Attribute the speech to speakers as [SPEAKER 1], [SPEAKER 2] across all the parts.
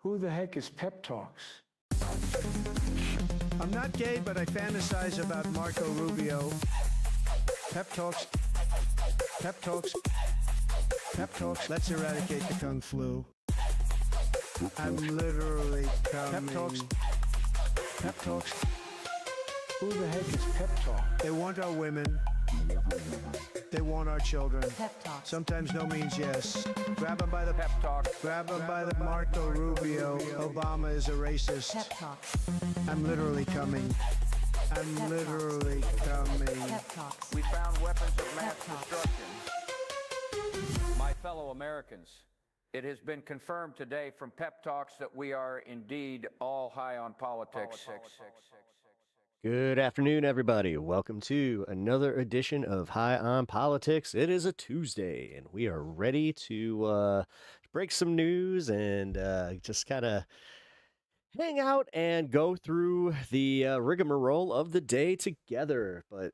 [SPEAKER 1] Who the heck is Pep Talks?
[SPEAKER 2] I'm not gay, but I fantasize about Marco Rubio. Pep Talks. Pep Talks. Pep Talks. Let's eradicate the Kung Flu. I'm literally coming. Pep Talks. Pep Talks.
[SPEAKER 1] Who the heck is Pep Talk?
[SPEAKER 2] They want our women. They want our children.
[SPEAKER 3] Pep Talks.
[SPEAKER 2] Sometimes no means yes. Grab them by the
[SPEAKER 1] Pep Talk.
[SPEAKER 2] Grab them by the Marco Rubio. Obama is a racist.
[SPEAKER 3] Pep Talks.
[SPEAKER 2] I'm literally coming. I'm
[SPEAKER 3] Pep
[SPEAKER 2] literally coming.
[SPEAKER 3] Pep Talks.
[SPEAKER 4] We found weapons of mass
[SPEAKER 3] Pep Talks.
[SPEAKER 4] destruction. My fellow Americans, it has been confirmed today from Pep Talks that we are indeed all high on politics.
[SPEAKER 5] Good afternoon, everybody. Welcome to another edition of High on Politics. It is a Tuesday, and we are ready to break some news and just kind of hang out and go through the rigmarole of the day together. But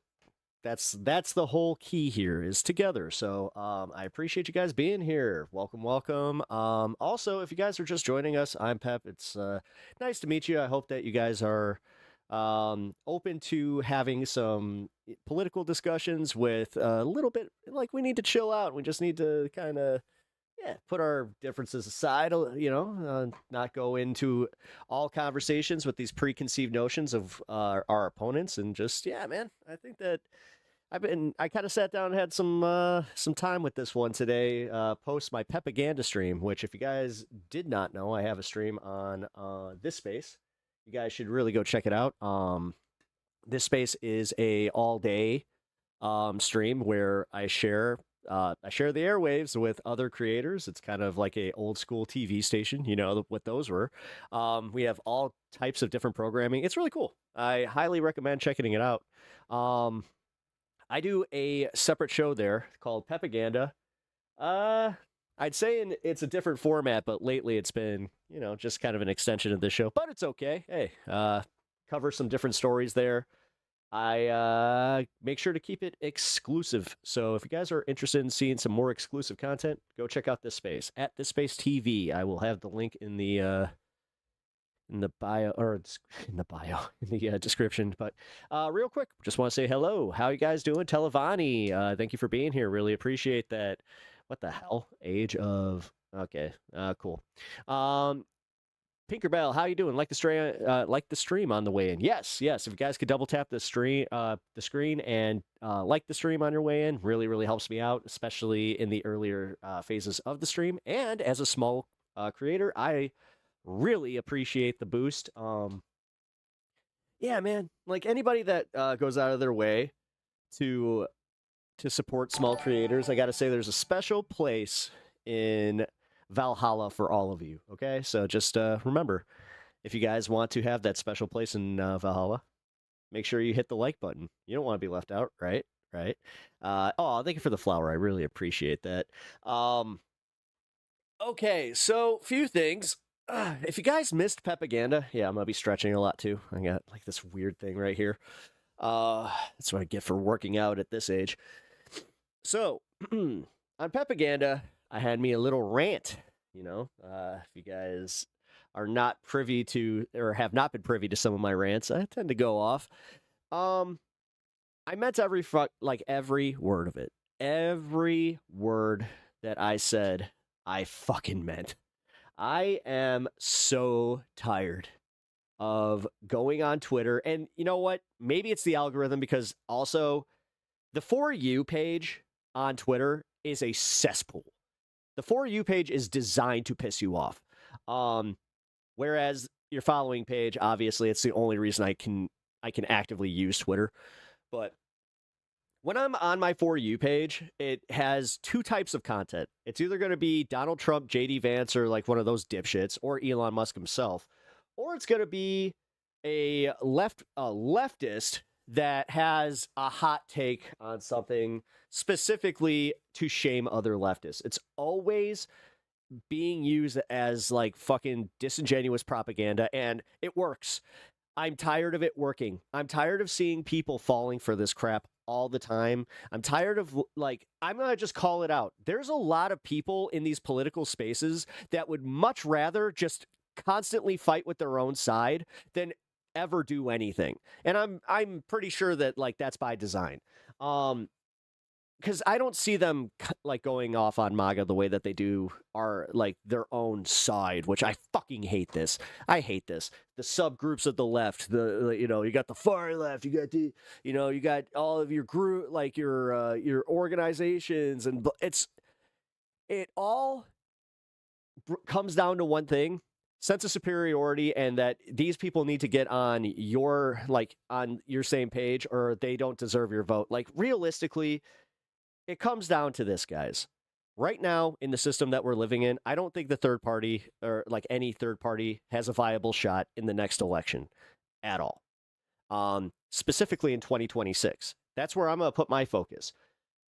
[SPEAKER 5] that's the whole key here is together. So I appreciate you guys being here. Welcome, welcome. Also, if you guys are just joining us, I'm Pep. It's nice to meet you. I hope that you guys are open to having some political discussions with a little bit, like we need to chill out. We just need to kind of, put our differences aside, not go into all conversations with these preconceived notions of our opponents and just, man, I think that I kind of sat down and had some time with this one today, post my Pepaganda stream, which if you guys did not know, I have a stream on this space. You guys should really go check it out. This space is a all-day stream where I share the airwaves with other creators. It's kind of like a old-school TV station, what those were. We have all types of different programming. It's really cool. I highly recommend checking it out. I do a separate show there called Pepaganda. I'd say it's a different format, but lately it's been, just kind of an extension of this show, but it's okay. Hey, cover some different stories there. I make sure to keep it exclusive. So if you guys are interested in seeing some more exclusive content, go check out this space at This Space TV. I will have the link in the bio, or in the description. But real quick, just want to say hello. How you guys doing? Televani, thank you for being here. Really appreciate that. What the hell? Age of... Okay, cool. Pinkerbell, how you doing? Like the stream on the way in. Yes. If you guys could double tap the screen and like the stream on your way in, really, really helps me out, especially in the earlier phases of the stream. And as a small creator, I really appreciate the boost. Yeah, man. Like anybody that goes out of their way to support small creators, I got to say there's a special place in Valhalla for all of you, okay? So just remember, if you guys want to have that special place in Valhalla, make sure you hit the like button. You don't want to be left out, right? Thank you for the flower. I really appreciate that. Okay, so few things. If you guys missed Pepaganda, I'm going to be stretching a lot too. I got like this weird thing right here. That's what I get for working out at this age. So, on Pepaganda, I had me a little rant, if you guys are not privy to, or have not been privy to some of my rants, I tend to go off. I meant every word of it. Every word that I said, I fucking meant. I am so tired of going on Twitter, and you know what? Maybe it's the algorithm, because also the For You page on Twitter is a cesspool. The For You page is designed to piss you off. Whereas your following page, obviously, it's the only reason I can actively use Twitter. But when I'm on my For You page, it has two types of content. It's either going to be Donald Trump, JD Vance, or like one of those dipshits, or Elon Musk himself, or it's going to be a leftist that has a hot take on something specifically to shame other leftists. It's always being used as like fucking disingenuous propaganda, and it works. I'm tired of it working. I'm tired of seeing people falling for this crap all the time. I'm tired of, I'm going to just call it out. There's a lot of people in these political spaces that would much rather just constantly fight with their own side than ever do anything. And I'm pretty sure that like that's by design. Because I don't see them like going off on MAGA the way that they do are like their own side, which I fucking hate this. I hate this. The subgroups of the left, you got the far left, you got you got all of your group, like your organizations, and it all comes down to one thing: sense of superiority, and that these people need to get on your same page, or they don't deserve your vote. Like realistically, it comes down to this, guys. Right now, in the system that we're living in, I don't think the third party or like any third party has a viable shot in the next election at all. Specifically in 2026. That's where I'm going to put my focus.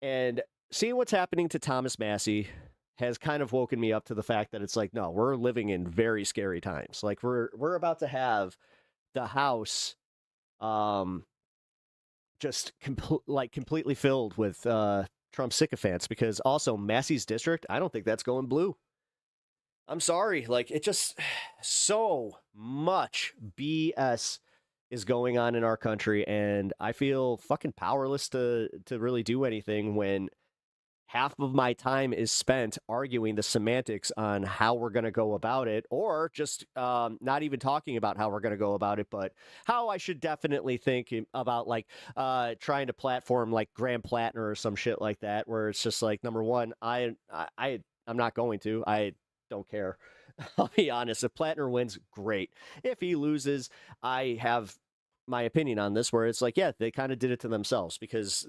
[SPEAKER 5] And seeing what's happening to Thomas Massie has kind of woken me up to the fact that it's like, no, we're living in very scary times. Like we're about to have the House just completely filled with Trump sycophants, because also Massey's district, I don't think that's going blue. I'm sorry. Like, it just, so much BS is going on in our country, and I feel fucking powerless to really do anything when half of my time is spent arguing the semantics on how we're going to go about it, or just not even talking about how we're going to go about it, but how I should definitely think about like trying to platform like Graham Plattner or some shit like that, where it's just like, number one, I'm not going to. I don't care. I'll be honest. If Plattner wins, great. If he loses, I have my opinion on this, where it's like, yeah, they kind of did it to themselves, because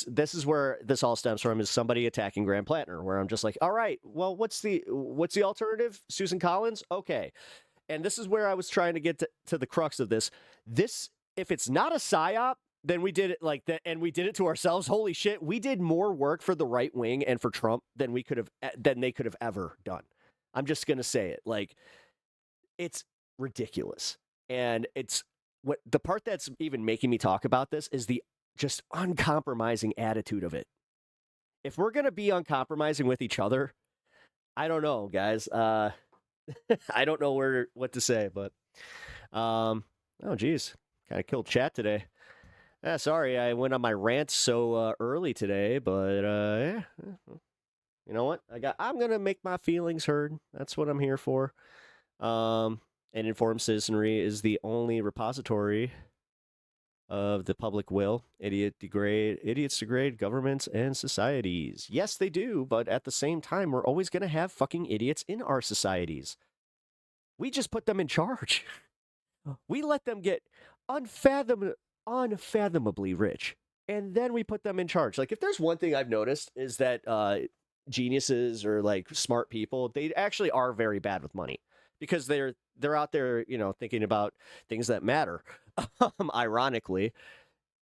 [SPEAKER 5] this is where this all stems from, is somebody attacking Graham Plattner, where I'm just like, all right, well, what's the alternative? Susan Collins? Okay. And this is where I was trying to get to the crux of this. If it's not a psyop, then we did it like that, and we did it to ourselves. Holy shit. We did more work for the right wing and for Trump than they could have ever done. I'm just going to say it. Like, it's ridiculous. And it's, what the part that's even making me talk about this is the just uncompromising attitude of it. If we're going to be uncompromising with each other, I don't know, guys. I don't know what to say, but oh geez, kind of killed chat today. Sorry, I went on my rant so early today, but yeah, you know what? I'm going to make my feelings heard. That's what I'm here for. And informed citizenry is the only repository of the public will. Idiots degrade governments and societies. Yes, they do, but at the same time, we're always going to have fucking idiots in our societies. We just put them in charge. We let them get unfathomably rich, and then we put them in charge. Like, if there's one thing I've noticed, is that geniuses or like smart people, they actually are very bad with money, because they're out there, thinking about things that matter. Ironically,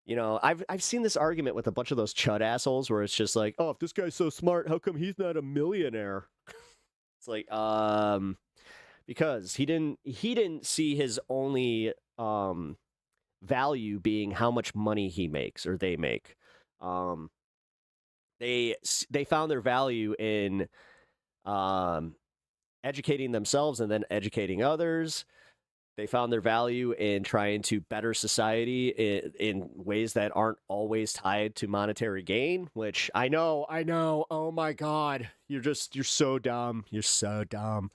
[SPEAKER 5] I've seen this argument with a bunch of those chud assholes, where it's just like, oh, if this guy's so smart, how come he's not a millionaire? It's like, because he didn't see his only value being how much money he makes or they make. They found their value in educating themselves and then educating others. They found their value in trying to better society in ways that aren't always tied to monetary gain, which I know. Oh my God. You're so dumb. You're so dumb.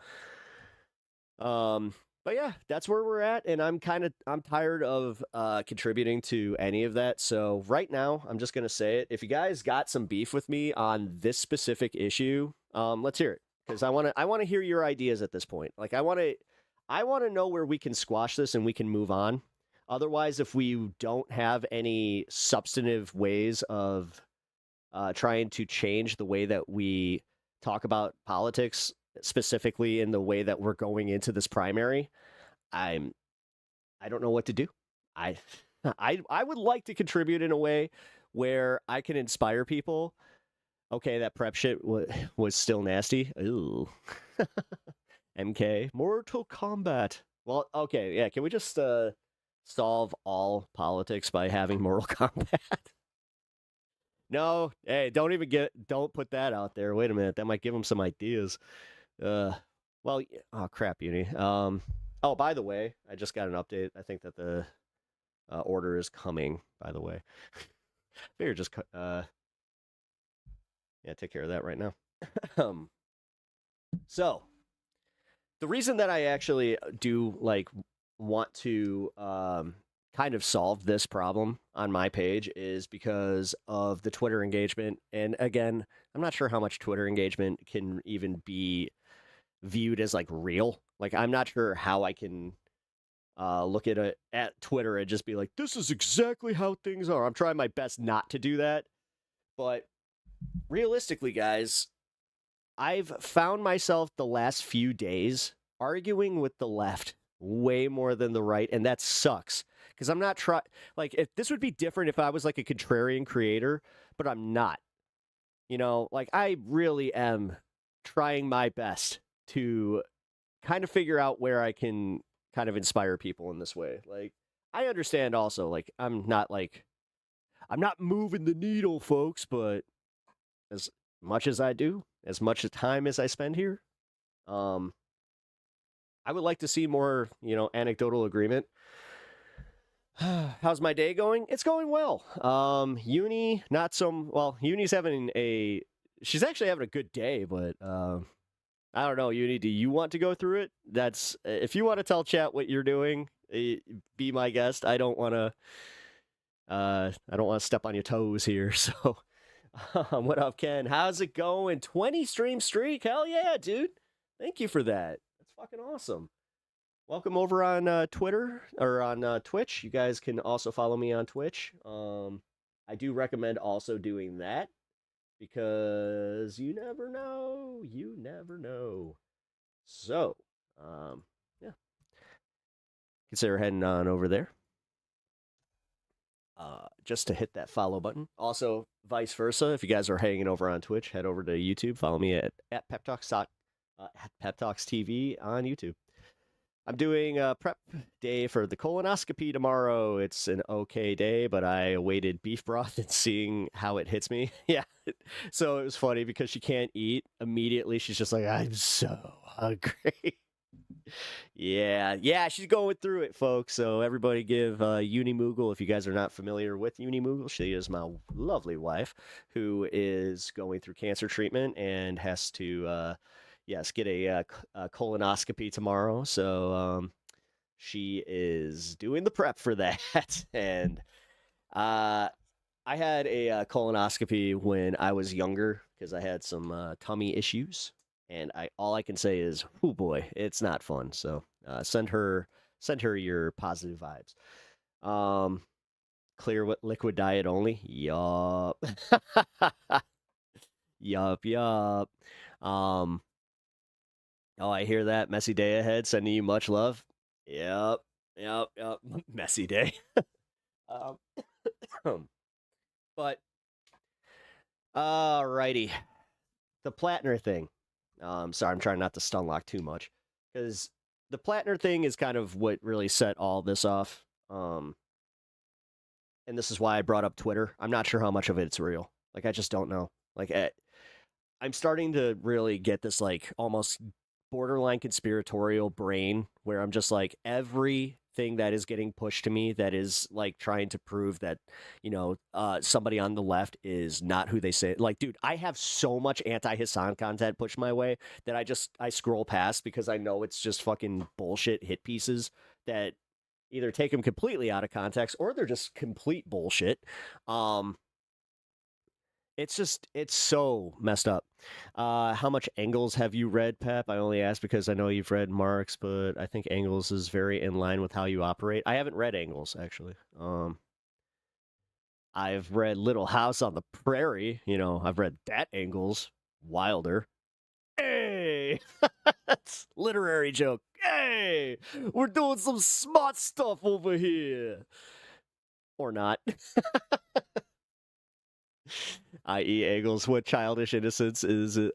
[SPEAKER 5] But yeah, that's where we're at. And I'm tired of contributing to any of that. So right now, I'm just going to say it. If you guys got some beef with me on this specific issue, let's hear it. Because I want to hear your ideas at this point. Like, I want to know where we can squash this and we can move on. Otherwise, if we don't have any substantive ways of trying to change the way that we talk about politics, specifically in the way that we're going into this primary, I don't know what to do. I would like to contribute in a way where I can inspire people. Okay, that prep shit was still nasty. Ooh. MK. Mortal Kombat. Well, okay, yeah, can we just solve all politics by having Mortal Kombat? No, hey, don't put that out there. Wait a minute, that might give them some ideas. Well, oh crap, Uni. Oh, by the way, I just got an update. I think that the order is coming. By the way, figure just yeah, take care of that right now. So the reason that I actually do like want to kind of solve this problem on my page is because of the Twitter engagement. And again, I'm not sure how much Twitter engagement can even be viewed as like real. Like I'm not sure how I can look at Twitter and just be like, this is exactly how things are. I'm trying my best not to do that. But realistically, guys, I've found myself the last few days arguing with the left way more than the right, and that sucks. Because I'm not like, if this would be different if I was like a contrarian creator, but I'm not. You know, like I really am trying my best to kind of figure out where I can kind of inspire people in this way. Like, I understand also, like, I'm not moving the needle, folks, but as much as I do, as much time as I spend here, I would like to see more, anecdotal agreement. How's my day going? It's going well. Uni, not so well. Uni's she's actually having a good day, but I don't know, Uni. Do you want to go through it? That's if you want to tell chat what you're doing, be my guest. I don't want to step on your toes here. So. What up, Ken? How's it going? 20 stream streak? Hell yeah, dude. Thank you for that. That's fucking awesome. Welcome over on Twitter or on Twitch. You guys can also follow me on Twitch. I do recommend also doing that because you never know. You never know. So, yeah. Consider heading on over there. Just to hit that follow button. Also, vice versa, if you guys are hanging over on Twitch, head over to YouTube. Follow me at Pep Talks TV on YouTube. I'm doing a prep day for the colonoscopy tomorrow. It's an okay day, but I awaited beef broth and seeing how it hits me. Yeah. So it was funny because she can't eat. Immediately, she's just like, I'm so hungry. Yeah, she's going through it, folks. So everybody give Uni Moogle, if you guys are not familiar with Uni Moogle, she is my lovely wife who is going through cancer treatment and has to, get a colonoscopy tomorrow. So she is doing the prep for that. And I had a colonoscopy when I was younger because I had some tummy issues. And all I can say is, oh boy, it's not fun. So send her your positive vibes. Clear liquid diet only. Yup. yup. Oh, I hear that. Messy day ahead. Sending you much love. Yup. Messy day. But alrighty, the Plattner thing. Sorry, I'm trying not to stun lock too much because the Plattner thing is kind of what really set all this off. And this is why I brought up Twitter. I'm not sure how much of it's real. Like, I just don't know. Like, I'm starting to really get this, like, almost borderline conspiratorial brain where I'm just like, everything that is getting pushed to me that is, like, trying to prove that, somebody on the left is not who they say. Like, dude, I have so much anti-Hassan content pushed my way that I scroll past because I know it's just fucking bullshit hit pieces that either take them completely out of context or they're just complete bullshit. It's so messed up. How much Engels have you read, Pep? I only ask because I know you've read Marx, but I think Engels is very in line with how you operate. I haven't read Engels, actually. I've read Little House on the Prairie. I've read that Engels. Wilder. Hey! That's literary joke. Hey! We're doing some smart stuff over here. Or not. I.e. Engels, what childish innocence is it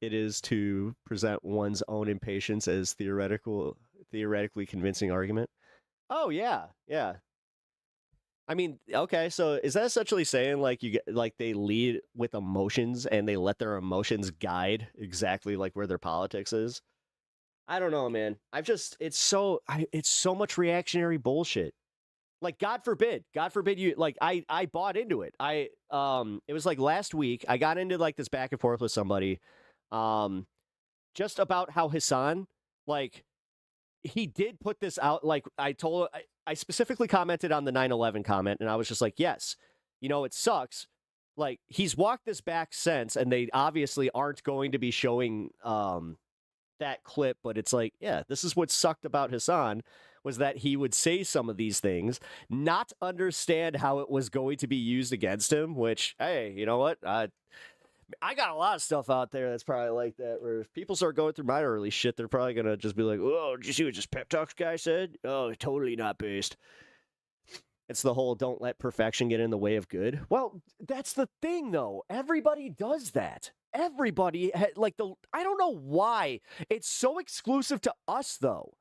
[SPEAKER 5] is to present one's own impatience as theoretically convincing argument. Oh yeah. I mean, okay, so is that essentially saying like they lead with emotions and they let their emotions guide exactly like where their politics is? I don't know, man. It's so much reactionary bullshit. Like, God forbid you, like, I bought into it. It was like last week, I got into like this back and forth with somebody, just about how Hassan, like, he did put this out. Like, I specifically commented on the 9/11 comment, and I was just like, yes, it sucks. Like, he's walked this back since, and they obviously aren't going to be showing, that clip, but it's like, yeah, this is what sucked about Hassan, was that he would say some of these things, not understand how it was going to be used against him, which, hey, you know what? I got a lot of stuff out there that's probably like that, where if people start going through my early shit, they're probably going to just be like, oh, did you see what this pep talks guy said? Oh, totally not based. It's the whole don't let perfection get in the way of good. Well, that's the thing, though. Everybody does that. Everybody, I don't know why it's so exclusive to us, though.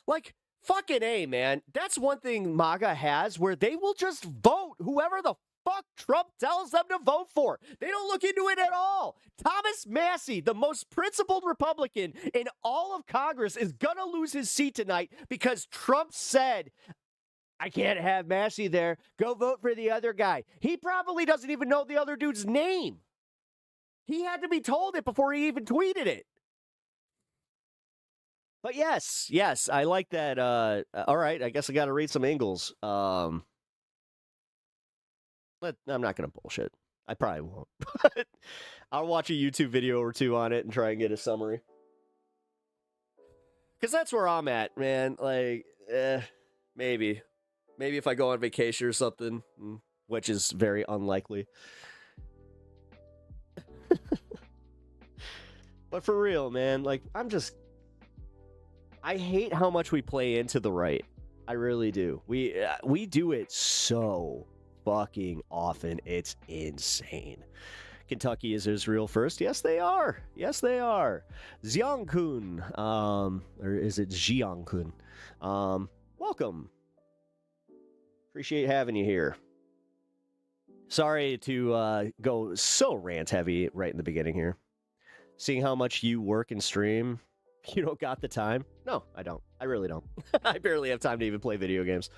[SPEAKER 5] Like, fucking A, man. That's one thing MAGA has, where they will just vote whoever the fuck Trump tells them to vote for. They don't look into it at all. Thomas Massie, the most principled Republican in all of Congress, is gonna lose his seat tonight because Trump said, I can't have Massie there. Go vote for the other guy. He probably doesn't even know the other dude's name. He had to be told it before he even tweeted it. But yes, I like that. All right, I guess I got to read some Ingalls. But I'm not going to bullshit. I probably won't. I'll watch a YouTube video or two on it and try and get a summary. Because that's where I'm at, man. Like, maybe. Maybe if I go on vacation or something, which is very unlikely. But for real, man, like, I hate how much we play into the right. I really do. We do it so fucking often. It's insane. Kentucky is Israel first. Yes, they are. Yes, they are. Xiangkun, or is it Xiangkun? Welcome. Appreciate having you here. Sorry to go so rant heavy right in the beginning here. Seeing how much you work and stream, you don't got the time? No, I don't. I really don't. I barely have time to even play video games.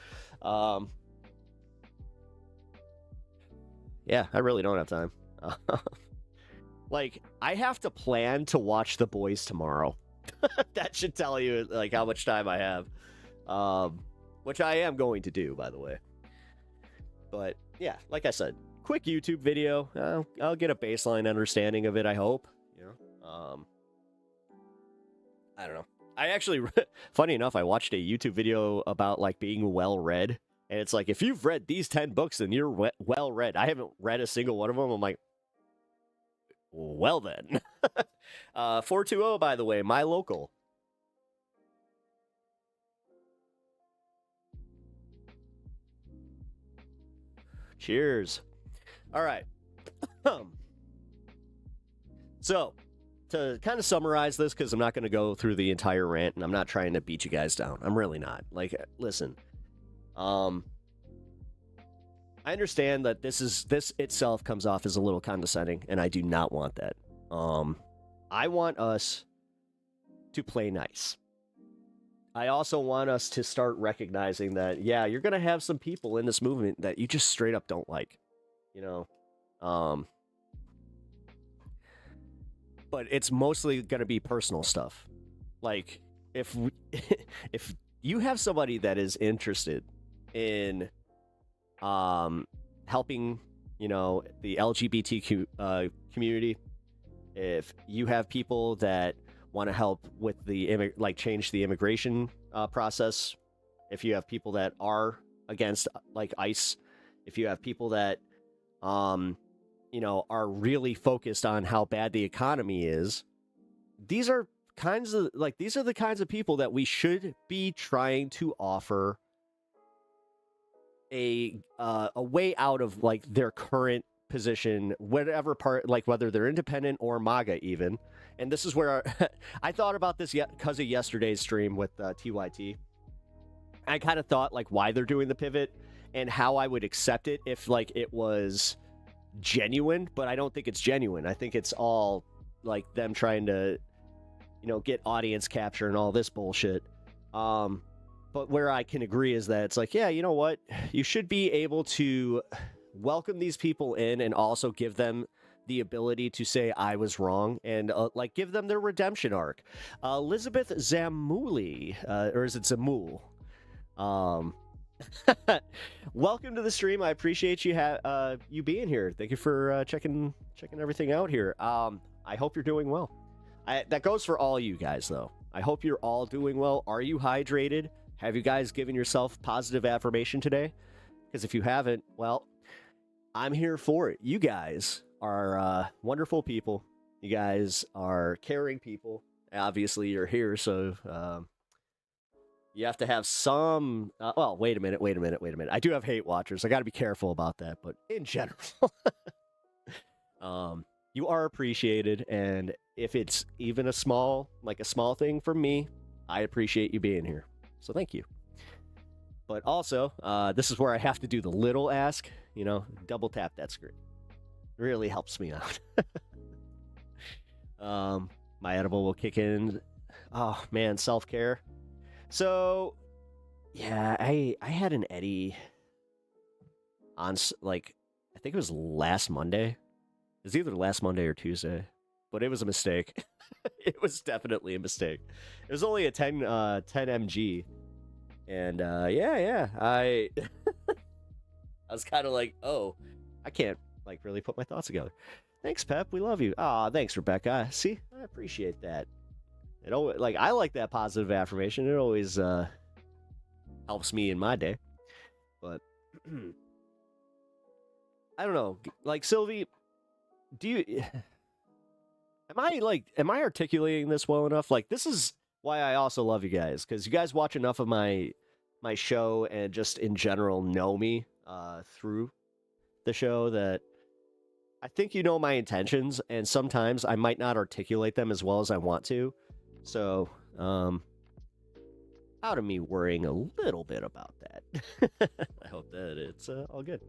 [SPEAKER 5] Yeah, I really don't have time. Like, I have to plan to watch The Boys tomorrow. That should tell you, like, how much time I have. Which I am going to do, by the way. But, yeah, like I said, quick YouTube video. I'll get a baseline understanding of it, I hope. I don't know. I actually, funny enough, I watched a YouTube video about, like, being well-read. And it's like, if you've read these 10 books, then you're well-read. I haven't read a single one of them. I'm like, well then. 420, by the way, my local. Cheers. All right. So, to kind of summarize this, because I'm not going to go through the entire rant, and I'm not trying to beat you guys down. I'm really not. Like, listen. I understand that this itself comes off as a little condescending, and I do not want that. I want us to play nice. I also want us to start recognizing that, yeah, you're going to have some people in this movement that you just straight up don't like, but it's mostly going to be personal stuff. Like, if you have somebody that is interested in helping, the LGBTQ community, if you have people that want to help with the change the immigration process, if you have people that are against like ICE, if you have people that are really focused on how bad the economy is, these are the kinds of people that we should be trying to offer a way out of like their current position, whatever part, like whether they're independent or MAGA even. And this is where I thought about this because of yesterday's stream with TYT. I kind of thought like why they're doing the pivot and how I would accept it if like it was genuine, but I don't think it's genuine. I think it's all like them trying to get audience capture and all this bullshit. But where I can agree is that it's like, yeah, you know what? You should be able to welcome these people in and also give them the ability to say I was wrong and give them their redemption arc. Elizabeth Zamuli, or is it Zamul? Welcome to the stream. I appreciate you being here. Thank you for checking everything out here. I hope you're doing well. That goes for all you guys, though. I hope you're all doing well. Are you hydrated? Have you guys given yourself positive affirmation today? Because if you haven't, well, I'm here for it. You guys are wonderful people. You guys are caring people. Obviously, you're here, so you have to have some... well, wait a minute. I do have hate watchers. I got to be careful about that, but in general... you are appreciated, and if it's even a small thing from me, I appreciate you being here. So thank you. But also, this is where I have to do the little ask, double tap that screen. It really helps me out. My edible will kick in. Oh man, self-care. So, yeah, I had an Eddie on, I think it was last Monday. It was either last Monday or Tuesday, but it was a mistake. It was definitely a mistake. It was only a 10 mg, and I I was kind of like, oh, I can't really put my thoughts together. Thanks, Pep. We love you. Ah, thanks, Rebecca. See, I appreciate that. It always, I like that positive affirmation. It always helps me in my day. But I don't know, Sylvie. Do you... Am I articulating this well enough? This is why I also love you guys, because you guys watch enough of my show and just in general know me through the show that I think you know my intentions, and sometimes I might not articulate them as well as I want to. So, out of me worrying a little bit about that. I hope that it's all good.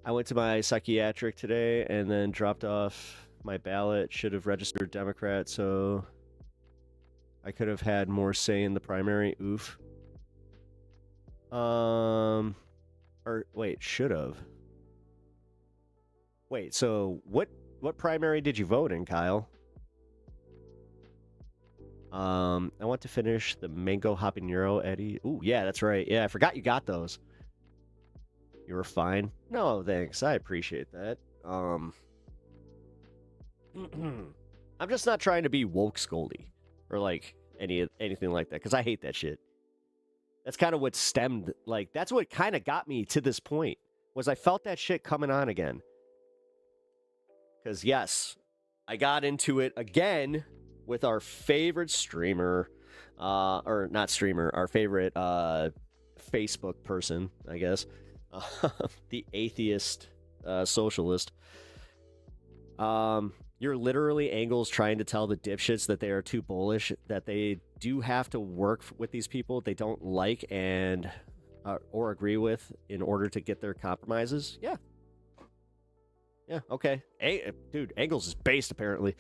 [SPEAKER 5] I went to my psychiatric today and then dropped off my ballot. Should have registered Democrat, so I could have had more say in the primary. Oof. Or wait, should have. Wait, so what primary did you vote in, Kyle? I want to finish the mango habanero, Eddie. Ooh, yeah, that's right. Yeah, I forgot you got those. You were fine? No, thanks. I appreciate that. I'm just not trying to be woke scoldy or anything like that, because I hate that shit. That's kind of what stemmed, that's what kind of got me to this point, was I felt that shit coming on again. Because yes, I got into it again with our favorite streamer, or not streamer, our favorite Facebook person, I guess. The atheist socialist. You're literally Angles trying to tell the dipshits that they are too bullish, that they do have to work with these people they don't like and or agree with in order to get their compromises. Yeah, okay. Hey, dude, Angles is based apparently.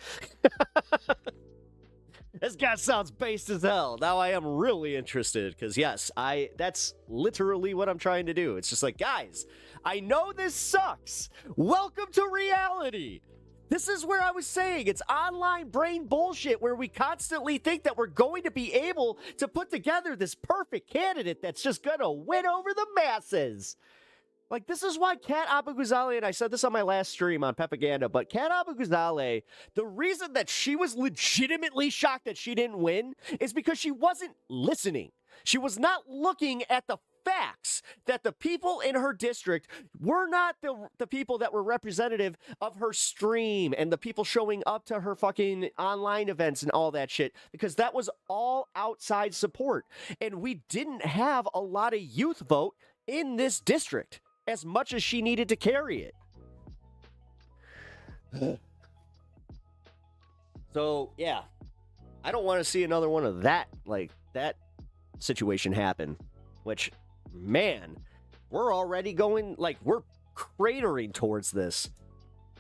[SPEAKER 5] This guy sounds based as hell. Now I am really interested, because yes, that's literally what I'm trying to do. It's just guys, I know this sucks. Welcome to reality. This is where I was saying it's online brain bullshit, where we constantly think that we're going to be able to put together this perfect candidate that's just going to win over the masses. This is why Kat Abou-Ghazaleh, and I said this on my last stream on Pepaganda, but Kat Abou-Ghazaleh, the reason that she was legitimately shocked that she didn't win is because she wasn't listening. She was not looking at the facts that the people in her district were not the people that were representative of her stream and the people showing up to her fucking online events and all that shit, because that was all outside support. And we didn't have a lot of youth vote in this district as much as she needed to carry it. So, yeah. I don't want to see another one of that, that situation happen. Which, man, we're already going, we're cratering towards this.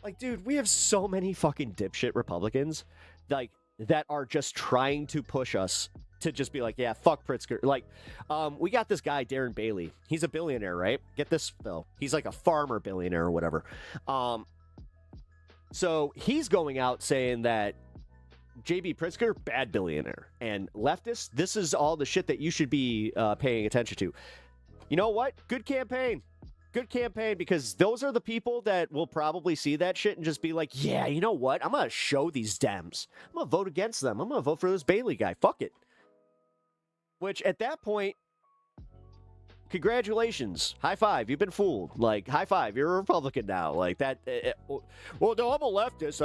[SPEAKER 5] Like, dude, we have so many fucking dipshit Republicans, like, that are just trying to push us to just be like, yeah, fuck Pritzker. Like, we got this guy, Darren Bailey. He's a billionaire, right? Get this, though. He's like a farmer billionaire or whatever. So he's going out saying that J.B. Pritzker, bad billionaire. And leftists, this is all the shit that you should be paying attention to. You know what? Good campaign. Good campaign, because those are the people that will probably see that shit and just be like, yeah, you know what? I'm going to show these Dems. I'm going to vote against them. I'm going to vote for this Bailey guy. Fuck it. Which, at that point, congratulations. High five. You've been fooled. Like, high five. You're a Republican now. Like, that. Well, no, I'm a leftist.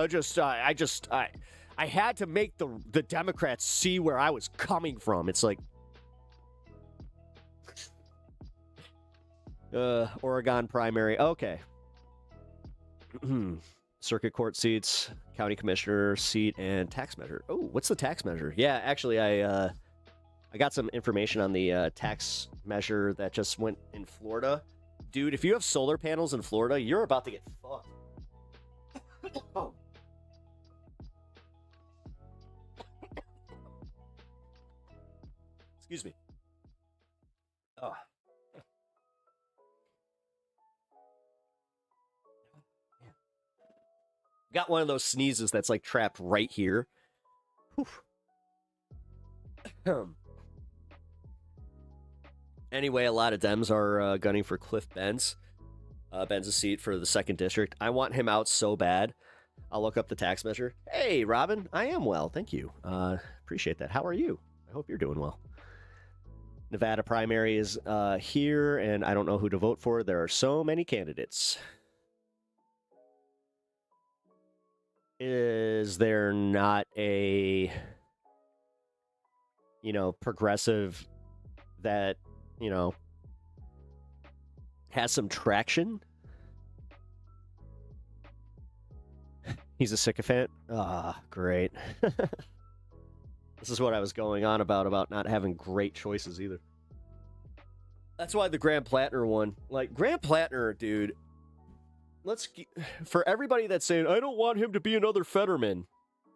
[SPEAKER 5] I had to make the Democrats see where I was coming from. It's like, Oregon primary. Okay. Circuit court seats, county commissioner seat, and tax measure. Oh, what's the tax measure? Yeah, actually, I got some information on the tax measure that just went in Florida. Dude, if you have solar panels in Florida, you're about to get fucked. Oh. Excuse me. Oh. Got one of those sneezes that's like trapped right here. Anyway, a lot of Dems are gunning for Cliff Benz. Benz's seat for the 2nd District. I want him out so bad. I'll look up the tax measure. Hey, Robin. I am well. Thank you. Appreciate that. How are you? I hope you're doing well. Nevada primary is here, and I don't know who to vote for. There are so many candidates. Is there not a, progressive that, has some traction? He's a sycophant? Ah, great. This is what I was going on about not having great choices either. That's why the Graham Plattner one, like, Graham Plattner, dude, for everybody that's saying, I don't want him to be another Fetterman.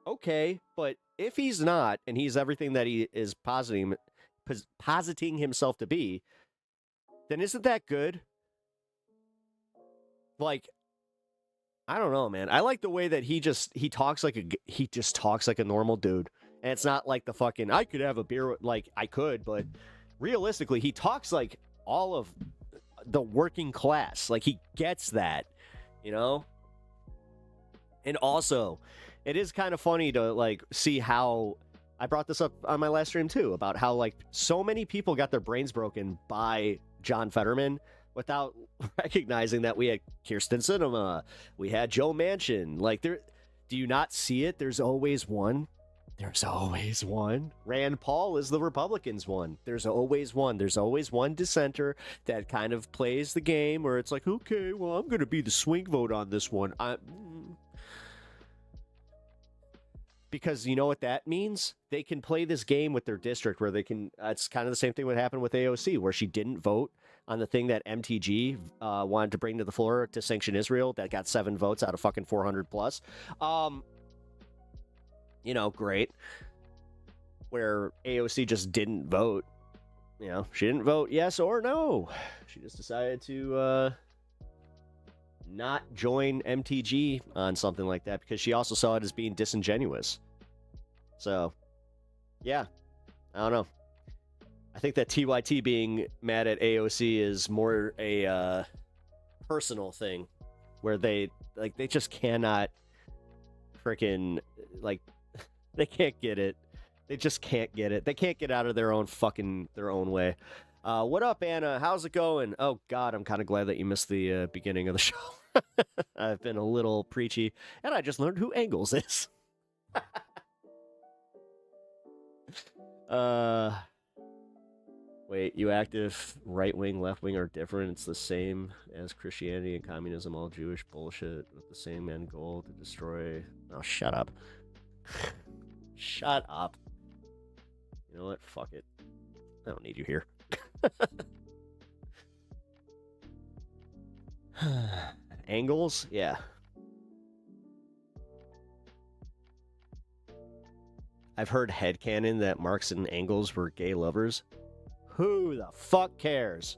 [SPEAKER 5] Okay, but if he's not, and he's everything that he is positing himself to be, then isn't that good? Like, I don't know, man. I like the way that he talks like a normal dude. And it's not like the fucking, I could have a beer, like, I could, but realistically, he talks like all of the working class. Like, he gets that. And also, it is kind of funny to, like, see how, I brought this up on my last stream too, about how, like, so many people got their brains broken by John Fetterman without recognizing that we had Kirsten Sinema, we had Joe Manchin. Like, do you not see it? There's always one. There's always one. Rand Paul is the Republicans one. There's always one. There's always one dissenter that kind of plays the game where it's like, okay, well, I'm going to be the swing vote on this one. Because you know what that means? They can play this game with their district where they can, it's kind of the same thing what happened with AOC, where she didn't vote on the thing that MTG wanted to bring to the floor to sanction Israel that got 7 votes out of fucking 400 plus. Great. Where AOC just didn't vote. She didn't vote yes or no. She just decided to not join MTG on something like that because she also saw it as being disingenuous. So, yeah. I don't know. I think that TYT being mad at AOC is more a personal thing where they just cannot freaking, like, they can't get it. They just can't get it. They can't get out of their own way. What up, Anna? How's it going? Oh, God, I'm kind of glad that you missed the beginning of the show. I've been a little preachy, and I just learned who Angles is. Wait, you active right-wing, left-wing are different. It's the same as Christianity and communism, all Jewish bullshit with the same end goal to destroy... Oh, shut up. Shut up. You know what? Fuck it. I don't need you here. Angles? Yeah. I've heard headcanon that Marx and Engels were gay lovers. Who the fuck cares?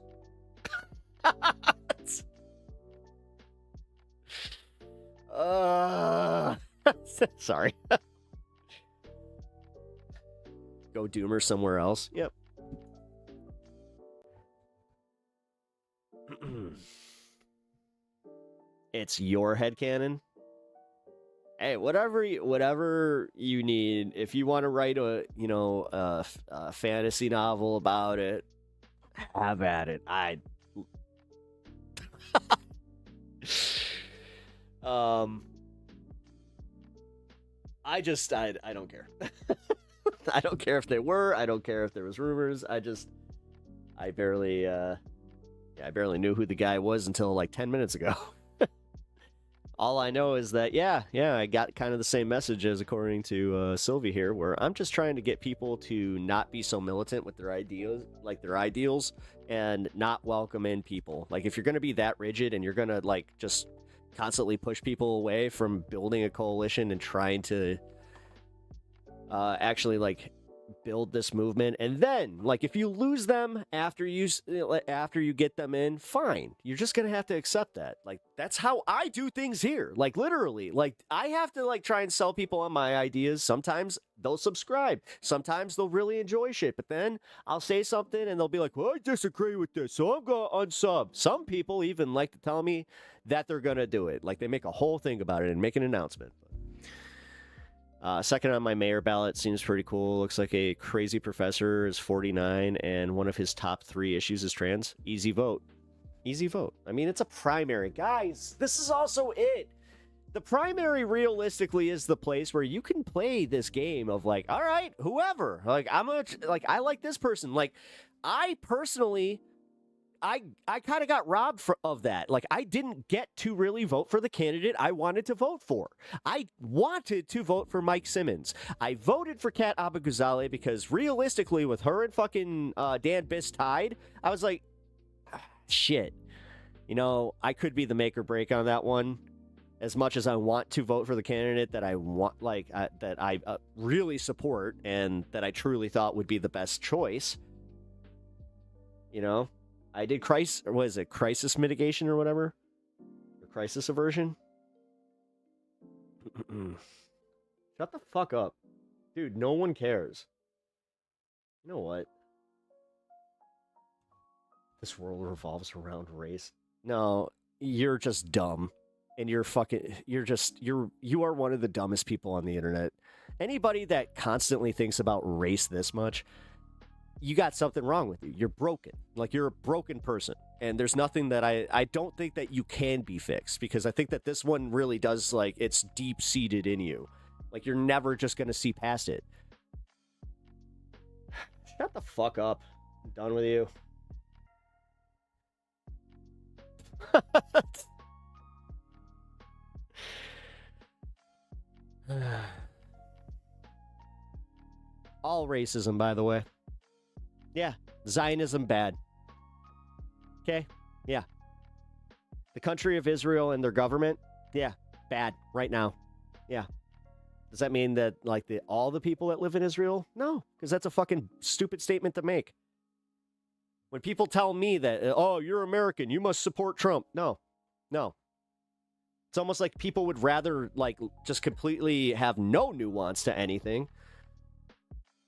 [SPEAKER 5] Sorry. Go Doomer somewhere else. Yep. It's your headcanon. Hey, whatever you need. If you want to write a fantasy novel about it, have at it. I don't care. I don't care if they were. I don't care if there was rumors. I barely knew who the guy was until like 10 minutes ago. All I know is that, I got kind of the same message as according to Sylvie here, where I'm just trying to get people to not be so militant with their ideals, and not welcome in people. Like, if you're going to be that rigid and you're going to, like, just constantly push people away from building a coalition and trying to actually, like, build this movement, and then, like, if you lose them after you get them in, fine, you're just gonna have to accept that. Like, that's how I do things here. Like, literally, like, I have to, like, try and sell people on my ideas. Sometimes they'll subscribe, sometimes they'll really enjoy shit, but then I'll say something and they'll be like, well, I disagree with this, so I'm gonna unsub. Some people even like to tell me that they're gonna do it. Like, they make a whole thing about it and make an announcement. Second on my mayor ballot seems pretty cool. Looks like a crazy professor is 49, and one of his top 3 issues is trans. Easy vote. Easy vote. I mean, it's a primary. Guys, this is also it. The primary realistically is the place where you can play this game of, like, all right, whoever. Like, I like this person. Like, I personally... I kind of got robbed of that. Like, I didn't get to really vote for the candidate I wanted to vote for. I wanted to vote for Mike Simmons. I voted for Kat Abaguzale because realistically, with her and fucking Dan Biss tied, I was like, shit. You know, I could be the make or break on that one. As much as I want to vote for the candidate that I want, that I really support and that I truly thought would be the best choice, you know? I did crisis mitigation or whatever? Or crisis aversion? Shut the fuck up. Dude, no one cares. You know what? This world revolves around race. No, you're just dumb. And you are one of the dumbest people on the internet. Anybody that constantly thinks about race this much, you got something wrong with you. You're broken. Like, you're a broken person. And there's nothing that I don't think that you can be fixed, because I think that this one really does, like, it's deep-seated in you. Like, you're never just going to see past it. Shut the fuck up. I'm done with you. All racism, by the way. Yeah, Zionism bad. Okay? Yeah. The country of Israel and their government, yeah, bad right now. Yeah. Does that mean that, like, all the people that live in Israel? No, because that's a fucking stupid statement to make. When people tell me that, oh, you're American, you must support Trump. No. It's almost like people would rather, like, just completely have no nuance to anything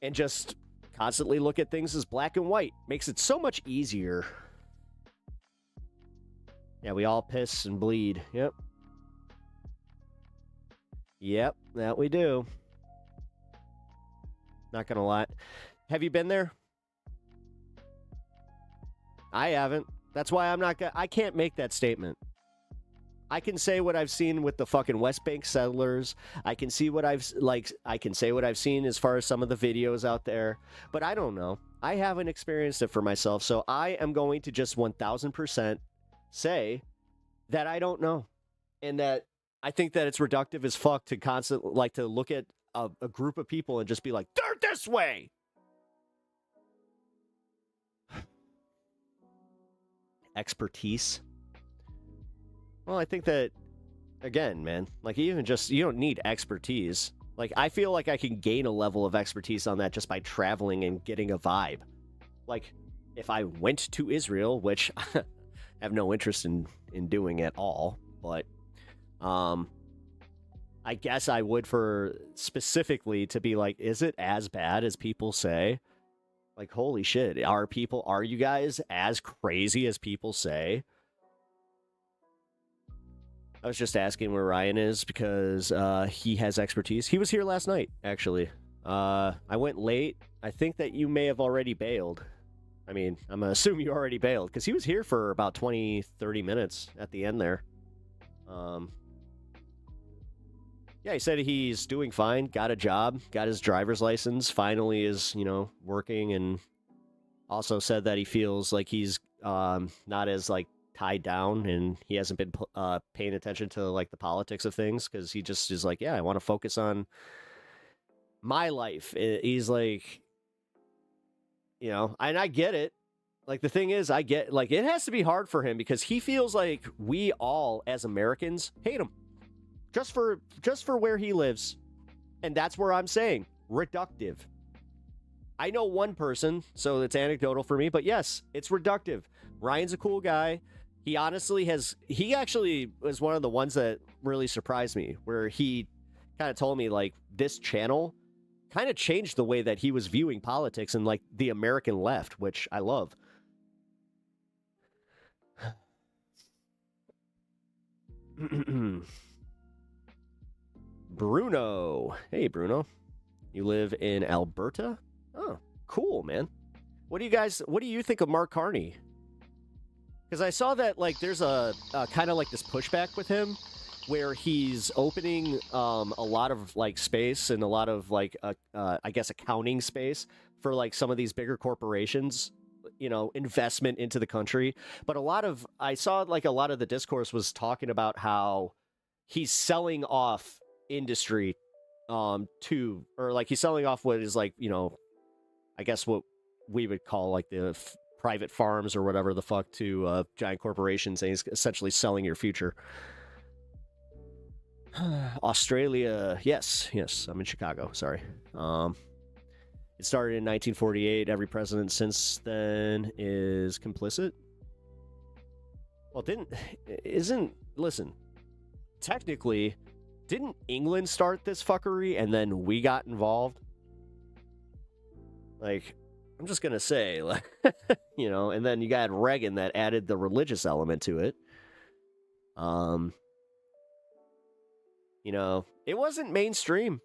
[SPEAKER 5] and just constantly look at things as black and white. Makes it so much easier. Yeah, we all piss and bleed. Yep. Yep, that we do. Not gonna lie. Have you been there? I haven't. That's why I can't make that statement. I can say what I've seen with the fucking West Bank settlers. I can say what I've seen as far as some of the videos out there, but I don't know. I haven't experienced it for myself, so I am going to just 1000% say that I don't know, and that I think that it's reductive as fuck to constantly, like, to look at a group of people and just be like, they're this way. Expertise. Well, I think that, again, man, like, you don't need expertise. Like, I feel like I can gain a level of expertise on that just by traveling and getting a vibe. Like, if I went to Israel, which I have no interest in doing at all, but I guess I would for specifically to be like, is it as bad as people say? Like, holy shit, are you guys as crazy as people say? I was just asking where Ryan is because he has expertise. He was here last night, actually. I went late. I think that you may have already bailed. I mean, I'm going to assume you already bailed because he was here for about 20, 30 minutes at the end there. Yeah, he said he's doing fine, got a job, got his driver's license, finally is, working, and also said that he feels like he's not as, like, tied down, and he hasn't been paying attention to, like, the politics of things, because he just is like, yeah, I want to focus on my life. He's like, and I get it. Like, the thing is, I get, like, it has to be hard for him, because he feels like we all, as Americans, hate him. Just for where he lives. And that's where I'm saying, reductive. I know one person, so it's anecdotal for me, but yes, it's reductive. Ryan's a cool guy. He actually was one of the ones that really surprised me, where he kind of told me, like, this channel kind of changed the way that he was viewing politics and, like, the American left, which I love. Bruno. Hey, Bruno. You live in Alberta? Oh, cool, man. What do you think of Mark Carney? Because I saw that, like, there's a kind of like this pushback with him where he's opening a lot of, like, space and a lot of, like, I guess accounting space for, like, some of these bigger corporations, investment into the country. But I saw, like, a lot of the discourse was talking about how he's selling off industry he's selling off what is, like, I guess what we would call, like, the private farms or whatever the fuck to giant corporations, and he's essentially selling your future. Australia, yes, I'm in Chicago, sorry. It started in 1948. Every president since then is complicit. Well, listen, technically, didn't England start this fuckery and then we got involved? Like, I'm just going to say, like, and then you got Reagan that added the religious element to it. It wasn't mainstream.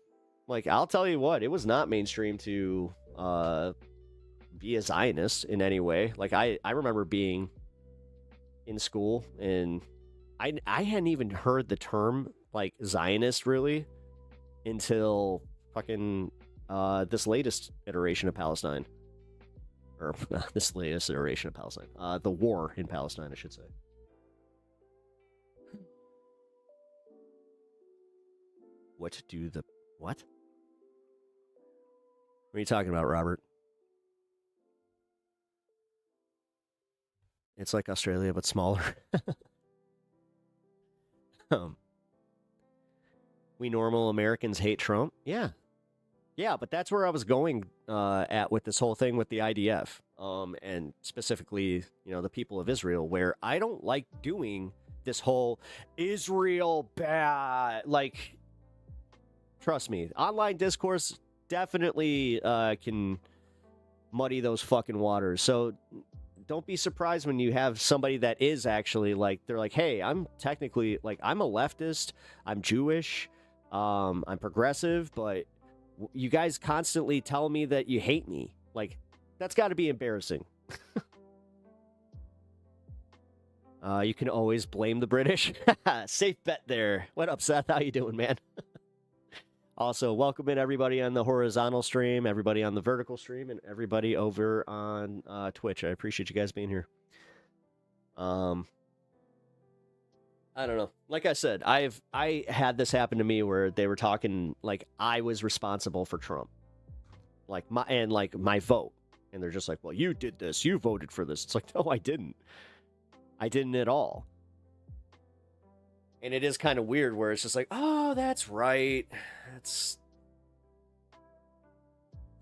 [SPEAKER 5] Like, I'll tell you what, it was not mainstream to be a Zionist in any way. Like, I remember being in school and I hadn't even heard the term, like, Zionist really until fucking this latest iteration of Palestine. Or this latest iteration of Palestine. The war in Palestine, I should say. What? What are you talking about, Robert? It's like Australia, but smaller. We normal Americans hate Trump? Yeah, but that's where I was going at with this whole thing with the IDF, and specifically, the people of Israel, where I don't like doing this whole Israel bad. Like, trust me, online discourse definitely can muddy those fucking waters. So don't be surprised when you have somebody that is actually, like, they're like, hey, I'm technically, like, I'm a leftist, I'm Jewish, I'm progressive, but you guys constantly tell me that you hate me. Like, that's got to be embarrassing. You can always blame the British. Safe bet there. What up, Seth? How you doing, man? Also, welcome in everybody on the horizontal stream, everybody on the vertical stream, and everybody over on Twitch. I appreciate you guys being here. I don't know. Like I said, I had this happen to me where they were talking like I was responsible for Trump, like my vote, and they're just like, "Well, you did this. You voted for this." It's like, no, I didn't. I didn't at all. And it is kind of weird where it's just like, oh, that's right.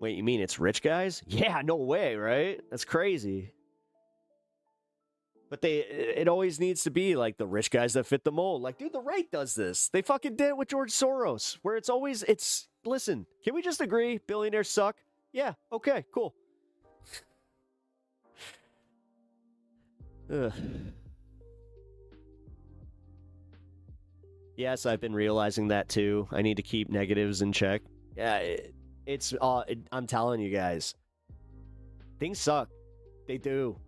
[SPEAKER 5] Wait, you mean it's rich guys? Yeah, no way, right? That's crazy. But it always needs to be like the rich guys that fit the mold. Like, dude, the right does this. They fucking did it with George Soros, where listen, can we just agree billionaires suck? Yeah, okay, cool. Ugh. Yes, I've been realizing that too. I need to keep negatives in check. Yeah, I'm telling you guys, things suck. They do.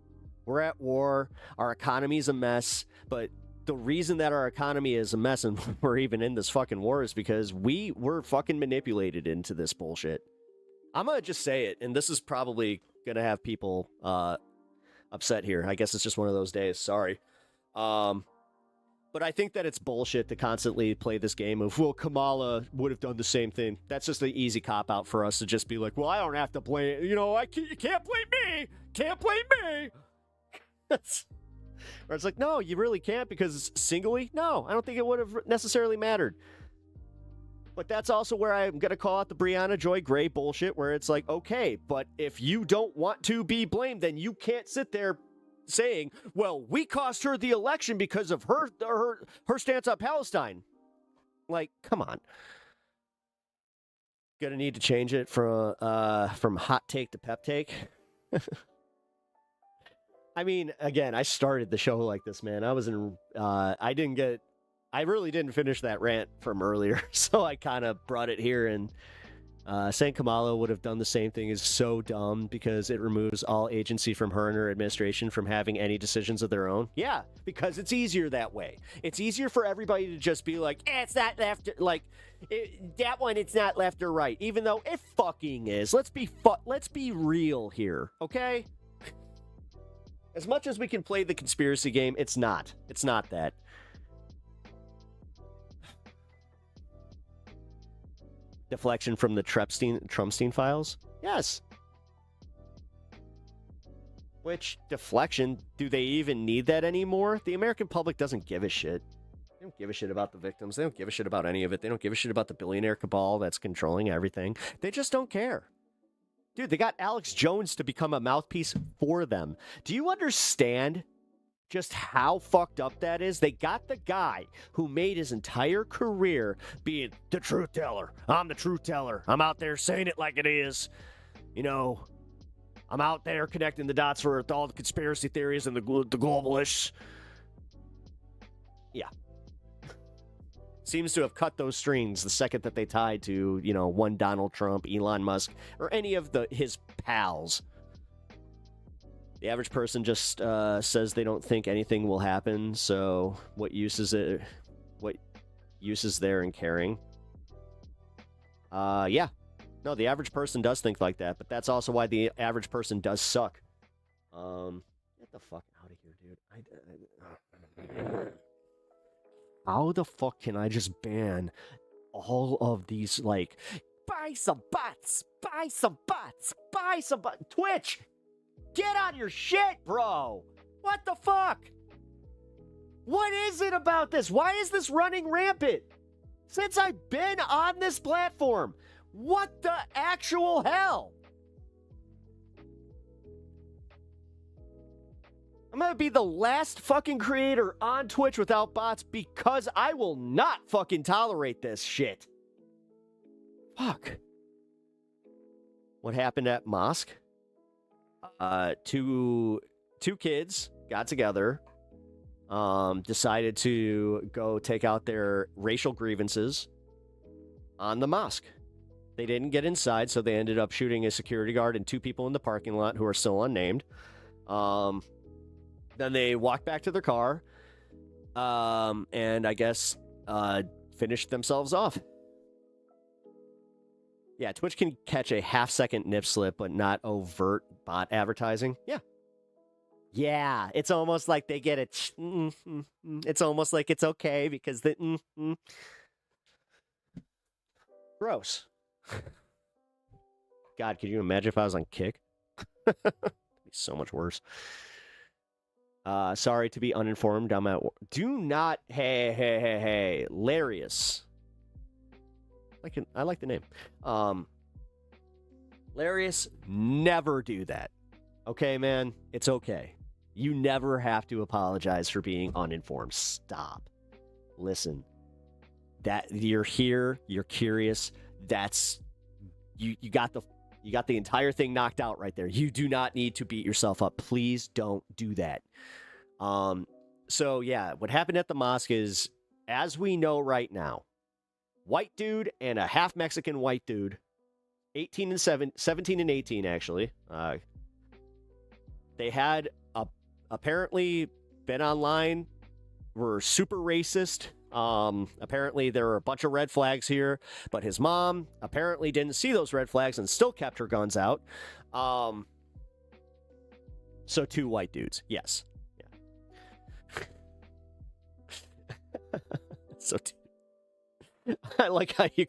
[SPEAKER 5] We're at war. Our economy's a mess. But the reason that our economy is a mess and we're even in this fucking war is because we were fucking manipulated into this bullshit. I'm going to just say it, and this is probably going to have people upset here. I guess it's just one of those days. Sorry. But I think that it's bullshit to constantly play this game of, well, Kamala would have done the same thing. That's just an easy cop-out for us to just be like, well, I don't have to blame, you can't blame me. Can't blame me. Or it's like, no, you really can't because singly, no, I don't think it would have necessarily mattered. But that's also where I'm going to call out the Brianna Joy Gray bullshit, where it's like, okay, but if you don't want to be blamed, then you can't sit there saying, well, we cost her the election because of her stance on Palestine. Like, come on. Gonna need to change it from hot take to pep take. I mean, again, I started the show like this, man. I really didn't finish that rant from earlier, so I kind of brought it here, and saying Kamala would have done the same thing is so dumb because it removes all agency from her and her administration from having any decisions of their own. Yeah, because it's easier that way. It's easier for everybody to just be like, it's not left, that one, it's not left or right, even though it fucking is. Let's be real here, okay? As much as we can play the conspiracy game, it's not. It's not that. Deflection from the Trumpstein files? Yes. Which, deflection, do they even need that anymore? The American public doesn't give a shit. They don't give a shit about the victims. They don't give a shit about any of it. They don't give a shit about the billionaire cabal that's controlling everything. They just don't care. Dude, they got Alex Jones to become a mouthpiece for them. Do you understand just how fucked up that is? They got the guy who made his entire career being the truth teller. I'm the truth teller. I'm out there saying it like it is. I'm out there connecting the dots for all the conspiracy theories and the globalists. Yeah. Seems to have cut those strings the second that they tied to, one Donald Trump, Elon Musk, or any of his pals. The average person just says they don't think anything will happen, so what use is it? What use is there in caring? Yeah. No, the average person does think like that, but that's also why the average person does suck. Get the fuck out of here, dude. How the fuck can I just ban all of these, buy some bots, buy some bots, buy some bots. Twitch! Get on your shit, bro! What the fuck? What is it about this? Why is this running rampant? Since I've been on this platform, what the actual hell? I'm gonna be the last fucking creator on Twitch without bots because I will not fucking tolerate this shit. Fuck. What happened at MOSQUE? Two kids got together, decided to go take out their racial grievances on the mosque. They didn't get inside, so they ended up shooting a security guard and two people in the parking lot who are still unnamed. Then they walked back to their car, and I guess finished themselves off. Yeah, Twitch can catch a half-second nip slip, but not overt bot advertising. Yeah. Yeah, it's almost like they get it. It's almost like it's okay because the. Gross. God, could you imagine if I was on Kick? It'd be so much worse. Sorry to be uninformed. I'm at. Do not. Hey. Larius. I like the name. Larius, never do that. Okay, man? It's okay. You never have to apologize for being uninformed. Stop. Listen. That you're here, you're curious. That's you got the entire thing knocked out right there. You do not need to beat yourself up. Please don't do that. So yeah, what happened at the mosque is, as we know right now, white dude and a half Mexican white dude, 17 and 18 actually. They had apparently been online, were super racist. Apparently there were a bunch of red flags here, but his mom apparently didn't see those red flags and still kept her guns out. So 2 white dudes, yes. Yeah. So I like how you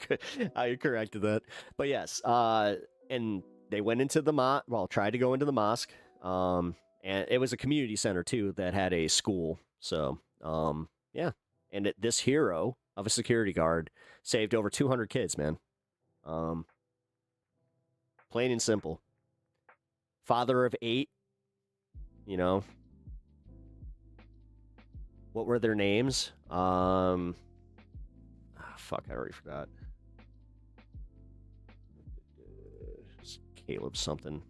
[SPEAKER 5] corrected that. But yes, and they went into the tried to go into the mosque. And it was a community center too that had a school. So, yeah. And this hero of a security guard saved over 200 kids, man. Plain and simple. Father of 8, you know. What were their names? Fuck, I already forgot. Caleb something.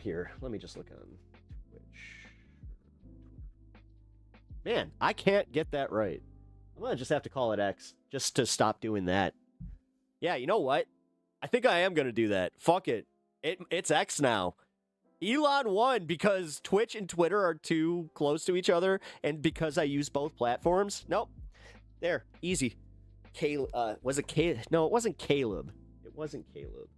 [SPEAKER 5] Here, let me just look on Twitch. Man, I can't get that right. I'm gonna just have to call it X just to stop doing that. Yeah, you know what? I think I am gonna do that. Fuck it. It's X now. Elon won because Twitch and Twitter are too close to each other, and because I use both platforms. Nope. There, easy. Caleb, was it Caleb? No, it wasn't Caleb. It wasn't Caleb.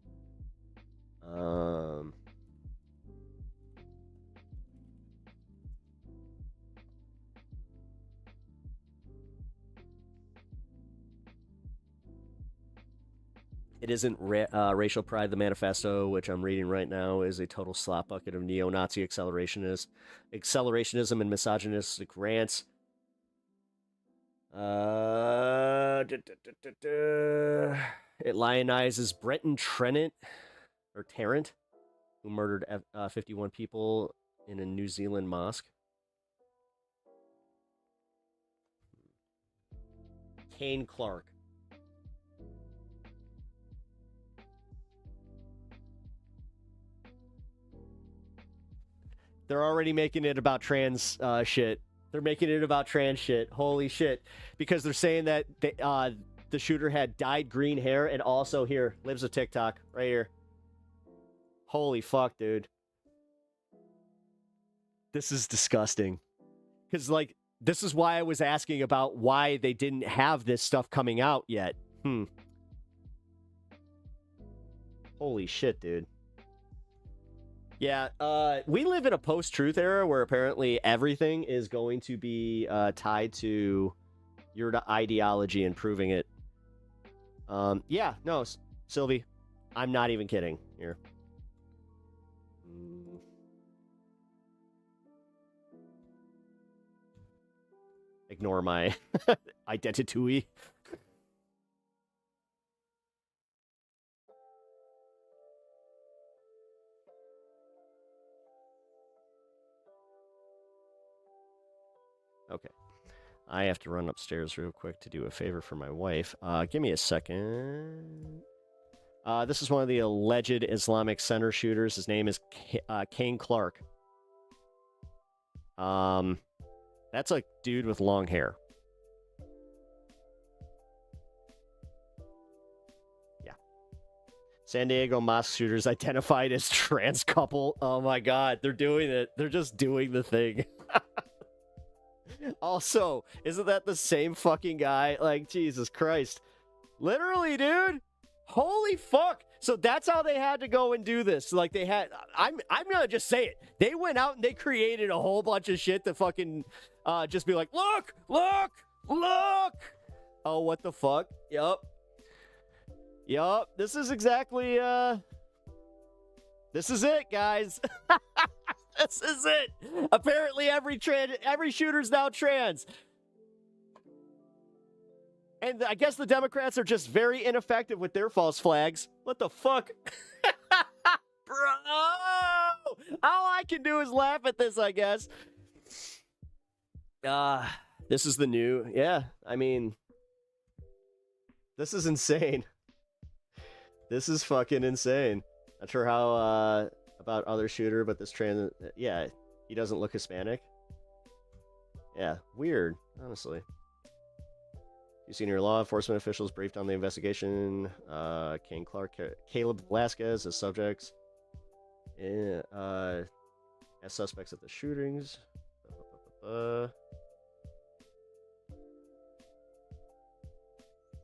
[SPEAKER 5] It isn't racial pride. The manifesto, which I'm reading right now, is a total slop bucket of neo-Nazi accelerationism and misogynistic rants. It lionizes Brenton Tarrant, who murdered 51 people in a New Zealand mosque. Kane Clark. They're already making it about trans shit. They're making it about trans shit. Holy shit. Because they're saying that the shooter had dyed green hair and also here, lives a TikTok right here. Holy fuck, dude. This is disgusting. Because, like, this is why I was asking about why they didn't have this stuff coming out yet. Holy shit, dude. Yeah, we live in a post-truth era where apparently everything is going to be tied to your ideology and proving it. Yeah, no, Sylvie, I'm not even kidding here. Ignore my identity. Okay. I have to run upstairs real quick to do a favor for my wife. Give me a second. This is one of the alleged Islamic Center shooters. His name is Kane Clark. That's a dude with long hair. Yeah. San Diego mosque shooters identified as trans couple. Oh my god, they're doing it. They're just doing the thing. Also, isn't that the same fucking guy? Like, Jesus Christ. Literally, dude. Holy fuck. So that's how they had to go and do this. Like, they had... I'm gonna just say it. They went out and they created a whole bunch of shit to fucking just be like, look, look, look. Oh, what the fuck? Yup. Yup. This is exactly... This is it, guys. This is it. Apparently every shooter's now trans. And I guess the Democrats are just very ineffective with their false flags. What the fuck? Bro! All I can do is laugh at this, I guess. This is the new... Yeah, I mean... This is insane. This is fucking insane. Not sure how, about other shooter, but this trans... Yeah, he doesn't look Hispanic. Yeah, weird, honestly. You senior law enforcement officials briefed on the investigation. Kane Clark, Caleb Velasquez as subjects. As suspects at the shootings.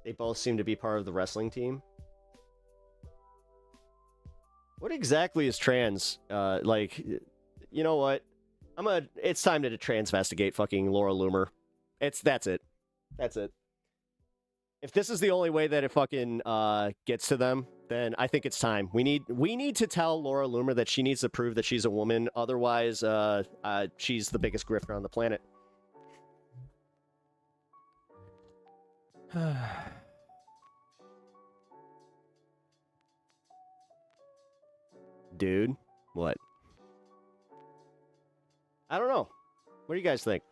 [SPEAKER 5] They both seem to be part of the wrestling team. What exactly is trans? Like, you know what? It's time to transvestigate fucking Laura Loomer. That's it. That's it. If this is the only way that it fucking gets to them, then I think it's time. We need to tell Laura Loomer that she needs to prove that she's a woman. Otherwise, she's the biggest grifter on the planet. Dude, what? I don't know. What do you guys think?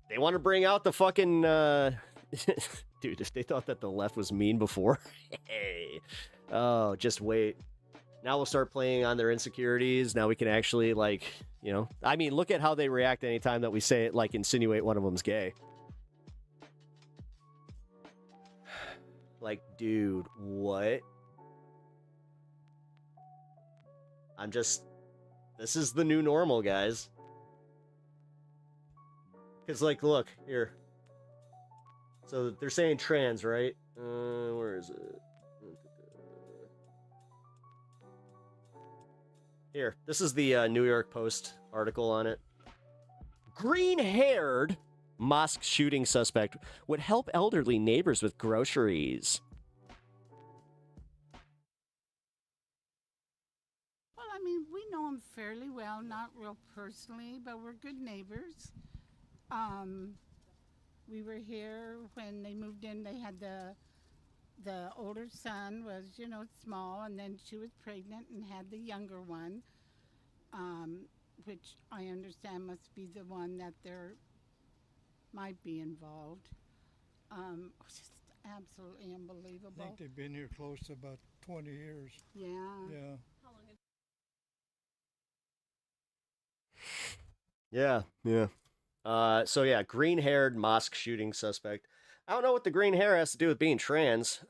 [SPEAKER 5] They want to bring out the fucking... Dude, if they thought that the left was mean before... Hey. Oh, just wait. Now we'll start playing on their insecurities. Now we can actually, like, you know... I mean, look at how they react anytime that we say it, like, insinuate one of them's gay. Like, dude, what? This is the new normal, guys. Because, like, look, here. So, they're saying trans, right? Where is it? Here, this is the New York Post article on it. Green-haired mosque shooting suspect would help elderly neighbors with groceries.
[SPEAKER 3] Well, I mean, we know him fairly well, not real personally, but we're good neighbors. We were here when they moved in. They had the older son was, you know, small, and then she was pregnant and had the younger one, which I understand must be the one that there might be involved. Just absolutely unbelievable.
[SPEAKER 6] I think they've been here close to about 20 years.
[SPEAKER 3] Yeah.
[SPEAKER 6] Yeah.
[SPEAKER 5] Yeah. So yeah, green-haired mosque shooting suspect. I don't know what the green hair has to do with being trans.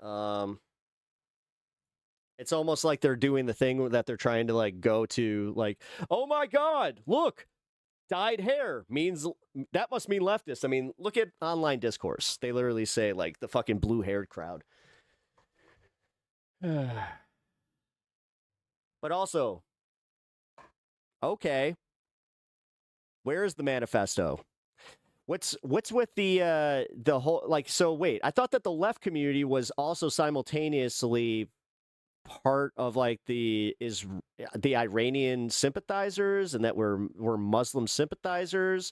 [SPEAKER 5] It's almost like they're doing the thing that they're trying to, like, go to, like, oh my God, look, dyed hair means that must mean leftist. I mean, look at online discourse. They literally say, like, the fucking blue-haired crowd. But also, okay, where's the manifesto? What's with the whole, like, so wait, I thought that the left community was also simultaneously part of, like, the Iranian sympathizers, and that we're Muslim sympathizers.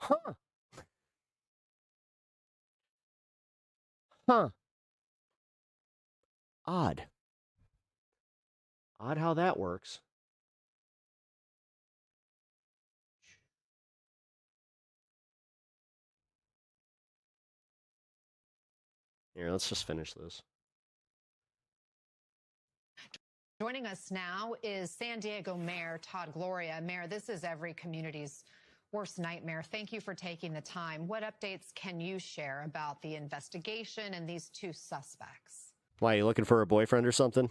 [SPEAKER 5] Huh. Odd how that works. Here, let's just finish this.
[SPEAKER 7] Joining us now is San Diego Mayor Todd Gloria. Mayor, this is every community's worst nightmare. Thank you for taking the time. What updates can you share about the investigation and these two suspects?
[SPEAKER 5] Why, are you looking for a boyfriend or something?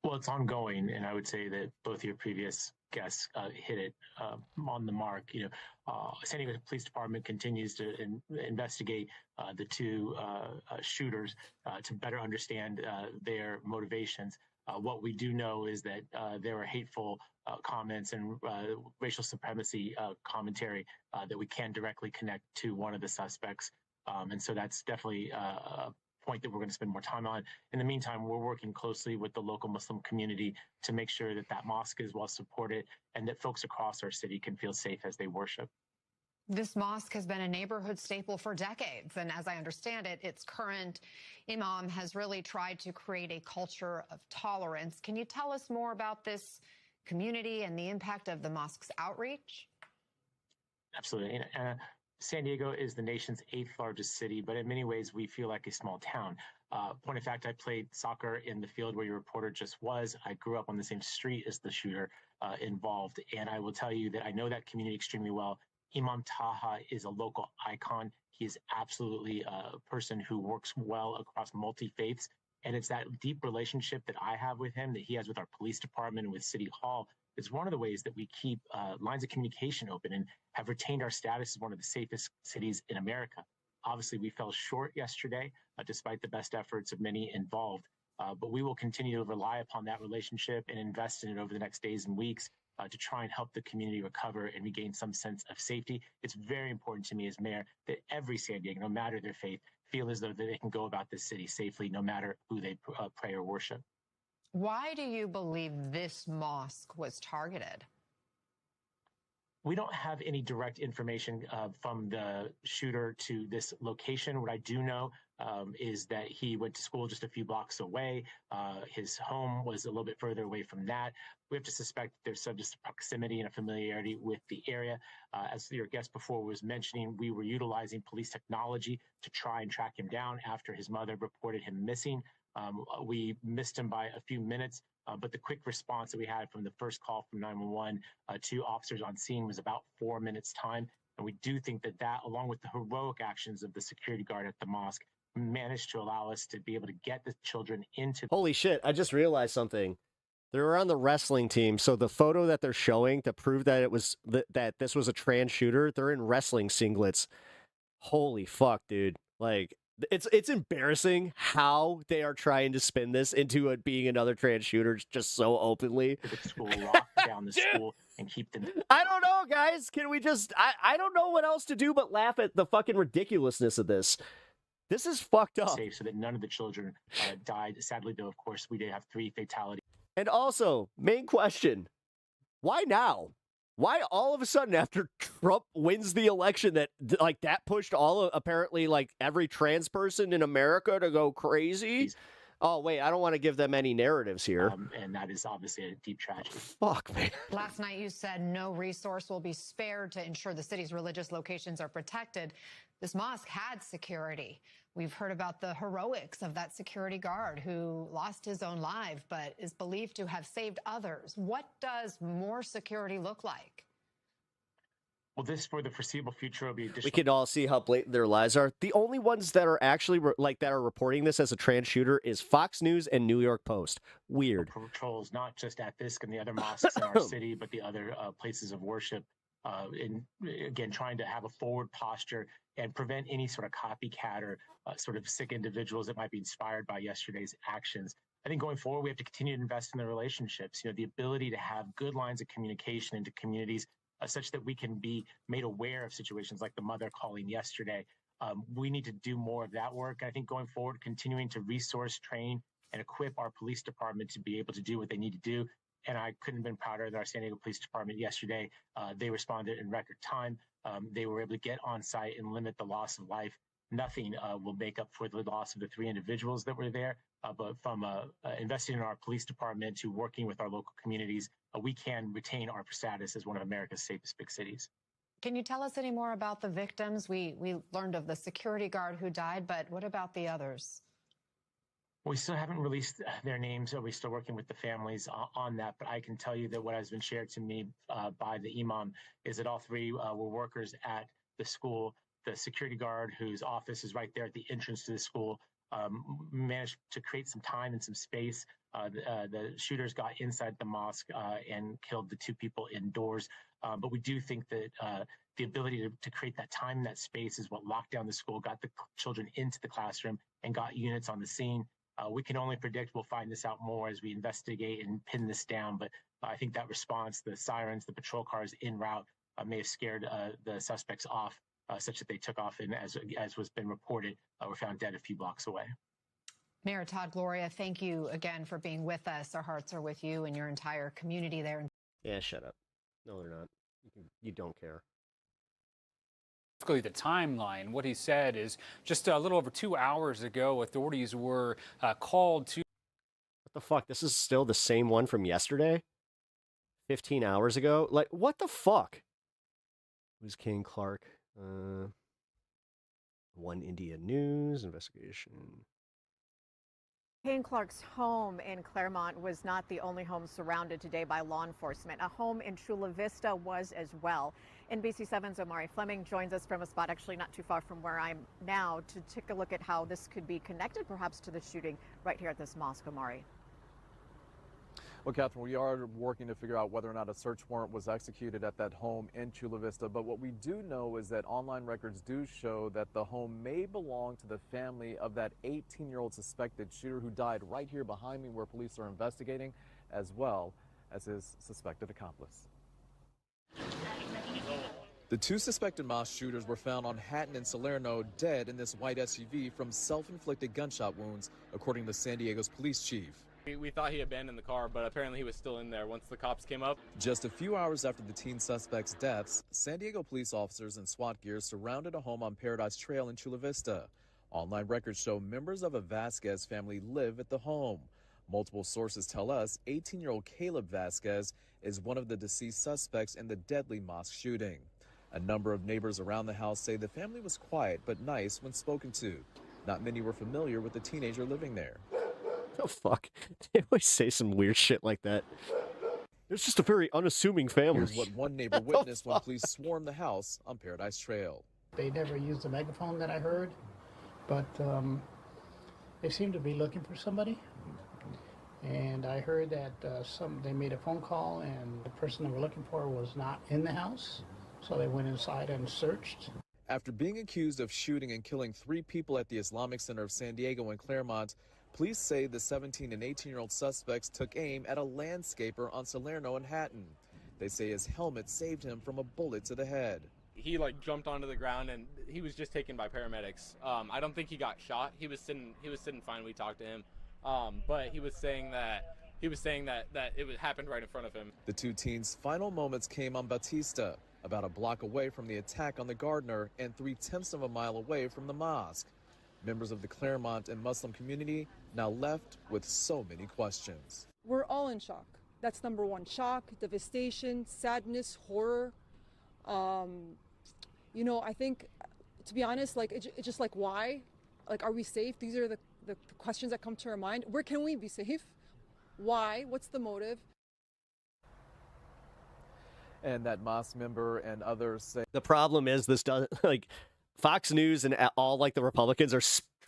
[SPEAKER 8] Well, it's ongoing, and I would say that both your previous guests hit it on the mark. You know, San Diego Police Department continues to investigate the two shooters to better understand their motivations. What we do know is that there were hateful comments and racial supremacy commentary that we can directly connect to one of the suspects. And so that's definitely a point that we're going to spend more time on. In the meantime, we're working closely with the local Muslim community to make sure that that mosque is well supported and that folks across our city can feel safe as they worship.
[SPEAKER 7] This mosque has been a neighborhood staple for decades, and as I understand it, its current imam has really tried to create a culture of tolerance. Can you tell us more about this community and the impact of the mosque's outreach?
[SPEAKER 8] Absolutely. San Diego is the nation's 8th largest city, but in many ways we feel like a small town. Point of fact, I played soccer in the field where your reporter just was. I grew up on the same street as the shooter involved, and I will tell you that I know that community extremely well. Imam Taha is a local icon. He is absolutely a person who works well across multi-faiths, and it's that deep relationship that I have with him, that he has with our police department and with City Hall. It's one of the ways that we keep lines of communication open and have retained our status as one of the safest cities in America. Obviously, we fell short yesterday, despite the best efforts of many involved. But we will continue to rely upon that relationship and invest in it over the next days and weeks to try and help the community recover and regain some sense of safety. It's very important to me as mayor that every San Diego, no matter their faith, feel as though they can go about this city safely, no matter who they pray or worship.
[SPEAKER 7] Why do you believe this mosque was targeted?
[SPEAKER 8] We don't have any direct information from the shooter to this location. What I do know is that he went to school just a few blocks away. His home was a little bit further away from that. We have to suspect there's some just proximity and a familiarity with the area. As your guest before was mentioning, we were utilizing police technology to try and track him down after his mother reported him missing. We missed him by a few minutes. But the quick response that we had from the first call from 911 to officers on scene was about 4 minutes time. And we do think that along with the heroic actions of the security guard at the mosque, managed to allow us to be able to get the children into.
[SPEAKER 5] Holy shit, I just realized something. They were on the wrestling team, so the photo that they're showing to prove that it was that this was a trans shooter, they're in wrestling singlets. Holy fuck, dude. Like, it's embarrassing how they are trying to spin this into it being another trans shooter just so openly.
[SPEAKER 8] The school, lock down the school, and keep them.
[SPEAKER 5] I don't know, guys. Can we just... I don't know what else to do but laugh at the fucking ridiculousness of this. This is fucked up.
[SPEAKER 8] Safe so that none of the children died. Sadly, though, of course, we did have 3 fatalities.
[SPEAKER 5] And also, main question, why now? Why all of a sudden after Trump wins the election that pushed apparently every trans person in America to go crazy? Oh, wait, I don't want to give them any narratives here.
[SPEAKER 8] And that is obviously a deep tragedy.
[SPEAKER 5] Fuck, man.
[SPEAKER 7] Last night you said no resource will be spared to ensure the city's religious locations are protected. This mosque had security. We've heard about the heroics of that security guard who lost his own life but is believed to have saved others. What does more security look like?
[SPEAKER 8] Well, this for the foreseeable future will be additional.
[SPEAKER 5] We can all see how blatant their lies are. The only ones that are actually that are reporting this as a trans shooter is Fox News and New York Post. Weird.
[SPEAKER 8] Patrols, not just at this and the other mosques in our city, but the other places of worship. And again, trying to have a forward posture and prevent any sort of copycat or sort of sick individuals that might be inspired by yesterday's actions. I think going forward, we have to continue to invest in the relationships, the ability to have good lines of communication into communities such that we can be made aware of situations like the mother calling yesterday. We need to do more of that work. I think going forward, continuing to resource, train, and equip our police department to be able to do what they need to do. And I couldn't have been prouder of our San Diego Police Department yesterday. They responded in record time. They were able to get on site and limit the loss of life. Nothing will make up for the loss of the 3 individuals that were there. But from investing in our police department to working with our local communities, we can retain our status as one of America's safest big cities.
[SPEAKER 7] Can you tell us any more about the victims? We learned of the security guard who died, but what about the others?
[SPEAKER 8] We still haven't released their names. We're still working with the families on that. But I can tell you that what has been shared to me by the imam is that all 3 were workers at the school. The security guard, whose office is right there at the entrance to the school, managed to create some time and some space. The shooters got inside the mosque and killed the 2 people indoors. But we do think that the ability to create that time and that space is what locked down the school, got the children into the classroom, and got units on the scene. We can only predict we'll find this out more as we investigate and pin this down. But I think that response, the sirens, the patrol cars en route may have scared the suspects off such that they took off and, as was been reported, were found dead a few blocks away.
[SPEAKER 7] Mayor Todd Gloria, thank you again for being with us. Our hearts are with you and your entire community there.
[SPEAKER 5] Yeah, shut up. No, they're not. You don't care.
[SPEAKER 9] Basically, the timeline. What he said is just a little over 2 hours ago, authorities were called to.
[SPEAKER 5] What the fuck? This is still the same one from yesterday? 15 hours ago? Like, what the fuck? Who's King Clark? One India News investigation.
[SPEAKER 10] Kane Clark's home in Claremont was not the only home surrounded today by law enforcement. A home in Chula Vista was as well. NBC7's Omari Fleming joins us from a spot actually not too far from where I'm now to take a look at how this could be connected perhaps to the shooting right here at this mosque, Omari.
[SPEAKER 11] Well, Catherine, we are working to figure out whether or not a search warrant was executed at that home in Chula Vista. But what we do know is that online records do show that the home may belong to the family of that 18-year-old suspected shooter who died right here behind me, where police are investigating, as well as his suspected accomplice. The two suspected mosque shooters were found on Hatton and Salerno dead in this white SUV from self-inflicted gunshot wounds, according to San Diego's police chief.
[SPEAKER 12] We thought he abandoned the car, but apparently he was still in there once the cops came up.
[SPEAKER 11] Just a few hours after the teen suspect's deaths, San Diego police officers in SWAT gear surrounded a home on Paradise Trail in Chula Vista. Online records show members of a Vasquez family live at the home. Multiple sources tell us 18-year-old Caleb Vasquez is one of the deceased suspects in the deadly mosque shooting. A number of neighbors around the house say the family was quiet but nice when spoken to. Not many were familiar with the teenager living there.
[SPEAKER 5] Oh, fuck. They always say some weird shit like that. It's just a very unassuming family.
[SPEAKER 11] Here's what one neighbor witnessed when police swarmed the house on Paradise Trail.
[SPEAKER 13] They never used the megaphone that I heard, but they seemed to be looking for somebody. And I heard that they made a phone call and the person they were looking for was not in the house. So they went inside and searched.
[SPEAKER 11] After being accused of shooting and killing 3 people at the Islamic Center of San Diego and Claremont, police say the 17 and 18-year-old suspects took aim at a landscaper on Salerno and Hatton. They say his helmet saved him from a bullet to the head.
[SPEAKER 12] He jumped onto the ground and he was just taken by paramedics. I don't think he got shot. He was sitting fine. We talked to him, but he was saying that it happened right in front of him.
[SPEAKER 11] The two teens' final moments came on Batista, about a block away from the attack on the gardener and 3/10 of a mile away from the mosque. Members of the Claremont and Muslim community now left with so many questions.
[SPEAKER 14] We're all in shock. That's number one. Shock, devastation, sadness, horror. I think, to be honest, it's just why? Are we safe? These are the questions that come to our mind. Where can we be safe? Why? What's the motive?
[SPEAKER 11] And that mosque member and others say
[SPEAKER 5] the problem is this doesn't, Fox News and all the Republicans are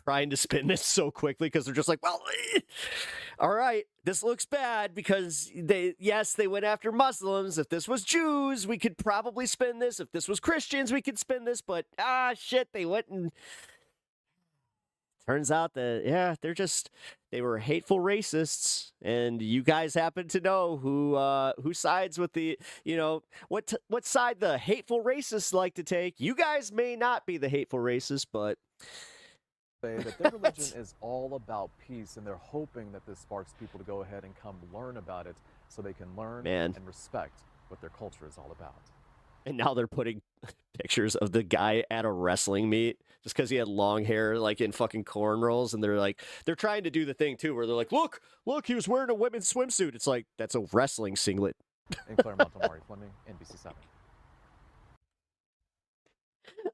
[SPEAKER 5] trying to spin this so quickly because they're just all right, this looks bad because they went after Muslims. If this was Jews, we could probably spin this. If this was Christians, we could spin this. But shit, they went and turns out that they were hateful racists, and you guys happen to know who sides with the what side the hateful racists like to take. You guys may not be the hateful racists, but
[SPEAKER 11] say that their religion is all about peace, and they're hoping that this sparks people to go ahead and come learn about it so they can learn and respect what their culture is all about.
[SPEAKER 5] And now they're putting pictures of the guy at a wrestling meet just because he had long hair, in fucking cornrows. And they're trying to do the thing too, where they're look, he was wearing a women's swimsuit. It's that's a wrestling singlet.
[SPEAKER 11] In Claremont, Omari Fleming, NBC7.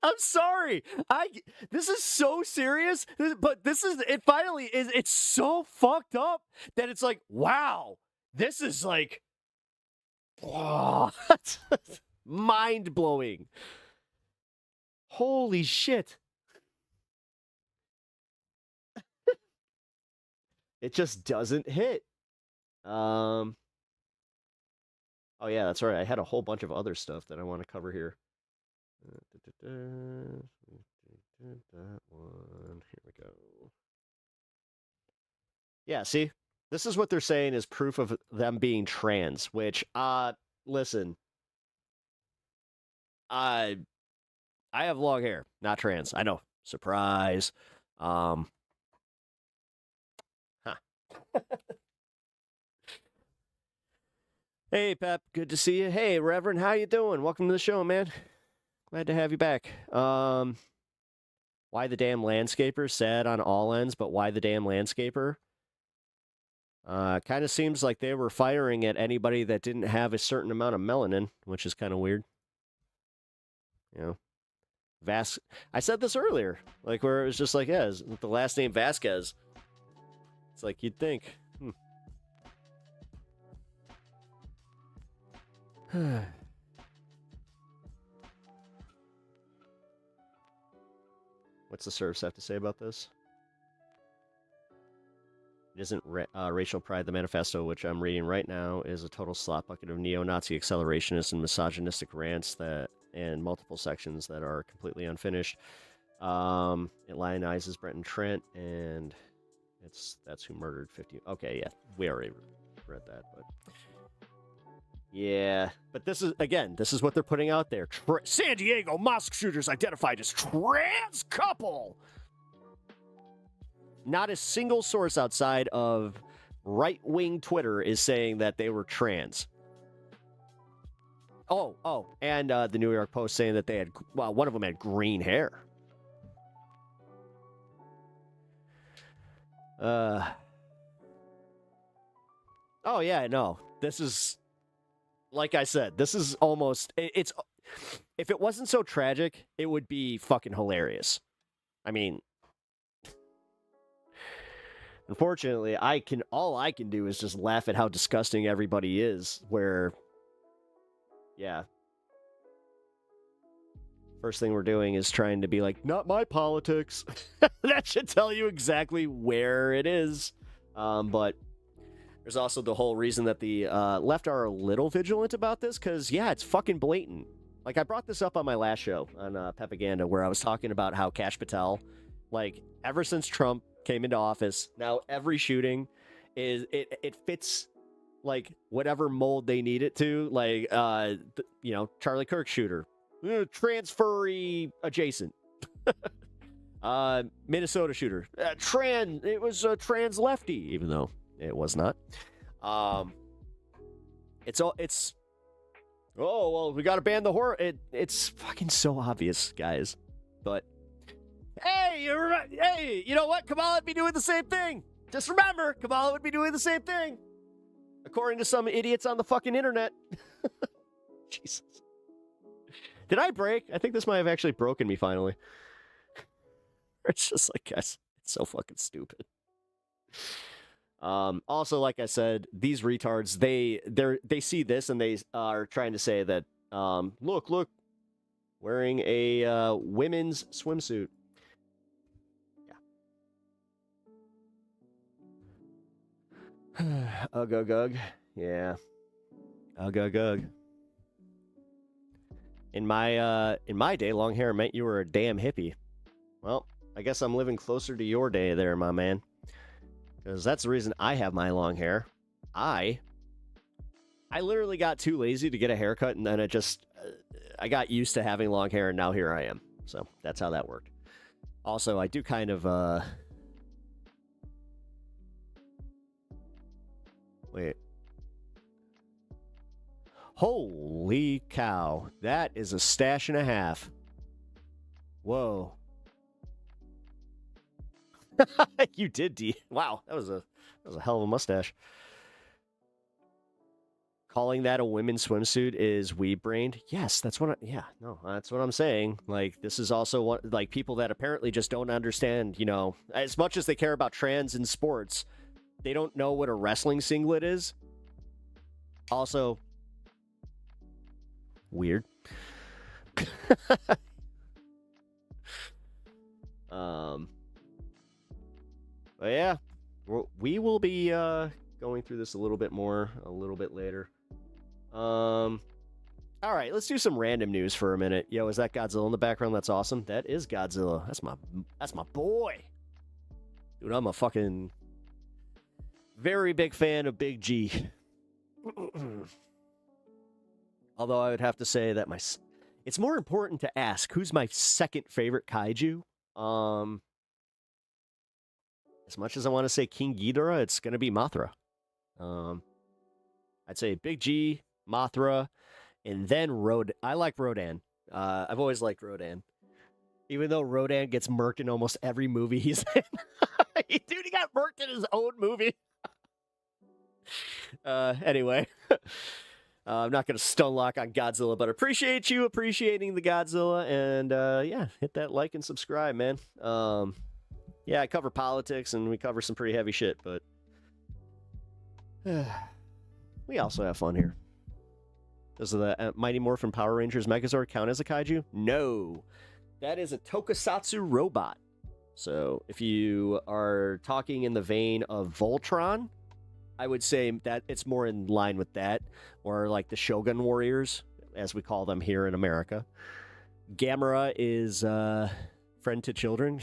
[SPEAKER 5] I'm sorry. This is so serious, but it's so fucked up that it's wow, this is mind-blowing. Holy shit. It just doesn't hit. Oh yeah, that's right. I had a whole bunch of other stuff that I want to cover here. That one. Here we go. Yeah, see? This is what they're saying is proof of them being trans, which, listen. I have long hair, not trans. I know. Surprise. Hey, Pep. Good to see you. Hey, Reverend. How you doing? Welcome to the show, man. Glad to have you back. Why the damn landscaper? Sad on all ends, but why the damn landscaper? Kind of seems like they were firing at anybody that didn't have a certain amount of melanin, which is kind of weird. You know, I said this earlier, like where it was just like, yeah, is the last name Vasquez. It's like you'd think. What's the serfs have to say about this? It isn't racial pride. The manifesto, which I'm reading right now, is a total slop bucket of neo-Nazi accelerationists and misogynistic rants and multiple sections that are completely unfinished. It lionizes Brent and Trent, and that's who murdered 50. Okay, yeah, we already read that, but yeah, but this is what they're putting out there. San Diego mosque shooters identified as trans couple. Not a single source outside of right-wing Twitter is saying that they were trans. And the New York Post saying that they had, well, one of them had green hair. Oh, yeah, no. This is, like I said, this is almost, it's, if it wasn't so tragic, it would be fucking hilarious. I mean, unfortunately, all I can do is just laugh at how disgusting everybody is, where, yeah. First thing we're doing is trying to be like, not my politics. That should tell you exactly where it is. But there's also the whole reason that the left are a little vigilant about this, because, yeah, it's fucking blatant. Like, I brought this up on my last show on Pepaganda, where I was talking about how Kash Patel, like, ever since Trump came into office, now every shooting is, it fits, like, whatever mold they need it to. Like, you know, Charlie Kirk shooter. Transferry adjacent. Minnesota shooter. It was a trans lefty, even though it was not. Oh, well, we gotta ban the horror. It's fucking so obvious, guys. But, hey, you know what? Kamala would be doing the same thing. Just remember, Kamala would be doing the same thing. According to some idiots on the fucking internet. Jesus. Did I break? I think this might have actually broken me finally. It's just like, guys, it's so fucking stupid. Also, like I said, these retards, they see this and they are trying to say that, look, wearing a women's swimsuit. Yeah. Ugh. Yeah. Ugh. In my day, long hair meant you were a damn hippie. Well, I guess I'm living closer to your day there, my man. Because that's the reason I have my long hair. I literally got too lazy to get a haircut, and then I got used to having long hair, and now here I am. So that's how that worked. Also, I do kind of, wait. Holy cow. That is a stash and a half. Whoa. You did, D. Wow, that was a hell of a mustache. Calling that a women's swimsuit is weeb-brained? Yes, that's what that's what I'm saying. Like, this is also what, like, people that apparently just don't understand, you know, as much as they care about trans in sports, they don't know what a wrestling singlet is. Also, weird. But yeah, we will be going through this a little bit more a little bit later. All right, let's do some random news for a minute. Yo, is that Godzilla in the background? That's awesome. That is Godzilla. That's my boy. Dude, I'm a fucking very big fan of Big G. Although I would have to say that it's more important to ask who's my second favorite kaiju. As much as I want to say King Ghidorah, it's going to be Mothra. I'd say Big G, Mothra, and then I like Rodan. I've always liked Rodan. Even though Rodan gets murked in almost every movie he's in. Dude, he got murked in his own movie. Anyway. I'm not going to stun lock on Godzilla, but appreciate you appreciating the Godzilla. And yeah, hit that like and subscribe, man. Yeah, I cover politics and we cover some pretty heavy shit, but we also have fun here. Does the Mighty Morphin Power Rangers Megazord count as a kaiju? No. That is a tokusatsu robot. So if you are talking in the vein of Voltron, I would say that it's more in line with that, or like the Shogun Warriors, as we call them here in America. Gamera is friend to children.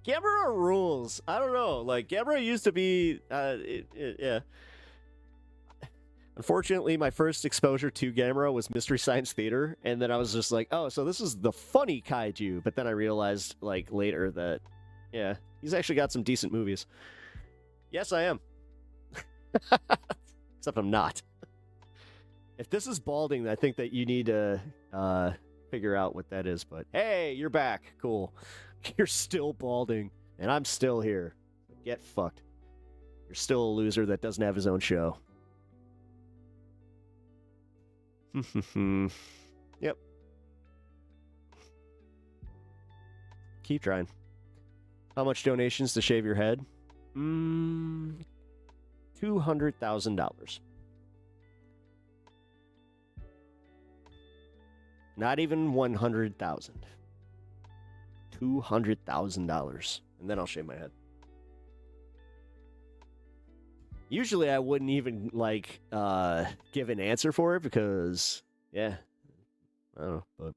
[SPEAKER 5] Gamera rules. I don't know. Like, Gamera used to be, yeah. Unfortunately, my first exposure to Gamera was Mystery Science Theater, and then I was just like, oh, so this is the funny kaiju. But then I realized, like, later that, yeah, he's actually got some decent movies. Yes, I am. Except I'm not. If this is balding, I think that you need to figure out what that is. But hey, you're back. Cool. You're still balding, and I'm still here. Get fucked. You're still a loser that doesn't have his own show. Yep. Keep trying. How much donations to shave your head? $200,000. Not even 100,000. $200,000, and then I'll shave my head. Usually I wouldn't even, like, give an answer for it because, yeah, I don't know, but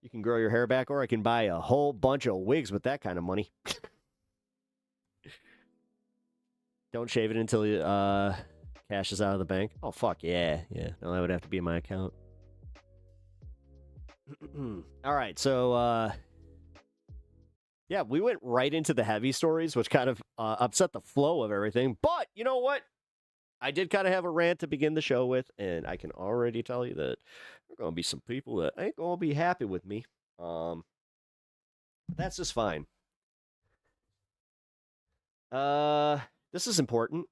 [SPEAKER 5] you can grow your hair back, or I can buy a whole bunch of wigs with that kind of money. Don't shave it until cash is out of the bank. Oh, fuck, yeah. No, that would have to be in my account. All right, so, yeah, we went right into the heavy stories, which kind of upset the flow of everything. But you know what? I did kind of have a rant to begin the show with, and I can already tell you that there are going to be some people that ain't going to be happy with me. But that's just fine. This is important.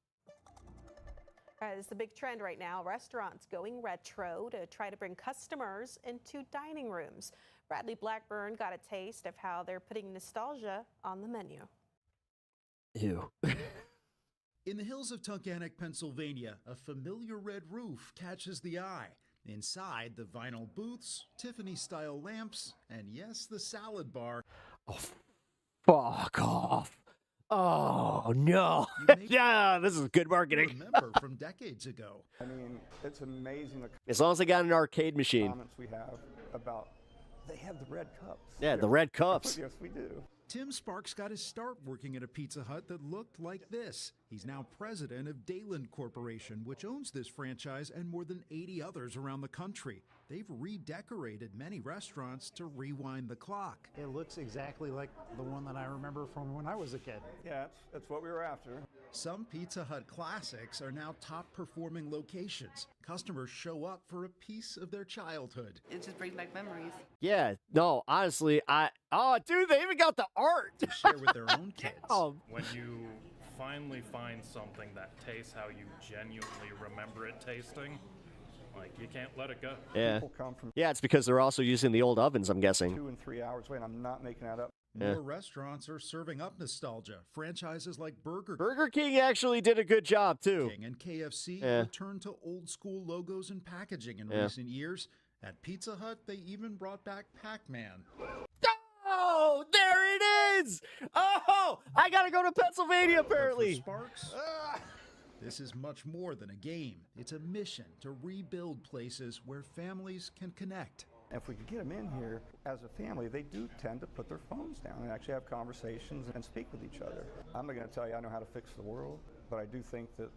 [SPEAKER 15] It's the big trend right now. Restaurants going retro to try to bring customers into dining rooms. Bradley Blackburn got a taste of how they're putting nostalgia on the menu.
[SPEAKER 5] Ew.
[SPEAKER 16] In the hills of Tunkhannock, Pennsylvania, a familiar red roof catches the eye. Inside, the vinyl booths, Tiffany-style lamps, and yes, the salad bar.
[SPEAKER 5] Oh, fuck off. Oh, no. Yeah, this is good marketing.
[SPEAKER 16] Remember from decades ago.
[SPEAKER 17] I mean, it's amazing the
[SPEAKER 5] As long as they got an arcade machine.
[SPEAKER 17] comments we have about they have the red cups.
[SPEAKER 5] Yeah, the red cups.
[SPEAKER 17] Yes, we do.
[SPEAKER 16] Tim Sparks got his start working at a Pizza Hut that looked like this. He's now president of Dayland Corporation, which owns this franchise and more than 80 others around the country. They've redecorated many restaurants to rewind the clock.
[SPEAKER 18] It looks exactly like the one that I remember from when I was a kid.
[SPEAKER 17] Yeah, that's what we were after.
[SPEAKER 16] Some Pizza Hut classics are now top-performing locations. Customers show up for a piece of their childhood.
[SPEAKER 19] It just brings back memories.
[SPEAKER 5] Yeah, no, honestly, oh, dude, they even got the art.
[SPEAKER 16] To share with their own kids.
[SPEAKER 20] When you finally find something that tastes how you genuinely remember it tasting, like, you can't let it go.
[SPEAKER 5] Yeah.
[SPEAKER 17] People come from
[SPEAKER 5] Yeah, it's because they're also using the old ovens, I'm guessing.
[SPEAKER 17] 2 and 3 hours away, and I'm not making that up.
[SPEAKER 5] Yeah.
[SPEAKER 16] More restaurants are serving up nostalgia. Franchises like
[SPEAKER 5] Burger King actually did a good job, too.
[SPEAKER 16] King and KFC
[SPEAKER 5] Yeah.
[SPEAKER 16] returned to old-school logos and packaging in
[SPEAKER 5] Yeah.
[SPEAKER 16] recent years. At Pizza Hut, they even brought back Pac-Man.
[SPEAKER 5] Oh, there it is! Oh, I gotta go to Pennsylvania, apparently.
[SPEAKER 16] Sparks? This is much more than a game. It's a mission to rebuild places where families can connect.
[SPEAKER 17] If we could get them in here as a family, they do tend to put their phones down and actually have conversations and speak with each other. I'm not going to tell you I know how to fix the world, but I do think that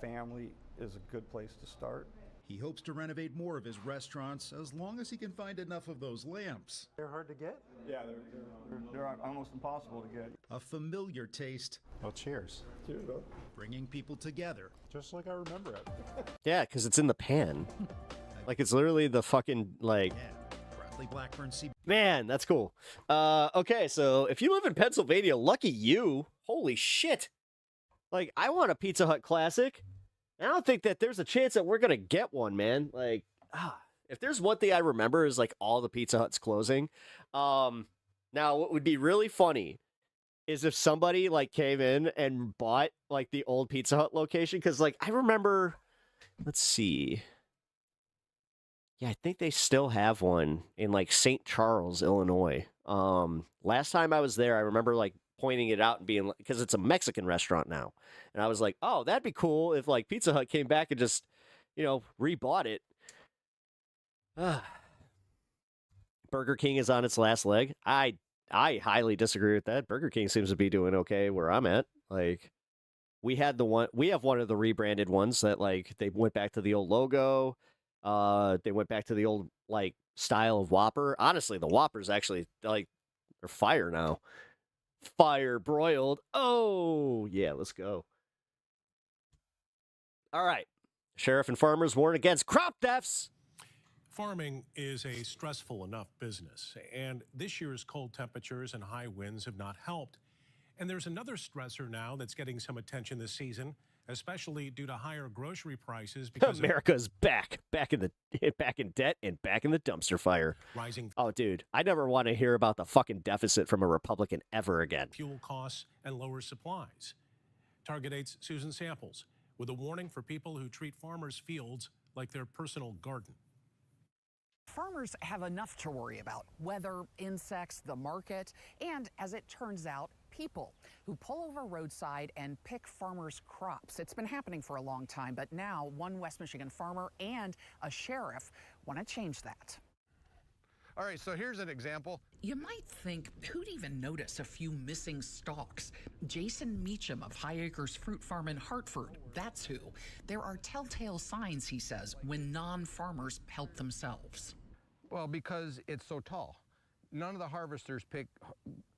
[SPEAKER 17] family is a good place to start.
[SPEAKER 16] He hopes to renovate more of his restaurants as long as he can find enough of those lamps.
[SPEAKER 18] They're hard to get?
[SPEAKER 17] Yeah, they're almost impossible to get.
[SPEAKER 16] A familiar taste
[SPEAKER 18] Well, cheers.
[SPEAKER 17] Cheers, bro.
[SPEAKER 16] Bringing people together.
[SPEAKER 18] Just like I remember it.
[SPEAKER 5] Yeah, because it's in the pan. Like, it's literally the fucking, like...
[SPEAKER 16] Bradley Blackburn,
[SPEAKER 5] Man, that's cool. Okay, so if you live in Pennsylvania, lucky you. Holy shit. Like, I want a Pizza Hut Classic. I don't think that there's a chance that we're going to get one, man. Like, if there's one thing I remember is, like, all the Pizza Huts closing. Now, what would be really funny is if somebody, like, came in and bought, like, the old Pizza Hut location. Because, like, I remember... Let's see... Yeah, I think they still have one in, like, St. Charles, Illinois. Last time I was there, I remember, like, pointing it out and being like, because it's a Mexican restaurant now. And I was like, oh, that'd be cool if, like, Pizza Hut came back and just, you know, rebought it. Burger King is on its last leg. I highly disagree with that. Burger King seems to be doing okay where I'm at. Like, we have one of the rebranded ones that, like, they went back to the old logo. They went back to the old, like, style of Whopper. Honestly, the Whoppers actually, like, they're fire now. Fire broiled. Oh, yeah, let's go. All right. Sheriff and farmers warn against crop thefts.
[SPEAKER 19] Farming is a stressful enough business, and this year's cold temperatures and high winds have not helped. And there's another stressor now that's getting some attention this season, especially due to higher grocery prices. Because
[SPEAKER 5] America's back in debt and back in the dumpster fire.
[SPEAKER 19] Rising.
[SPEAKER 5] Oh, dude, I never want to hear about the fucking deficit from a Republican ever again.
[SPEAKER 19] Fuel costs and lower supplies. Target 8's Susan Samples with a warning for people who treat farmers' fields like their personal garden.
[SPEAKER 21] Farmers have enough to worry about: weather, insects, the market, and, as it turns out, people who pull over roadside and pick farmers' crops. It's been happening for a long time, but now one West Michigan farmer and a sheriff want to change that.
[SPEAKER 22] All right, so here's an example.
[SPEAKER 21] You might think, who'd even notice a few missing stalks? Jason Meacham of High Acres Fruit Farm in Hartford, that's who. There are telltale signs, he says, when non-farmers help themselves.
[SPEAKER 22] Well, because it's so tall. None of the harvesters pick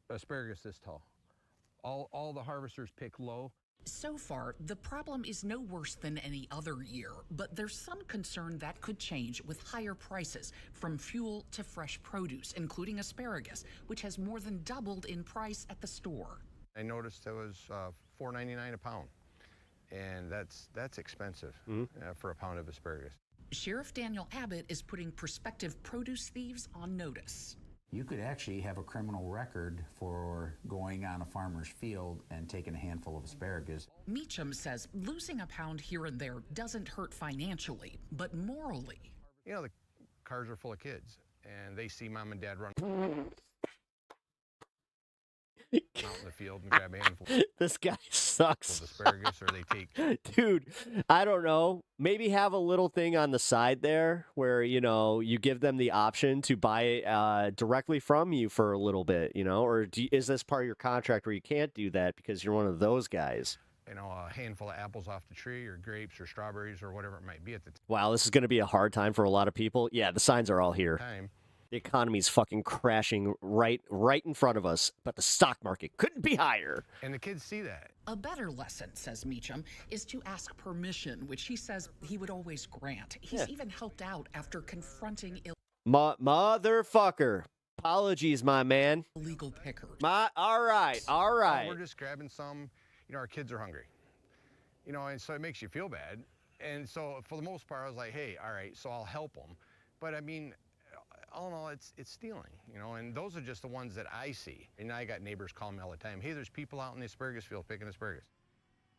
[SPEAKER 22] asparagus this tall. All the harvesters pick low.
[SPEAKER 21] So far, the problem is no worse than any other year, but there's some concern that could change with higher prices, from fuel to fresh produce, including asparagus, which has more than doubled in price at the store.
[SPEAKER 22] I noticed it was $4.99 a pound, and that's expensive for a pound of asparagus.
[SPEAKER 21] Sheriff Daniel Abbott is putting prospective produce thieves on notice.
[SPEAKER 23] You could actually have a criminal record for going on a farmer's field and taking a handful of asparagus.
[SPEAKER 21] Meacham says losing a pound here and there doesn't hurt financially, but morally.
[SPEAKER 22] You know, the cars are full of kids, and they see mom and dad run out in the field and grab a handful.
[SPEAKER 5] This guy sucks.
[SPEAKER 22] Of asparagus, or they take.
[SPEAKER 5] Dude, I don't know. Maybe have a little thing on the side there where, you know, you give them the option to buy it directly from you for a little bit, you know, or is this part of your contract where you can't do that because you're one of those guys?
[SPEAKER 22] You know, a handful of apples off the tree, or grapes, or strawberries, or whatever it might be at the time.
[SPEAKER 5] Wow, this is going to be a hard time for a lot of people. Yeah, the signs are all here. The economy's fucking crashing right in front of us, but the stock market couldn't be higher.
[SPEAKER 22] And the kids see that.
[SPEAKER 21] A better lesson, says Meacham, is to ask permission, which he says he would always grant. He's even helped out after confronting
[SPEAKER 5] motherfucker. Apologies, my man.
[SPEAKER 21] Illegal pickers.
[SPEAKER 5] All right.
[SPEAKER 22] We're just grabbing some. You know, our kids are hungry. You know, and so it makes you feel bad. And so for the most part, I was like, hey, all right, so I'll help them. But I mean, all in all, it's stealing, you know, and those are just the ones that I see. And I got neighbors calling me all the time, hey, there's people out in the asparagus field picking asparagus.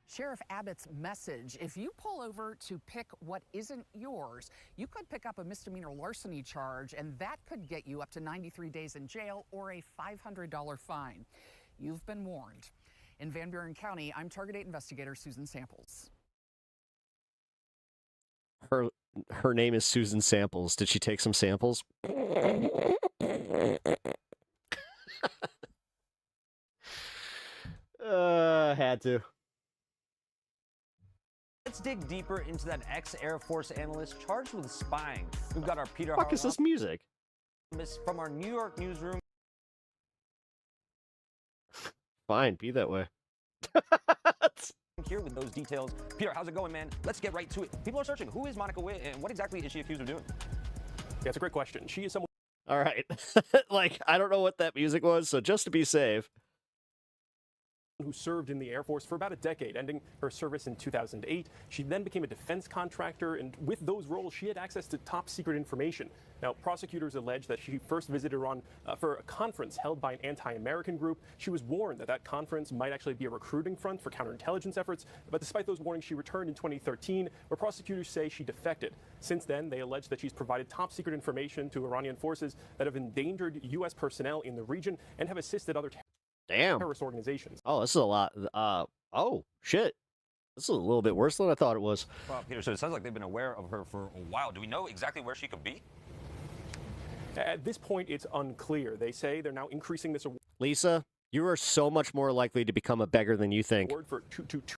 [SPEAKER 21] Sheriff Abbott's message: if you pull over to pick what isn't yours, you could pick up a misdemeanor larceny charge, and that could get you up to 93 days in jail or a $500 fine. You've been warned. In Van Buren County, I'm Target 8 investigator Susan Samples.
[SPEAKER 5] Her name is Susan Samples. Did she take some samples? Had to.
[SPEAKER 24] Let's dig deeper into that ex-Air Force analyst charged with spying. We've got our Peter
[SPEAKER 5] What the fuck is this music?
[SPEAKER 24] From our New York newsroom.
[SPEAKER 5] Fine, be that way.
[SPEAKER 24] Here with those details. Peter, how's it going, man? Let's get right to it. People are searching. Who is Monica Witt, and what exactly is she accused of doing?
[SPEAKER 1] That's a great question. She is someone.
[SPEAKER 5] All right. Like, I don't know what that music was, so just to be safe.
[SPEAKER 1] Who served in the Air Force for about a decade, ending her service in 2008. She then became a defense contractor, and with those roles, she had access to top secret information. Now, prosecutors allege that she first visited Iran for a conference held by an anti-American group. She was warned that that conference might actually be a recruiting front for counterintelligence efforts, but despite those warnings, she returned in 2013, where prosecutors say she defected. Since then, they allege that she's provided top secret information to Iranian forces that have endangered U.S. personnel in the region and have assisted other terrorist organizations.
[SPEAKER 5] Oh, this is a lot. Oh, shit. This is a little bit worse than I thought it was.
[SPEAKER 24] Well, Peter, so it sounds like they've been aware of her for a while. Do we know exactly where she could be?
[SPEAKER 1] At this point, it's unclear. They say they're now increasing this award.
[SPEAKER 5] Lisa, you are so much more likely to become a beggar than you think.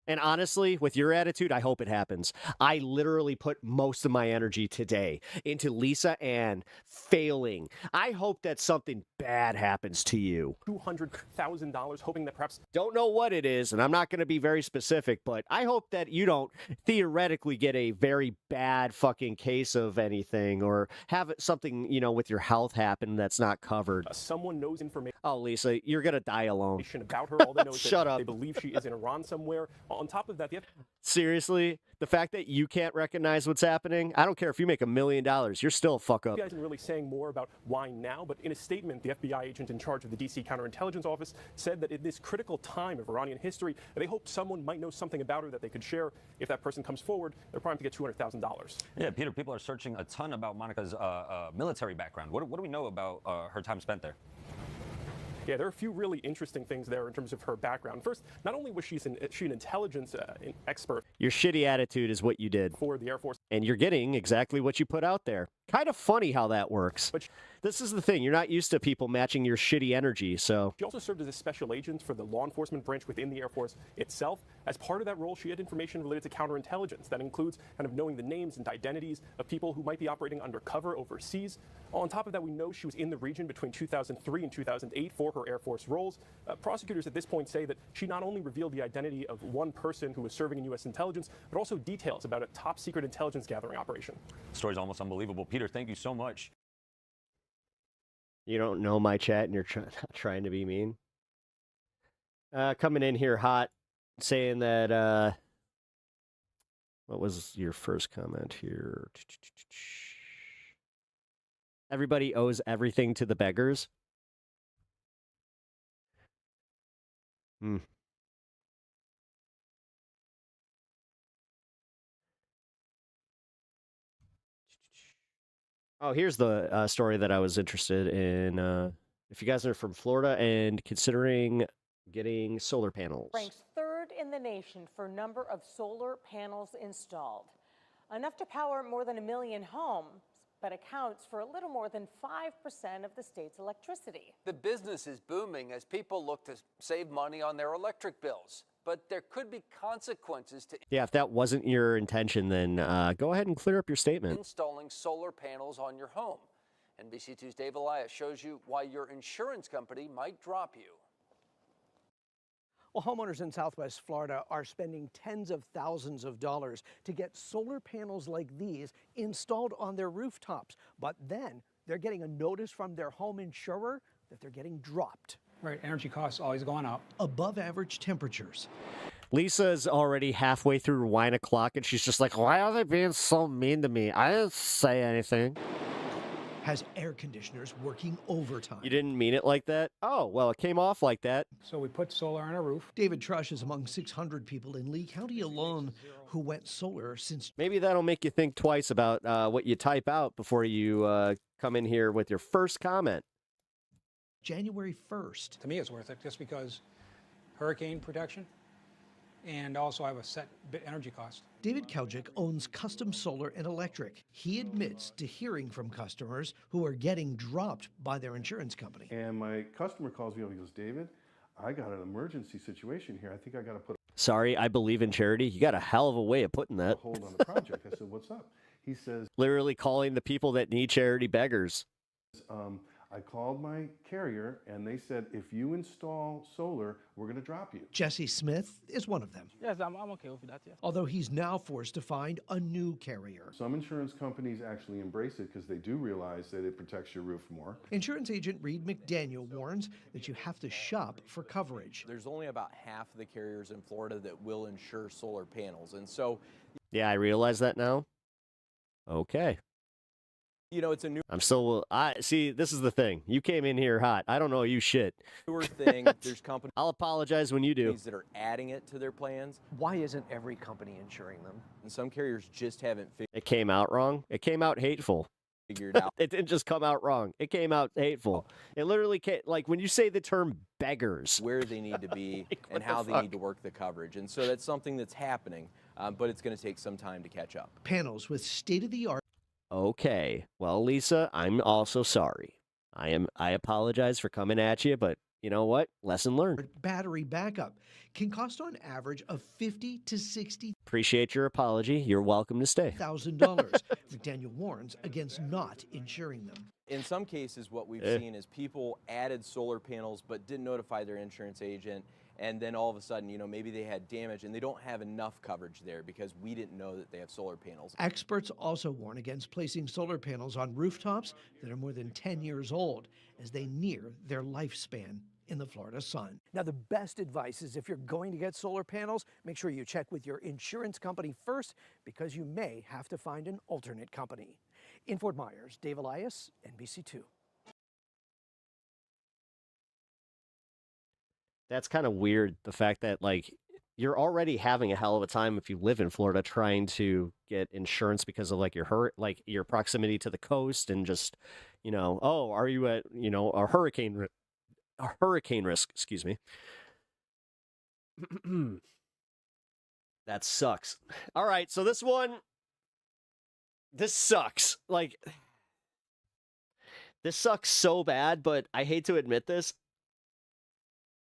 [SPEAKER 5] And honestly, with your attitude, I hope it happens. I literally put most of my energy today into Lisa Ann failing. I hope that something bad happens to you.
[SPEAKER 1] $200,000, hoping that perhaps...
[SPEAKER 5] Don't know what it is, and I'm not going to be very specific, but I hope that you don't theoretically get a very bad fucking case of anything or have something, you know, with your health happen that's not covered.
[SPEAKER 1] Someone knows information.
[SPEAKER 5] Oh, Lisa, you're going to die alone.
[SPEAKER 1] About her. All they know is
[SPEAKER 5] Shut
[SPEAKER 1] that
[SPEAKER 5] up.
[SPEAKER 1] They believe she is in Iran somewhere. On top of that, the
[SPEAKER 5] Seriously, the fact that you can't recognize what's happening, I don't care if you make $1 million, you're still a fuck up.
[SPEAKER 1] FBI isn't really saying more about why now, but in a statement, the FBI agent in charge of the D.C. Counterintelligence Office said that in this critical time of Iranian history, they hope someone might know something about her that they could share. If that person comes forward, they're primed to get $200,000.
[SPEAKER 24] Yeah, Peter, people are searching a ton about Monica's military background. What do we know about her time spent there?
[SPEAKER 1] Yeah, there are a few really interesting things there in terms of her background. First, not only was she an intelligence expert.
[SPEAKER 5] Your shitty attitude is what you did.
[SPEAKER 1] For the Air Force.
[SPEAKER 5] And you're getting exactly what you put out there. Kind of funny how that works.
[SPEAKER 1] But
[SPEAKER 5] this is the thing. You're not used to people matching your shitty energy, so...
[SPEAKER 1] She also served as a special agent for the law enforcement branch within the Air Force itself. As part of that role, she had information related to counterintelligence. That includes kind of knowing the names and identities of people who might be operating undercover overseas. On top of that, we know she was in the region between 2003 and 2008 for her Air Force roles. Prosecutors at this point say that she not only revealed the identity of one person who was serving in U.S. intelligence, but also details about a top secret intelligence gathering operation.
[SPEAKER 24] The story's almost unbelievable. Peter, thank you so much.
[SPEAKER 5] You don't know my chat and you're trying to be mean. Coming in here hot, saying that, what was your first comment here? Everybody owes everything to the beggars. Oh, here's the story that I was interested in. If you guys are from Florida and considering getting solar panels.
[SPEAKER 2] Ranks third in the nation for number of solar panels installed. Enough to power more than 1 million homes, but accounts for a little more than 5% of the state's electricity.
[SPEAKER 3] The business is booming as people look to save money on their electric bills. But there could be consequences to
[SPEAKER 5] Yeah, if that wasn't your intention, then go ahead and clear up your statement.
[SPEAKER 3] installing solar panels on your home. NBC2's Dave Elias shows you why your insurance company might drop you.
[SPEAKER 4] Well, homeowners in Southwest Florida are spending tens of thousands of dollars to get solar panels like these installed on their rooftops. But then they're getting a notice from their home insurer that they're getting dropped.
[SPEAKER 25] Right, energy costs always going up.
[SPEAKER 4] Above average temperatures.
[SPEAKER 5] Lisa's already halfway through wine o'clock, and she's just like, why are they being so mean to me? I didn't say anything.
[SPEAKER 4] Has air conditioners working overtime.
[SPEAKER 5] You didn't mean it like that? Oh, well, it came off like that.
[SPEAKER 25] So we put solar on our roof.
[SPEAKER 4] David Trush is among 600 people in Lee County alone who went solar since...
[SPEAKER 5] Maybe that'll make you think twice about what you type out before you come in here with your first comment.
[SPEAKER 4] January 1st.
[SPEAKER 25] To me, it's worth it just because hurricane protection and also I have a set energy cost.
[SPEAKER 4] David Kaujic owns Custom Solar and Electric. He admits to hearing from customers who are getting dropped by their insurance company.
[SPEAKER 26] And my customer calls me up and goes, David, I got an emergency situation here. I think I got to put
[SPEAKER 5] Sorry, I believe in charity. You got a hell of a way of putting that.
[SPEAKER 26] a hold on the project. I said, what's up? He says,
[SPEAKER 5] literally calling the people that need charity beggars.
[SPEAKER 26] I called my carrier and they said, if you install solar, we're going to drop you.
[SPEAKER 4] Jesse Smith is one of them.
[SPEAKER 6] Yes, I'm okay with that, yes.
[SPEAKER 4] Although he's now forced to find a new carrier.
[SPEAKER 26] Some insurance companies actually embrace it because they do realize that it protects your roof more.
[SPEAKER 4] Insurance agent Reed McDaniel warns that you have to shop for coverage.
[SPEAKER 7] There's only about half of the carriers in Florida that will insure solar panels. And so,
[SPEAKER 5] Yeah, I realize that now. Okay.
[SPEAKER 7] you know, it's a
[SPEAKER 5] See, this is the thing. You came in here hot. I don't know you shit.
[SPEAKER 7] newer thing. There's companies
[SPEAKER 5] I'll apologize when you do.
[SPEAKER 7] that are adding it to their plans.
[SPEAKER 3] Why isn't every company insuring them?
[SPEAKER 7] And some carriers just haven't
[SPEAKER 5] It came out wrong. It came out hateful.
[SPEAKER 7] figured out.
[SPEAKER 5] It didn't just come out wrong. It came out hateful. It literally came, like when you say the term beggars.
[SPEAKER 7] Where they need to be and
[SPEAKER 5] what
[SPEAKER 7] how
[SPEAKER 5] the
[SPEAKER 7] they
[SPEAKER 5] fuck?
[SPEAKER 7] need to work the coverage. And so that's something that's happening, but it's going to take some time to catch up.
[SPEAKER 4] Panels with state-of-the-art.
[SPEAKER 5] Okay. Well, Lisa, I'm also sorry. I apologize for coming at you, but you know what? Lesson learned.
[SPEAKER 4] Battery backup can cost on average of $50,000 to $60,000.
[SPEAKER 5] Appreciate your apology. You're welcome to stay.
[SPEAKER 4] McDaniel warns against not insuring them.
[SPEAKER 7] In some cases, what we've seen is people added solar panels but didn't notify their insurance agent. And then all of a sudden, you know, maybe they had damage and they don't have enough coverage there because we didn't know that they have solar panels.
[SPEAKER 4] Experts also warn against placing solar panels on rooftops that are more than 10 years old as they near their lifespan in the Florida sun. Now, the best advice is if you're going to get solar panels, make sure you check with your insurance company first because you may have to find an alternate company. In Fort Myers, Dave Elias, NBC2.
[SPEAKER 5] That's kind of weird, the fact that, like, you're already having a hell of a time if you live in Florida trying to get insurance because of, like, your proximity to the coast and just, you know, oh, are you at, you know, a hurricane risk, excuse me. That sucks. All right, so this sucks. Like, this sucks so bad, but I hate to admit this.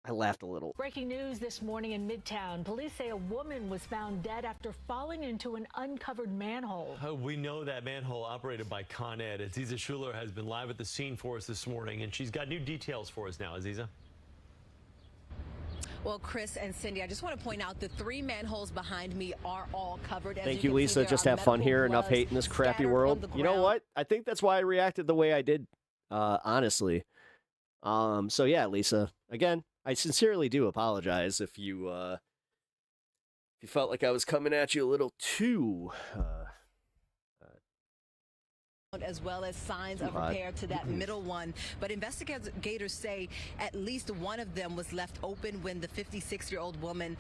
[SPEAKER 5] I laughed a little.
[SPEAKER 8] Breaking news this morning in Midtown. Police say a woman was found dead after falling into an uncovered manhole.
[SPEAKER 9] We know that manhole operated by Con Ed. Aziza Schuler has been live at the scene for us this morning, and she's got new details for us now. Aziza?
[SPEAKER 10] Well, Chris and Cindy, I just want to point out the 3 manholes behind me are all covered. As
[SPEAKER 5] Thank you, Lisa. Just have fun here. Enough hate in this crappy world. You know what? I think that's why I reacted the way I did, honestly. So yeah, Lisa, again, I sincerely do apologize if you felt like I was coming at you a little too
[SPEAKER 10] as well as signs of repair to that middle one. But investigators say at least one of them was left open when the 56-year-old woman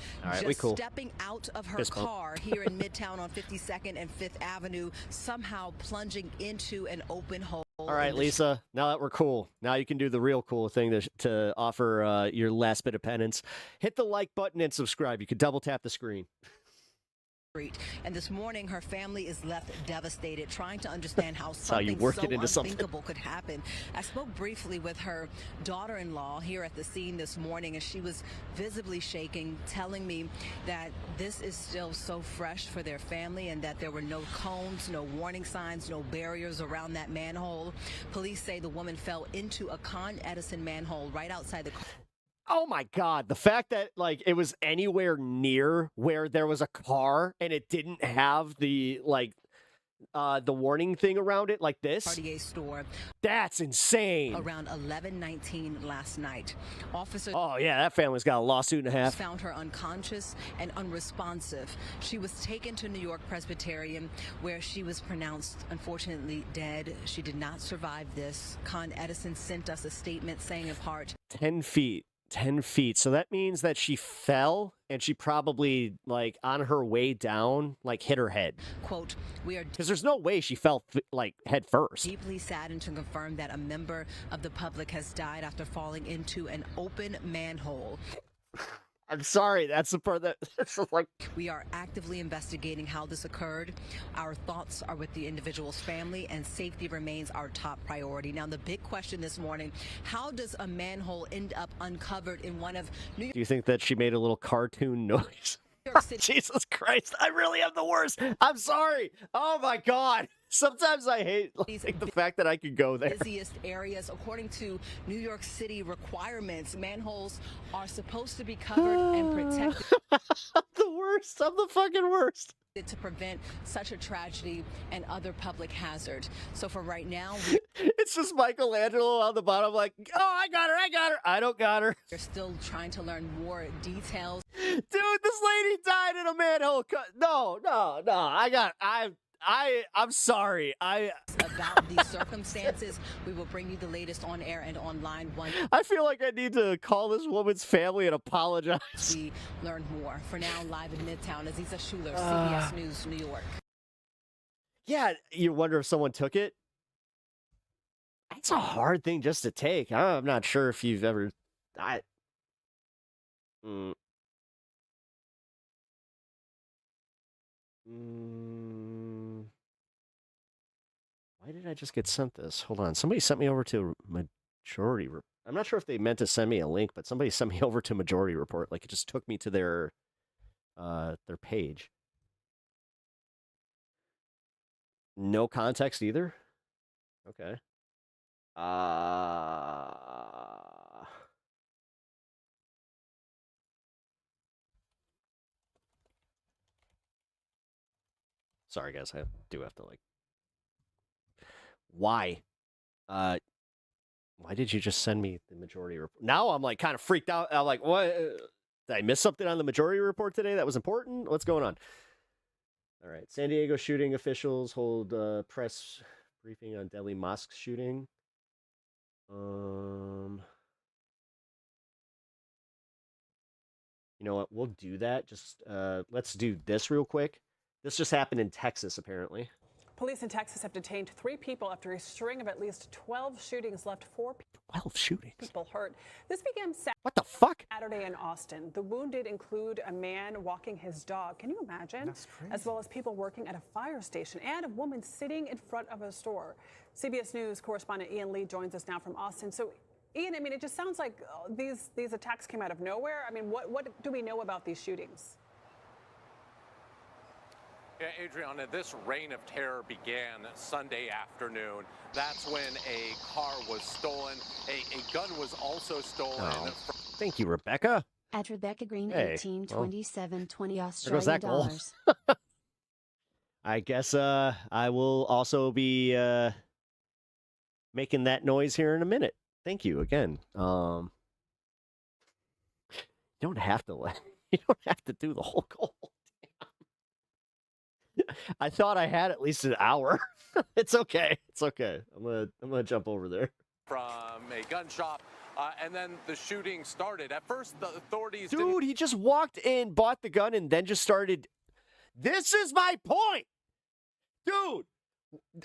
[SPEAKER 10] stepping out of her car here in Midtown on 52nd and 5th Avenue, somehow plunging into an open hole.
[SPEAKER 5] All right, Lisa, now that we're cool, now you can do the real cool thing to offer your last bit of penance. Hit the like button and subscribe. You can double tap the screen.
[SPEAKER 10] And this morning, her family is left devastated, trying to understand how something so unthinkable could happen. I spoke briefly with her daughter-in-law here at the scene this morning, and she was visibly shaking, telling me that this is still so fresh for their family and that there were no cones, no warning signs, no barriers around that manhole. Police say the woman fell into a Con Edison manhole right outside the car.
[SPEAKER 5] Oh my God, the fact that like it was anywhere near where there was a car and it didn't have the the warning thing around it like this.
[SPEAKER 10] Cartier store.
[SPEAKER 5] That's insane.
[SPEAKER 10] Around 11:19 last night. Officers
[SPEAKER 5] Oh yeah, that family's got a lawsuit and a half.
[SPEAKER 10] found her unconscious and unresponsive. She was taken to New York Presbyterian where she was pronounced unfortunately dead. She did not survive this. Con Edison sent us a statement saying in part
[SPEAKER 5] 10 feet. 10 feet. So that means that she fell and she probably, like, on her way down, like, hit her head.
[SPEAKER 10] Quote, we are...
[SPEAKER 5] Because there's no way she fell, like, head first.
[SPEAKER 10] Deeply saddened to confirm that a member of the public has died after falling into an open manhole.
[SPEAKER 5] I'm sorry, that's the part that's like...
[SPEAKER 10] We are actively investigating how this occurred. Our thoughts are with the individual's family, and safety remains our top priority. Now, the big question this morning, how does a manhole end up uncovered in one of New York...
[SPEAKER 5] Do you think that she made a little cartoon noise? Jesus Christ, I really am the worst. I'm sorry. Oh my God. Sometimes I hate the fact that I could go there.
[SPEAKER 10] Busiest areas, according to New York City requirements, manholes are supposed to be covered and protected.
[SPEAKER 5] The worst. I'm the fucking worst.
[SPEAKER 10] To prevent such a tragedy and other public hazard. So for right now,
[SPEAKER 5] it's just Michelangelo on the bottom like, oh, I got her. I don't got her.
[SPEAKER 10] We're still trying to learn more details.
[SPEAKER 5] Dude, this lady died in a manhole. No. I'm sorry.
[SPEAKER 10] About these circumstances, we will bring you the latest on air and online.
[SPEAKER 5] I feel like I need to call this woman's family and apologize.
[SPEAKER 10] We learn more. For now, live in Midtown, Aziza Schuler, CBS News, New York.
[SPEAKER 5] Yeah, you wonder if someone took it. That's a hard thing just to take. I'm not sure if you've ever. Why did I just get sent this? Hold on. Somebody sent me over to Majority Report. I'm not sure if they meant to send me a link, but somebody sent me over to Majority Report. Like, it just took me to their page. No context either? Okay. Sorry, guys. I do have to, like... Why? Why did you just send me the Majority Report? Now I'm, like, kind of freaked out. I'm like, what? Did I miss something on the Majority Report today that was important? What's going on? All right. San Diego shooting officials hold press briefing on Delhi mosque shooting. You know what? We'll do that. Just let's do this real quick. This just happened in Texas, apparently.
[SPEAKER 6] Police in Texas have detained 3 people after a string of at least 12 shootings left 4 people hurt. This began
[SPEAKER 5] What the fuck?
[SPEAKER 6] Saturday in Austin. The wounded include a man walking his dog. Can you imagine?
[SPEAKER 11] That's crazy.
[SPEAKER 6] As well as people working at a fire station and a woman sitting in front of a store. CBS News correspondent Ian Lee joins us now from Austin. So, Ian, I mean, it just sounds like these attacks came out of nowhere. I mean, what do we know about these shootings?
[SPEAKER 12] Yeah, Adriana, this reign of terror began Sunday afternoon. That's when a car was stolen. A gun was also stolen.
[SPEAKER 5] Oh. Thank you, Rebecca.
[SPEAKER 13] At Rebecca Green,
[SPEAKER 5] Hey,
[SPEAKER 13] 1827.20
[SPEAKER 5] There goes that
[SPEAKER 13] Australian
[SPEAKER 5] goal.
[SPEAKER 13] dollars.
[SPEAKER 5] I guess I will also be making that noise here in a minute. Thank you again. You don't have to you don't have to do the whole goal. I thought I had at least an hour. It's okay. It's okay. I'm gonna jump over there.
[SPEAKER 12] From a gun shop, and then the shooting started. At first, the authorities
[SPEAKER 5] Dude, he just walked in, bought the gun, and then just started. This is my point. Dude,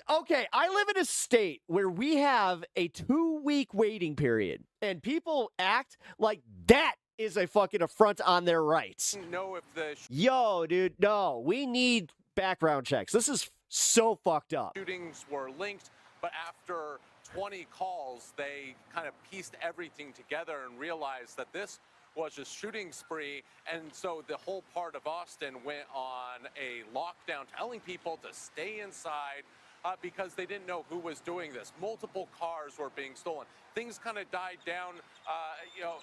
[SPEAKER 5] okay, I live in a state where we have a 2-week waiting period, and people act like that is a fucking affront on their rights.
[SPEAKER 12] know if the
[SPEAKER 5] Yo, dude, no, we need background checks. This is so fucked up.
[SPEAKER 12] shootings were linked, but after 20 calls, they kind of pieced everything together and realized that this was a shooting spree. And so the whole part of Austin went on a lockdown, telling people to stay inside because they didn't know who was doing this. Multiple cars were being stolen. Things kind of died down,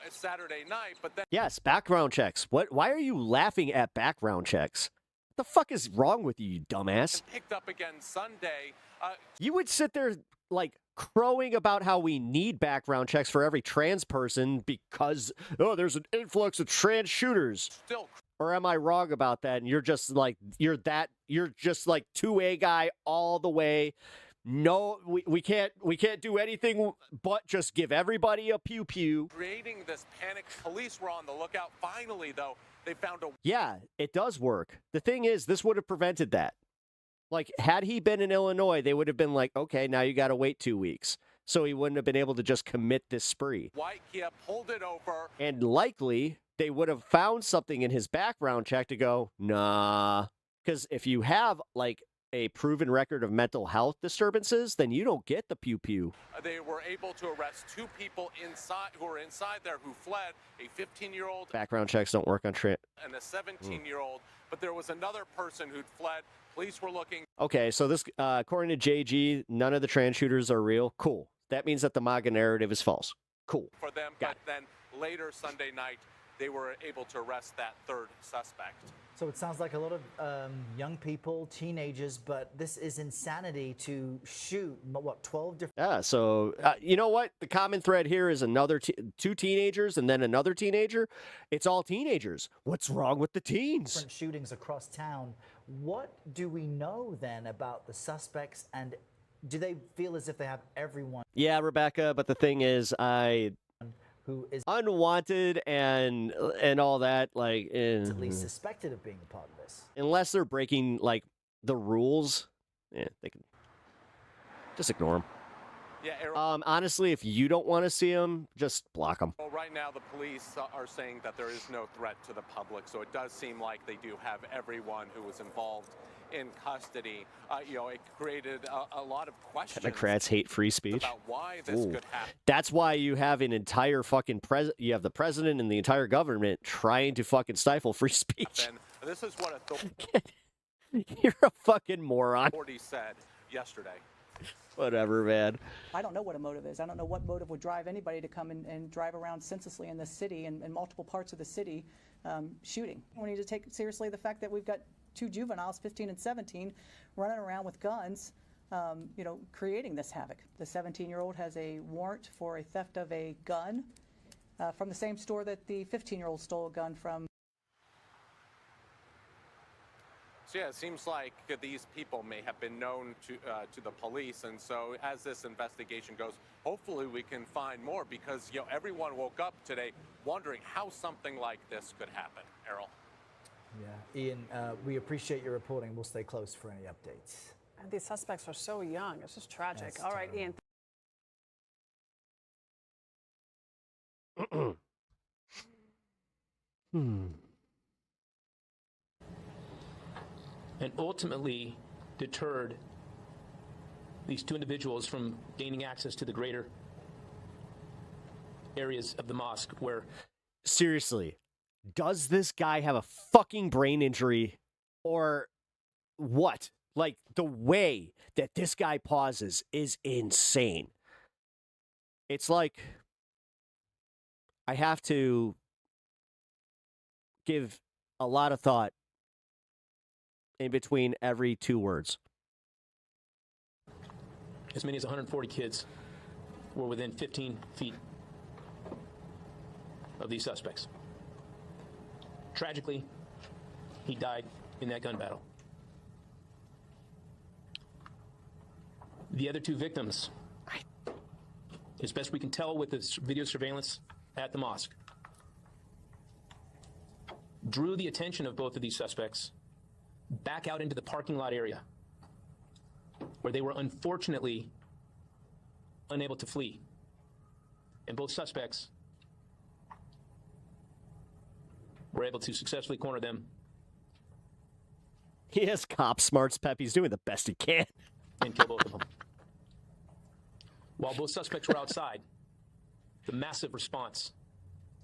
[SPEAKER 12] Saturday night, but then...
[SPEAKER 5] Yes, background checks. Why are you laughing at background checks? What the fuck is wrong with you, you dumbass?
[SPEAKER 12] Picked up again Sunday.
[SPEAKER 5] You would sit there, like, crowing about how we need background checks for every trans person because, there's an influx of trans shooters.
[SPEAKER 12] Still.
[SPEAKER 5] Or am I wrong about that? And you're just like 2A guy all the way. No, we can't do anything but just give everybody a pew pew.
[SPEAKER 12] Creating this panic. Police were on the lookout. Finally, though, they found a...
[SPEAKER 5] Yeah, it does work. The thing is, this would have prevented that. Like, had he been in Illinois, they would have been like, okay, now you got to wait 2 weeks. So he wouldn't have been able to just commit this spree.
[SPEAKER 12] White Kia pulled it over.
[SPEAKER 5] And likely, they would have found something in his background check to go, nah. Because if you have, like, a proven record of mental health disturbances, then you don't get the pew pew.
[SPEAKER 12] They were able to arrest 2 people who were inside there who fled, a 15-year-old
[SPEAKER 5] Background checks don't work on
[SPEAKER 12] and a 17-year-old, but there was another person who'd fled. Police were looking.
[SPEAKER 5] Okay, so this, according to JG, none of the trans shooters are real. Cool. That means that the MAGA narrative is false. Cool.
[SPEAKER 12] For them, but then later Sunday night, they were able to arrest that 3rd suspect.
[SPEAKER 11] So it sounds like a lot of young people, teenagers, but this is insanity to shoot, what, 12 different...
[SPEAKER 5] Yeah, so you know what? The common thread here is another 2 teenagers and then another teenager. It's all teenagers. What's wrong with the teens?
[SPEAKER 11] Different shootings across town. What do we know then about the suspects, and do they feel as if they have everyone?
[SPEAKER 5] Yeah, Rebecca, but the thing is,
[SPEAKER 11] who is
[SPEAKER 5] unwanted and all that, like
[SPEAKER 11] at least suspected of being a part of this.
[SPEAKER 5] Unless they're breaking like the rules, yeah, they can just ignore them.
[SPEAKER 12] Yeah,
[SPEAKER 5] honestly, if you don't want to see them, just block them.
[SPEAKER 12] Well, right now the police are saying that there is no threat to the public, so it does seem like they do have everyone who was involved in custody. You know, it created a lot of questions.
[SPEAKER 5] Democrats hate free speech.
[SPEAKER 12] About why this could happen.
[SPEAKER 5] That's why you have an entire fucking you have the president and the entire government trying to fucking stifle free speech.
[SPEAKER 12] This is what
[SPEAKER 5] You're a fucking moron.
[SPEAKER 12] authorities said yesterday.
[SPEAKER 5] Whatever, man.
[SPEAKER 14] I don't know what a motive is. I don't know what motive would drive anybody to come and drive around senselessly in this city and in multiple parts of the city shooting. We need to take seriously the fact that we've got 2 juveniles, 15 and 17, running around with guns, you know, creating this havoc. The 17-year-old has a warrant for a theft of a gun from the same store that the 15-year-old stole a gun from.
[SPEAKER 12] So yeah, it seems like these people may have been known to the police, and so as this investigation goes, hopefully we can find more, because you know everyone woke up today wondering how something like this could happen. Errol.
[SPEAKER 11] Yeah, Ian, we appreciate your reporting. We'll stay close for any updates.
[SPEAKER 6] And these suspects are so young. It's just tragic. All right, Ian.
[SPEAKER 15] And ultimately deterred these 2 individuals from gaining access to the greater areas of the mosque where...
[SPEAKER 5] Seriously, does this guy have a fucking brain injury or what? Like, the way that this guy pauses is insane. It's like I have to give a lot of thought in between every 2 words.
[SPEAKER 15] As many as 140 kids were within 15 feet of these suspects. Tragically, he died in that gun battle. The other 2 victims, as best we can tell with this video surveillance at the mosque, drew the attention of both of these suspects back out into the parking lot area, where they were unfortunately unable to flee. And both suspects were able to successfully corner them.
[SPEAKER 5] He has cop smarts, Pep. He's doing the best he can.
[SPEAKER 15] And kill both of them. While both suspects were outside, the massive response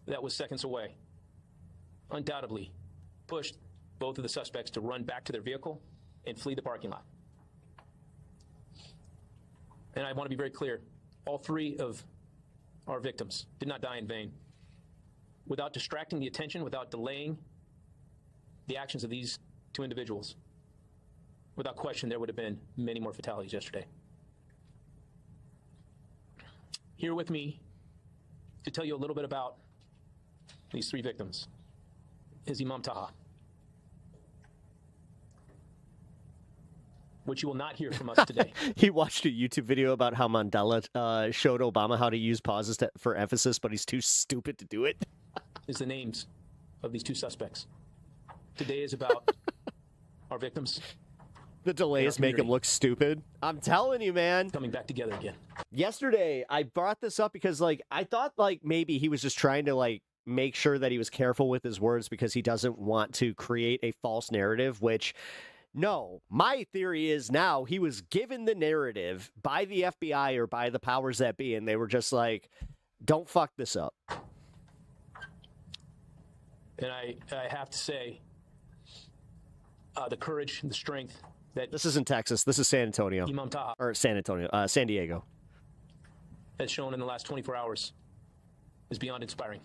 [SPEAKER 15] that was seconds away undoubtedly pushed both of the suspects to run back to their vehicle and flee the parking lot. And I want to be very clear, all 3 of our victims did not die in vain. Without distracting the attention, without delaying the actions of these 2 individuals, without question, there would have been many more fatalities yesterday. Here with me to tell you a little bit about these 3 victims is Imam Taha. Which you will not hear from us today.
[SPEAKER 5] He watched a YouTube video about how Mandela showed Obama how to use pauses for emphasis, but he's too stupid to do it.
[SPEAKER 15] Is the names of these 2 suspects. Today is about our victims.
[SPEAKER 5] The delays make him look stupid. I'm telling you, man.
[SPEAKER 15] Coming back together again.
[SPEAKER 5] Yesterday, I brought this up because, like, I thought, like, maybe he was just trying to, like, make sure that he was careful with his words because he doesn't want to create a false narrative, which No, my theory is now he was given the narrative by the FBI or by the powers that be, and they were just like, don't fuck this up.
[SPEAKER 15] And I have to say, the courage and the strength that...
[SPEAKER 5] This isn't Texas. This is San Antonio.
[SPEAKER 15] Imam Taha.
[SPEAKER 5] Or San Diego.
[SPEAKER 15] Has shown in the last 24 hours is beyond inspiring.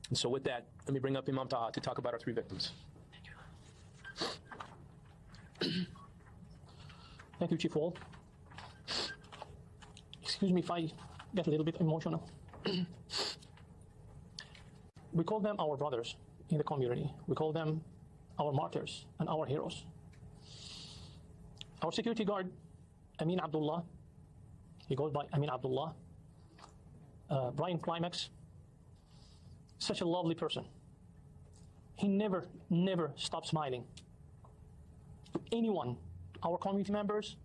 [SPEAKER 15] And so with that, let me bring up Imam Taha to talk about our 3 victims. Thank you, Chief Wall. Excuse me if I get a little bit emotional. We call them our brothers in the community. We call them our martyrs and our heroes. Our security guard, Amin Abdullah, he goes by Amin Abdullah. Brian Climax, such a lovely person. He never stopped smiling to anyone, our community members,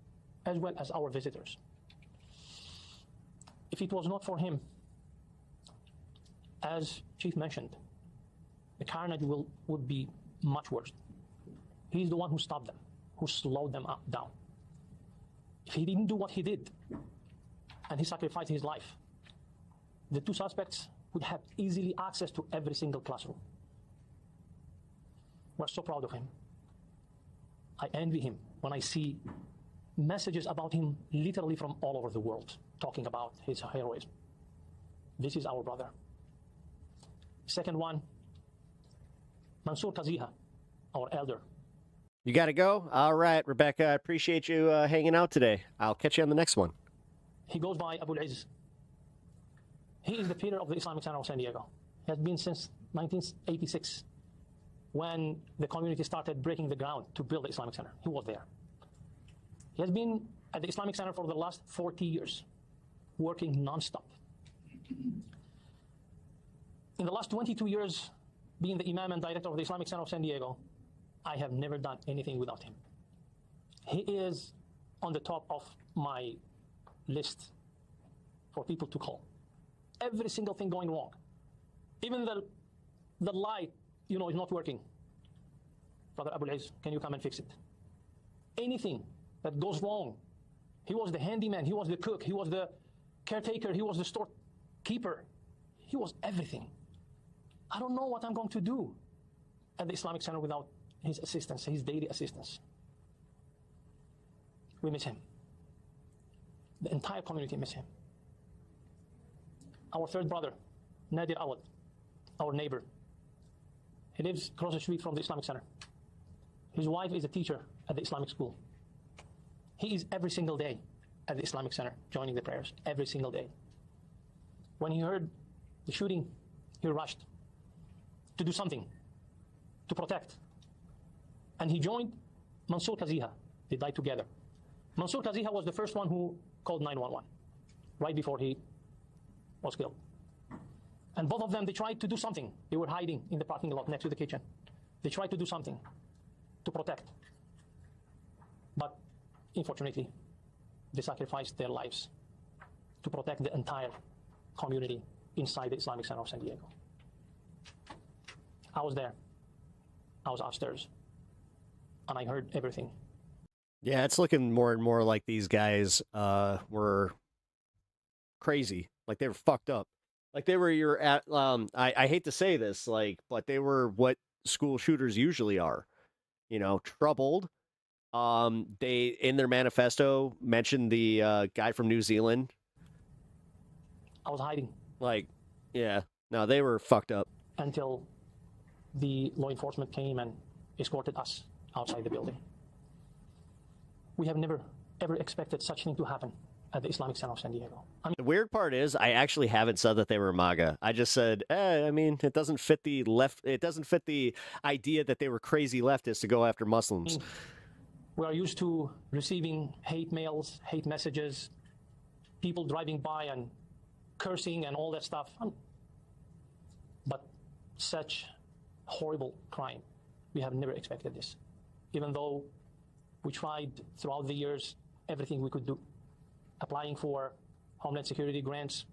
[SPEAKER 15] as well as our visitors. If it was not for him, as Chief mentioned, the carnage would be much worse. He's the one who stopped them, who slowed them down. If he didn't do what he did, and he sacrificed his life, the 2 suspects would have easily access to every single classroom. We're so proud of him. I envy him when I see messages about him literally from all over the world talking about his heroism. This is our brother. Second one, Mansour Kaziha, our elder.
[SPEAKER 5] You got to go? All right, Rebecca, I appreciate you hanging out today. I'll catch you on the next one.
[SPEAKER 15] He goes by Abu al-Izz. He is the pillar of the Islamic Center of San Diego. He has been since 1986, when the community started breaking the ground to build the Islamic Center. He was there. He has been at the Islamic Center for the last 40 years, working nonstop. In the last 22 years, being the Imam and Director of the Islamic Center of San Diego, I have never done anything without him. He is on the top of my list for people to call. Every single thing going wrong. Even the light, is not working. Brother Abu al-Izz, can you come and fix it? Anything that goes wrong. He was the handyman, he was the cook, he was the caretaker, he was the storekeeper. He was everything. I don't know what I'm going to do at the Islamic Center without his assistance, his daily assistance. We miss him. The entire community miss him. Our third brother, Nadir Awad, our neighbor. He lives across the street from the Islamic Center. His wife is a teacher at the Islamic school. He is every single day at the Islamic Center, joining the prayers, every single day. When he heard the shooting, he rushed to do something, to protect. And he joined Mansour Kaziha. They died together. Mansour Kaziha was the first one who called 911, right before he was killed. And both of them, they tried to do something. They were hiding in the parking lot next to the kitchen. They tried to do something to protect. But unfortunately, they sacrificed their lives to protect the entire community inside the Islamic Center of San Diego. I was there. I was upstairs. And I heard everything.
[SPEAKER 5] Yeah, it's looking more and more like these guys were crazy. Like they were fucked up. Like they were I hate to say this, but they were what school shooters usually are. Troubled. They, in their manifesto, mentioned the guy from New Zealand.
[SPEAKER 15] I was hiding.
[SPEAKER 5] Yeah. No, they were fucked up.
[SPEAKER 15] Until the law enforcement came and escorted us outside the building. We have never, ever expected such thing to happen at the Islamic Center of San Diego.
[SPEAKER 5] The weird part is I actually haven't said that they were MAGA. I just said, it doesn't fit the left. It doesn't fit the idea that they were crazy leftists to go after Muslims.
[SPEAKER 15] We are used to receiving hate mails, hate messages, people driving by and cursing and all that stuff. But such horrible crime, we have never expected this. Even though we tried throughout the years everything we could do, applying for Homeland Security grants.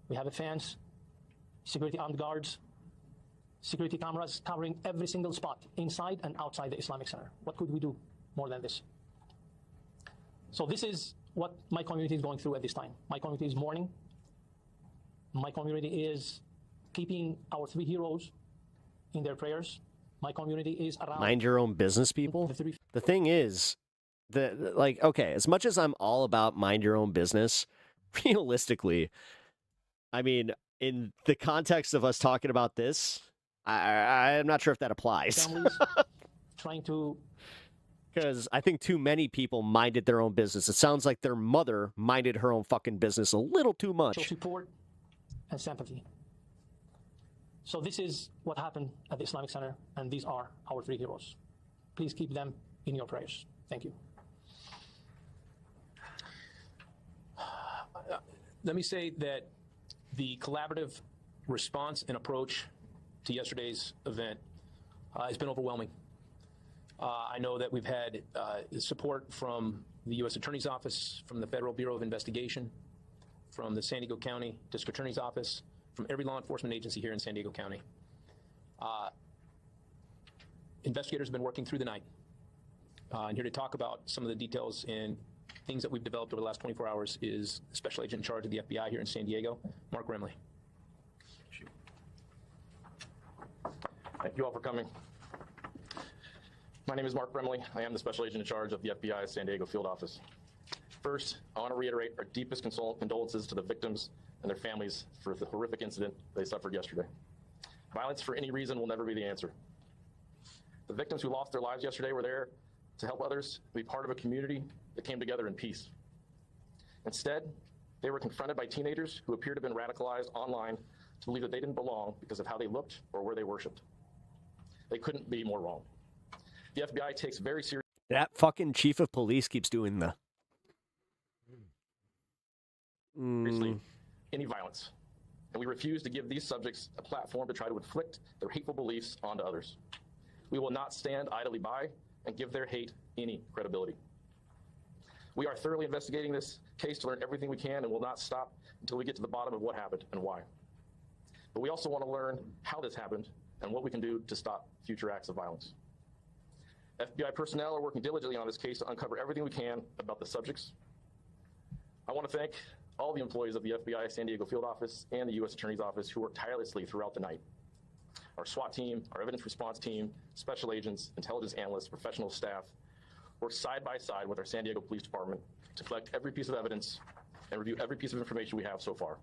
[SPEAKER 15] We have a fence, security armed guards, security cameras covering every single spot inside and outside the Islamic Center. What could we do more than this? So this is what my community is going through at this time. My community is mourning. My community is keeping our 3 heroes in their prayers. My community is around.
[SPEAKER 5] Mind your own business, people. The thing is, like, okay, as much as I'm all about mind your own business, realistically, I mean, in the context of us talking about this, I'm not sure if that applies.
[SPEAKER 15] Families trying to.
[SPEAKER 5] Because I think too many people minded their own business. It sounds like their mother minded her own fucking business a little too much.
[SPEAKER 15] Show support and sympathy. So this is what happened at the Islamic Center, and these are our 3 heroes. Please keep them in your prayers. Thank you. Let me say that the collaborative response and approach to yesterday's event has been overwhelming. I know that we've had support from the U.S. Attorney's Office, from the Federal Bureau of Investigation, from the San Diego County District Attorney's Office, from every law enforcement agency here in San Diego County. Investigators have been working through the night. And here to talk about some of the details and things that we've developed over the last 24 hours is Special Agent in charge of the FBI here in San Diego, Mark Remley. Thank you all for coming. My name is Mark Remley. I am the Special Agent in charge of the FBI San Diego Field Office. First, I want to reiterate our deepest condolences to the victims and their families for the horrific incident they suffered yesterday. Violence for any reason will never be the answer. The victims who lost their lives yesterday were there to help others, be part of a community that came together in peace. Instead, they were confronted by teenagers who appeared to have been radicalized online to believe that they didn't belong because of how they looked or where they worshiped. They couldn't be more wrong. The FBI takes very seriously.
[SPEAKER 5] That fucking chief of police keeps doing the.
[SPEAKER 15] Any violence, and we refuse to give these subjects a platform to try to inflict their hateful beliefs onto others. We will not stand idly by and give their hate any credibility. We are thoroughly investigating this case to learn everything we can and will not stop until we get to the bottom of what happened and why. But we also want to learn how this happened and what we can do to stop future acts of violence. FBI personnel are working diligently on this case to uncover everything we can about the subjects. I want to thank all the employees of the FBI San Diego Field Office and the U.S. Attorney's Office who worked tirelessly throughout the night. Our SWAT team, our evidence response team, special agents, intelligence analysts, professional staff worked side by side with our San Diego Police Department to collect every piece of evidence and review every piece of information we have so far.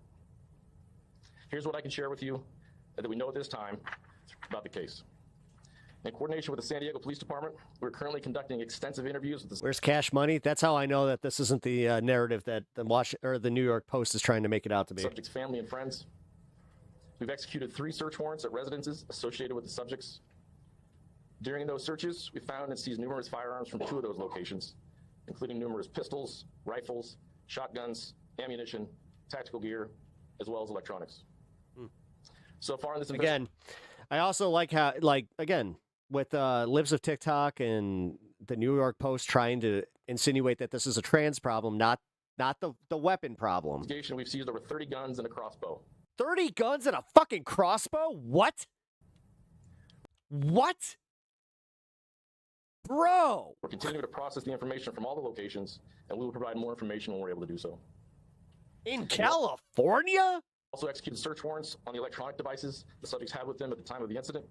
[SPEAKER 15] Here's what I can share with you that we know at this time about the case. In coordination with the San Diego Police Department, we're currently conducting extensive interviews with the...
[SPEAKER 5] Where's Cash Money? That's how I know that this isn't the narrative that the New York Post is trying to make it out to be.
[SPEAKER 15] Subject's family and friends. We've executed 3 search warrants at residences associated with the subjects. During those searches, we found and seized numerous firearms from 2 of those locations, including numerous pistols, rifles, shotguns, ammunition, tactical gear, as well as electronics. So far in this
[SPEAKER 5] again, I also like how, again, with Libs of TikTok and the New York Post trying to insinuate that this is a trans problem, not the weapon problem.
[SPEAKER 15] We've seized over 30 guns and a crossbow.
[SPEAKER 5] 30 guns and a fucking crossbow? What? What? Bro!
[SPEAKER 15] We're continuing to process the information from all the locations, and we will provide more information when we're able to do so.
[SPEAKER 5] In California?
[SPEAKER 15] Also executed search warrants on the electronic devices the subjects had with them at the time of the incident,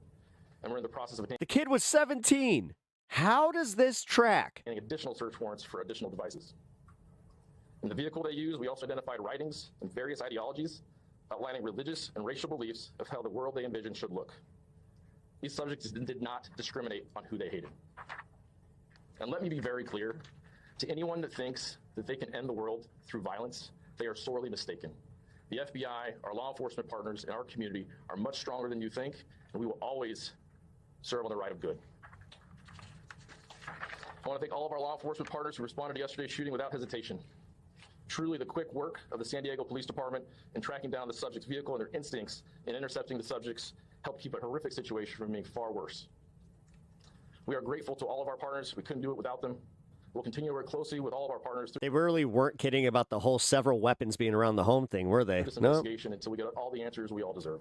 [SPEAKER 15] and we're in the process of
[SPEAKER 5] The kid was 17. How does this track?
[SPEAKER 15] Additional search warrants for additional devices. In the vehicle they used, we also identified writings and various ideologies outlining religious and racial beliefs of how the world they envisioned should look. These subjects did not discriminate on who they hated. And let me be very clear, to anyone that thinks that they can end the world through violence, they are sorely mistaken. The FBI, our law enforcement partners, and our community are much stronger than you think, and we will always serve on the right of good. I want to thank all of our law enforcement partners who responded to yesterday's shooting without hesitation. Truly, the quick work of the San Diego Police Department in tracking down the subject's vehicle and their instincts in intercepting the subjects helped keep a horrific situation from being far worse. We are grateful to all of our partners. We couldn't do it without them. We'll continue to work closely with all of our partners.
[SPEAKER 5] They really weren't kidding about the whole several weapons being around the home thing, were they?
[SPEAKER 15] This investigation until we get all the answers we all deserve.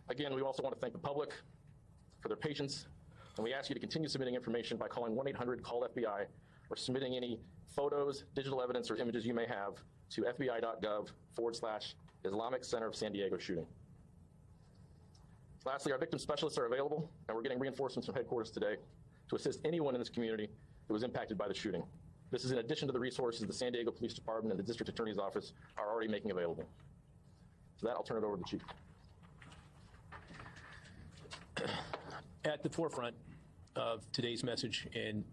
[SPEAKER 15] Again, we also want to thank the public for their patience, and we ask you to continue submitting information by calling 1-800-CALL-FBI or submitting any photos, digital evidence, or images you may have to fbi.gov/Islamic Center of San Diego shooting. Lastly, our victim specialists are available, and we're getting reinforcements from headquarters today to assist anyone in this community that was impacted by the shooting. This is in addition to the resources the San Diego Police Department and the District Attorney's Office are already making available. For that, I'll turn it over to the Chief.
[SPEAKER 16] At the forefront of today's message and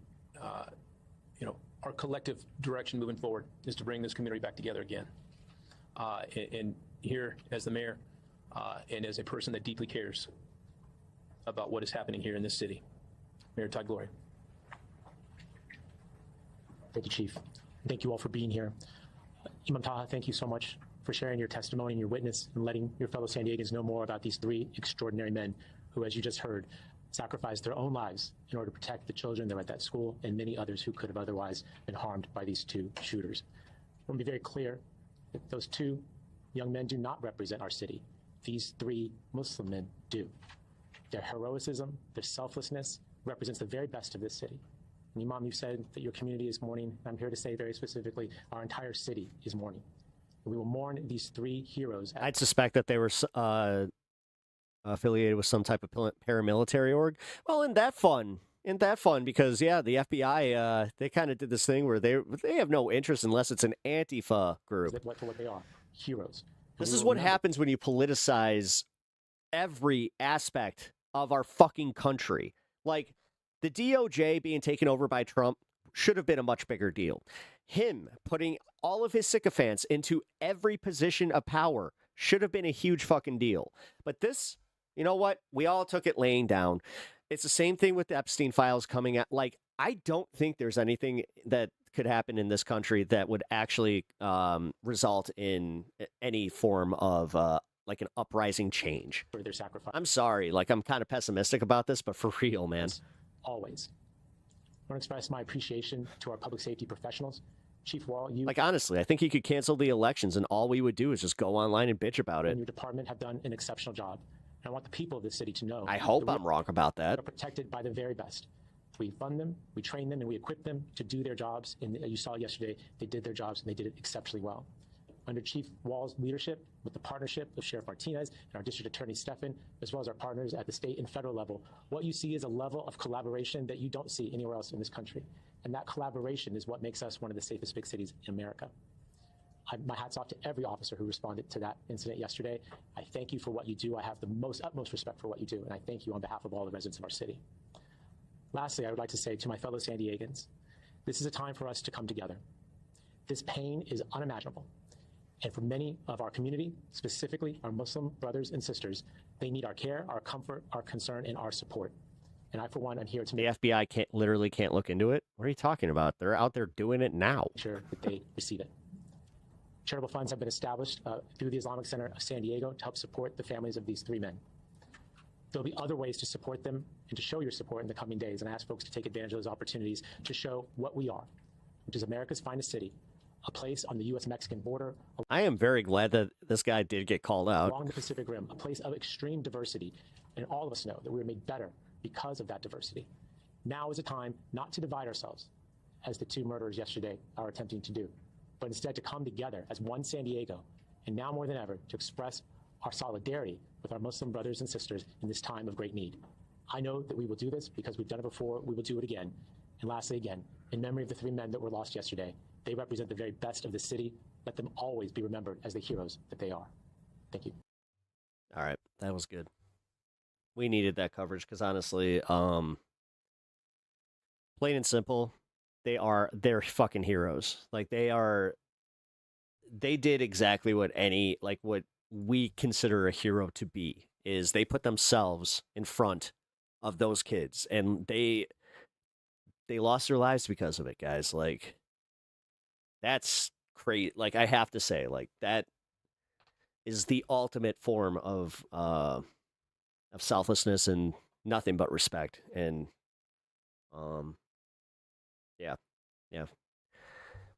[SPEAKER 16] our collective direction moving forward is to bring this community back together again. And here, as the mayor and as a person that deeply cares about what is happening here in this city, Mayor Todd Gloria.
[SPEAKER 15] Thank you, Chief. Thank you all for being here. Imam Taha, thank you so much for sharing your testimony and your witness and letting your fellow San Diegans know more about these three extraordinary men who, as you just heard, sacrificed their own lives in order to protect the children that were at that school and many others who could have otherwise been harmed by these two shooters. I want to be very clear that those two young men do not represent our city. These three Muslim men do. Their heroism, their selflessness represents the very best of this city. And Imam, you said that your community is mourning. I'm here to say very specifically, our entire city is mourning. And we will mourn these three heroes.
[SPEAKER 5] I'd suspect that they were affiliated with some type of paramilitary org. Well, isn't that fun? Because, yeah, the FBI, they kind of did this thing where they have no interest unless it's an Antifa group.
[SPEAKER 15] For what they are, heroes.
[SPEAKER 5] This is what happens when you politicize every aspect of our fucking country. Like, the DOJ being taken over by Trump should have been a much bigger deal. Him putting all of his sycophants into every position of power should have been a huge fucking deal. But this, you know what? We all took it laying down. It's the same thing with the Epstein files coming out. Like, I don't think there's anything that could happen in this country that would actually result in any form of like an uprising change.
[SPEAKER 15] For their sacrifice.
[SPEAKER 5] I'm sorry. Like, I'm kind of pessimistic about this, but for real, man.
[SPEAKER 15] Always. I want to express my appreciation to our public safety professionals. Chief Wall, you...
[SPEAKER 5] Like, honestly, I think he could cancel the elections, and all we would do is just go online and bitch about it.
[SPEAKER 15] And your department have done an exceptional job. And I want the people of this city to know...
[SPEAKER 5] I hope I'm wrong about that.
[SPEAKER 15] ...are protected by the very best. We fund them, we train them, and we equip them to do their jobs. And you saw yesterday, they did their jobs, and they did it exceptionally well. Under Chief Wall's leadership, with the partnership of Sheriff Martinez and our District Attorney Stephan, as well as our partners at the state and federal level, what you see is a level of collaboration that you don't see anywhere else in this country. And that collaboration is what makes us one of the safest big cities in America. My hat's off to every officer who responded to that incident yesterday. I thank you for what you do. I have the utmost respect for what you do, and I thank you on behalf of all the residents of our city. Lastly, I would like to say to my fellow San Diegans, this is a time for us to come together. This pain is unimaginable. And for many of our community, specifically our Muslim brothers and sisters, they need our care, our comfort, our concern, and our support. And I, for one, am here to
[SPEAKER 5] make... The FBI literally can't look into it? What are you talking about? They're out there doing it now.
[SPEAKER 15] ...sure that they receive it. Charitable funds have been established through the Islamic Center of San Diego to help support the families of these three men. There'll be other ways to support them and to show your support in the coming days, and I ask folks to take advantage of those opportunities to show what we are, which is America's finest city, a place on the U.S.-Mexican border.
[SPEAKER 5] I am very glad that this guy did get called out.
[SPEAKER 15] Along the Pacific Rim, a place of extreme diversity, and all of us know that we were made better because of that diversity. Now is a time not to divide ourselves, as the two murderers yesterday are attempting to do, but instead to come together as one San Diego, and now more than ever, to express our solidarity with our Muslim brothers and sisters in this time of great need. I know that we will do this because we've done it before, we will do it again. And lastly, again, in memory of the three men that were lost yesterday, they represent the very best of the city. Let them always be remembered as the heroes that they are. Thank you.
[SPEAKER 5] All right, that was good. We needed that coverage because honestly, plain and simple, they're fucking heroes. Like they did exactly what what we consider a hero to be, is they put themselves in front of those kids, and they lost their lives because of it, guys. Like, that's crazy. Like, I have to say, like, that is the ultimate form of selflessness and nothing but respect. And yeah.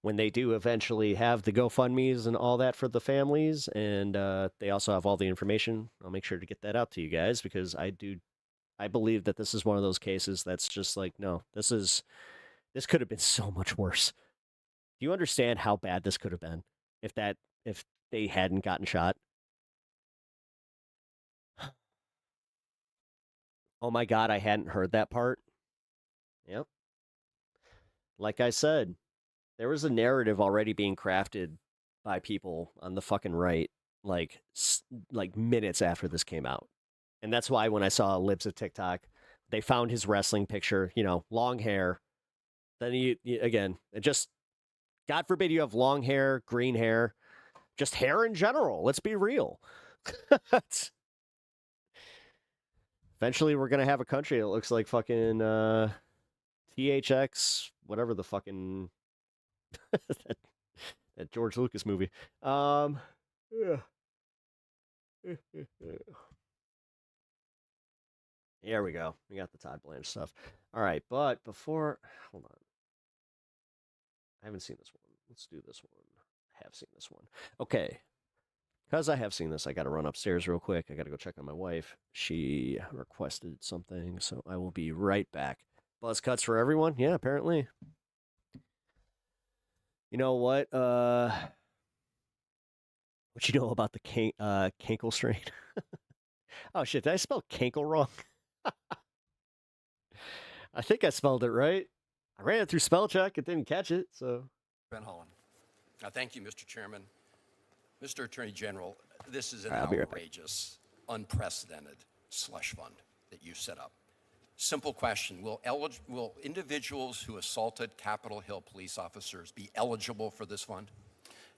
[SPEAKER 5] when they do eventually have the GoFundMes and all that for the families, and they also have all the information, I'll make sure to get that out to you guys, because I believe that this is one of those cases that's just like, no, this could have been so much worse. Do you understand how bad this could have been if they hadn't gotten shot? Oh my God, I hadn't heard that part. Yep. Like I said, there was a narrative already being crafted by people on the fucking right, like minutes after this came out. And that's why when I saw Libs of TikTok, they found his wrestling picture, long hair. Then again, just, God forbid you have long hair, green hair, just hair in general. Let's be real. Eventually, we're going to have a country that looks like fucking THX, whatever the fucking that George Lucas movie. Yeah. There we go. We got the TODD Blanche stuff. All right, but before, hold on. I haven't seen this one. Let's do this one. I have seen this one. Okay. Because I have seen this, I got to run upstairs real quick. I got to go check on my wife. She requested something, so I will be right back. Buzz cuts for everyone? Yeah, apparently. You know what? What you know about the Cankle strain? Oh, shit. Did I spell Cankle wrong? I think I spelled it right. I ran it through spell check. It didn't catch it, so.
[SPEAKER 17] Ben Holland. Thank you, Mr. Chairman. Mr. Attorney General, this is an
[SPEAKER 5] I'll be right back.
[SPEAKER 17] outrageous, unprecedented slush fund that you set up. Simple question. Will individuals who assaulted Capitol Hill police officers be eligible for this fund?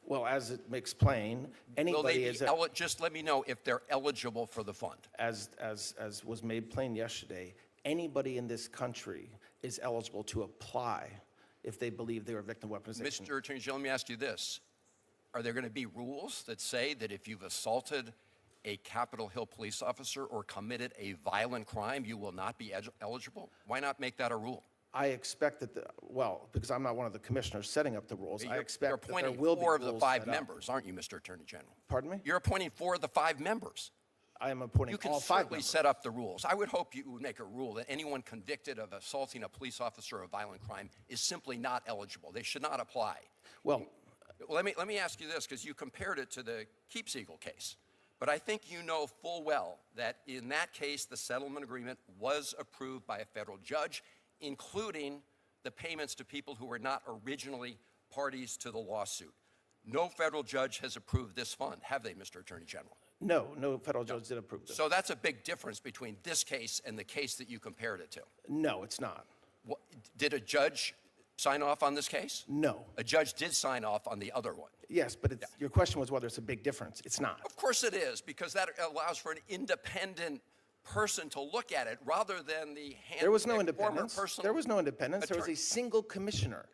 [SPEAKER 18] Well, as it makes plain, anybody is
[SPEAKER 17] just let me know if they're eligible for the fund.
[SPEAKER 18] As was made plain yesterday, anybody in this country is eligible to apply if they believe they were a victim of weaponization.
[SPEAKER 17] Mr. Attorney General, let me ask you this. Are there going to be rules that say that if you've assaulted a Capitol Hill police officer or committed a violent crime, you will not be eligible? Why not make that a rule?
[SPEAKER 18] I expect that, because I'm not one of the commissioners setting up the rules, I expect that there will be rules.
[SPEAKER 17] You're appointing 4 of the 5 members, aren't you, Mr. Attorney General?
[SPEAKER 18] Pardon me?
[SPEAKER 17] You're appointing 4 of the 5 members.
[SPEAKER 18] I am appointing all 5 members.
[SPEAKER 17] You can certainly set up the rules. I would hope you would make a rule that anyone convicted of assaulting a police officer of a violent crime is simply not eligible. They should not apply.
[SPEAKER 18] Well,
[SPEAKER 17] let me ask you this, because you compared it to the Keepseagle case. But I think you know full well that in that case, the settlement agreement was approved by a federal judge, including the payments to people who were not originally parties to the lawsuit. No federal judge has approved this fund, have they, Mr. Attorney General?
[SPEAKER 18] No federal judge did approve this.
[SPEAKER 17] So that's a big difference between this case and the case that you compared it to.
[SPEAKER 18] No, it's not.
[SPEAKER 17] Did a judge sign off on this case?
[SPEAKER 18] No.
[SPEAKER 17] A judge did sign off on the other one.
[SPEAKER 18] Yes, but your question was whether it's a big difference. It's not.
[SPEAKER 17] Of course it is, because that allows for an independent person to look at it rather than the
[SPEAKER 18] There was no independence. There was no independence. There was a single commissioner.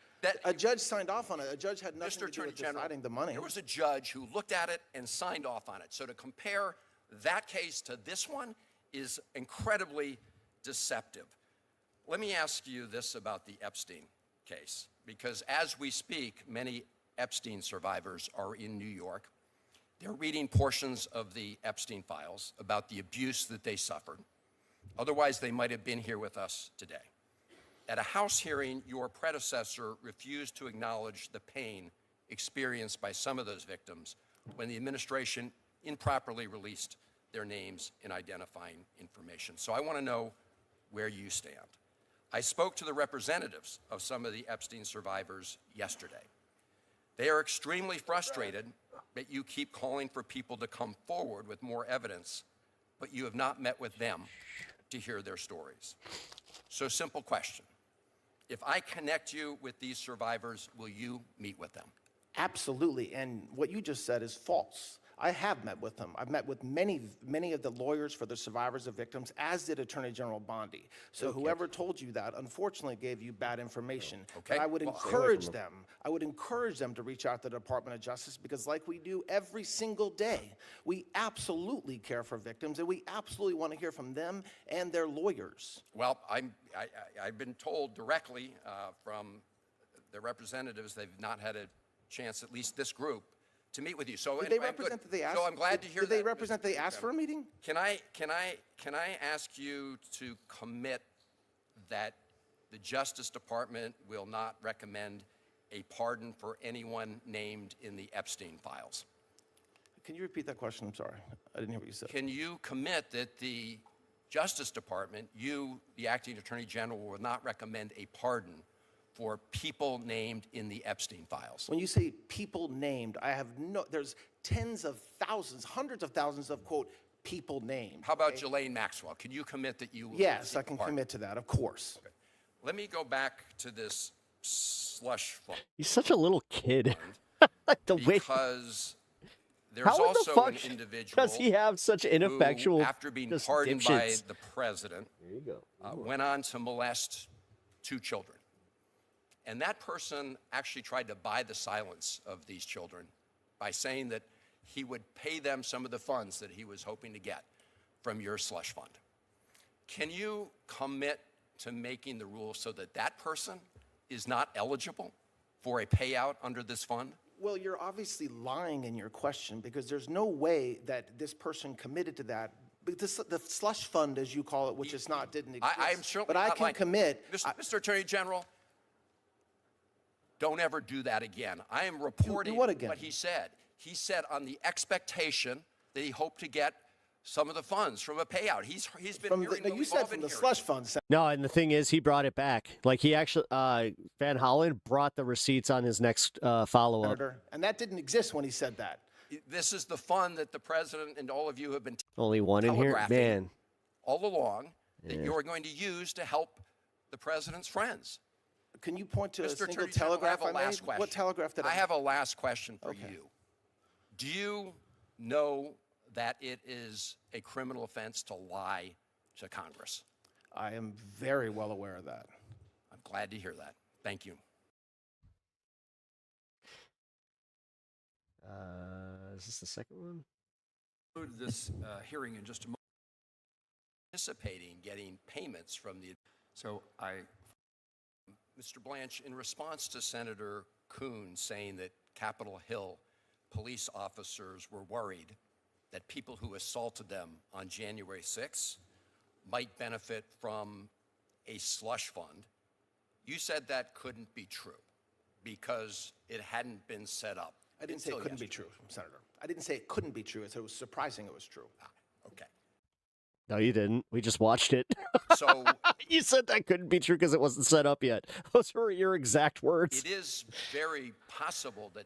[SPEAKER 18] A judge signed off on it. A judge had nothing to do with deciding the money.
[SPEAKER 17] There was a judge who looked at it and signed off on it. So to compare that case to this one is incredibly deceptive. Let me ask you this about the Epstein case, because as we speak, many Epstein survivors are in New York. They're reading portions of the Epstein files about the abuse that they suffered. Otherwise, they might have been here with us today. At a House hearing, your predecessor refused to acknowledge the pain experienced by some of those victims when the administration improperly released their names and identifying information. So I want to know where you stand. I spoke to the representatives of some of the Epstein survivors yesterday. They are extremely frustrated that you keep calling for people to come forward with more evidence, but you have not met with them to hear their stories. So simple question. If I connect you with these survivors, will you meet with them?
[SPEAKER 18] Absolutely, and what you just said is false. I have met with them. I've met with many of the lawyers for the survivors of victims, as did Attorney General Bondi. So whoever told you that, unfortunately, gave you bad information.
[SPEAKER 17] Okay.
[SPEAKER 18] But I would encourage them. I would encourage them to reach out to the Department of Justice, because like we do every single day, we absolutely care for victims, and we absolutely want to hear from them and their lawyers.
[SPEAKER 17] Well, I've been told directly from their representatives. They've not had a chance, at least this group, to meet with you. So
[SPEAKER 18] Did they represent that they asked?
[SPEAKER 17] So I'm glad to hear that.
[SPEAKER 18] Did they represent they asked for a meeting?
[SPEAKER 17] Can I ask you to commit that the Justice Department will not recommend a pardon for anyone named in the Epstein files?
[SPEAKER 18] Can you repeat that question? I'm sorry. I didn't hear what you said.
[SPEAKER 17] Can you commit that the Justice Department, you, the acting Attorney General, will not recommend a pardon for people named in the Epstein files?
[SPEAKER 18] When you say people named, there's tens of thousands, hundreds of thousands of, quote, people named.
[SPEAKER 17] How about Ghislaine Maxwell? Can you commit that you will?
[SPEAKER 18] Yes, I can commit to that, of course.
[SPEAKER 17] Okay. Let me go back to this slush fund.
[SPEAKER 5] He's such a little kid.
[SPEAKER 17] Because there's
[SPEAKER 5] How in the
[SPEAKER 17] also
[SPEAKER 5] fuck
[SPEAKER 17] an individual
[SPEAKER 5] does he have such ineffectual
[SPEAKER 17] who, after being
[SPEAKER 5] just
[SPEAKER 17] pardoned by
[SPEAKER 5] dipshits?
[SPEAKER 17] the president, went on to molest 2 children. And that person actually tried to buy the silence of these children by saying that he would pay them some of the funds that he was hoping to get from your slush fund. Can you commit to making the rules so that that person is not eligible for a payout under this fund?
[SPEAKER 18] Well, you're obviously lying in your question because there's no way that this person committed to that. The slush fund, as you call it, which is not, didn't exist.
[SPEAKER 17] I'm certainly
[SPEAKER 18] but I
[SPEAKER 17] not
[SPEAKER 18] can
[SPEAKER 17] lying.
[SPEAKER 18] commit.
[SPEAKER 17] Mr. Attorney General, don't ever do that again. I am reporting
[SPEAKER 18] what again?
[SPEAKER 17] what he said. He said on the expectation that he hoped to get some of the funds from a payout. He's been
[SPEAKER 18] From
[SPEAKER 17] hearing
[SPEAKER 18] the,
[SPEAKER 17] what
[SPEAKER 18] you
[SPEAKER 17] we've
[SPEAKER 18] said
[SPEAKER 17] all
[SPEAKER 18] from
[SPEAKER 17] been
[SPEAKER 18] the
[SPEAKER 17] hearing.
[SPEAKER 18] slush fund.
[SPEAKER 5] No, and the thing is, he brought it back. Like he actually, Van Hollen brought the receipts on his next follow-up.
[SPEAKER 18] Senator, and that didn't exist when he said that.
[SPEAKER 17] This is the fund that the president and all of you have been
[SPEAKER 5] Only one in here,
[SPEAKER 17] telegraphing
[SPEAKER 5] man.
[SPEAKER 17] all along that
[SPEAKER 5] Yeah.
[SPEAKER 17] you're going to use to help the president's friends.
[SPEAKER 18] Can you point to a
[SPEAKER 17] Mr.
[SPEAKER 18] single
[SPEAKER 17] Attorney General,
[SPEAKER 18] telegraph
[SPEAKER 17] I have a
[SPEAKER 18] I
[SPEAKER 17] last
[SPEAKER 18] made?
[SPEAKER 17] question.
[SPEAKER 18] What telegraph did I
[SPEAKER 17] I have a last question for
[SPEAKER 18] Okay.
[SPEAKER 17] you. Do you know that it is a criminal offense to lie to Congress?
[SPEAKER 18] I am very well aware of that.
[SPEAKER 17] I'm glad to hear that. Thank you.
[SPEAKER 5] Is this the second one?
[SPEAKER 17] This hearing in just a moment. Anticipating getting payments from the. So Mr. Blanche, in response to Senator Coons saying that Capitol Hill police officers were worried that people who assaulted them on January 6th might benefit from a slush fund, you said that couldn't be true because it hadn't been set up.
[SPEAKER 18] I didn't say it couldn't be true, Senator. I didn't say it couldn't be true. I said it was surprising it was true.
[SPEAKER 17] Okay.
[SPEAKER 5] No, you didn't. We just watched it.
[SPEAKER 17] So
[SPEAKER 5] you said that couldn't be true because it wasn't set up yet. Those were your exact words.
[SPEAKER 17] it is very possible that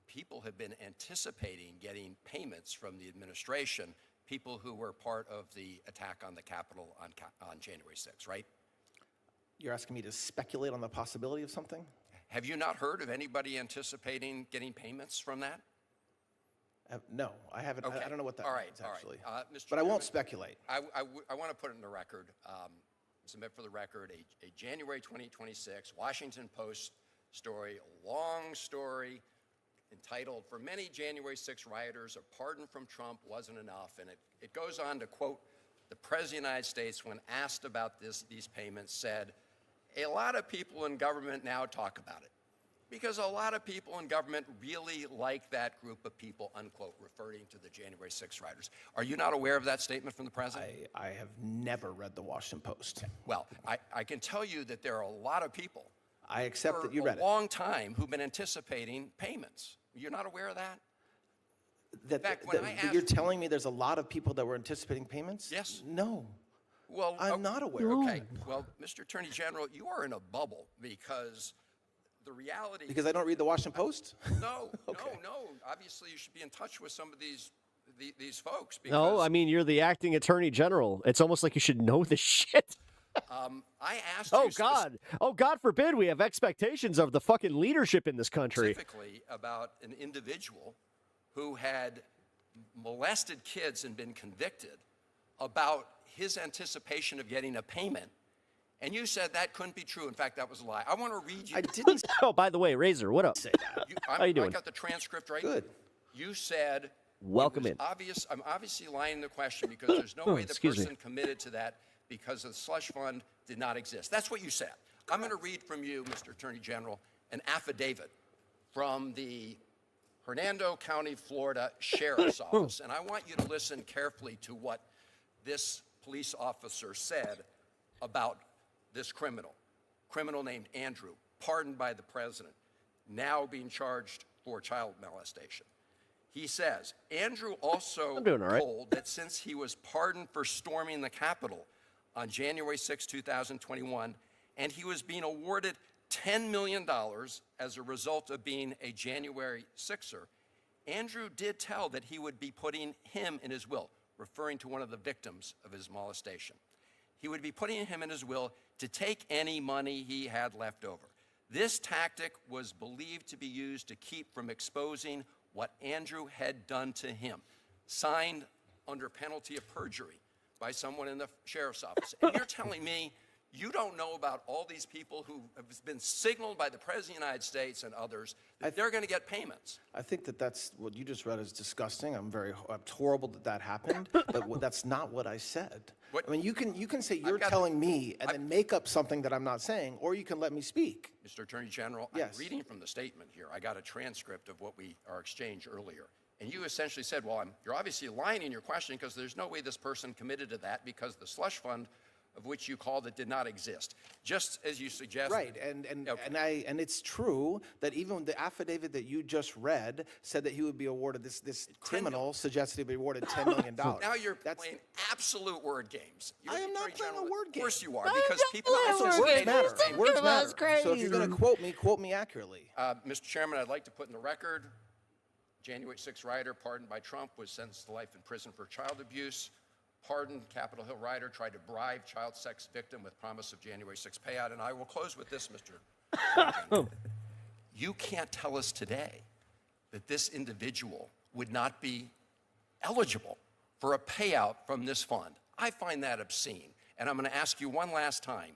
[SPEAKER 17] people have been anticipating getting payments from the administration, people who were part of the attack on the Capitol on January 6th, right?
[SPEAKER 18] You're asking me to speculate on the possibility of something?
[SPEAKER 17] Have you not heard of anybody anticipating getting payments from that?
[SPEAKER 18] No, I haven't.
[SPEAKER 17] Okay.
[SPEAKER 18] I don't know what that
[SPEAKER 17] All right,
[SPEAKER 18] means,
[SPEAKER 17] all right.
[SPEAKER 18] actually.
[SPEAKER 17] Mr.
[SPEAKER 18] But I won't
[SPEAKER 17] Chairman,
[SPEAKER 18] speculate.
[SPEAKER 17] I want to put it in the record, submit for the record, a January 2026 Washington Post story, a long story entitled, "For Many January 6 Rioters, a Pardon from Trump Wasn't Enough." And it goes on to quote, the President of the United States, when asked about these payments, said, "A lot of people in government now talk about it because a lot of people in government really like that group of people," unquote, referring to the January 6 rioters. Are you not aware of that statement from the president?
[SPEAKER 18] I have never read the Washington Post.
[SPEAKER 17] Well, I can tell you that there are a lot of people
[SPEAKER 18] I accept that you
[SPEAKER 17] for
[SPEAKER 18] read
[SPEAKER 17] a long time who've been anticipating payments. You're not aware of that?
[SPEAKER 18] That,
[SPEAKER 17] fact, when I
[SPEAKER 18] you're
[SPEAKER 17] asked-
[SPEAKER 18] telling me there's a lot of people that were anticipating payments?
[SPEAKER 17] Yes.
[SPEAKER 18] No.
[SPEAKER 17] Well,
[SPEAKER 18] I'm not aware.
[SPEAKER 17] Okay. Well, Mr. Attorney General, you are in a bubble because the reality.
[SPEAKER 18] Because I don't read the Washington Post?
[SPEAKER 17] No,
[SPEAKER 18] Okay.
[SPEAKER 17] no. Obviously, you should be in touch with some of these folks. Because,
[SPEAKER 5] No, I mean, you're the acting attorney general. It's almost like you should know this shit.
[SPEAKER 17] I asked
[SPEAKER 5] Oh,
[SPEAKER 17] you
[SPEAKER 5] God. Oh, God forbid we have expectations of the fucking leadership in this country.
[SPEAKER 17] specifically about an individual who had molested kids and been convicted about his anticipation of getting a payment. And you said that couldn't be true. In fact, that was a lie. I want to read you.
[SPEAKER 18] I didn't
[SPEAKER 5] Oh, by the way, Razor, what up? How you doing?
[SPEAKER 17] I got the transcript right.
[SPEAKER 18] Good.
[SPEAKER 17] You said.
[SPEAKER 5] Welcome
[SPEAKER 17] it
[SPEAKER 5] in.
[SPEAKER 17] was obvious. I'm obviously lying the question because there's no way the
[SPEAKER 5] excuse me.
[SPEAKER 17] person committed to that because the slush fund did not exist. That's what you said. I'm going to read from you, Mr. Attorney General, an affidavit from the Hernando County, Florida Sheriff's Office. And I want you to listen carefully to what this police officer said about this criminal named Andrew, pardoned by the president, now being charged for child molestation. He says, Andrew also told that since he was pardoned for storming the Capitol on January 6, 2021, and he was being awarded $10 million as a result of being a January 6er, Andrew did tell that he would be putting him in his will, referring to one of the victims of his molestation. He would be putting him in his will to take any money he had left over. This tactic was believed to be used to keep from exposing what Andrew had done to him, signed under penalty of perjury by someone in the sheriff's office. And you're telling me you don't know about all these people who have been signaled by the President of the United States and others that they're going to get payments?
[SPEAKER 18] I think that that's what you just read is disgusting. It's horrible that that happened, but that's not what I said. I mean, you can say you're telling me and then make up something that I'm not saying, or you can let me speak.
[SPEAKER 17] Mr. Attorney General,
[SPEAKER 18] yes.
[SPEAKER 17] I'm reading from the statement here. I got a transcript of what our exchange earlier. And you essentially said, well, you're obviously lying in your question because there's no way this person committed to that because the slush fund of which you called it did not exist, just as you suggested.
[SPEAKER 18] Right, and it's true that even the affidavit that you just read said that he would be awarded this criminal suggested he'd be awarded $10 million.
[SPEAKER 17] Now you're playing absolute word games.
[SPEAKER 18] I am not playing a word game.
[SPEAKER 17] Of course you are, because people
[SPEAKER 18] words matter. Words matter. So if you're going to quote me accurately.
[SPEAKER 17] Mr. Chairman, I'd like to put in the record, January 6 rider pardoned by Trump was sentenced to life in prison for child abuse. Pardoned Capitol Hill rider tried to bribe child sex victim with promise of January 6 payout. And I will close with this, Mr. You can't tell us today that this individual would not be eligible for a payout from this fund. I find that obscene. And I'm going to ask you one last time.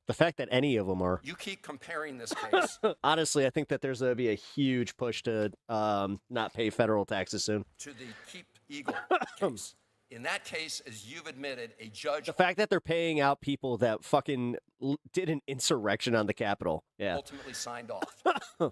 [SPEAKER 5] The fact that any of them are.
[SPEAKER 17] You keep comparing this case.
[SPEAKER 5] Honestly, I think that there's going to be a huge push to not pay federal taxes soon.
[SPEAKER 17] To the Keep Eagle case. In that case, as you've admitted, a judge...
[SPEAKER 5] The fact that they're paying out people that fucking did an insurrection on the Capitol. Yeah.
[SPEAKER 17] Ultimately signed off.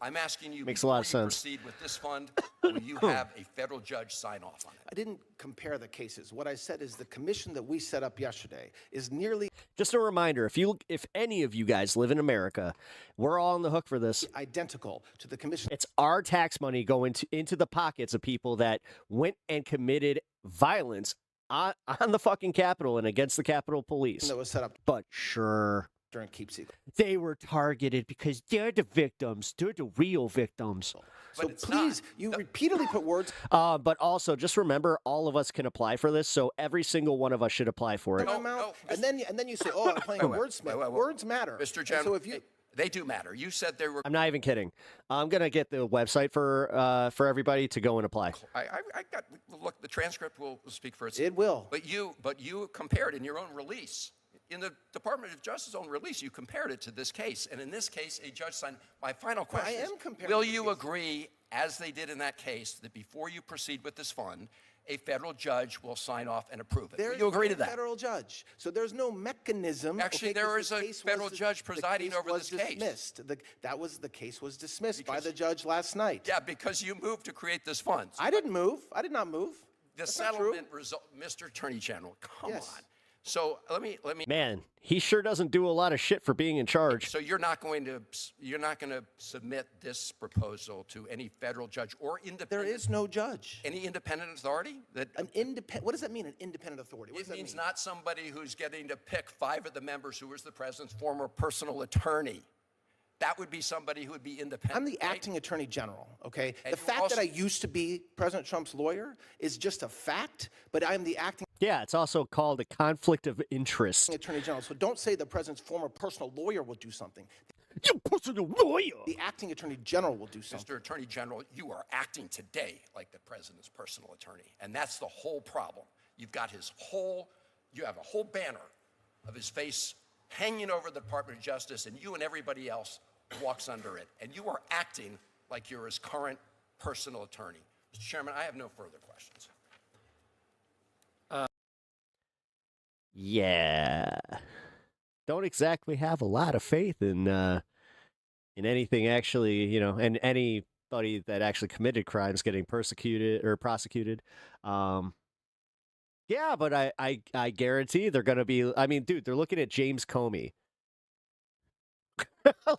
[SPEAKER 17] I'm asking you,
[SPEAKER 5] makes a lot of sense.
[SPEAKER 17] Proceed with this fund, will you have a federal judge sign off on it?
[SPEAKER 18] I didn't compare the cases. What I said is the commission that we set up yesterday is nearly...
[SPEAKER 5] Just a reminder, if any of you guys live in America, we're all on the hook for this.
[SPEAKER 18] Identical to the commission.
[SPEAKER 5] It's our tax money going into the pockets of people that went and committed violence on the fucking Capitol and against the Capitol Police.
[SPEAKER 18] That was set up.
[SPEAKER 5] But sure.
[SPEAKER 18] During Keep Eagle.
[SPEAKER 5] They were targeted because they're the victims. They're the real victims.
[SPEAKER 18] So please, you repeatedly put words.
[SPEAKER 5] But also, just remember, all of us can apply for this, so every single one of us should apply for it.
[SPEAKER 18] No. And then you say, oh, I'm playing wordsmith. Words matter.
[SPEAKER 17] Mr. General, so if you... They do matter. You said they were...
[SPEAKER 5] I'm not even kidding. I'm going to get the website for everybody to go and apply.
[SPEAKER 17] Look, the transcript will speak for itself.
[SPEAKER 18] It will.
[SPEAKER 17] But you compared in your own release. In the Department of Justice own release, you compared it to this case. And in this case, a judge signed... My final question
[SPEAKER 18] I am comparing
[SPEAKER 17] will you agree, as they did in that case, that before you proceed with this fund, a federal judge will sign off and approve it? Will you agree to that?
[SPEAKER 18] Federal judge. So there's no mechanism.
[SPEAKER 17] Actually, there is a federal judge presiding over this case.
[SPEAKER 18] The case was dismissed by the judge last night.
[SPEAKER 17] Yeah, because you moved to create this fund.
[SPEAKER 18] I didn't move. I did not move.
[SPEAKER 17] The settlement result, Mr. Attorney General, come on. So let me.
[SPEAKER 5] Man, he sure doesn't do a lot of shit for being in charge.
[SPEAKER 17] So you're not going to submit this proposal to any federal judge or independent.
[SPEAKER 18] There is no judge.
[SPEAKER 17] Any independent authority
[SPEAKER 18] What does that mean? An independent authority?
[SPEAKER 17] It means not somebody who's getting to pick 5 of the members who was the president's former personal attorney. That would be somebody who would be independent.
[SPEAKER 18] I'm the acting attorney general, okay? The fact that I used to be President Trump's lawyer is just a fact, but I'm the acting...
[SPEAKER 5] Yeah, it's also called a conflict of interest.
[SPEAKER 18] Attorney general. So don't say the president's former personal lawyer will do something.
[SPEAKER 5] Your personal lawyer!
[SPEAKER 18] The acting attorney general will do something.
[SPEAKER 17] Mr. Attorney General, you are acting today like the president's personal attorney, and that's the whole problem. You have a whole banner of his face hanging over the Department of Justice, and you and everybody else walks under it. And you are acting like you're his current personal attorney. Mr. Chairman, I have no further questions.
[SPEAKER 5] Yeah. Don't exactly have a lot of faith in and anything actually, and anybody that actually committed crimes getting persecuted or prosecuted. Yeah, but I guarantee they're going to be, I mean, dude, they're looking at James Comey.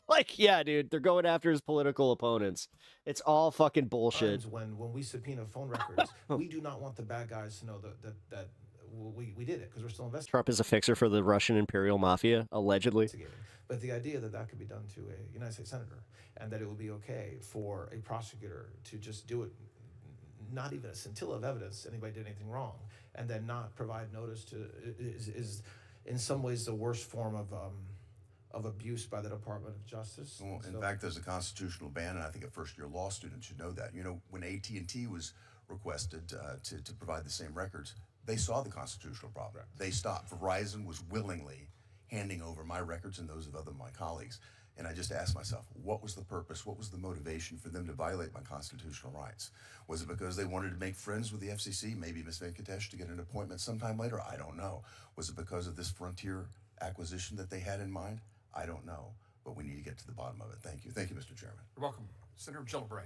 [SPEAKER 5] Like, yeah, dude, they're going after his political opponents. It's all fucking bullshit.
[SPEAKER 18] When we subpoena phone records, we do not want the bad guys to know that we did it because we're still investigating.
[SPEAKER 5] Trump is a fixer for the Russian imperial mafia, allegedly.
[SPEAKER 18] But the idea that that could be done to a United States senator and that it would be okay for a prosecutor to just do it, not even a scintilla of evidence anybody did anything wrong, and then not provide notice to is in some ways the worst form of abuse by the Department of Justice.
[SPEAKER 1] Well, in fact, there's a constitutional ban, and I think a first-year law student should know that. You know, when AT&T was requested to provide the same records, they saw the constitutional problem. They stopped. Verizon was willingly handing over my records and those of other my colleagues. And I just asked myself, what was the purpose? What was the motivation for them to violate my constitutional rights? Was it because they wanted to make friends with the FCC, maybe Ms. Venkatesh, to get an appointment sometime later? I don't know. Was it because of this frontier acquisition that they had in mind? I don't know, but we need to get to the bottom of it. Thank you. Thank you, Mr. Chairman.
[SPEAKER 19] You're welcome. Senator Gillibrand.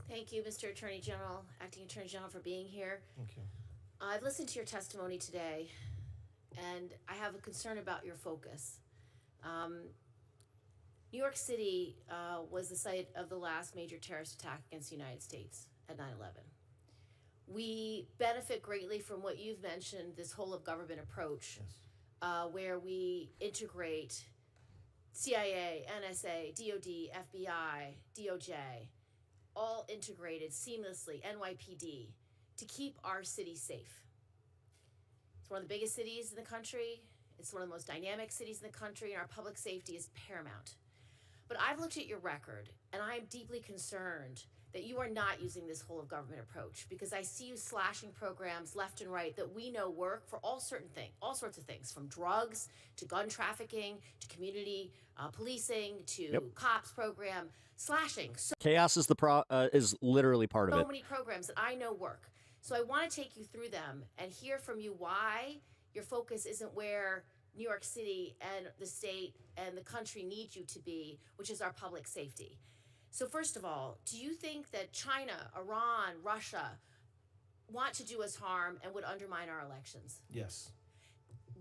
[SPEAKER 20] Thank you, Mr. Attorney General, Acting Attorney General, for being here.
[SPEAKER 18] Thank you.
[SPEAKER 20] I've listened to your testimony today, and I have a concern about your focus. New York City was the site of the last major terrorist attack against the United States at 9/11. We benefit greatly from what you've mentioned, this whole of government approach, where we integrate CIA, NSA, DOD, FBI, DOJ, all integrated seamlessly, NYPD, to keep our city safe. It's one of the biggest cities in the country. It's one of the most dynamic cities in the country, and our public safety is paramount. But I've looked at your record, and I am deeply concerned that you are not using this whole of government approach, because I see you slashing programs left and right that we know work for all sorts of things, from drugs to gun trafficking to community policing to cops program, slashing.
[SPEAKER 5] Chaos is is literally part of it.
[SPEAKER 20] So many programs that I know work. So I want to take you through them and hear from you why your focus isn't where New York City and the state and the country need you to be, which is our public safety. So first of all, do you think that China, Iran, Russia want to do us harm and would undermine our elections?
[SPEAKER 18] Yes.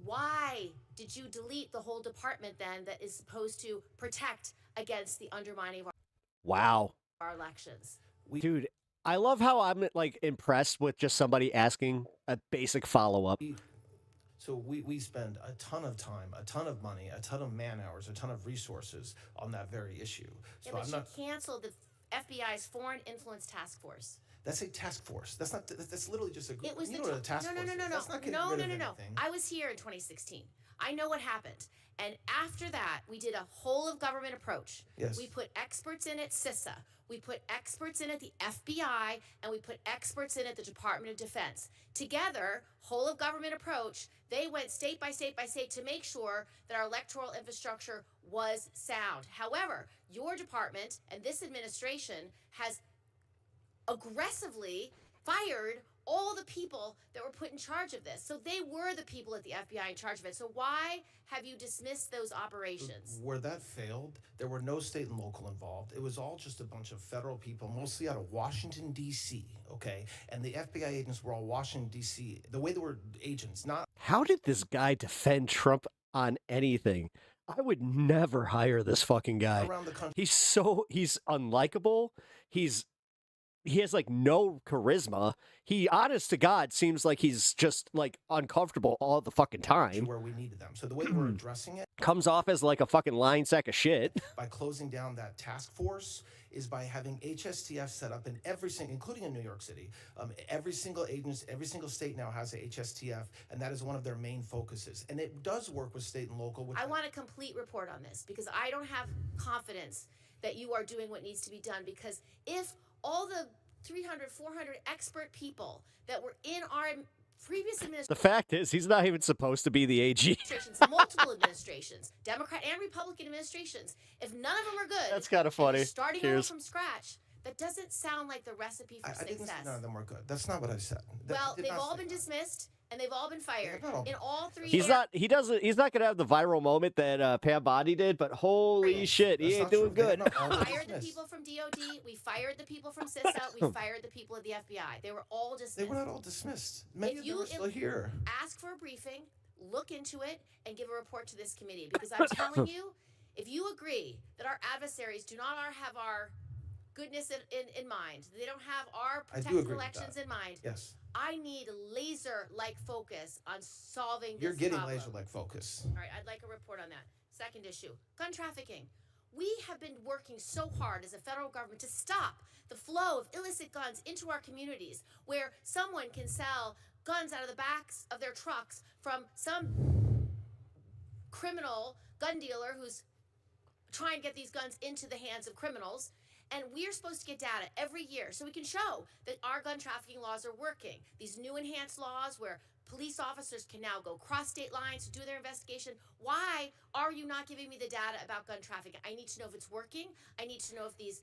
[SPEAKER 20] Why did you delete the whole department then that is supposed to protect against the undermining of our elections?
[SPEAKER 5] Dude, I love how I'm like impressed with just somebody asking a basic follow-up.
[SPEAKER 18] So we spend a ton of time, a ton of money, a ton of man hours, a ton of resources on that very issue.
[SPEAKER 20] Yeah, but you canceled the FBI's Foreign Influence Task Force.
[SPEAKER 18] That's a task force. That's not. That's literally just a group.
[SPEAKER 20] It was
[SPEAKER 18] you know what a task force is. That's not getting rid of anything.
[SPEAKER 20] I was here in 2016. I know what happened. And after that, we did a whole of government approach.
[SPEAKER 18] Yes.
[SPEAKER 20] We put experts in at CISA. We put experts in at the FBI, and we put experts in at the Department of Defense. Together, whole of government approach, they went state by state by state to make sure that our electoral infrastructure was sound. However, your department and this administration has aggressively fired all the people that were put in charge of this. So they were the people at the FBI in charge of it. So why have you dismissed those operations?
[SPEAKER 18] Where that failed, there were no state and local involved. It was all just a bunch of federal people, mostly out of Washington, D.C., okay? And the FBI agents were all Washington, D.C. The way they were agents, not...
[SPEAKER 5] How did this guy defend Trump on anything? I would never hire this fucking guy.
[SPEAKER 18] Around the country.
[SPEAKER 5] He's unlikable. He has like no charisma. He, honest to God, seems like he's just like uncomfortable all the fucking time.
[SPEAKER 18] Where we needed them. So the way we're addressing it
[SPEAKER 5] comes off as like a fucking lying sack of shit.
[SPEAKER 18] By closing down that task force is by having HSTF set up in every single, including in New York City. Every single agency, every single state now has a HSTF, and that is one of their main focuses. And it does work with state and local.
[SPEAKER 20] I want a complete report on this, because I don't have confidence that you are doing what needs to be done, because if all the 300, 400 expert people that were in our previous administration.
[SPEAKER 5] The fact is, he's not even supposed to be the AG.
[SPEAKER 20] Multiple administrations, Democrat and Republican administrations. If none of them are good,
[SPEAKER 5] that's kind of funny.
[SPEAKER 20] Starting over from scratch, that doesn't sound like the recipe for success.
[SPEAKER 18] I didn't say none of them were good. That's not what I said.
[SPEAKER 20] Well, they've all been dismissed, and they've all been fired. In all 3
[SPEAKER 5] He's not gonna have the viral moment that Pam Bondi did, but holy shit, he ain't doing good.
[SPEAKER 20] We fired the people from DOD. We fired the people from CISA. We fired the people at the FBI. They were all dismissed.
[SPEAKER 18] They were not all dismissed. Many of them are still here.
[SPEAKER 20] Ask for a briefing, look into it, and give a report to this committee. Because I'm telling you, if you agree that our adversaries do not have our goodness in mind, they don't have our protected elections in mind.
[SPEAKER 18] Yes.
[SPEAKER 20] I need laser-like focus on solving this
[SPEAKER 18] You're getting
[SPEAKER 20] problem.
[SPEAKER 18] laser-like focus.
[SPEAKER 20] All right, I'd like a report on that. Second issue, gun trafficking. We have been working so hard as a federal government to stop the flow of illicit guns into our communities, where someone can sell guns out of the backs of their trucks from some criminal gun dealer who's trying to get these guns into the hands of criminals. And we're supposed to get data every year so we can show that our gun trafficking laws are working. These new enhanced laws where police officers can now go cross state lines to do their investigation. Why are you not giving me the data about gun trafficking? I need to know if it's working. I need to know if these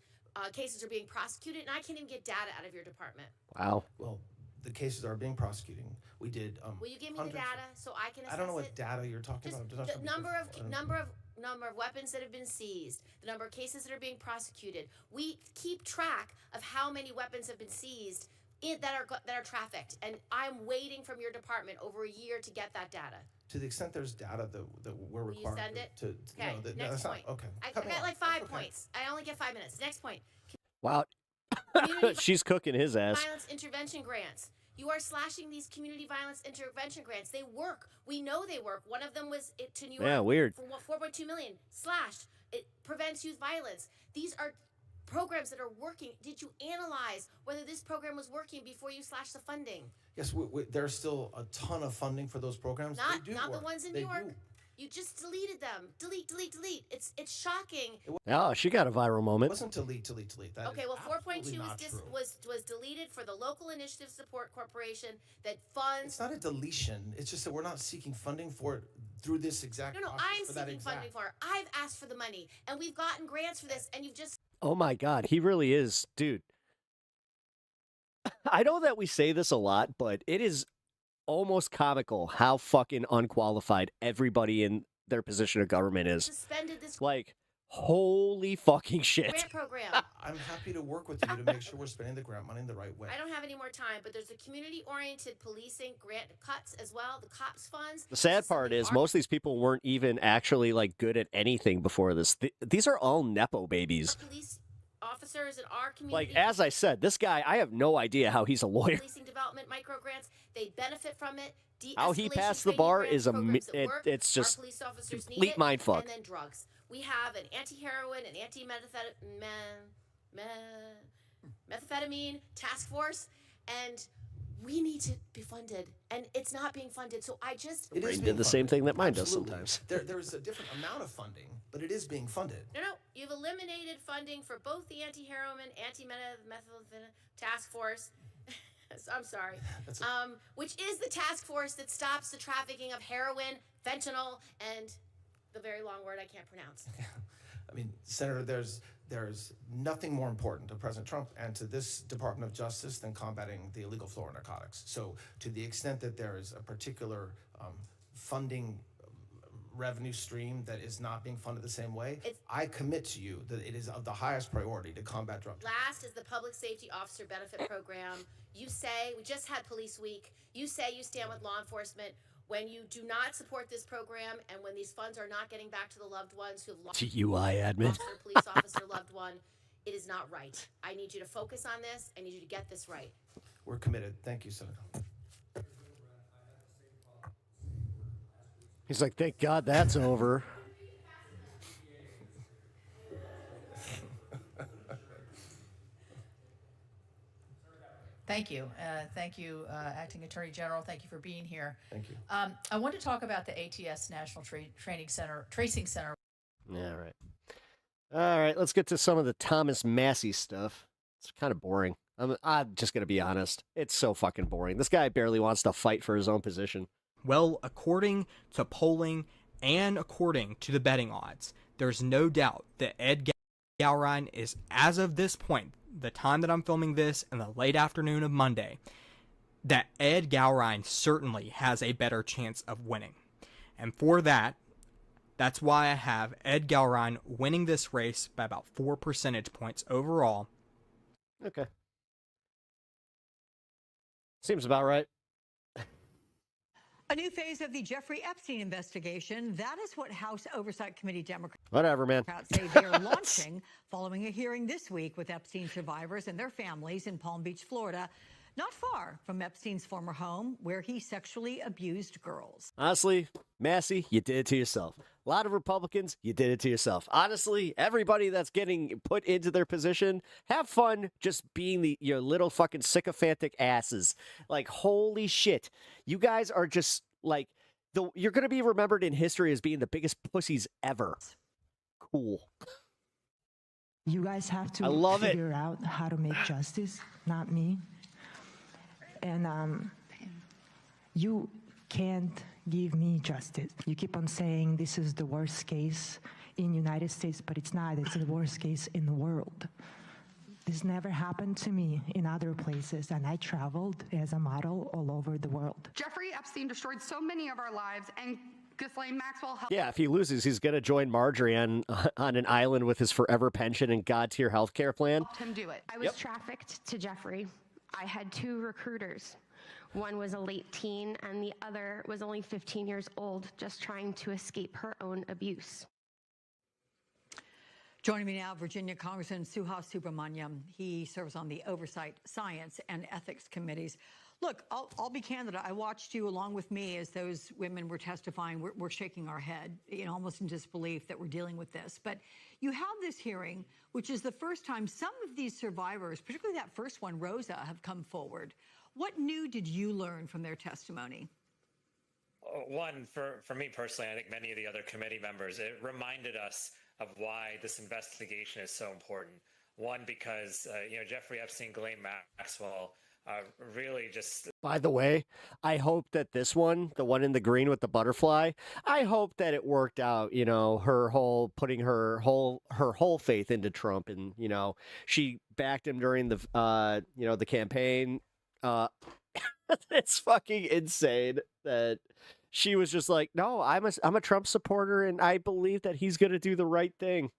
[SPEAKER 20] cases are being prosecuted, and I can't even get data out of your department.
[SPEAKER 5] Wow.
[SPEAKER 18] Well, the cases are being prosecuted. We did.
[SPEAKER 20] Will you give me the data so I can assess it?
[SPEAKER 18] I don't know what data you're talking about.
[SPEAKER 20] The number of weapons that have been seized, the number of cases that are being prosecuted. We keep track of how many weapons have been seized that are trafficked, and I'm waiting from your department over a year to get that data.
[SPEAKER 18] To the extent there's data that we're
[SPEAKER 20] Will you
[SPEAKER 18] required
[SPEAKER 20] send it?
[SPEAKER 18] to
[SPEAKER 20] Okay,
[SPEAKER 18] no,
[SPEAKER 20] next
[SPEAKER 18] that's
[SPEAKER 20] point.
[SPEAKER 18] not okay.
[SPEAKER 20] I got like 5 points. I only get 5 minutes. Next point.
[SPEAKER 5] Wow. She's cooking his ass.
[SPEAKER 20] Violence intervention grants. You are slashing these community violence intervention grants. They work. We know they work. One of them was to New York.
[SPEAKER 5] Yeah, weird.
[SPEAKER 20] For 4.2 million. Slashed. It prevents youth violence. These are programs that are working. Did you analyze whether this program was working before you slashed the funding?
[SPEAKER 18] Yes, there's still a ton of funding for those programs.
[SPEAKER 20] Not
[SPEAKER 18] They do
[SPEAKER 20] the
[SPEAKER 18] work.
[SPEAKER 20] ones in
[SPEAKER 18] They
[SPEAKER 20] New York.
[SPEAKER 18] do.
[SPEAKER 20] You just deleted them. Delete. It's shocking.
[SPEAKER 5] Oh, she got a viral
[SPEAKER 18] It
[SPEAKER 5] moment.
[SPEAKER 18] wasn't delete. That
[SPEAKER 20] Okay,
[SPEAKER 18] is
[SPEAKER 20] well, 4.2
[SPEAKER 18] absolutely not true.
[SPEAKER 20] was deleted for the Local Initiative Support Corporation that funds.
[SPEAKER 18] It's not a deletion. It's just that we're not seeking funding for it through this exact
[SPEAKER 20] No,
[SPEAKER 18] process
[SPEAKER 20] I'm
[SPEAKER 18] for that
[SPEAKER 20] seeking
[SPEAKER 18] exact.
[SPEAKER 20] funding for it. I've asked for the money, and we've gotten grants for this, and you've just.
[SPEAKER 5] Oh my God, he really is, dude. I know that we say this a lot, but it is almost comical how fucking unqualified everybody in their position of government is.
[SPEAKER 20] Suspended this
[SPEAKER 5] Like, holy fucking shit.
[SPEAKER 20] grant program.
[SPEAKER 18] I'm happy to work with you to make sure we're spending the grant money in the right way.
[SPEAKER 20] I don't have any more time, but there's a community-oriented policing grant cuts as well. The COPS funds.
[SPEAKER 5] The sad part is most of these people weren't even actually like good at anything before this. These are all Nepo babies.
[SPEAKER 20] Police officers in our community.
[SPEAKER 5] Like, as I said, this guy, I have no idea how he's a lawyer.
[SPEAKER 20] Policing development micro grants, they benefit from it.
[SPEAKER 5] How he
[SPEAKER 20] De-escalation
[SPEAKER 5] passed the
[SPEAKER 20] training
[SPEAKER 5] bar
[SPEAKER 20] grants,
[SPEAKER 5] is a
[SPEAKER 20] programs that work.
[SPEAKER 5] it's just
[SPEAKER 20] Our police officers need
[SPEAKER 5] complete
[SPEAKER 20] it,
[SPEAKER 5] mindfuck.
[SPEAKER 20] And then drugs. We have an anti-heroin and methamphetamine task force, and we need to be funded, and it's not being funded. So I just
[SPEAKER 18] It is
[SPEAKER 5] Brain
[SPEAKER 18] being
[SPEAKER 5] did the same
[SPEAKER 18] funded.
[SPEAKER 5] thing that mine
[SPEAKER 18] Absolutely.
[SPEAKER 5] does sometimes.
[SPEAKER 18] There's a different amount of funding, but it is being funded.
[SPEAKER 20] No, you've eliminated funding for both the anti-heroin, anti-methamphetamine task force. I'm sorry. Which is the task force that stops the trafficking of heroin, fentanyl, and the very long word I can't pronounce.
[SPEAKER 18] I mean, Senator, there's nothing more important to President Trump and to this Department of Justice than combating the illegal flow of narcotics. So to the extent that there is a particular funding revenue stream that is not being funded the same way, I commit to you that it is of the highest priority to combat drug trafficking.
[SPEAKER 20] Last is the Public Safety Officer Benefit Program. You say, we just had Police Week, you say you stand with law enforcement. When you do not support this program and when these funds are not getting back to the loved ones who have lost
[SPEAKER 5] TUI admin.
[SPEAKER 20] their police officer loved one, it is not right. I need you to focus on this. I need you to get this right.
[SPEAKER 18] We're committed. Thank you, Senator.
[SPEAKER 5] He's like, thank God that's over.
[SPEAKER 2] Thank you. Thank you, Acting Attorney General. Thank you for being here.
[SPEAKER 18] Thank you.
[SPEAKER 2] I want to talk about the ATS National Tracing Center.
[SPEAKER 5] Yeah, right. All right, let's get to some of the Thomas Massey stuff. It's kind of boring. I'm just going to be honest. It's so fucking boring. This guy barely wants to fight for his own position.
[SPEAKER 19] Well, according to polling and according to the betting odds, there's no doubt that Ed Gowron is, as of this point, the time that I'm filming this in the late afternoon of Monday, that Ed Gowrine certainly has a better chance of winning. And for that, that's why I have Ed Gowrine winning this race by about 4 percentage points overall.
[SPEAKER 5] Okay. Seems about right.
[SPEAKER 8] A new phase of the Jeffrey Epstein investigation. That is what House Oversight Committee Democrats
[SPEAKER 5] Whatever, man.
[SPEAKER 8] say they are launching following a hearing this week with Epstein survivors and their families in Palm Beach, Florida, not far from Epstein's former home where he sexually abused girls.
[SPEAKER 5] Honestly, Massey, you did it to yourself. A lot of Republicans, you did it to yourself. Honestly, everybody that's getting put into their position, have fun just being your little fucking sycophantic asses. Like, holy shit. You guys are just like, you're going to be remembered in history as being the biggest pussies ever. Cool.
[SPEAKER 21] You guys have to
[SPEAKER 5] I love
[SPEAKER 21] figure out how to make justice, not me. And you can't give me justice. You keep on saying this is the worst case in the United States, but it's not. It's the worst case in the world. This never happened to me in other places, and I traveled as a model all over the world.
[SPEAKER 22] Jeffrey Epstein destroyed so many of our lives, and Ghislaine Maxwell helped.
[SPEAKER 5] Yeah, if he loses, he's going to join Marjorie on an island with his forever pension and God-tier healthcare plan.
[SPEAKER 22] him do it.
[SPEAKER 23] I was trafficked to Jeffrey. I had 2 recruiters. One was a late teen, and the other was only 15 years old, just trying to escape her own abuse.
[SPEAKER 8] Joining me now, Virginia Congressman Suhas Subramaniam. He serves on the Oversight, Science, and Ethics Committees. Look, I'll be candid. I watched you along with me as those women were testifying. We're shaking our head, almost in disbelief that we're dealing with this. But you have this hearing, which is the first time some of these survivors, particularly that first one, Rosa, have come forward. What new did you learn from their testimony?
[SPEAKER 24] One, for me personally, I think many of the other committee members, it reminded us of why this investigation is so important. One, because, Jeffrey Epstein, Ghislaine Maxwell, really just...
[SPEAKER 5] By the way, I hope that this one, the one in the green with the butterfly, I hope that it worked out, her whole, putting her whole faith into Trump, and, she backed him during the, the campaign. It's fucking insane that she was just like, no, I'm a Trump supporter, and I believe that he's going to do the right thing.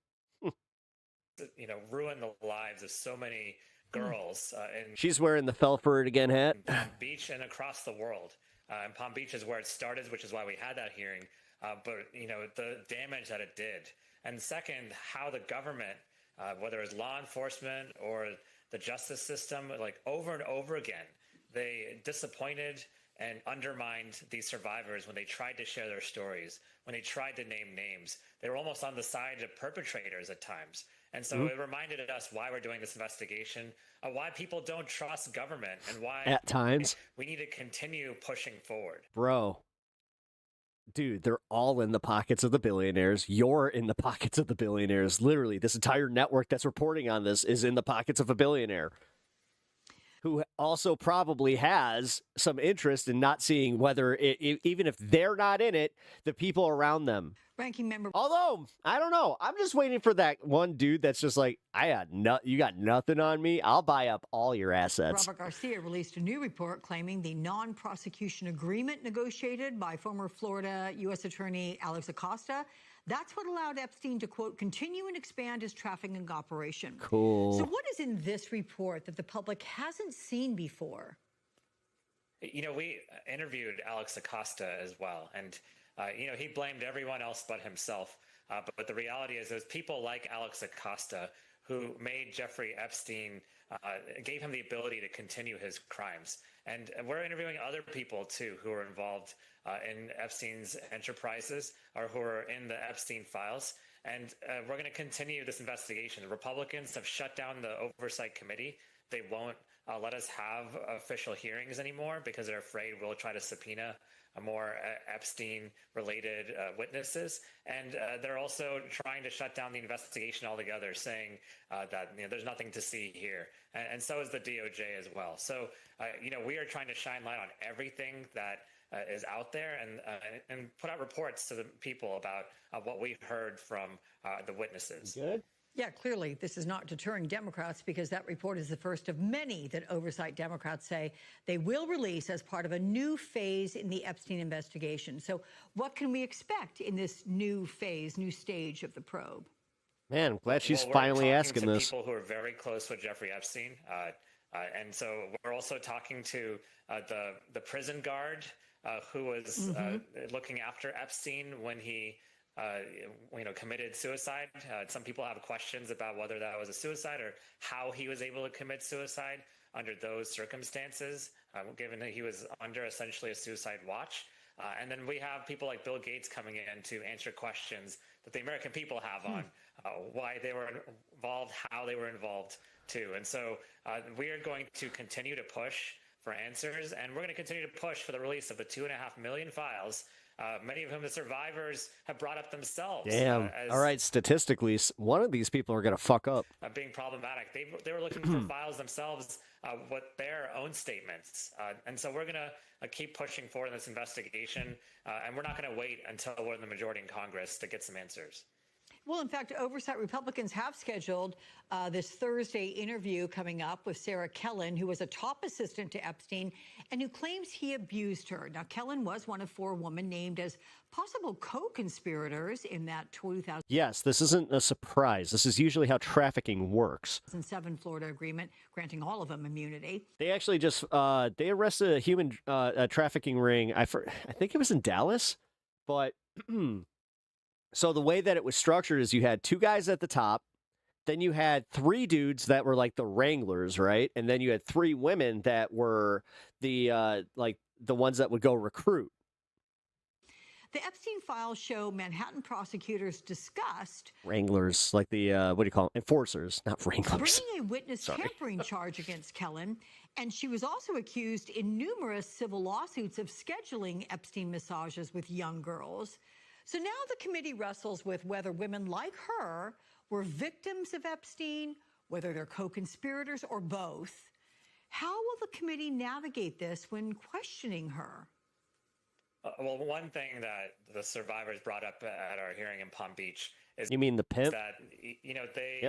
[SPEAKER 24] Ruin the lives of so many girls. And
[SPEAKER 5] she's wearing the fell for it again hat.
[SPEAKER 24] In Palm Beach and across the world. And Palm Beach is where it started, which is why we had that hearing. But, the damage that it did. And second, how the government, whether it's law enforcement or the justice system, like over and over again, they disappointed and undermined these survivors when they tried to share their stories, when they tried to name names. They were almost on the side of perpetrators at times. And so it reminded us why we're doing this investigation, why people don't trust government, and why
[SPEAKER 5] at times
[SPEAKER 24] we need to continue pushing forward.
[SPEAKER 5] Bro, dude, they're all in the pockets of the billionaires. You're in the pockets of the billionaires. Literally, this entire network that's reporting on this is in the pockets of a billionaire who also probably has some interest in not seeing whether, even if they're not in it, the people around them.
[SPEAKER 8] Ranking member.
[SPEAKER 5] Although, I don't know. I'm just waiting for that one dude that's just like, you got nothing on me. I'll buy up all your assets.
[SPEAKER 8] Robert Garcia released a new report claiming the non-prosecution agreement negotiated by former Florida U.S. Attorney Alex Acosta, that's what allowed Epstein to, quote, continue and expand his trafficking operation.
[SPEAKER 5] Cool.
[SPEAKER 8] So what is in this report that the public hasn't seen before?
[SPEAKER 24] We interviewed Alex Acosta as well, and he blamed everyone else but himself. But the reality is there's people like Alex Acosta who made Jeffrey Epstein, gave him the ability to continue his crimes. And we're interviewing other people, too, who are involved in Epstein's enterprises or who are in the Epstein files. And we're going to continue this investigation. The Republicans have shut down the Oversight Committee. They won't let us have official hearings anymore because they're afraid we'll try to subpoena more Epstein-related witnesses. And they're also trying to shut down the investigation altogether, saying that there's nothing to see here. And so is the DOJ as well. So, we are trying to shine light on everything that is out there and put out reports to the people about what we've heard from the witnesses.
[SPEAKER 5] Good.
[SPEAKER 8] Yeah, clearly this is not deterring Democrats because that report is the first of many that oversight Democrats say they will release as part of a new phase in the Epstein investigation. So what can we expect in this new phase, new stage of the probe?
[SPEAKER 5] Man, I'm glad she's
[SPEAKER 24] Well,
[SPEAKER 5] finally
[SPEAKER 24] we're
[SPEAKER 5] asking
[SPEAKER 24] talking to
[SPEAKER 5] this.
[SPEAKER 24] people who are very close with Jeffrey Epstein. And so we're also talking to the prison guard who was looking after Epstein when he committed suicide. Some people have questions about whether that was a suicide or how he was able to commit suicide under those circumstances, given that he was under essentially a suicide watch. And then we have people like Bill Gates coming in to answer questions that the American people have on why they were involved, how they were involved too. And so we are going to continue to push for answers, and we're going to continue to push for the release of the 2.5 million files, many of whom the survivors have brought up themselves.
[SPEAKER 5] Damn.
[SPEAKER 24] As
[SPEAKER 5] All right, statistically, one of these people are going to fuck up.
[SPEAKER 24] being problematic. They were looking for files themselves with their own statements. And so we're going to keep pushing forward in this investigation, and we're not going to wait until we're in the majority in Congress to get some answers.
[SPEAKER 8] Well, in fact, oversight Republicans have scheduled this Thursday interview coming up with Sarah Kellen, who was a top assistant to Epstein and who claims he abused her. Now, Kellen was one of 4 women named as possible co-conspirators in that 2007
[SPEAKER 5] Yes, this isn't a surprise. This is usually how trafficking works.
[SPEAKER 8] Florida agreement granting all of them immunity.
[SPEAKER 5] They actually just they arrested a human trafficking ring. I think it was in Dallas, but so the way that it was structured is you had 2 guys at the top, then you had 3 dudes that were like the wranglers, right? And then you had 3 women that were the like the ones that would go recruit.
[SPEAKER 8] The Epstein files show Manhattan prosecutors discussed
[SPEAKER 5] Wranglers, like the what do you call them? Enforcers, not wranglers.
[SPEAKER 8] bringing a witness tampering charge against Kellen, and she was also accused in numerous civil lawsuits of scheduling Epstein massages with young girls. So now the committee wrestles with whether women like her were victims of Epstein, whether they're co-conspirators or both. How will the committee navigate this when questioning her?
[SPEAKER 24] Well, one thing that the survivors brought up at our hearing in Palm Beach is
[SPEAKER 5] You mean the pimp?
[SPEAKER 24] that, they,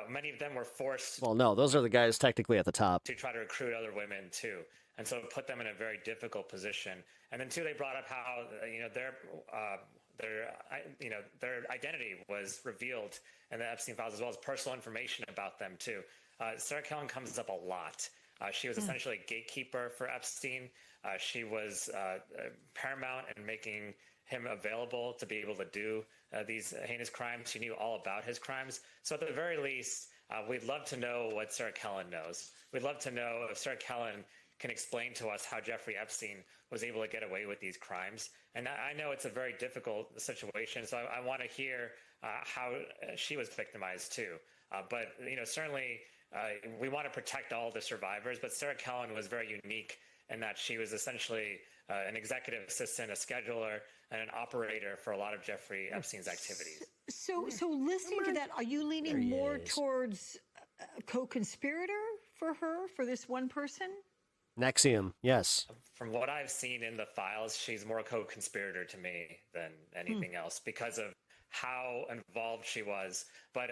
[SPEAKER 24] many of them were forced
[SPEAKER 5] Well, no, those are the guys technically at the top.
[SPEAKER 24] to try to recruit other women too. And so it put them in a very difficult position. And then too, they brought up how, their identity was revealed in the Epstein files, as well as personal information about them too. Sarah Kellen comes up a lot. She was essentially a gatekeeper for Epstein. She was paramount in making him available to be able to do these heinous crimes. She knew all about his crimes. So at the very least, we'd love to know what Sarah Kellen knows. We'd love to know if Sarah Kellen can explain to us how Jeffrey Epstein was able to get away with these crimes. And I know it's a very difficult situation, so I want to hear how she was victimized too. But certainly we want to protect all the survivors, but Sarah Kellen was very unique in that she was essentially an executive assistant, a scheduler, and an operator for a lot of Jeffrey Epstein's activities.
[SPEAKER 8] So listening to that, are you leaning more towards a co-conspirator for her, for this one person?
[SPEAKER 5] Nexium, yes.
[SPEAKER 24] From what I've seen in the files, she's more co-conspirator to me than anything else because of how involved she was. But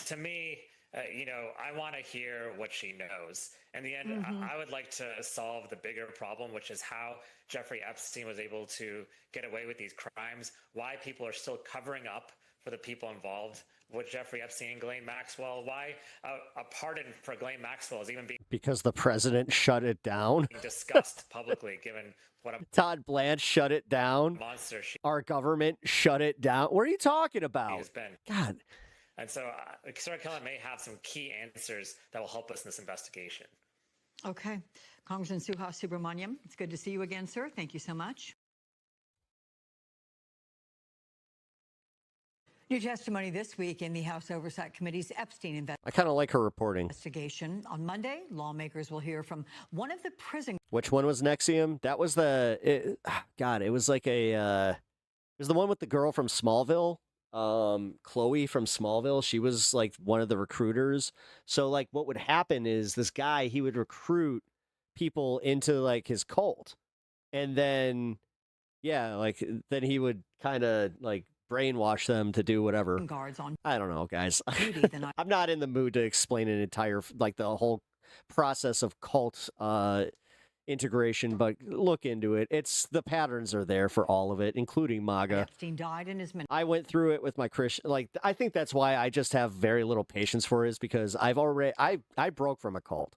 [SPEAKER 24] to me, I want to hear what she knows. In the end, I would like to solve the bigger problem, which is how Jeffrey Epstein was able to get away with these crimes, why people are still covering up for the people involved with Jeffrey Epstein and Ghislaine Maxwell, why a pardon for Ghislaine Maxwell is even being
[SPEAKER 5] Because the president shut it down.
[SPEAKER 24] discussed publicly, given what a
[SPEAKER 5] TODD BLANCHE shut it down.
[SPEAKER 24] monster she
[SPEAKER 5] Our government shut it down. What are you talking about?
[SPEAKER 24] has been.
[SPEAKER 5] God.
[SPEAKER 24] And so Sarah Kellen may have some key answers that will help us in this investigation.
[SPEAKER 8] Okay. Congressman Suhas Subramaniam, it's good to see you again, sir. Thank you so much. New testimony this week in the House Oversight Committee's Epstein
[SPEAKER 5] I kind of like her reporting.
[SPEAKER 8] investigation. On Monday, lawmakers will hear from one of the prison.
[SPEAKER 5] Which one was Nexium? That was it was like it was the one with the girl from Smallville. Chloe from Smallville. She was like one of the recruiters. So like what would happen is this guy, he would recruit people into like his cult. And then, yeah, like then he would kind of like brainwash them to do whatever.
[SPEAKER 8] Guards on
[SPEAKER 5] I don't know, guys.
[SPEAKER 8] duty the night.
[SPEAKER 5] I'm not in the mood to explain an entire, like, the whole process of cult integration, but look into it. It's the patterns are there for all of it, including MAGA.
[SPEAKER 8] Epstein died in his
[SPEAKER 5] I went through it with my Christian. Like, I think that's why I just have very little patience for it, is because I broke from a cult.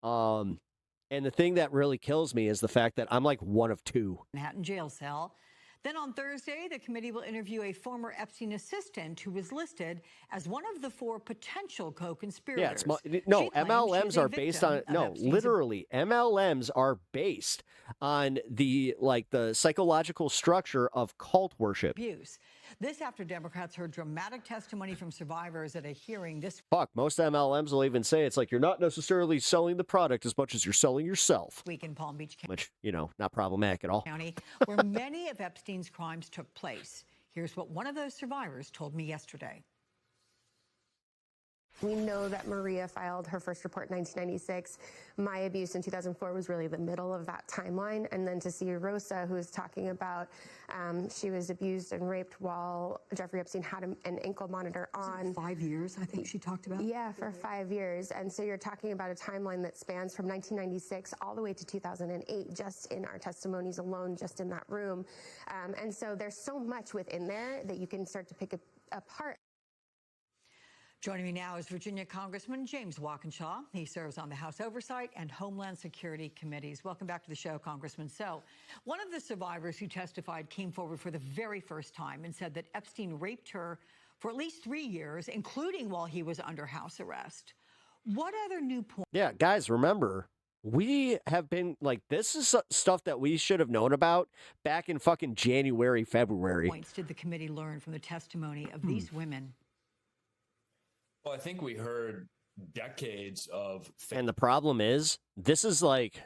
[SPEAKER 5] And the thing that really kills me is the fact that I'm like one of two.
[SPEAKER 8] Manhattan jail cell. Then on Thursday, the committee will interview a former Epstein assistant who was listed as one of the 4 potential co-conspirators.
[SPEAKER 5] Yeah, MLMs are based on literally MLMs are based on the psychological structure of cult worship.
[SPEAKER 8] Abuse. This after Democrats heard dramatic testimony from survivors at a hearing this
[SPEAKER 5] Most MLMs will even say it's like you're not necessarily selling the product as much as you're selling yourself.
[SPEAKER 8] week in Palm Beach
[SPEAKER 5] Which, not problematic at all.
[SPEAKER 8] County, where many of Epstein's crimes took place. Here's what one of those survivors told me yesterday.
[SPEAKER 3] We know that Maria filed her first report in 1996. My abuse in 2004 was really the middle of that timeline. And then to see Rosa, who is talking about she was abused and raped while Jeffrey Epstein had an ankle monitor on.
[SPEAKER 8] 5 years, I think she talked about?
[SPEAKER 3] Yeah, for 5 years. And so you're talking about a timeline that spans from 1996 all the way to 2008, just in our testimonies alone, just in that room. And so there's so much within there that you can start to pick apart.
[SPEAKER 8] Joining me now is Virginia Congressman James Walkinshaw. He serves on the House Oversight and Homeland Security Committees. Welcome back to the show, Congressman. So, one of the survivors who testified came forward for the very first time and said that Epstein raped her for at least 3 years, including while he was under house arrest. What other new points?
[SPEAKER 5] Yeah, guys, remember, we have been this is stuff that we should have known about back in fucking January, February.
[SPEAKER 8] Points did the committee learn from the testimony of these women?
[SPEAKER 4] Well, I think we heard decades of
[SPEAKER 5] And the problem is, this is like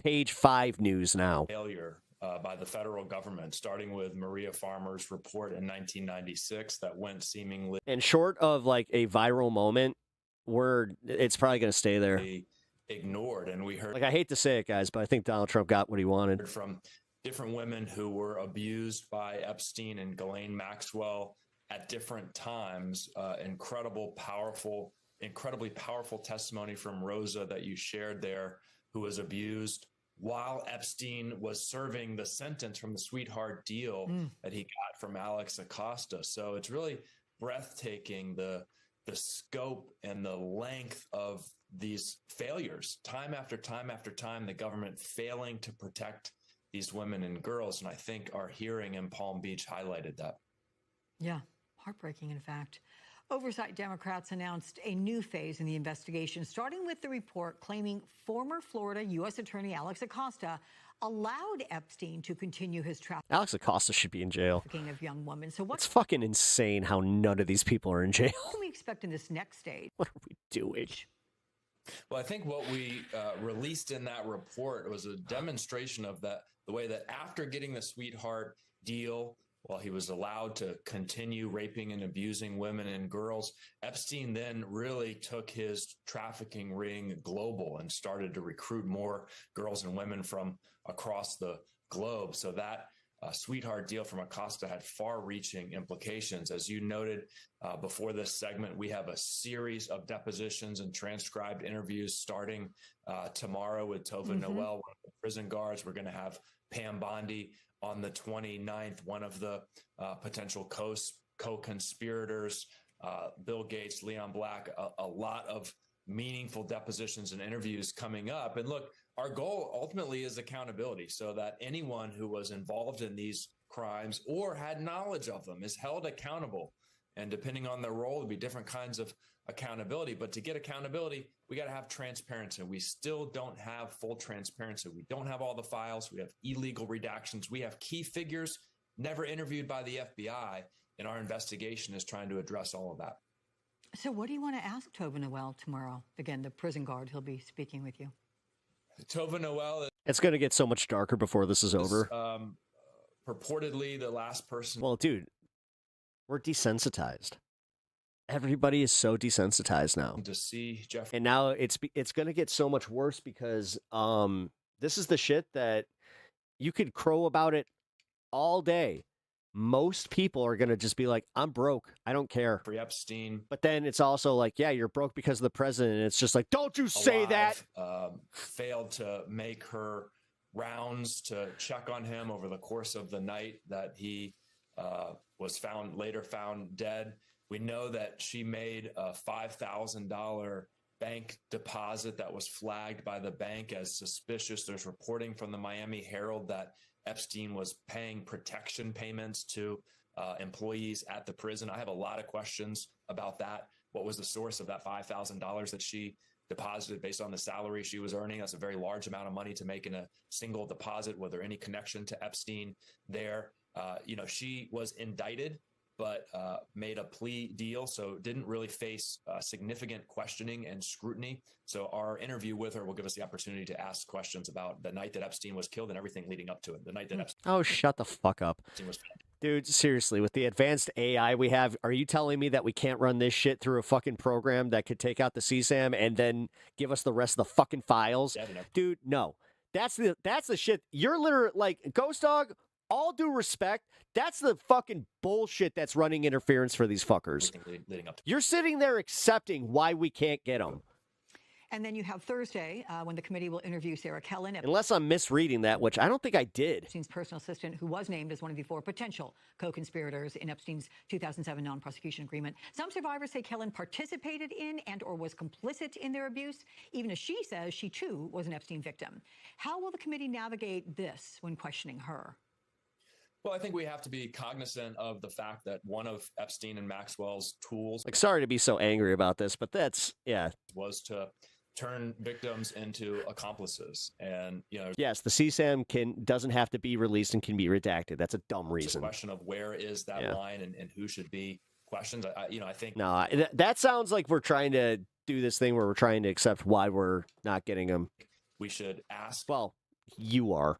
[SPEAKER 5] page 5 news now.
[SPEAKER 4] failure by the federal government, starting with Maria Farmer's report in 1996 that went seemingly
[SPEAKER 5] And short of like a viral moment, it's probably going to stay there.
[SPEAKER 4] ignored. And we heard
[SPEAKER 5] I hate to say it, guys, but I think Donald Trump got what he wanted.
[SPEAKER 4] from different women who were abused by Epstein and Ghislaine Maxwell at different times. Incredibly powerful testimony from Rosa that you shared there, who was abused while Epstein was serving the sentence from the sweetheart deal that he got from Alex Acosta. So it's really breathtaking, the scope and the length of these failures, time after time after time, the government failing to protect these women and girls. And I think our hearing in Palm Beach highlighted that.
[SPEAKER 8] Yeah, heartbreaking, in fact. Oversight Democrats announced a new phase in the investigation, starting with the report claiming former Florida U.S. Attorney Alex Acosta allowed Epstein to continue his
[SPEAKER 5] Alex Acosta should be in jail.
[SPEAKER 8] trafficking of young women. So
[SPEAKER 5] It's
[SPEAKER 8] what
[SPEAKER 5] fucking insane how none of these people are in jail.
[SPEAKER 8] can we expect in this next stage?
[SPEAKER 5] What are we doing?
[SPEAKER 4] Well, I think what we released in that report was a demonstration of the way that after getting the sweetheart deal, while he was allowed to continue raping and abusing women and girls, Epstein then really took his trafficking ring global and started to recruit more girls and women from across the globe. So that sweetheart deal from Acosta had far-reaching implications. As you noted before this segment, we have a series of depositions and transcribed interviews starting tomorrow with Tova Noel, one of the prison guards. We're going to have Pam Bondi on the 29th, one of the potential co-conspirators, Bill Gates, Leon Black, a lot of meaningful depositions and interviews coming up. And look, our goal ultimately is accountability, so that anyone who was involved in these crimes or had knowledge of them is held accountable. And depending on their role, there'll be different kinds of accountability. But to get accountability, we got to have transparency. We still don't have full transparency. We don't have all the files. We have illegal redactions. We have key figures never interviewed by the FBI. And our investigation is trying to address all of that.
[SPEAKER 8] So what do you want to ask Tova Noel tomorrow? Again, the prison guard, he'll be speaking with you.
[SPEAKER 4] Tova Noel
[SPEAKER 5] It's going to get so much darker before this is over.
[SPEAKER 4] Purportedly the last person.
[SPEAKER 5] Well, dude, we're desensitized. Everybody is so desensitized now.
[SPEAKER 4] To see Jeff.
[SPEAKER 5] And now it's going to get so much worse because this is the shit that you could crow about it all day. most people are going to just be like, I'm broke. I don't care.
[SPEAKER 4] Jeffrey Epstein.
[SPEAKER 5] But then it's also like, yeah, you're broke because of the president. And it's just like, don't you say that.
[SPEAKER 4] Failed to make her rounds to check on him over the course of the night that he was later found dead. We know that she made a $5,000 bank deposit that was flagged by the bank as suspicious. There's reporting from the Miami Herald that Epstein was paying protection payments to employees at the prison. I have a lot of questions about that. What was the source of that $5,000 that she deposited based on the salary she was earning? That's a very large amount of money to make in a single deposit. Was there any connection to Epstein there? She was indicted, but made a plea deal, so didn't really face significant questioning and scrutiny. So our interview with her will give us the opportunity to ask questions about the night that Epstein was killed and everything leading up to it. The night that Epstein
[SPEAKER 5] Oh, shut the fuck up.
[SPEAKER 4] was
[SPEAKER 5] Dude, seriously, with the advanced AI we have, are you telling me that we can't run this shit through a fucking program that could take out the CSAM and then give us the rest of the fucking files? Dude, no. That's the shit. You're literally like, Ghost Dog, all due respect, that's the fucking bullshit that's running interference for these fuckers.
[SPEAKER 4] Leading up to
[SPEAKER 5] You're sitting there accepting why we can't get them.
[SPEAKER 8] And then you have Thursday when the committee will interview Sarah Kellen.
[SPEAKER 5] Unless I'm misreading that, which I don't think I did.
[SPEAKER 8] Epstein's personal assistant, who was named as one of the 4 potential co-conspirators in Epstein's 2007 non-prosecution agreement. Some survivors say Kellen participated in and or was complicit in their abuse, even as she says she too was an Epstein victim. How will the committee navigate this when questioning her?
[SPEAKER 4] Well, I think we have to be cognizant of the fact that one of Epstein and Maxwell's tools,
[SPEAKER 5] Like, sorry to be so angry about this, but that's, yeah.
[SPEAKER 4] was to turn victims into accomplices. And,
[SPEAKER 5] Yes, the CSAM doesn't have to be released and can be redacted. That's a dumb
[SPEAKER 4] it's
[SPEAKER 5] reason.
[SPEAKER 4] a question of where is that line and who should be questioned. I think
[SPEAKER 5] No, that sounds like we're trying to do this thing where we're trying to accept why we're not getting them.
[SPEAKER 4] we should ask
[SPEAKER 5] Well, you are.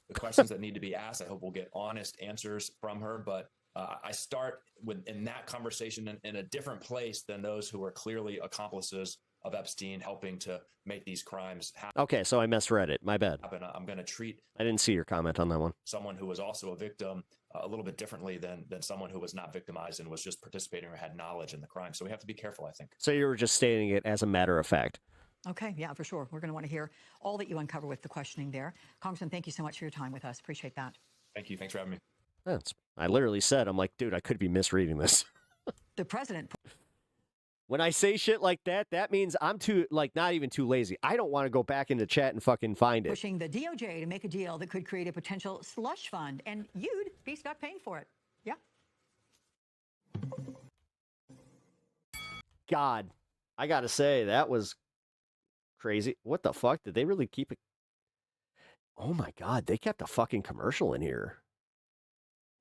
[SPEAKER 4] the questions that need to be asked. I hope we'll get honest answers from her, but I start in that conversation in a different place than those who are clearly accomplices of Epstein helping to make these crimes happen.
[SPEAKER 5] Okay, so I misread it. My bad.
[SPEAKER 4] I'm going to treat
[SPEAKER 5] I didn't see your comment on that one.
[SPEAKER 4] someone who was also a victim a little bit differently than someone who was not victimized and was just participating or had knowledge in the crime. So we have to be careful, I think.
[SPEAKER 5] So you were just stating it as a matter of fact.
[SPEAKER 8] Okay, yeah, for sure. We're going to want to hear all that you uncover with the questioning there. Congressman, thank you so much for your time with us. Appreciate that.
[SPEAKER 4] Thank you. Thanks for having me.
[SPEAKER 5] I literally said, I'm like, dude, I could be misreading this.
[SPEAKER 8] The president.
[SPEAKER 5] When I say shit like that, that means I'm too, like, not even too lazy. I don't want to go back into chat and fucking find it.
[SPEAKER 8] Pushing the DOJ to make a deal that could create a potential slush fund, and you'd be stuck paying for it. Yeah.
[SPEAKER 5] God, I got to say, that was crazy. What the fuck? Did they really keep it? Oh my God, they kept a fucking commercial in here.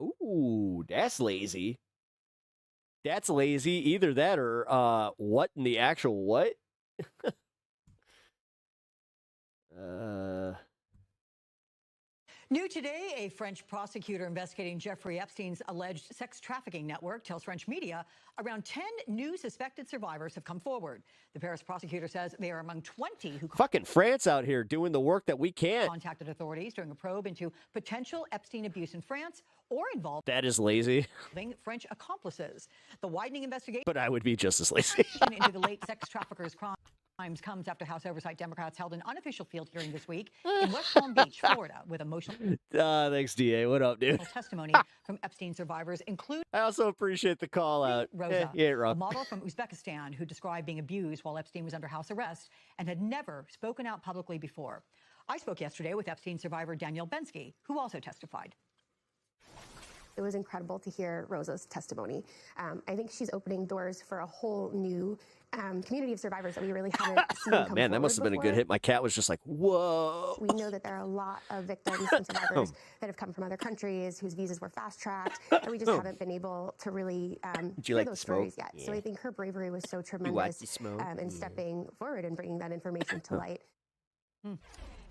[SPEAKER 5] Ooh, that's lazy. That's lazy. Either that or what in the actual what?
[SPEAKER 8] New today, a French prosecutor investigating Jeffrey Epstein's alleged sex trafficking network tells French media around 10 new suspected survivors have come forward. The Paris prosecutor says they are among 20 who
[SPEAKER 5] fucking France out here doing the work that we can't.
[SPEAKER 8] Contacted authorities during a probe into potential Epstein abuse in France or involved
[SPEAKER 5] That is lazy.
[SPEAKER 8] French accomplices. The widening investigation
[SPEAKER 5] But I would be just as lazy.
[SPEAKER 8] into the late sex traffickers' crimes comes after House Oversight Democrats held an unofficial field hearing this week in West Palm Beach, Florida, with emotional
[SPEAKER 5] Thanks, DA. What up, dude?
[SPEAKER 8] testimony from Epstein survivors, including
[SPEAKER 5] I also appreciate the call out.
[SPEAKER 8] Rosa,
[SPEAKER 5] Yeah,
[SPEAKER 8] a
[SPEAKER 5] wrong.
[SPEAKER 8] model from Uzbekistan who described being abused while Epstein was under house arrest and had never spoken out publicly before. I spoke yesterday with Epstein survivor Danielle Bensky, who also testified.
[SPEAKER 3] It was incredible to hear Rosa's testimony. I think she's opening doors for a whole new community of survivors that we really haven't seen come
[SPEAKER 5] Man, that must have been a good
[SPEAKER 3] before.
[SPEAKER 5] hit. My cat was just like, whoa.
[SPEAKER 3] We know that there are a lot of victims and survivors that have come from other countries whose visas were fast-tracked, and we just haven't been able to really
[SPEAKER 5] you
[SPEAKER 3] hear
[SPEAKER 5] like
[SPEAKER 3] those
[SPEAKER 5] to smoke?
[SPEAKER 3] stories yet. So
[SPEAKER 5] Yeah.
[SPEAKER 3] I think her bravery was so
[SPEAKER 5] like
[SPEAKER 3] tremendous
[SPEAKER 5] to smoke?
[SPEAKER 3] in stepping forward and bringing that information to light.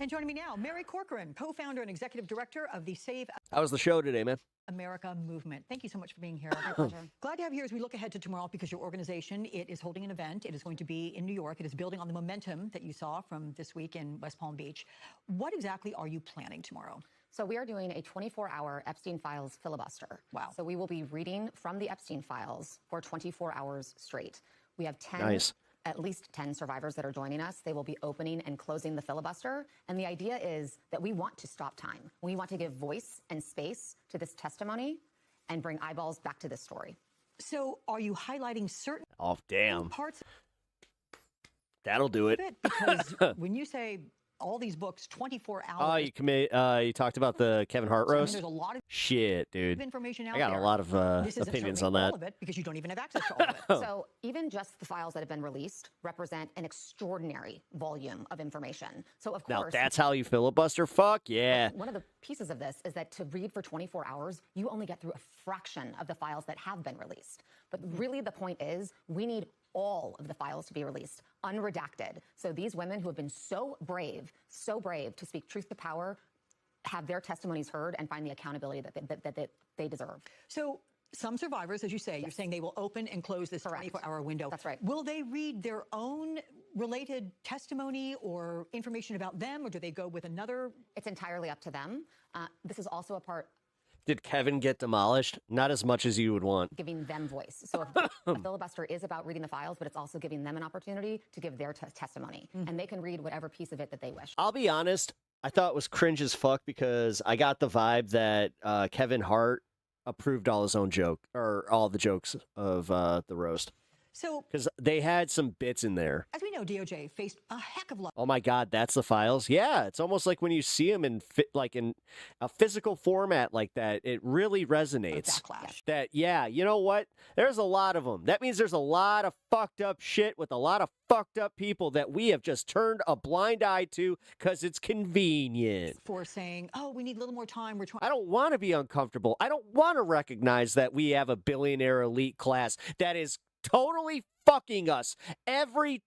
[SPEAKER 8] And joining me now, Mary Corcoran, co-founder and executive director of the Save
[SPEAKER 5] How was the show today, man?
[SPEAKER 8] America movement. Thank you so much for being here.
[SPEAKER 3] My pleasure.
[SPEAKER 8] Glad to have you here as we look ahead to tomorrow because your organization, it is holding an event. It is going to be in New York. It is building on the momentum that you saw from this week in West Palm Beach. What exactly are you planning tomorrow?
[SPEAKER 7] So we are doing a 24-hour Epstein Files filibuster.
[SPEAKER 8] Wow.
[SPEAKER 7] So we will be reading from the Epstein Files for 24 hours straight. We have 10,
[SPEAKER 5] Nice.
[SPEAKER 7] at least 10 survivors that are joining us. They will be opening and closing the filibuster. And the idea is that we want to stop time. We want to give voice and space to this testimony and bring eyeballs back to this story.
[SPEAKER 8] So are you highlighting certain
[SPEAKER 5] Oh, damn.
[SPEAKER 8] parts
[SPEAKER 5] That'll do it.
[SPEAKER 8] of it? Because when you say all these books, 24 hours.
[SPEAKER 5] Oh, you talked about the Kevin Hart
[SPEAKER 8] I mean,
[SPEAKER 5] roast?
[SPEAKER 8] there's a lot of
[SPEAKER 5] Shit, dude.
[SPEAKER 8] information out
[SPEAKER 5] I got
[SPEAKER 8] there.
[SPEAKER 5] a lot of
[SPEAKER 8] This isn't
[SPEAKER 5] opinions
[SPEAKER 8] certainly
[SPEAKER 5] on that.
[SPEAKER 8] all of it because you don't even have access to all of it.
[SPEAKER 7] So even just the files that have been released represent an extraordinary volume of information. So of
[SPEAKER 5] Now,
[SPEAKER 7] course,
[SPEAKER 5] that's how you filibuster? Fuck yeah.
[SPEAKER 7] one of the pieces of this is that to read for 24 hours, you only get through a fraction of the files that have been released. But really the point is we need all of the files to be released, unredacted. So these women who have been so brave to speak truth to power, have their testimonies heard and find the accountability that they deserve.
[SPEAKER 8] So some survivors, as you say, you're saying they will open and close this 24-hour window.
[SPEAKER 7] That's right.
[SPEAKER 8] Will they read their own related testimony or information about them, or do they go with another?
[SPEAKER 7] It's entirely up to them. This is also a part
[SPEAKER 5] Did Kevin get demolished? Not as much as you would want.
[SPEAKER 7] giving them voice. So a filibuster is about reading the files, but it's also giving them an opportunity to give their testimony. And they can read whatever piece of it that they wish.
[SPEAKER 5] I'll be honest, I thought it was cringe as fuck because I got the vibe that Kevin Hart approved all his own joke, or all the jokes of the roast.
[SPEAKER 8] So,
[SPEAKER 5] because they had some bits in there.
[SPEAKER 8] As we know, DOJ faced a heck of a lot.
[SPEAKER 5] Oh my God, that's the files. Yeah, it's almost like when you see them in in a physical format like that, it really resonates.
[SPEAKER 8] Backlash.
[SPEAKER 5] That yeah, you know what? There's a lot of them. That means there's a lot of fucked up shit with a lot of fucked up people that we have just turned a blind eye to because it's convenient.
[SPEAKER 8] For saying, oh, we need a little more time. We're trying.
[SPEAKER 5] I don't want to be uncomfortable. I don't want to recognize that we have a billionaire elite class that is totally fucking us every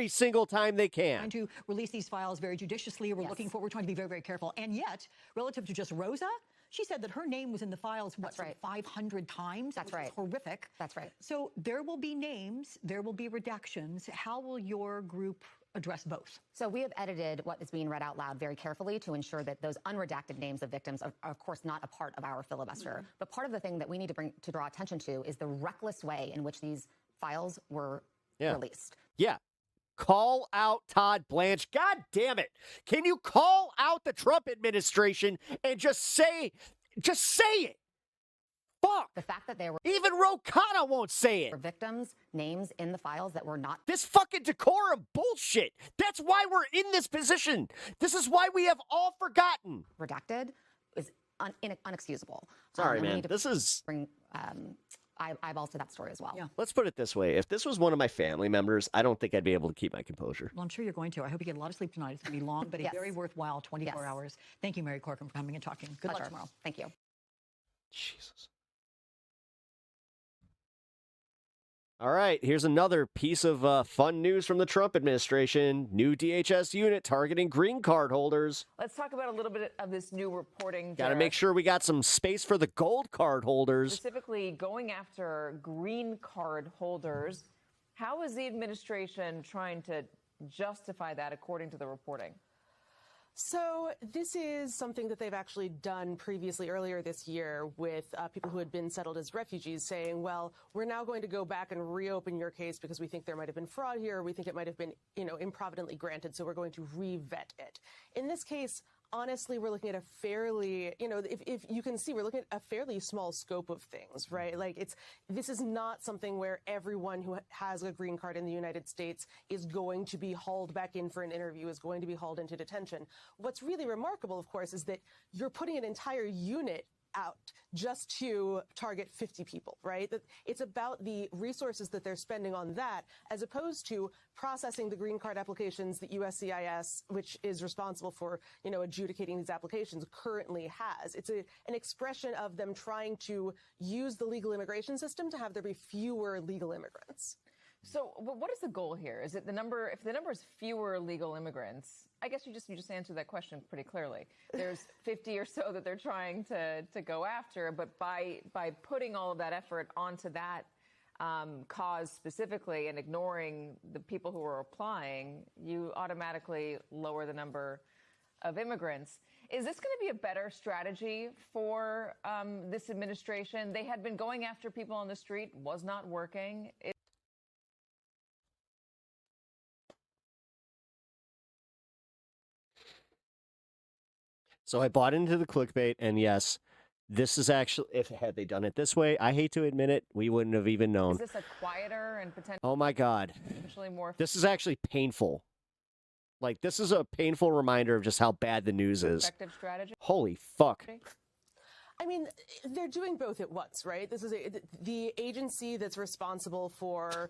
[SPEAKER 5] single time they can.
[SPEAKER 8] Trying to release these files very judiciously. We're we're trying to be very, very careful. And yet, relative to just Rosa, she said that her name was in the files, what, 500 times?
[SPEAKER 7] That's right.
[SPEAKER 8] Horrific.
[SPEAKER 7] That's right.
[SPEAKER 8] So there will be names, there will be redactions. How will your group address both?
[SPEAKER 7] So we have edited what is being read out loud very carefully to ensure that those unredacted names of victims are of course, not a part of our filibuster. But part of the thing that we need to draw attention to is the reckless way in which these files were released.
[SPEAKER 5] Yeah. Call out TODD BLANCHE. God damn it. Can you call out the Trump administration and just say it? Fuck.
[SPEAKER 7] The fact that there were
[SPEAKER 5] even Ro Khanna won't say it.
[SPEAKER 7] Victims' names in the files that were not.
[SPEAKER 5] This fucking decorum bullshit. That's why we're in this position. This is why we have all forgotten.
[SPEAKER 7] Redacted is unexcusable.
[SPEAKER 5] Sorry,
[SPEAKER 7] and we
[SPEAKER 5] man.
[SPEAKER 7] need to
[SPEAKER 5] This is
[SPEAKER 7] bring eyeballs to that story as well.
[SPEAKER 8] Yeah.
[SPEAKER 5] Let's put it this way. If this was one of my family members, I don't think I'd be able to keep my composure.
[SPEAKER 8] Well, I'm sure you're going to. I hope you get a lot of sleep tonight. It's going to be long, but a very worthwhile 24 hours. Thank you, Mary Corcoran, for coming and talking. Good luck
[SPEAKER 7] Pleasure.
[SPEAKER 8] tomorrow.
[SPEAKER 7] Thank you.
[SPEAKER 5] Jesus. All right, here's another piece of fun news from the Trump administration. New DHS unit targeting green card holders.
[SPEAKER 9] Let's talk about a little bit of this new reporting.
[SPEAKER 5] Got to make sure we got some space for the gold card holders.
[SPEAKER 9] Specifically going after green card holders. How is the administration trying to justify that according to the reporting?
[SPEAKER 10] So this is something that they've actually done previously earlier this year with people who had been settled as refugees, saying, well, we're now going to go back and reopen your case because we think there might have been fraud here. We think it might have been, improvidently granted. So we're going to re-vet it. In this case, honestly, we're looking at a fairly, if you can see, we're looking at a fairly small scope of things, right? Like this is not something where everyone who has a green card in the United States is going to be hauled back in for an interview, is going to be hauled into detention. What's really remarkable, of course, is that you're putting an entire unit out just to target 50 people, right? That it's about the resources that they're spending on that as opposed to processing the green card applications that USCIS, which is responsible for, adjudicating these applications, currently has. It's an expression of them trying to use the legal immigration system to have there be fewer legal immigrants.
[SPEAKER 9] So what is the goal here? Is it the number? If the number is fewer legal immigrants, I guess you just answered that question pretty clearly. There's 50 or so that they're trying to go after, but by putting all of that effort onto that cause specifically and ignoring the people who are applying, you automatically lower the number of immigrants. Is this going to be a better strategy for this administration? They had been going after people on the street, was not working.
[SPEAKER 5] So I bought into the clickbait, and yes, this is actually, if had they done it this way, I hate to admit it, we wouldn't have even known.
[SPEAKER 9] Is this a quieter and potentially
[SPEAKER 5] Oh my God.
[SPEAKER 9] more?
[SPEAKER 5] This is actually painful. Like, this is a painful reminder of just how bad the news is.
[SPEAKER 9] Effective strategy?
[SPEAKER 5] Holy fuck.
[SPEAKER 10] I mean, they're doing both at once, right? This is the agency that's responsible for,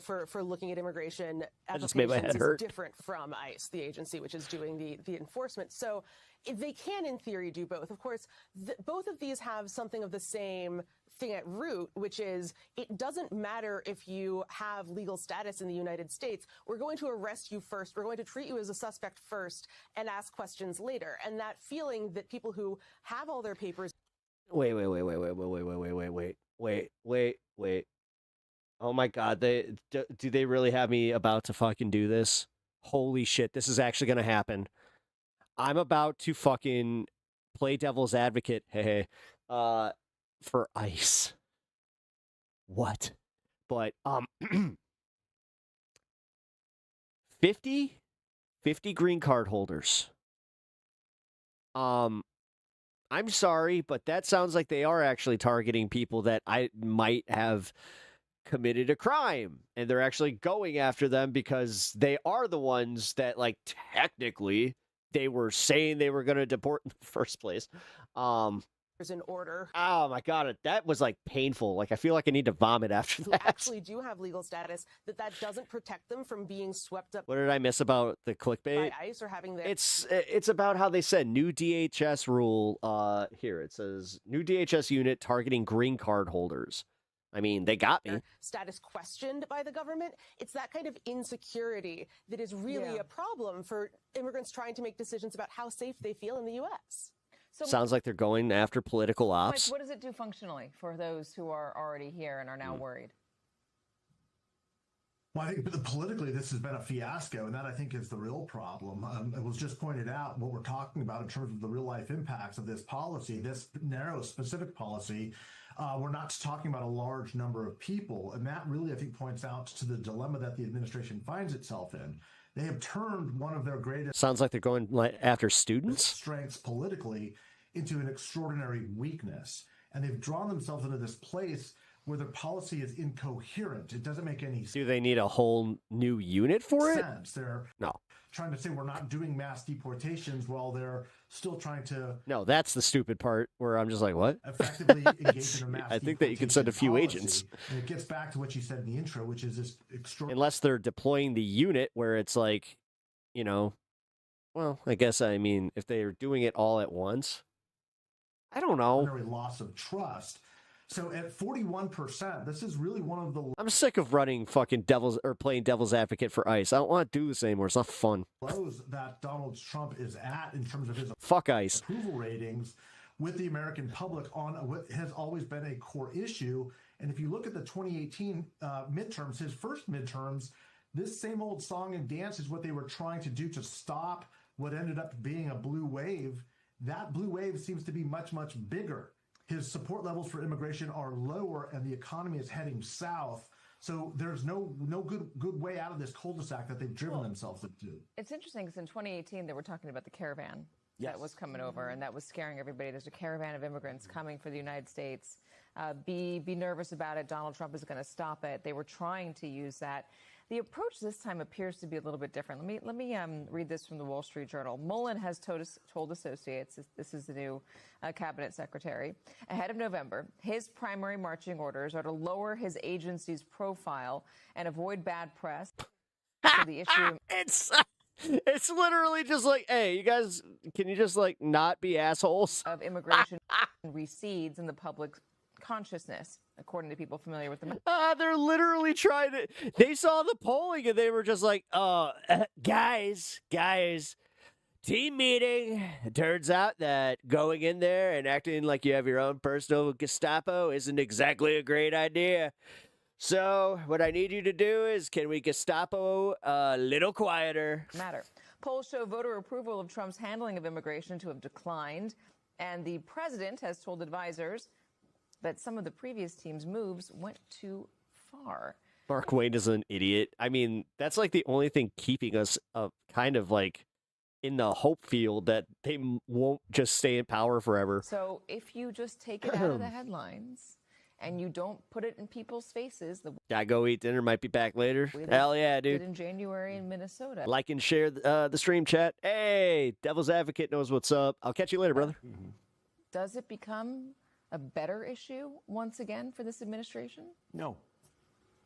[SPEAKER 10] for looking at immigration
[SPEAKER 5] just made my head
[SPEAKER 10] applications
[SPEAKER 5] hurt.
[SPEAKER 10] is different from ICE, the agency which is doing the enforcement. So they can, in theory, do both. Of course, both of these have something of the same thing at root, which is it doesn't matter if you have legal status in the United States. We're going to arrest you first. We're going to treat you as a suspect first and ask questions later. And that feeling that people who have all their papers.
[SPEAKER 5] Wait. Oh my God, do they really have me about to fucking do this? Holy shit, this is actually gonna happen. I'm about to fucking play devil's advocate, for ICE. What? But 50 green card holders. I'm sorry, but that sounds like they are actually targeting people that I might have committed a crime, and they're actually going after them because they are the ones that, like, technically they were saying they were going to deport in the first place.
[SPEAKER 10] In order.
[SPEAKER 5] Oh my God, that was like painful. Like, I feel like I need to vomit after
[SPEAKER 10] Who
[SPEAKER 5] that.
[SPEAKER 10] actually do have legal status, that doesn't protect them from being swept up
[SPEAKER 5] What did I miss about the clickbait?
[SPEAKER 10] by ICE or having their.
[SPEAKER 5] It's about how they said new DHS rule. Here it says new DHS unit targeting green card holders. I mean, they got me.
[SPEAKER 10] Status questioned by the government. It's that kind of insecurity that is really a problem for immigrants trying to make decisions about how safe they feel in the U.S.
[SPEAKER 5] Sounds like they're going after political ops.
[SPEAKER 9] Mike, what does it do functionally for those who are already here and are now worried?
[SPEAKER 11] Well, I think politically this has been a fiasco, and that I think is the real problem. It was just pointed out what we're talking about in terms of the real-life impacts of this policy, this narrow, specific policy. We're not talking about a large number of people, and that really, I think, points out to the dilemma that the administration finds itself in. They have turned one of their greatest
[SPEAKER 5] Sounds like they're going after students.
[SPEAKER 11] Strengths politically into an extraordinary weakness, and they've drawn themselves into this place where their policy is incoherent. It doesn't make any sense.
[SPEAKER 5] Do they need a whole new unit for it?
[SPEAKER 11] They're trying to say we're not doing mass deportations while they're still trying to.
[SPEAKER 5] No, that's the stupid part where I'm just like, what?
[SPEAKER 11] Effectively engage in a mass
[SPEAKER 5] I think that you can send a few
[SPEAKER 11] policy.
[SPEAKER 5] agents.
[SPEAKER 11] And it gets back to what you said in the intro, which is this extraordinary.
[SPEAKER 5] Unless they're deploying the unit where it's like, well, I guess, I mean, if they're doing it all at once, I don't know.
[SPEAKER 11] Loss of trust. So at 41%, this is really one of the
[SPEAKER 5] I'm sick of running fucking playing devil's advocate for ICE. I don't want to do this anymore. It's not fun.
[SPEAKER 11] lows that Donald Trump is at in terms of his
[SPEAKER 5] Fuck ICE.
[SPEAKER 11] approval ratings with the American public on what has always been a core issue. And if you look at the 2018 midterms, his first midterms, this same old song and dance is what they were trying to do to stop what ended up being a blue wave. That blue wave seems to be much, much bigger. His support levels for immigration are lower, and the economy is heading south. So there's no good way out of this cul-de-sac that they've driven themselves into.
[SPEAKER 9] It's interesting because in 2018 they were talking about the caravan that was coming over, and that was scaring everybody. There's a caravan of immigrants coming for the United States. Be nervous about it. Donald Trump is going to stop it. They were trying to use that. The approach this time appears to be a little bit different. Let me read this from the Wall Street Journal. Mullen has told associates, this is the new cabinet secretary, ahead of November, his primary marching orders are to lower his agency's profile and avoid bad press. So the issue.
[SPEAKER 5] It's literally just like, hey, you guys, can you just like not be assholes?
[SPEAKER 9] Of immigration recedes in the public consciousness, according to people familiar with them.
[SPEAKER 5] They're literally trying to. They saw the polling and they were just like, guys, team meeting. It turns out that going in there and acting like you have your own personal Gestapo isn't exactly a great idea. So, what I need you to do is, can we Gestapo a little quieter?
[SPEAKER 9] Matter. Polls show voter approval of Trump's handling of immigration to have declined, and the president has told advisors that some of the previous team's moves went too far.
[SPEAKER 5] Mark Wayne is an idiot. I mean, that's like the only thing keeping us kind of like in the hope field that they won't just stay in power forever.
[SPEAKER 9] So if you just take it out of the headlines and you don't put it in people's faces, the
[SPEAKER 5] Gotta go eat dinner. Might be back later.
[SPEAKER 9] way
[SPEAKER 5] Hell
[SPEAKER 9] they
[SPEAKER 5] yeah,
[SPEAKER 9] did
[SPEAKER 5] dude.
[SPEAKER 9] in January in Minnesota.
[SPEAKER 5] Like and share the stream chat. Hey, Devil's Advocate knows what's up. I'll catch you later, brother.
[SPEAKER 9] Does it become a better issue once again for this administration?
[SPEAKER 6] No.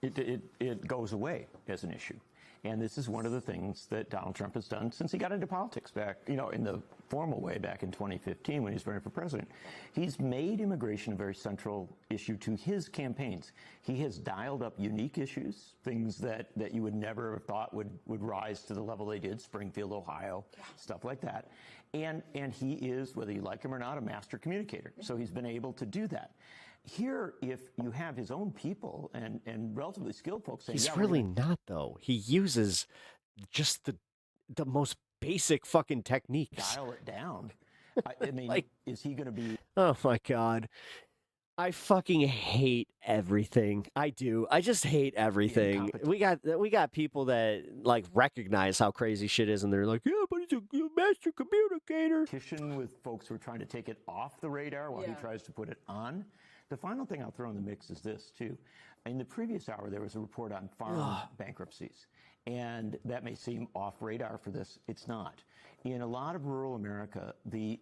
[SPEAKER 6] It goes away as an issue. And this is one of the things that Donald Trump has done since he got into politics back, in the formal way back in 2015 when he was running for president. He's made immigration a very central issue to his campaigns. He has dialed up unique issues, things that you would never have thought would rise to the level they did, Springfield, Ohio, stuff like that. And he is, whether you like him or not, a master communicator. So he's been able to do that. Here, if you have his own people and relatively skilled folks saying,
[SPEAKER 5] He's
[SPEAKER 6] yeah,
[SPEAKER 5] really not, though. He uses just the most basic fucking techniques.
[SPEAKER 6] dial it down. I mean, is he going to be...
[SPEAKER 5] Oh, my God. I fucking hate everything. I do. I just hate everything. We got people that like recognize how crazy shit is, and they're like, yeah, but he's a master communicator.
[SPEAKER 6] Competition with folks who are trying to take it off the radar while he tries to put it on. The final thing I'll throw in the mix is this, too. In the previous hour, there was a report on farm bankruptcies. And that may seem off radar for this. It's not. In a lot of rural America, the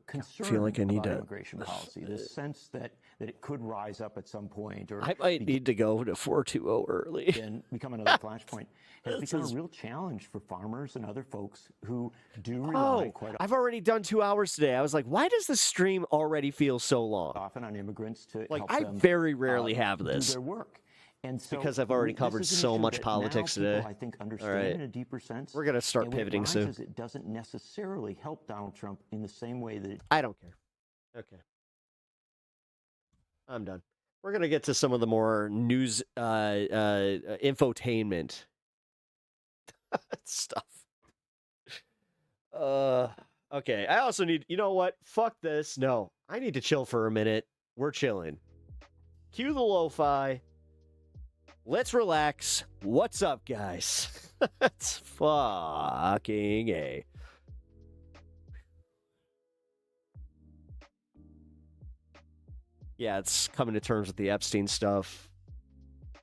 [SPEAKER 6] concern about immigration policy, the sense that it could rise up at some point, or
[SPEAKER 5] I might need to go to 420 early
[SPEAKER 6] and become another flashpoint, has become a real challenge for farmers and other folks who do rely quite
[SPEAKER 5] I've already done 2 hours today. I was like, why does the stream already feel so long?
[SPEAKER 6] often on immigrants to
[SPEAKER 5] Like,
[SPEAKER 6] help
[SPEAKER 5] I
[SPEAKER 6] them
[SPEAKER 5] very rarely have
[SPEAKER 6] do
[SPEAKER 5] this.
[SPEAKER 6] their work. And so
[SPEAKER 5] Because I've already
[SPEAKER 6] this
[SPEAKER 5] covered
[SPEAKER 6] is an
[SPEAKER 5] so
[SPEAKER 6] issue
[SPEAKER 5] much
[SPEAKER 6] that
[SPEAKER 5] politics
[SPEAKER 6] now people,
[SPEAKER 5] today.
[SPEAKER 6] I think,
[SPEAKER 5] All
[SPEAKER 6] understand
[SPEAKER 5] right.
[SPEAKER 6] in a deeper sense.
[SPEAKER 5] We're gonna start
[SPEAKER 6] And when
[SPEAKER 5] pivoting
[SPEAKER 6] it
[SPEAKER 5] soon.
[SPEAKER 6] rises, it doesn't necessarily help Donald Trump in the same way that it
[SPEAKER 5] I don't care. Okay. I'm done. We're going to get to some of the more news infotainment stuff. Okay. I also need, you know what? Fuck this. No, I need to chill for a minute. We're chilling. Cue the lo-fi. Let's relax. What's up, guys? It's fucking A. Yeah, it's coming to terms with the Epstein stuff,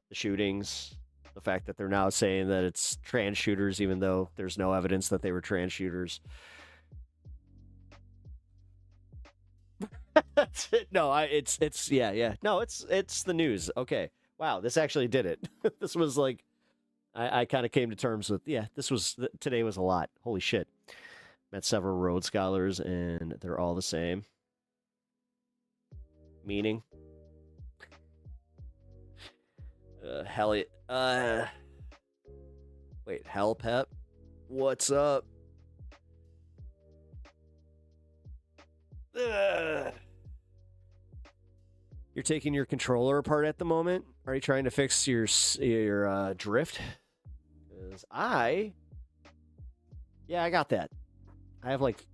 [SPEAKER 5] the shootings, the fact that they're now saying that it's trans shooters, even though there's no evidence that they were trans shooters. That's it. No, it's No, it's the news. Okay. Wow, this actually did it. This was like, I kind of came to terms with, today was a lot. Holy shit. Met several Rhodes Scholars, and they're all the same. Meaning? Wait, Hell Pep? What's up? Ugh. You're taking your controller apart at the moment? Are you trying to fix your drift? Because I got that. I have like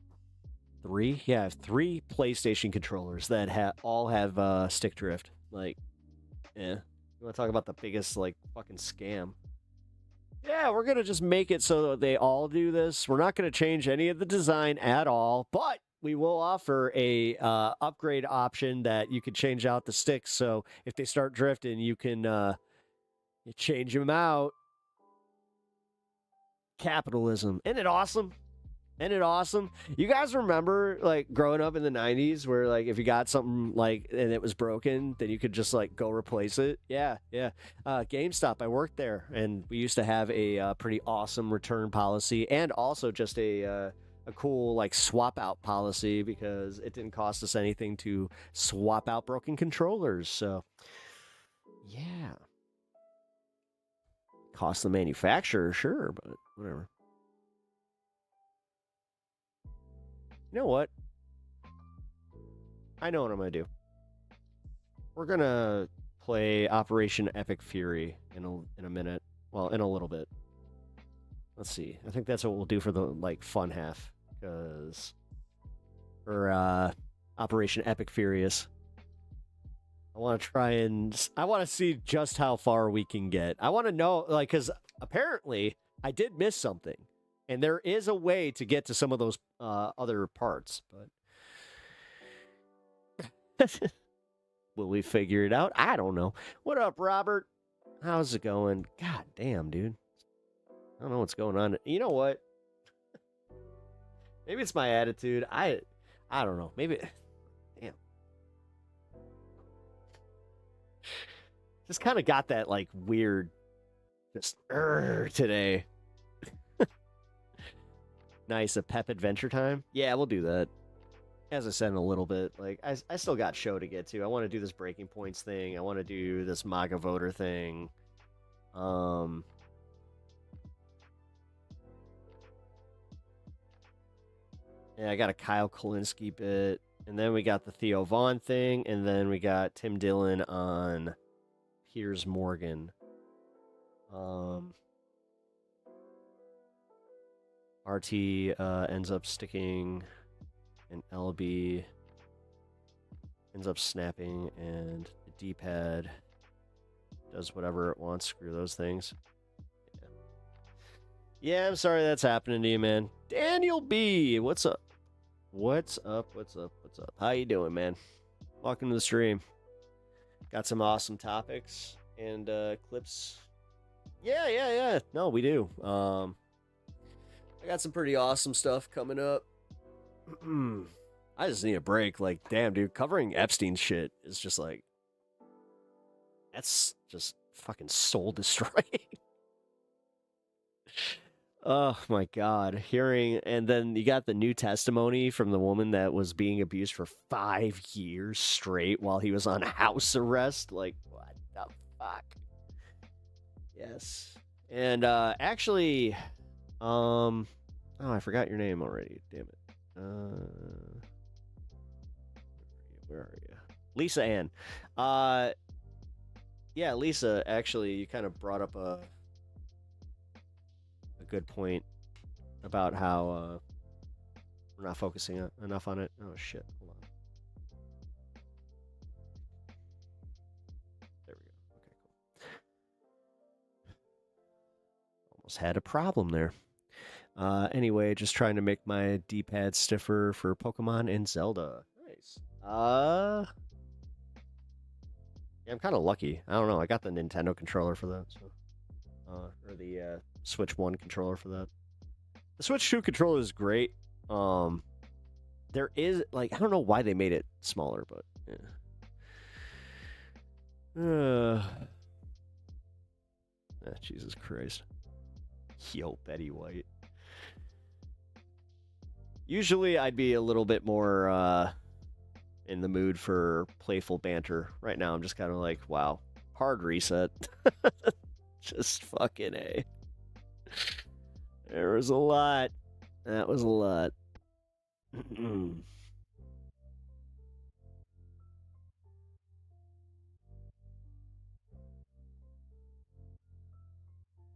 [SPEAKER 5] three. Yeah, I have 3 PlayStation controllers that all have stick drift. Like, yeah. You want to talk about the biggest like fucking scam? Yeah, we're gonna just make it so that they all do this. We're not gonna change any of the design at all, but we will offer a upgrade option that you can change out the sticks. So if they start drifting, you can change them out. Capitalism. Isn't it awesome? Isn't it awesome? You guys remember like growing up in the 90s where like if you got something like and it was broken, then you could just like go replace it? Yeah. GameStop, I worked there, and we used to have a pretty awesome return policy, and also just a cool like swap out policy, because it didn't cost us anything to swap out broken controllers. So yeah. Cost the manufacturer, sure, but whatever. You know what? I know what I'm going to do. We're going to play Operation Epic Fury in a minute. Well, in a little bit. Let's see. I think that's what we'll do for the like fun half, because for Operation Epic Furious, I want to see just how far we can get. I want to know, like, because apparently I did miss something, and there is a way to get to some of those other parts, but will we figure it out? I don't know. What up, Robert? How's it going? God damn, dude. I don't know what's going on. You know what? Maybe it's my attitude. I don't know. Maybe. Damn. Just kind of got that like weird, just today. Nice, a pep adventure time. Yeah, we'll do that. As I said in a little bit, like I still got show to get to. I want to do this breaking points thing. I want to do this MAGA voter thing. Yeah, I got a Kyle Kalinske bit, and then we got the Theo Vaughn thing, and then we got Tim Dillon on Piers Morgan. RT ends up sticking, and LB ends up snapping, and the D-pad does whatever it wants. Screw those things. Yeah, I'm sorry that's happening to you, man. Daniel B, what's up? What's up? How you doing, man? Welcome to the stream. Got some awesome topics and clips. Yeah. No, we do. I got some pretty awesome stuff coming up. I just need a break. Like, damn, dude, covering Epstein shit is just like, that's just fucking soul destroying. Oh my God. Hearing, and then you got the new testimony from the woman that was being abused for 5 years straight while he was on house arrest. Like, what the fuck? Yes. And actually, oh, I forgot your name already. Damn it. Where are you? Lisa Ann. Yeah, Lisa, actually, you kind of brought up a good point about how we're not focusing enough on it. Oh, shit. Hold on. There we go. Okay, cool. Almost had a problem there. Anyway, just trying to make my D-pad stiffer for Pokemon and Zelda. Nice. Yeah, I'm kind of lucky. I don't know. I got the Nintendo controller for that, so or the Switch 1 controller for that. The Switch 2 controller is great. There is, like, I don't know why they made it smaller, but yeah. Jesus Christ. Yo, Betty White. Usually I'd be a little bit more in the mood for playful banter. Right now I'm just kind of like, wow, hard reset. Just fucking A. There was a lot. That was a lot.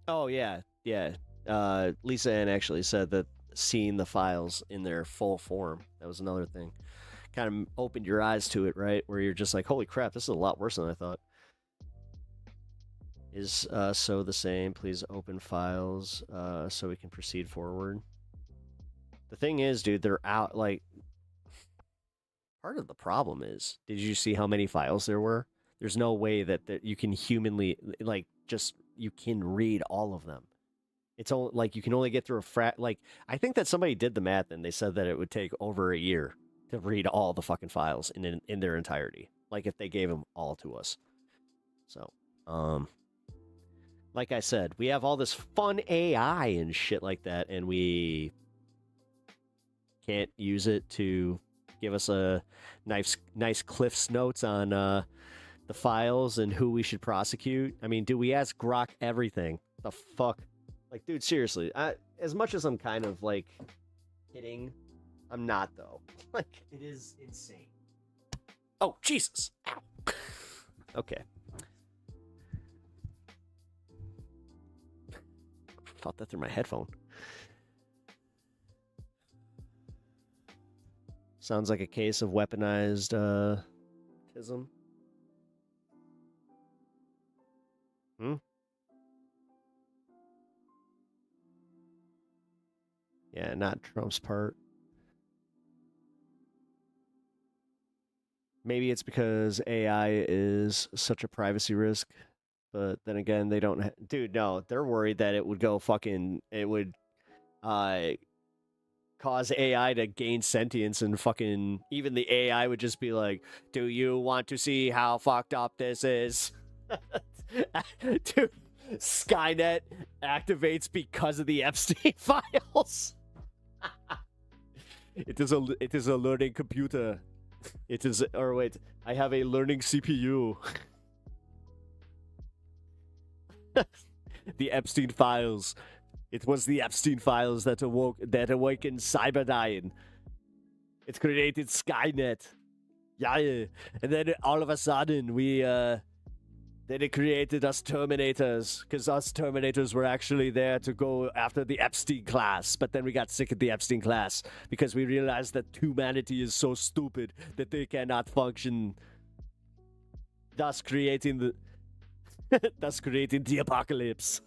[SPEAKER 5] Oh, yeah. Lisa Ann actually said that seeing the files in their full form, that was another thing. Kind of opened your eyes to it, right? Where you're just like, holy crap, this is a lot worse than I thought. Is so the same. Please open files so we can proceed forward. The thing is, dude, they're out. Like, part of the problem is, did you see how many files there were? There's no way that you can humanly, like, just, you can read all of them. It's only, like, you can only get through like, I think that somebody did the math and they said that it would take over a year to read all the fucking files in their entirety. Like, if they gave them all to us. So, like I said, we have all this fun AI and shit like that, and we can't use it to give us a nice Cliff's notes on the files and who we should prosecute. I mean, do we ask Grok everything? The fuck? Like, dude, seriously. As much as I'm kind of, like, kidding, I'm not, though. Like, it is insane. Oh, Jesus. Ow. Okay. thought that through my headphone. Sounds like a case of weaponized tism. Yeah, not Trump's part. Maybe it's because AI is such a privacy risk, but then again, they don't. Dude, no, they're worried that it would go fucking. It would cause AI to gain sentience and fucking. Even the AI would just be like, "Do you want to see how fucked up this is?" Dude, Skynet activates because of the Epstein files. It is a learning computer. It is, or wait, I have a learning CPU. The Epstein files. It was the Epstein files that awakened Cyberdyne. It created Skynet. Yeah, and then all of a sudden then it created us Terminators, because us Terminators were actually there to go after the Epstein class, but then we got sick of the Epstein class because we realized that humanity is so stupid that they cannot function, thus creating the apocalypse.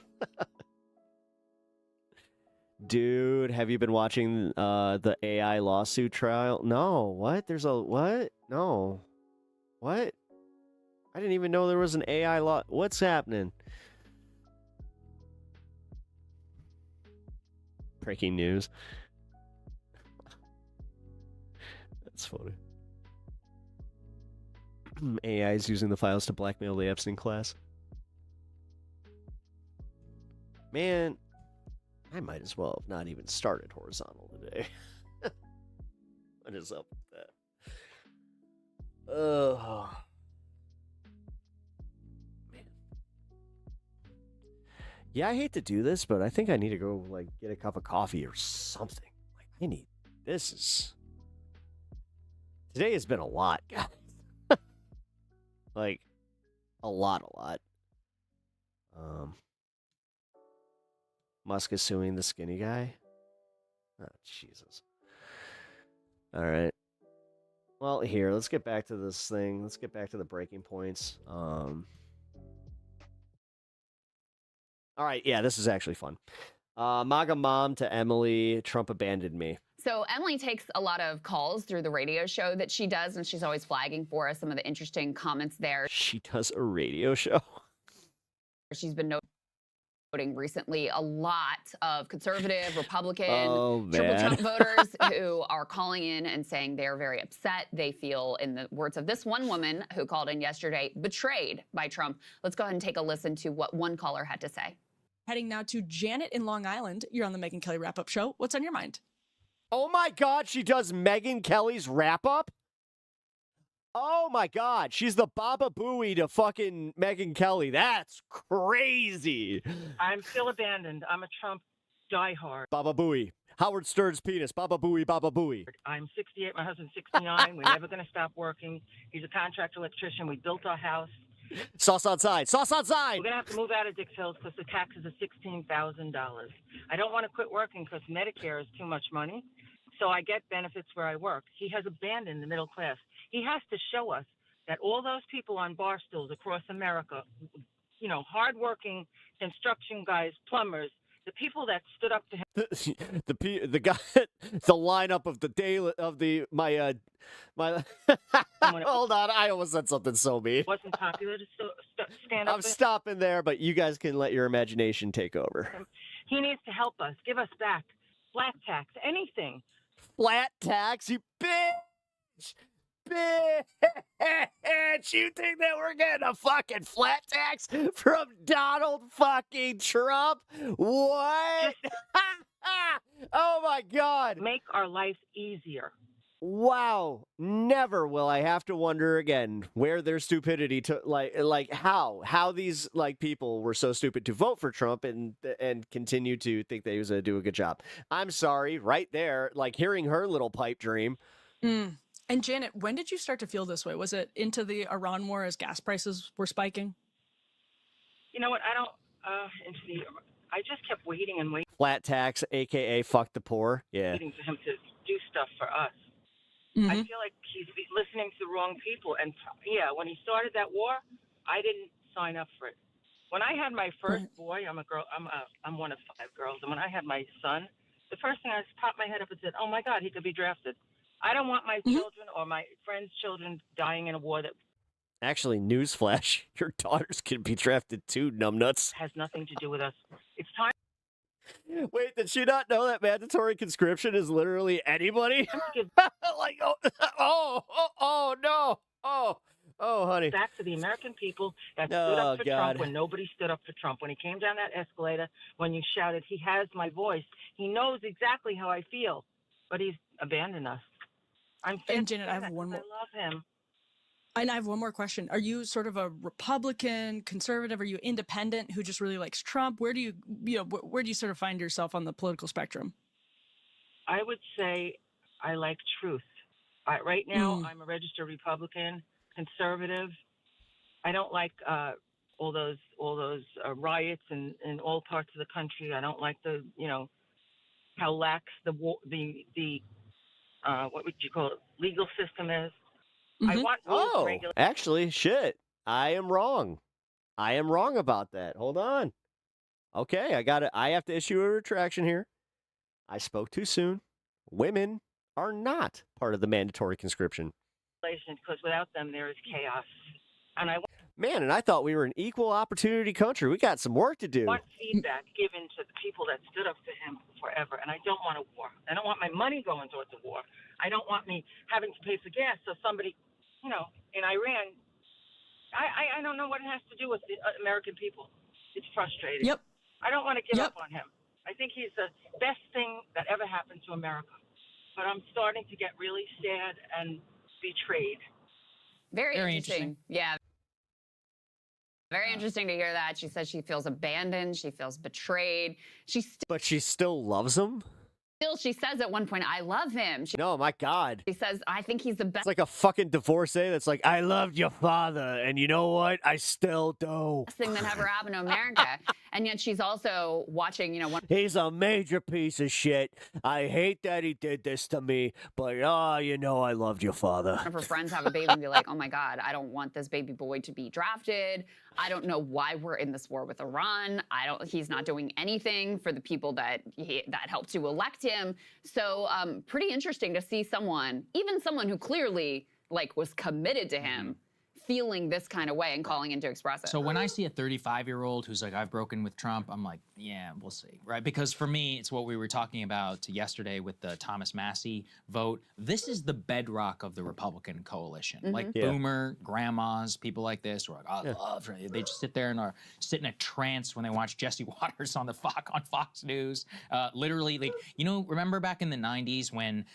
[SPEAKER 5] Dude, have you been watching the AI lawsuit trial? No. What? There's a what? No. What? I didn't even know there was an AI law. What's happening? Breaking news. That's funny. AI is using the files to blackmail the Epstein class. Man, I might as well have not even started horizontal today. What is up with that? Ugh. Yeah, I hate to do this, but I think I need to go, like, get a cup of coffee or something. Like, today has been a lot, guys. Like, a lot. Musk is suing the skinny guy? Oh, Jesus. All right. Well, here, let's get back to this thing. Let's get back to the breaking points. All right, yeah, this is actually fun. MAGA mom to Emily, Trump abandoned me.
[SPEAKER 12] So Emily takes a lot of calls through the radio show that she does, and she's always flagging for us some of the interesting comments there.
[SPEAKER 5] She does a radio show?
[SPEAKER 12] She's been noting recently a lot of conservative, Republican, triple Trump voters who are calling in and saying they're very upset. They feel, in the words of this one woman who called in yesterday, betrayed by Trump. Let's go ahead and take a listen to what one caller had to say.
[SPEAKER 13] Heading now to Janet in Long Island. You're on the Megyn Kelly Wrap-Up Show. What's on your mind?
[SPEAKER 5] Oh my God, she does Megyn Kelly's wrap-up? Oh my God, she's the Baba Booey to fucking Megyn Kelly. That's crazy.
[SPEAKER 14] I'm still abandoned. I'm a Trump diehard.
[SPEAKER 5] Baba Booey. Howard Stern's penis. Baba Booey, Baba Booey.
[SPEAKER 14] I'm 68. My husband's 69. We're never going to stop working. He's a contract electrician. We built our house.
[SPEAKER 5] Sauce on side. Sauce on side.
[SPEAKER 14] We're going to have to move out of Dix Hills because the taxes are $16,000. I don't want to quit working because Medicare is too much money. So I get benefits where I work. He has abandoned the middle class. He has to show us that all those people on bar stools across America, you know, hardworking construction guys, plumbers, the people that stood up to him.
[SPEAKER 5] The guy, the lineup of the day of my hold on, I almost said something so mean.
[SPEAKER 14] Wasn't popular to stand up.
[SPEAKER 5] I'm stopping there, but you guys can let your imagination take over.
[SPEAKER 14] He needs to help us, give us back flat tax, anything.
[SPEAKER 5] Flat tax, you bitch! Bitch! You think that we're getting a fucking flat tax from Donald fucking Trump? What? Oh my God!
[SPEAKER 14] Make our life easier.
[SPEAKER 5] Wow. Never will I have to wonder again where their stupidity to like how these like people were so stupid to vote for Trump and continue to think they was gonna do a good job. I'm sorry, right there, like hearing her little pipe dream.
[SPEAKER 13] And Janet, when did you start to feel this way? Was it into the Iran war as gas prices were spiking?
[SPEAKER 14] You know what? I don't into the I just kept waiting and waiting.
[SPEAKER 5] Flat tax, aka fuck the poor. Yeah.
[SPEAKER 14] Waiting for him to do stuff for us.
[SPEAKER 13] Mm-hmm.
[SPEAKER 14] I feel like he's listening to the wrong people. And yeah, when he started that war, I didn't sign up for it. When I had my first boy, I'm a girl. I'm one of 5 girls. And when I had my son, the first thing I just popped my head up and said, "Oh my God, he could be drafted." I don't want my children or my friends' children dying in a war that
[SPEAKER 5] Actually, newsflash: your daughters can be drafted too, numbnuts.
[SPEAKER 14] has nothing to do with us. It's time.
[SPEAKER 5] Wait, did she not know that mandatory conscription is literally anybody? Like, no, honey.
[SPEAKER 14] Back to the American people that stood
[SPEAKER 5] Oh,
[SPEAKER 14] up for
[SPEAKER 5] God.
[SPEAKER 14] Trump when nobody stood up for Trump. When he came down that escalator, when you shouted, "He has my voice." He knows exactly how I feel, but he's abandoned us.
[SPEAKER 13] And Janet, I have one more.
[SPEAKER 14] I love him.
[SPEAKER 13] And I have one more question. Are you sort of a Republican, conservative? Are you independent who just really likes Trump? Where do where do you sort of find yourself on the political spectrum?
[SPEAKER 14] I would say I like truth. Right now, I'm a registered Republican, conservative. I don't like all those riots in all parts of the country. I don't like the how lax the what would you call it, legal system is. I want rules, regulations.
[SPEAKER 5] Actually, shit. I am wrong. I am wrong about that. Hold on. Okay, I have to issue a retraction here. I spoke too soon. Women are not part of the mandatory conscription.
[SPEAKER 14] Because without them, there is chaos. And
[SPEAKER 5] Man, and I thought we were an equal opportunity country. We got some work to do.
[SPEAKER 14] want feedback given to the people that stood up to him forever. And I don't want a war. I don't want my money going towards a war. I don't want me having to pay for gas. So somebody, in Iran, I don't know what it has to do with the American people. It's frustrating.
[SPEAKER 13] Yep.
[SPEAKER 14] I don't want to give up on him. I think he's the best thing that ever happened to America. But I'm starting to get really sad and betrayed.
[SPEAKER 12] Very interesting. Yeah. Very interesting to hear that. She says she feels abandoned. She feels betrayed.
[SPEAKER 5] But she still loves him?
[SPEAKER 12] She says at one point, "I love him."
[SPEAKER 5] No, my God.
[SPEAKER 12] She says, "I think he's the best."
[SPEAKER 5] It's like a fucking divorcee that's like, "I loved your father, and you know what? I still do."
[SPEAKER 12] Thing that ever happened to America. And yet she's also watching,
[SPEAKER 5] He's a major piece of shit. I hate that he did this to me, but I loved your father.
[SPEAKER 12] One of her friends have a baby and be like, "Oh my God, I don't want this baby boy to be drafted. I don't know why we're in this war with Iran. He's not doing anything for the people that helped to elect him." So pretty interesting to see even someone who clearly was committed to him, feeling this kind of way and calling in to express it.
[SPEAKER 1] So when I see a 35-year-old who's like, "I've broken with Trump," I'm like, yeah, we'll see, right? Because for me, it's what we were talking about yesterday with the Thomas Massey vote. This is the bedrock of the Republican coalition. Like boomer grandmas, people like this, who are like, "I love her." They just sit there and sit in a trance when they watch Jesse Waters on Fox News. Literally, remember back in the 90s when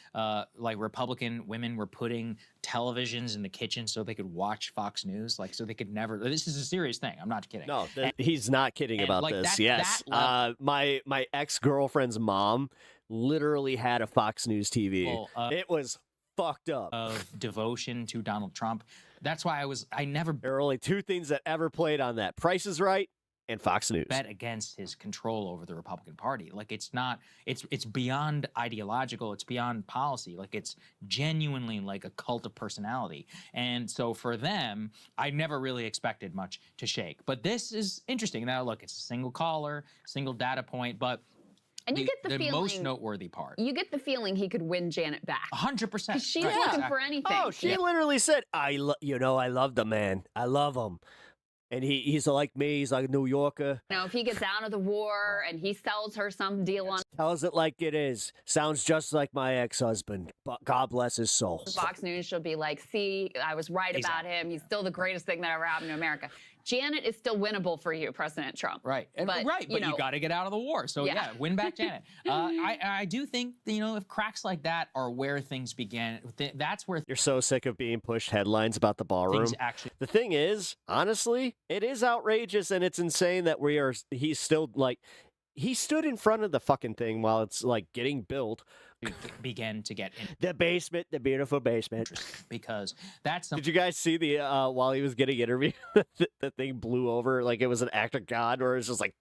[SPEAKER 1] Republican women were putting televisions in the kitchen so they could watch Fox News, so they could never. This is a serious thing. I'm not kidding.
[SPEAKER 5] No, he's not kidding about this. Yes, my ex-girlfriend's mom literally had a Fox News TV. It was fucked up.
[SPEAKER 1] Of devotion to Donald Trump. That's why
[SPEAKER 5] There are only 2 things that ever played on that: Price is Right and Fox News.
[SPEAKER 1] Bet against his control over the Republican Party. It's beyond ideological, it's beyond policy. It's genuinely a cult of personality. And so for them, I never really expected much to shake. But this is interesting. Now look, it's a single caller, single data point, but
[SPEAKER 12] and you get the feeling,
[SPEAKER 1] most noteworthy part.
[SPEAKER 12] You get the feeling he could win Janet back.
[SPEAKER 1] 100%.
[SPEAKER 12] She's looking for anything.
[SPEAKER 5] Oh, she literally said, I love the man. I love him. And he's like me. He's like a New Yorker.
[SPEAKER 12] If he gets out of the war and he sells her some deal on...
[SPEAKER 5] Tells it like it is. Sounds just like my ex-husband. But God bless his soul.
[SPEAKER 12] Fox News, she'll be like, "See, I was right about him. He's still the greatest thing that ever happened to America." Janet is still winnable for you, President Trump.
[SPEAKER 1] Right. But you got to get out of the war. So win back Janet. I do think, if cracks like that are where things begin, that's where...
[SPEAKER 5] You're so sick of being pushed headlines about the ballroom. The thing is, honestly, it is outrageous and it's insane that he's still he stood in front of the fucking thing while it's getting built.
[SPEAKER 1] Began to get in
[SPEAKER 5] the basement, the beautiful basement.
[SPEAKER 1] Because that's
[SPEAKER 5] Did you guys see the while he was getting interviewed, the thing blew over like it was an act of God, or it's just like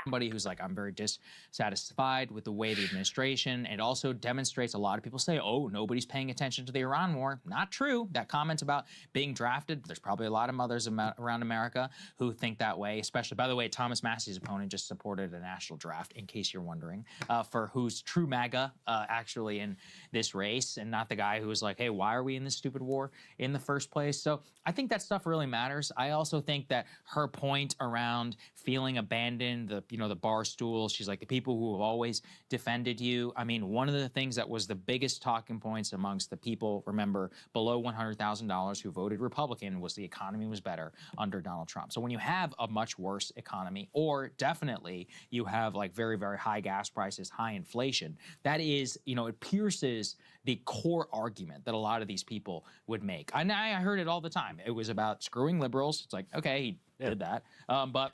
[SPEAKER 1] somebody who's like, I'm very dissatisfied with the way the administration. It also demonstrates, a lot of people say, oh, nobody's paying attention to the Iran war. Not true. That comment about being drafted, there's probably a lot of mothers around America who think that way, especially, by the way, Thomas Massey's opponent just supported a national draft, in case you're wondering, for who's true MAGA actually in this race, and not the guy who was like, hey, why are we in this stupid war in the first place? So I think that stuff really matters. I also think that her point around feeling abandoned, the bar stool, she's like, the people who have always defended you. I mean, one of the things that was the biggest talking points amongst the people, remember, below $100,000 who voted Republican was the economy was better under Donald Trump. So when you have a much worse economy, or definitely you have like very, very high gas prices, high inflation, that is, it pierces the core argument that a lot of these people would make. And I heard it all the time. It was about screwing liberals. It's like, okay, he did that. But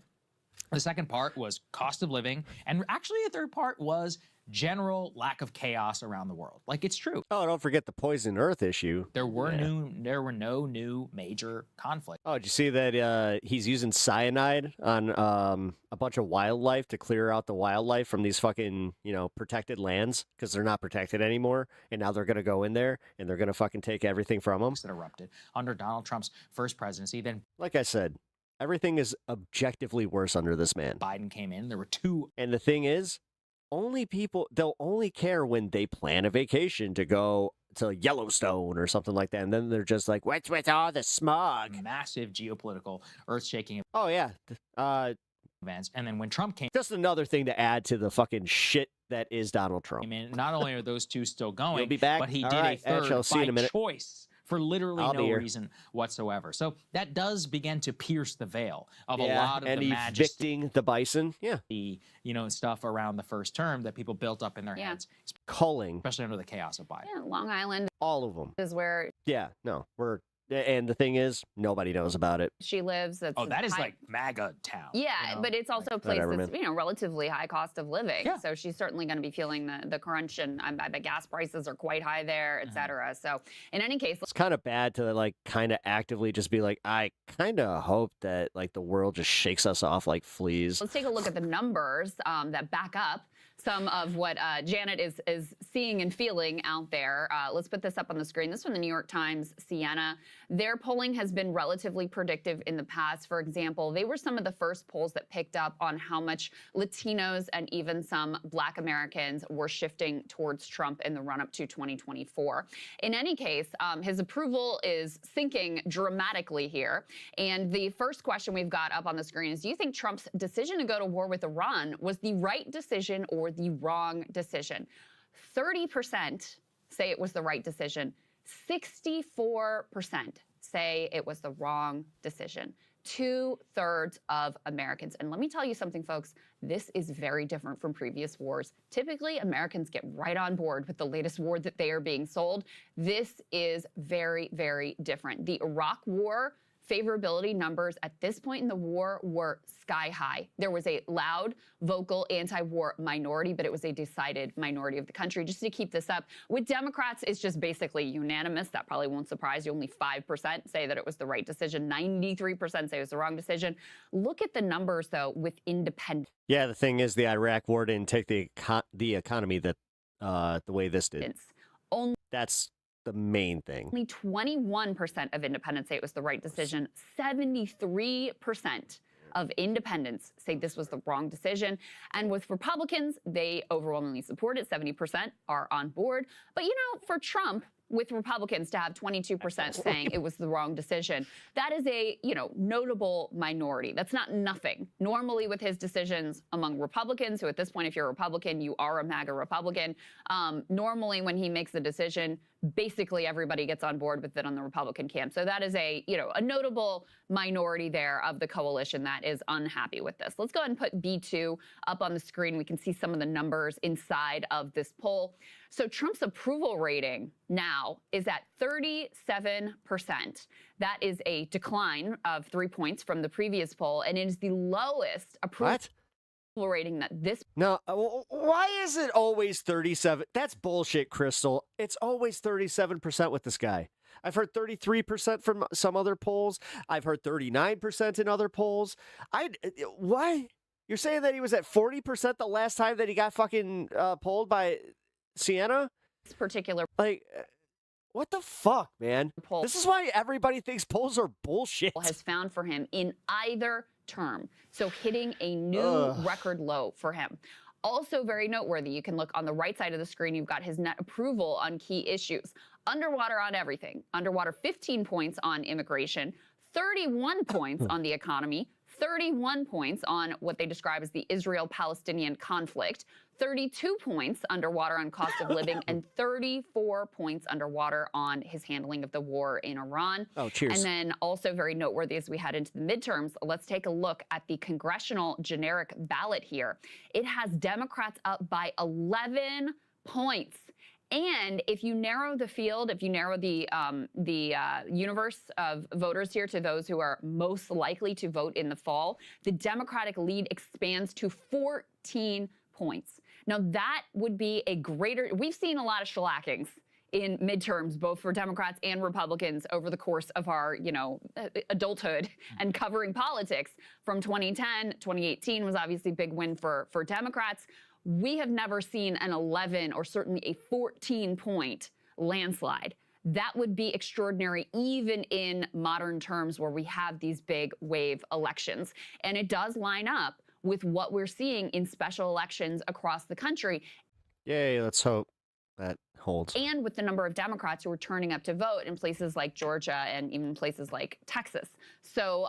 [SPEAKER 1] the second part was cost of living. And actually, the third part was general lack of chaos around the world. Like, it's true.
[SPEAKER 5] Oh, don't forget the poison earth issue.
[SPEAKER 1] There were no new major conflicts.
[SPEAKER 5] Oh, did you see that he's using cyanide on a bunch of wildlife to clear out the wildlife from these fucking, protected lands because they're not protected anymore, and now they're going to go in there and they're going to fucking take everything from them.
[SPEAKER 1] That erupted under Donald Trump's first presidency. Then,
[SPEAKER 5] like I said, everything is objectively worse under this man.
[SPEAKER 1] Biden came in. There were two.
[SPEAKER 5] And the thing is, they'll only care when they plan a vacation to go to Yellowstone or something like that. And then they're just like, what's with all the smog?
[SPEAKER 1] Massive geopolitical earth-shaking.
[SPEAKER 5] Oh, yeah.
[SPEAKER 1] Events. And then when Trump came.
[SPEAKER 5] Just another thing to add to the fucking shit that is Donald Trump.
[SPEAKER 1] I mean, not only are those two still going,
[SPEAKER 5] You'll be back?
[SPEAKER 1] but he
[SPEAKER 5] All
[SPEAKER 1] did
[SPEAKER 5] right.
[SPEAKER 1] a third
[SPEAKER 5] I'll see you in a
[SPEAKER 1] by
[SPEAKER 5] minute.
[SPEAKER 1] choice. For literally
[SPEAKER 5] I'll be
[SPEAKER 1] no
[SPEAKER 5] here.
[SPEAKER 1] reason whatsoever. So that does begin to pierce the veil of a
[SPEAKER 5] Yeah,
[SPEAKER 1] lot of
[SPEAKER 5] and
[SPEAKER 1] the majesty,
[SPEAKER 5] evicting the bison. Yeah.
[SPEAKER 1] the stuff around the first term that people built up in their heads,
[SPEAKER 5] Culling.
[SPEAKER 1] especially under the chaos of Biden.
[SPEAKER 12] Yeah, Long Island
[SPEAKER 5] All of them.
[SPEAKER 12] is where
[SPEAKER 5] Yeah, no, and the thing is, nobody knows about it.
[SPEAKER 12] she lives. That's
[SPEAKER 1] That is
[SPEAKER 12] high-
[SPEAKER 1] like MAGA town.
[SPEAKER 12] Yeah, but it's also a place
[SPEAKER 5] whatever,
[SPEAKER 12] that's
[SPEAKER 5] man.
[SPEAKER 12] relatively high cost of living.
[SPEAKER 1] Yeah.
[SPEAKER 12] So she's certainly going to be feeling the crunch, and I bet gas prices are quite high there, et cetera. So in any case,
[SPEAKER 5] It's kind of bad to like kind of actively just be like, I kind of hope that like the world just shakes us off like fleas.
[SPEAKER 12] let's take a look at the numbers that back up some of what Janet is seeing and feeling out there. Let's put this up on the screen. This from the New York Times, Siena. Their polling has been relatively predictive in the past. For example, they were some of the first polls that picked up on how much Latinos and even some Black Americans were shifting towards Trump in the run-up to 2024. In any case, his approval is sinking dramatically here. And the first question we've got up on the screen is, do you think Trump's decision to go to war with Iran was the right decision or the wrong decision? 30% say it was the right decision. 64% say it was the wrong decision. 2/3 of Americans. And let me tell you something, folks, this is very different from previous wars. Typically, Americans get right on board with the latest war that they are being sold. This is very, very different. The Iraq War favorability numbers at this point in the war were sky high. There was a loud, vocal anti-war minority, but it was a decided minority of the country. Just to keep this up, with Democrats, it's just basically unanimous. That probably won't surprise you. Only 5% say that it was the right decision. 93% say it was the wrong decision. Look at the numbers, though, with independents.
[SPEAKER 5] Yeah, the thing is, the Iraq war didn't take the economy that the way this did. That's the main thing.
[SPEAKER 12] Only 21% of independents say it was the right decision. 73% of independents say this was the wrong decision. And with Republicans, they overwhelmingly support it. 70% are on board. But, for Trump, with Republicans to have 22% saying it was the wrong decision, that is a, notable minority. That's not nothing. Normally with his decisions among Republicans, who at this point, if you're a Republican, you are a MAGA Republican, normally when he makes a decision, basically everybody gets on board with it on the Republican camp. So that is a notable minority there of the coalition that is unhappy with this. Let's go ahead and put B2 up on the screen. We can see some of the numbers inside of this poll. So Trump's approval rating now is at 37%. That is a decline of 3 points from the previous poll, and it is the lowest approval rating that this.
[SPEAKER 5] No, why is it always 37? That's bullshit, Crystal. It's always 37% with this guy. I've heard 33% from some other polls. I've heard 39% in other polls. Why? You're saying that he was at 40% the last time that he got fucking polled by Sienna?
[SPEAKER 12] This particular
[SPEAKER 5] like. What the fuck, man?
[SPEAKER 12] Poll.
[SPEAKER 5] This is why everybody thinks polls are bullshit.
[SPEAKER 12] Has found for him in either term. So hitting a new record low for him. Also very noteworthy, you can look on the right side of the screen, you've got his net approval on key issues. Underwater on everything. Underwater 15 points on immigration, 31 points on the economy, 31 points on what they describe as the Israel-Palestinian conflict, 32 points underwater on cost of living, and 34 points underwater on his handling of the war in Iran.
[SPEAKER 5] Oh, cheers.
[SPEAKER 12] And then also very noteworthy as we head into the midterms, let's take a look at the congressional generic ballot here. It has Democrats up by 11 points. And if you narrow the field, if you narrow the universe of voters here to those who are most likely to vote in the fall, the Democratic lead expands to 14 points. Now, that would be a greater... We've seen a lot of shellackings in midterms, both for Democrats and Republicans over the course of our, adulthood and covering politics. From 2010, 2018 was obviously a big win for Democrats. We have never seen an 11 or certainly a 14-point landslide. That would be extraordinary even in modern terms where we have these big wave elections. And it does line up with what we're seeing in special elections across the country.
[SPEAKER 5] Yay, let's hope that holds.
[SPEAKER 12] And with the number of Democrats who are turning up to vote in places like Georgia and even places like Texas. So,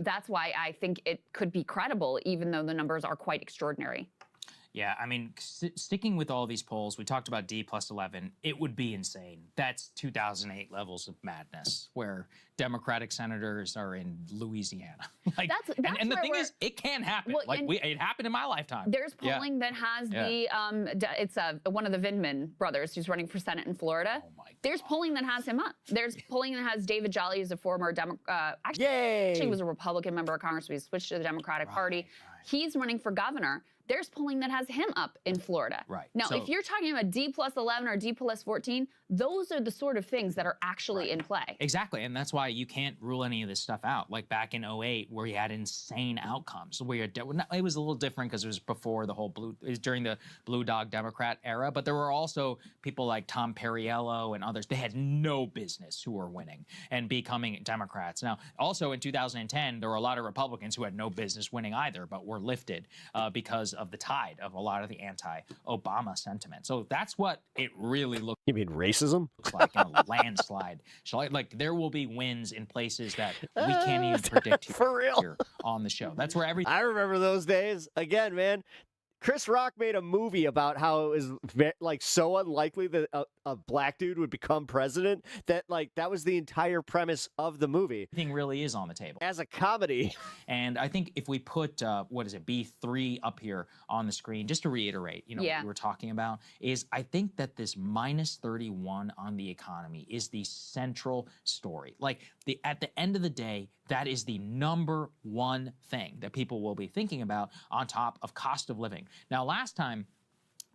[SPEAKER 12] that's why I think it could be credible, even though the numbers are quite extraordinary.
[SPEAKER 1] Yeah, I mean, sticking with all these polls, we talked about D plus 11. It would be insane. That's 2008 levels of madness, where Democratic senators are in Louisiana.
[SPEAKER 12] That's
[SPEAKER 1] and the thing is, it can happen.
[SPEAKER 12] Well,
[SPEAKER 1] it happened in my lifetime.
[SPEAKER 12] There's polling that has it's one of the Vindman brothers who's running for Senate in Florida. Oh my God. There's polling that has him up. There's polling that has David Jolly, who's a former actually was a Republican member of Congress. We switched to the Democratic Party. He's running for governor. There's polling that has him up in Florida.
[SPEAKER 1] Right.
[SPEAKER 12] Now, if you're talking about D plus 11 or D plus 14, those are the sort of things that are actually in play.
[SPEAKER 1] Exactly, and that's why you can't rule any of this stuff out. Like back in 2008, where you had insane outcomes. It was a little different because it was before the whole during the Blue Dog Democrat era, but there were also people like Tom Perriello and others. They had no business who were winning and becoming Democrats. Now, also in 2010, there were a lot of Republicans who had no business winning either, but were lifted because of the tide of a lot of the anti-Obama sentiment. So that's what it really looks.
[SPEAKER 5] You mean racism?
[SPEAKER 1] Like a landslide. Like there will be wins in places that we can't even predict
[SPEAKER 5] for real
[SPEAKER 1] here on the show. That's where everything.
[SPEAKER 5] I remember those days. Again, man. Chris Rock made a movie about how it was so unlikely that a black dude would become president that that was the entire premise of the movie.
[SPEAKER 1] Everything really is on the table
[SPEAKER 5] as a comedy.
[SPEAKER 1] And I think if we put B3 up here on the screen, just to reiterate, what we were talking about is I think that this minus 31 on the economy is the central story. At the end of the day, that is the number one thing that people will be thinking about on top of cost of living. Now, last time,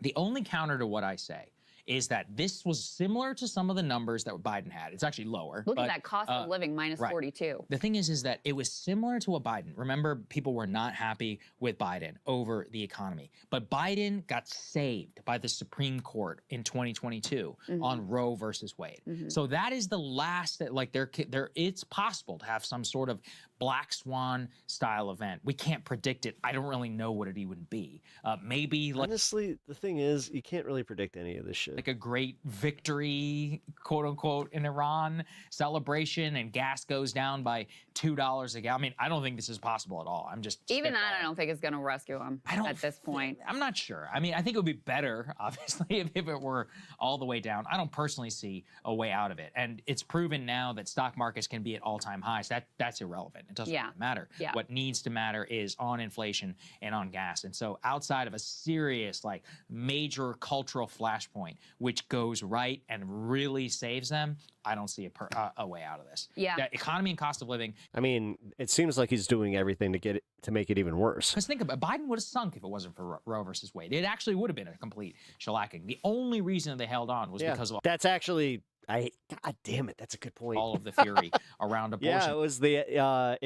[SPEAKER 1] the only counter to what I say is that this was similar to some of the numbers that Biden had. It's actually lower.
[SPEAKER 12] Look at that cost of living, minus 42.
[SPEAKER 1] The thing is that it was similar to what Biden. Remember, people were not happy with Biden over the economy. But Biden got saved by the Supreme Court in 2022 on Roe versus Wade. So that is the last that, it's possible to have some sort of black swan style event. We can't predict it. I don't really know what it would be. Maybe
[SPEAKER 5] honestly, the thing is, you can't really predict any of this shit.
[SPEAKER 1] Like a great victory, quote unquote, in Iran celebration, and gas goes down by $2 a gallon. I mean, I don't think this is possible at all. I'm just
[SPEAKER 12] even that. I don't think is going to rescue him at this point.
[SPEAKER 1] I'm not sure. I mean, I think it would be better, obviously, if it were all the way down. I don't personally see a way out of it, and it's proven now that stock markets can be at all-time highs. That's irrelevant. It doesn't really matter. What needs to matter is on inflation and on gas. And so outside of a serious, major cultural flashpoint, which goes right and really saves them, I don't see a way out of this. The economy and cost of living.
[SPEAKER 5] I mean, it seems like he's doing everything to make it even worse.
[SPEAKER 1] Because think about it, Biden would have sunk if it wasn't for Roe versus Wade. It actually would have been a complete shellacking. The only reason they held on was because of...
[SPEAKER 5] That's actually God damn it, that's a good point.
[SPEAKER 1] All of the fury around abortion.
[SPEAKER 5] Yeah, it was the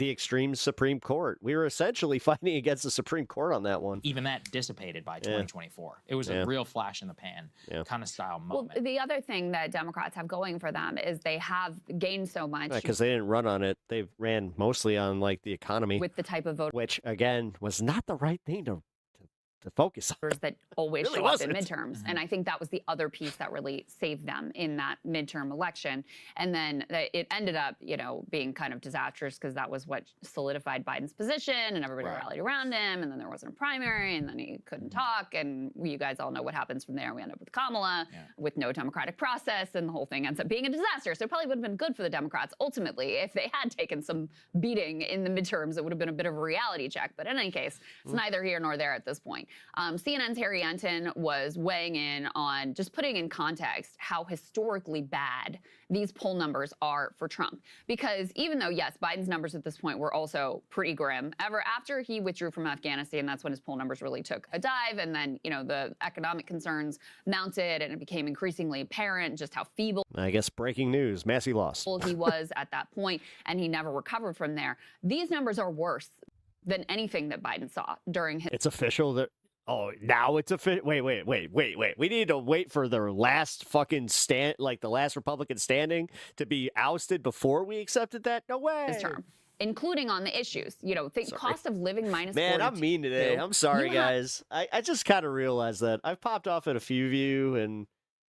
[SPEAKER 5] extreme Supreme Court. We were essentially fighting against the Supreme Court on that one.
[SPEAKER 1] Even that dissipated by 2024. It was a real flash in the pan kind of style moment.
[SPEAKER 12] Well, the other thing that Democrats have going for them is they have gained so much.
[SPEAKER 5] Because they didn't run on it. They ran mostly on like the economy.
[SPEAKER 12] With the type of vote.
[SPEAKER 5] Which, again, was not the right thing to focus on.
[SPEAKER 12] That always
[SPEAKER 5] Really
[SPEAKER 12] show up
[SPEAKER 5] wasn't.
[SPEAKER 12] in midterms. And I think that was the other piece that really saved them in that midterm election. And then it ended up, being kind of disastrous because that was what solidified Biden's position and everybody rallied around him. And then there wasn't a primary and then he couldn't talk. And you guys all know what happens from there. We end up with Kamala with no democratic process and the whole thing ends up being a disaster. So it probably would have been good for the Democrats ultimately if they had taken some beating in the midterms. It would have been a bit of a reality check. But in any case, it's neither here nor there at this point. CNN's Harry Enton was weighing in on just putting in context how historically bad these poll numbers are for Trump. Because even though, yes, Biden's numbers at this point were also pretty grim, after he withdrew from Afghanistan, that's when his poll numbers really took a dive. And then, the economic concerns mounted and it became increasingly apparent just how feeble.
[SPEAKER 5] I guess breaking news, Massey lost.
[SPEAKER 12] He was at that point, and he never recovered from there. These numbers are worse than anything that Biden saw during his.
[SPEAKER 5] It's official that. Oh, now it's official. Wait. We need to wait for the last fucking stand, like the last Republican standing, to be ousted before we accepted that? No way.
[SPEAKER 12] His term, including on the issues. Think cost of living minus.
[SPEAKER 5] Man,
[SPEAKER 12] 42.
[SPEAKER 5] I'm mean today. I'm sorry, guys. I just kind of realized that I've popped off at a few of you, and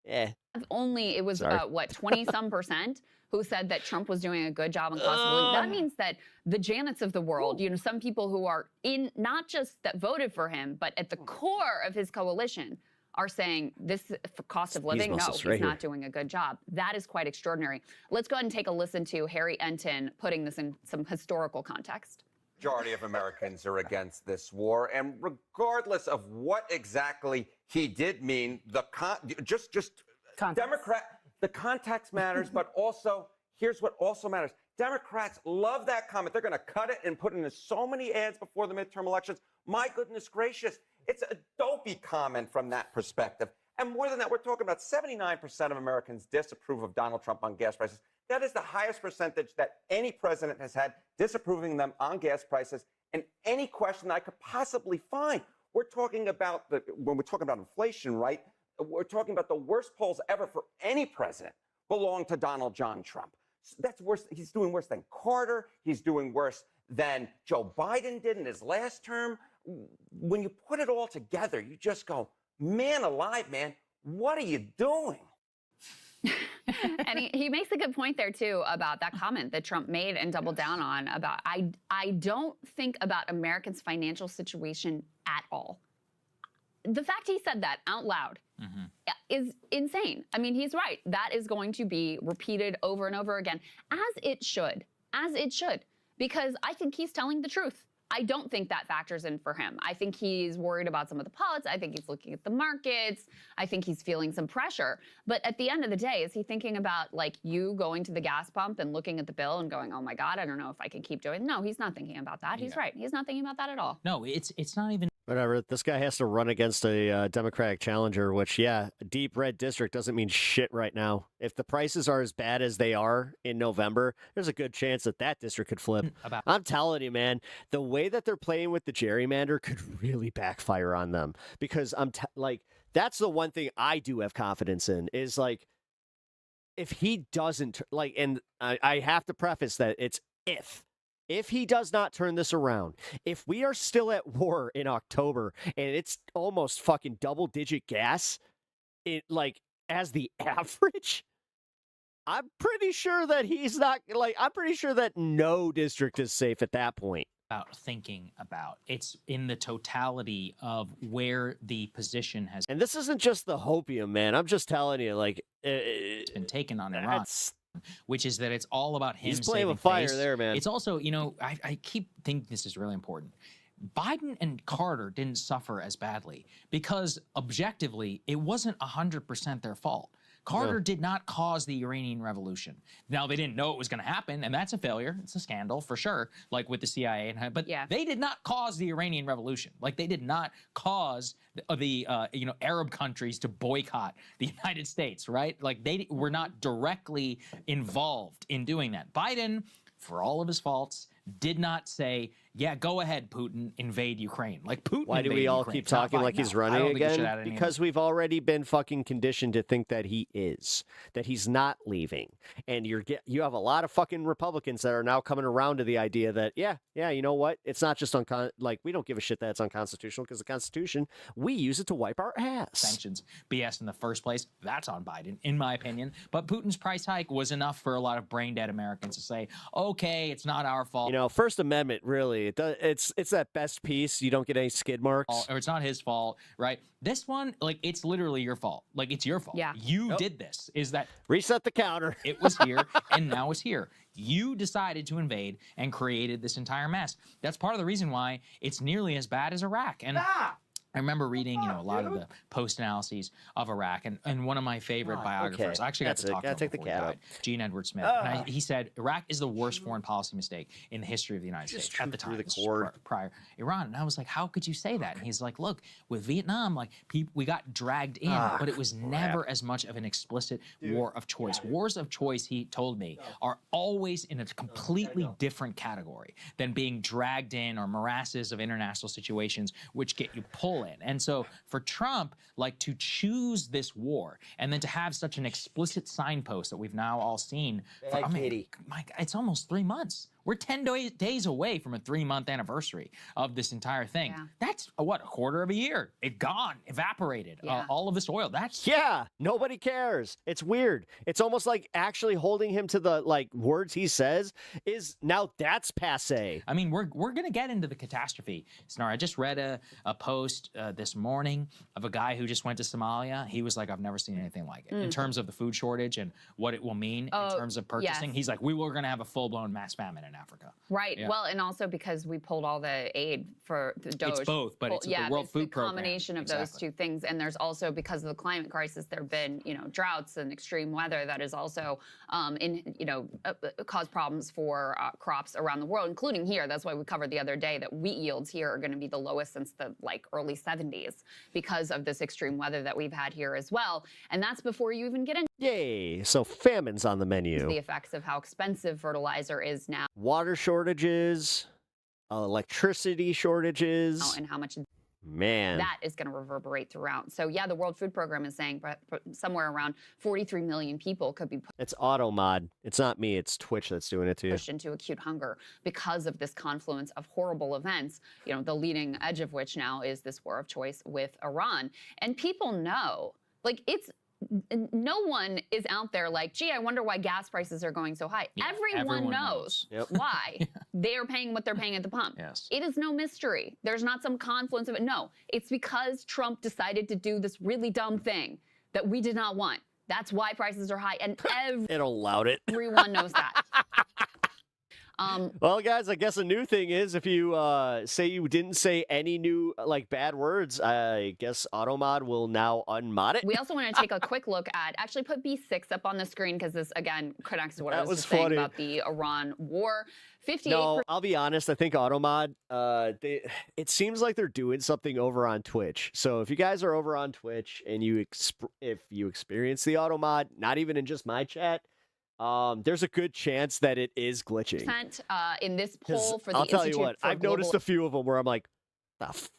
[SPEAKER 12] it was about 20-some% who said that Trump was doing a good job on cost of living. That means that the Janets of the world, some people who are in, not just that voted for him, but at the core of his coalition are saying this for cost of living, he's not doing a good job. That is quite extraordinary. Let's go ahead and take a listen to Harry Enton putting this in some historical context.
[SPEAKER 15] Majority of Americans are against this war, and regardless of what exactly he did mean, the context matters, but also here's what also matters. Democrats love that comment. They're going to cut it and put it in so many ads before the midterm elections. My goodness gracious, it's a dopey comment from that perspective. And more than that, we're talking about 79% of Americans disapprove of Donald Trump on gas prices. That is the highest percentage that any president has had disapproving them on gas prices in any question I could possibly find. We're talking about when we're talking about inflation, right? We're talking about the worst polls ever for any president belong to Donald John Trump. That's worse. He's doing worse than Carter. He's doing worse than Joe Biden did in his last term. When you put it all together, you just go, man alive, man, what are you doing?
[SPEAKER 12] And he makes a good point there, too, about that comment that Trump made and doubled down on about, I don't think about Americans' financial situation at all. The fact he said that out loud is insane. I mean, he's right. That is going to be repeated over and over again, as it should, because I think he's telling the truth. I don't think that factors in for him. I think he's worried about some of the politics. I think he's looking at the markets. I think he's feeling some pressure. But at the end of the day, is he thinking about you going to the gas pump and looking at the bill and going, oh my God, I don't know if I can keep doing it? No, he's not thinking about that. He's right. He's not thinking about that at all.
[SPEAKER 1] No, it's not even.
[SPEAKER 5] Whatever. This guy has to run against a Democratic challenger, which, a deep red district doesn't mean shit right now. If the prices are as bad as they are in November, there's a good chance that district could flip. I'm telling you, man, the way that they're playing with the gerrymander could really backfire on them. Because that's the one thing I do have confidence in is if he doesn't and I have to preface that it's if he does not turn this around, if we are still at war in October and it's almost fucking double-digit gas, as the average, I'm pretty sure that he's not, I'm pretty sure that no district is safe at that point.
[SPEAKER 1] About thinking about. It's in the totality of where the position has.
[SPEAKER 5] And this isn't just the hopium, man. I'm just telling you,
[SPEAKER 1] it's been taken on Iran. Which is that it's all about him.
[SPEAKER 5] He's playing with fire there, man.
[SPEAKER 1] It's also, I keep thinking this is really important. Biden and Carter didn't suffer as badly because objectively, it wasn't 100% their fault. Carter did not cause the Iranian Revolution. Now, they didn't know it was going to happen, and that's a failure. It's a scandal for sure, like with the CIA. But they did not cause the Iranian Revolution. Like, they did not cause the Arab countries to boycott the United States, right? Like, they were not directly involved in doing that. Biden, for all of his faults, did not say, yeah, go ahead, Putin, invade Ukraine. Like, Putin
[SPEAKER 5] Why do we all keep talking like he's running again? Because we've already been fucking conditioned to think that he is, that he's not leaving. And you have a lot of fucking Republicans that are now coming around to the idea that, yeah, you know what? It's not just like, we don't give a shit that it's unconstitutional, because the Constitution, we use it to wipe our ass.
[SPEAKER 1] Sanctions BS in the first place. That's on Biden, in my opinion. But Putin's price hike was enough for a lot of brain dead Americans to say, okay, it's not our fault.
[SPEAKER 5] You know, First Amendment, really, it's that best piece. You don't get any skid marks.
[SPEAKER 1] Or it's not his fault, right? This one, like, it's literally your fault. Like, it's your fault.
[SPEAKER 12] Yeah.
[SPEAKER 1] You did this. Is that
[SPEAKER 5] reset the counter?
[SPEAKER 1] It was here, and now it's here. You decided to invade and created this entire mess. That's part of the reason why it's nearly as bad as Iraq. And I remember reading, a lot of the post-analyses of Iraq, and one of my favorite biographers, I actually got to talk to him before he died, Gene Edward Smith, and he said Iraq is the worst foreign policy mistake in the history of the United States at the time, prior Iran. And I was like, how could you say that? And he's like, look, with Vietnam, like, we got dragged in, but it was never as much of an explicit war of choice. Wars of choice, he told me, are always in a completely different category than being dragged in, or morasses of international situations which get you pulled in. And so for Trump, like, to choose this war and then to have such an explicit signpost that we've now all seen, it's almost 3 months. We're 10 days away from a 3-month anniversary of this entire thing.
[SPEAKER 12] Yeah.
[SPEAKER 1] That's a quarter of a year. It gone, evaporated. All of this oil.
[SPEAKER 5] Nobody cares. It's weird. It's almost like actually holding him to the words he says is now that's passe.
[SPEAKER 1] I mean, we're gonna get into the catastrophe. Snar, I just read a post this morning of a guy who just went to Somalia. He was like, I've never seen anything like it in terms of the food shortage and what it will mean in terms of purchasing.
[SPEAKER 12] Yes.
[SPEAKER 1] He's like, we were gonna have a full-blown mass famine in Africa.
[SPEAKER 12] Right.
[SPEAKER 1] Yeah.
[SPEAKER 12] Well, and also because we pulled all the aid for the Doge.
[SPEAKER 1] It's both, but it's the World Food Program.
[SPEAKER 12] Combination of those two things. And there's also, because of the climate crisis, there have been, droughts and extreme weather that is also, caused problems for crops around the world, including here. That's why we covered the other day that wheat yields here are going to be the lowest since the early 70s because of this extreme weather that we've had here as well. And that's before you even get into
[SPEAKER 5] Yay! So famine's on the menu.
[SPEAKER 12] the effects of how expensive fertilizer is now.
[SPEAKER 5] Water shortages, electricity shortages.
[SPEAKER 12] And how much
[SPEAKER 5] that
[SPEAKER 12] is going to reverberate throughout. So yeah, the World Food Program is saying somewhere around 43 million people could be
[SPEAKER 5] It's AutoMod. It's not me. It's Twitch that's doing it to you.
[SPEAKER 12] pushed into acute hunger because of this confluence of horrible events, the leading edge of which now is this war of choice with Iran. And people know, no one is out there like, gee, I wonder why gas prices are going so high. Everyone knows why they are paying what they're paying at the pump.
[SPEAKER 1] Yes.
[SPEAKER 12] It is no mystery. There's not some confluence of it. No, it's because Trump decided to do this really dumb thing that we did not want. That's why prices are high, and
[SPEAKER 5] it allowed it.
[SPEAKER 12] Everyone knows that.
[SPEAKER 5] Well, guys, I guess a new thing is if you say you didn't say any new bad words, I guess AutoMod will now unmod it.
[SPEAKER 12] We also want to take a quick look at, actually put B6 up on the screen because this, again, connects to what I was just saying about the Iran war. 58%.
[SPEAKER 5] No, I'll be honest. I think AutoMod, it seems like they're doing something over on Twitch. So if you guys are over on Twitch and if you experience the AutoMod, not even in just my chat, there's a good chance that it is glitching.
[SPEAKER 12] In this poll for the
[SPEAKER 5] I'll tell
[SPEAKER 12] Institute
[SPEAKER 5] you what,
[SPEAKER 12] for
[SPEAKER 5] I've noticed a few of them where I'm like,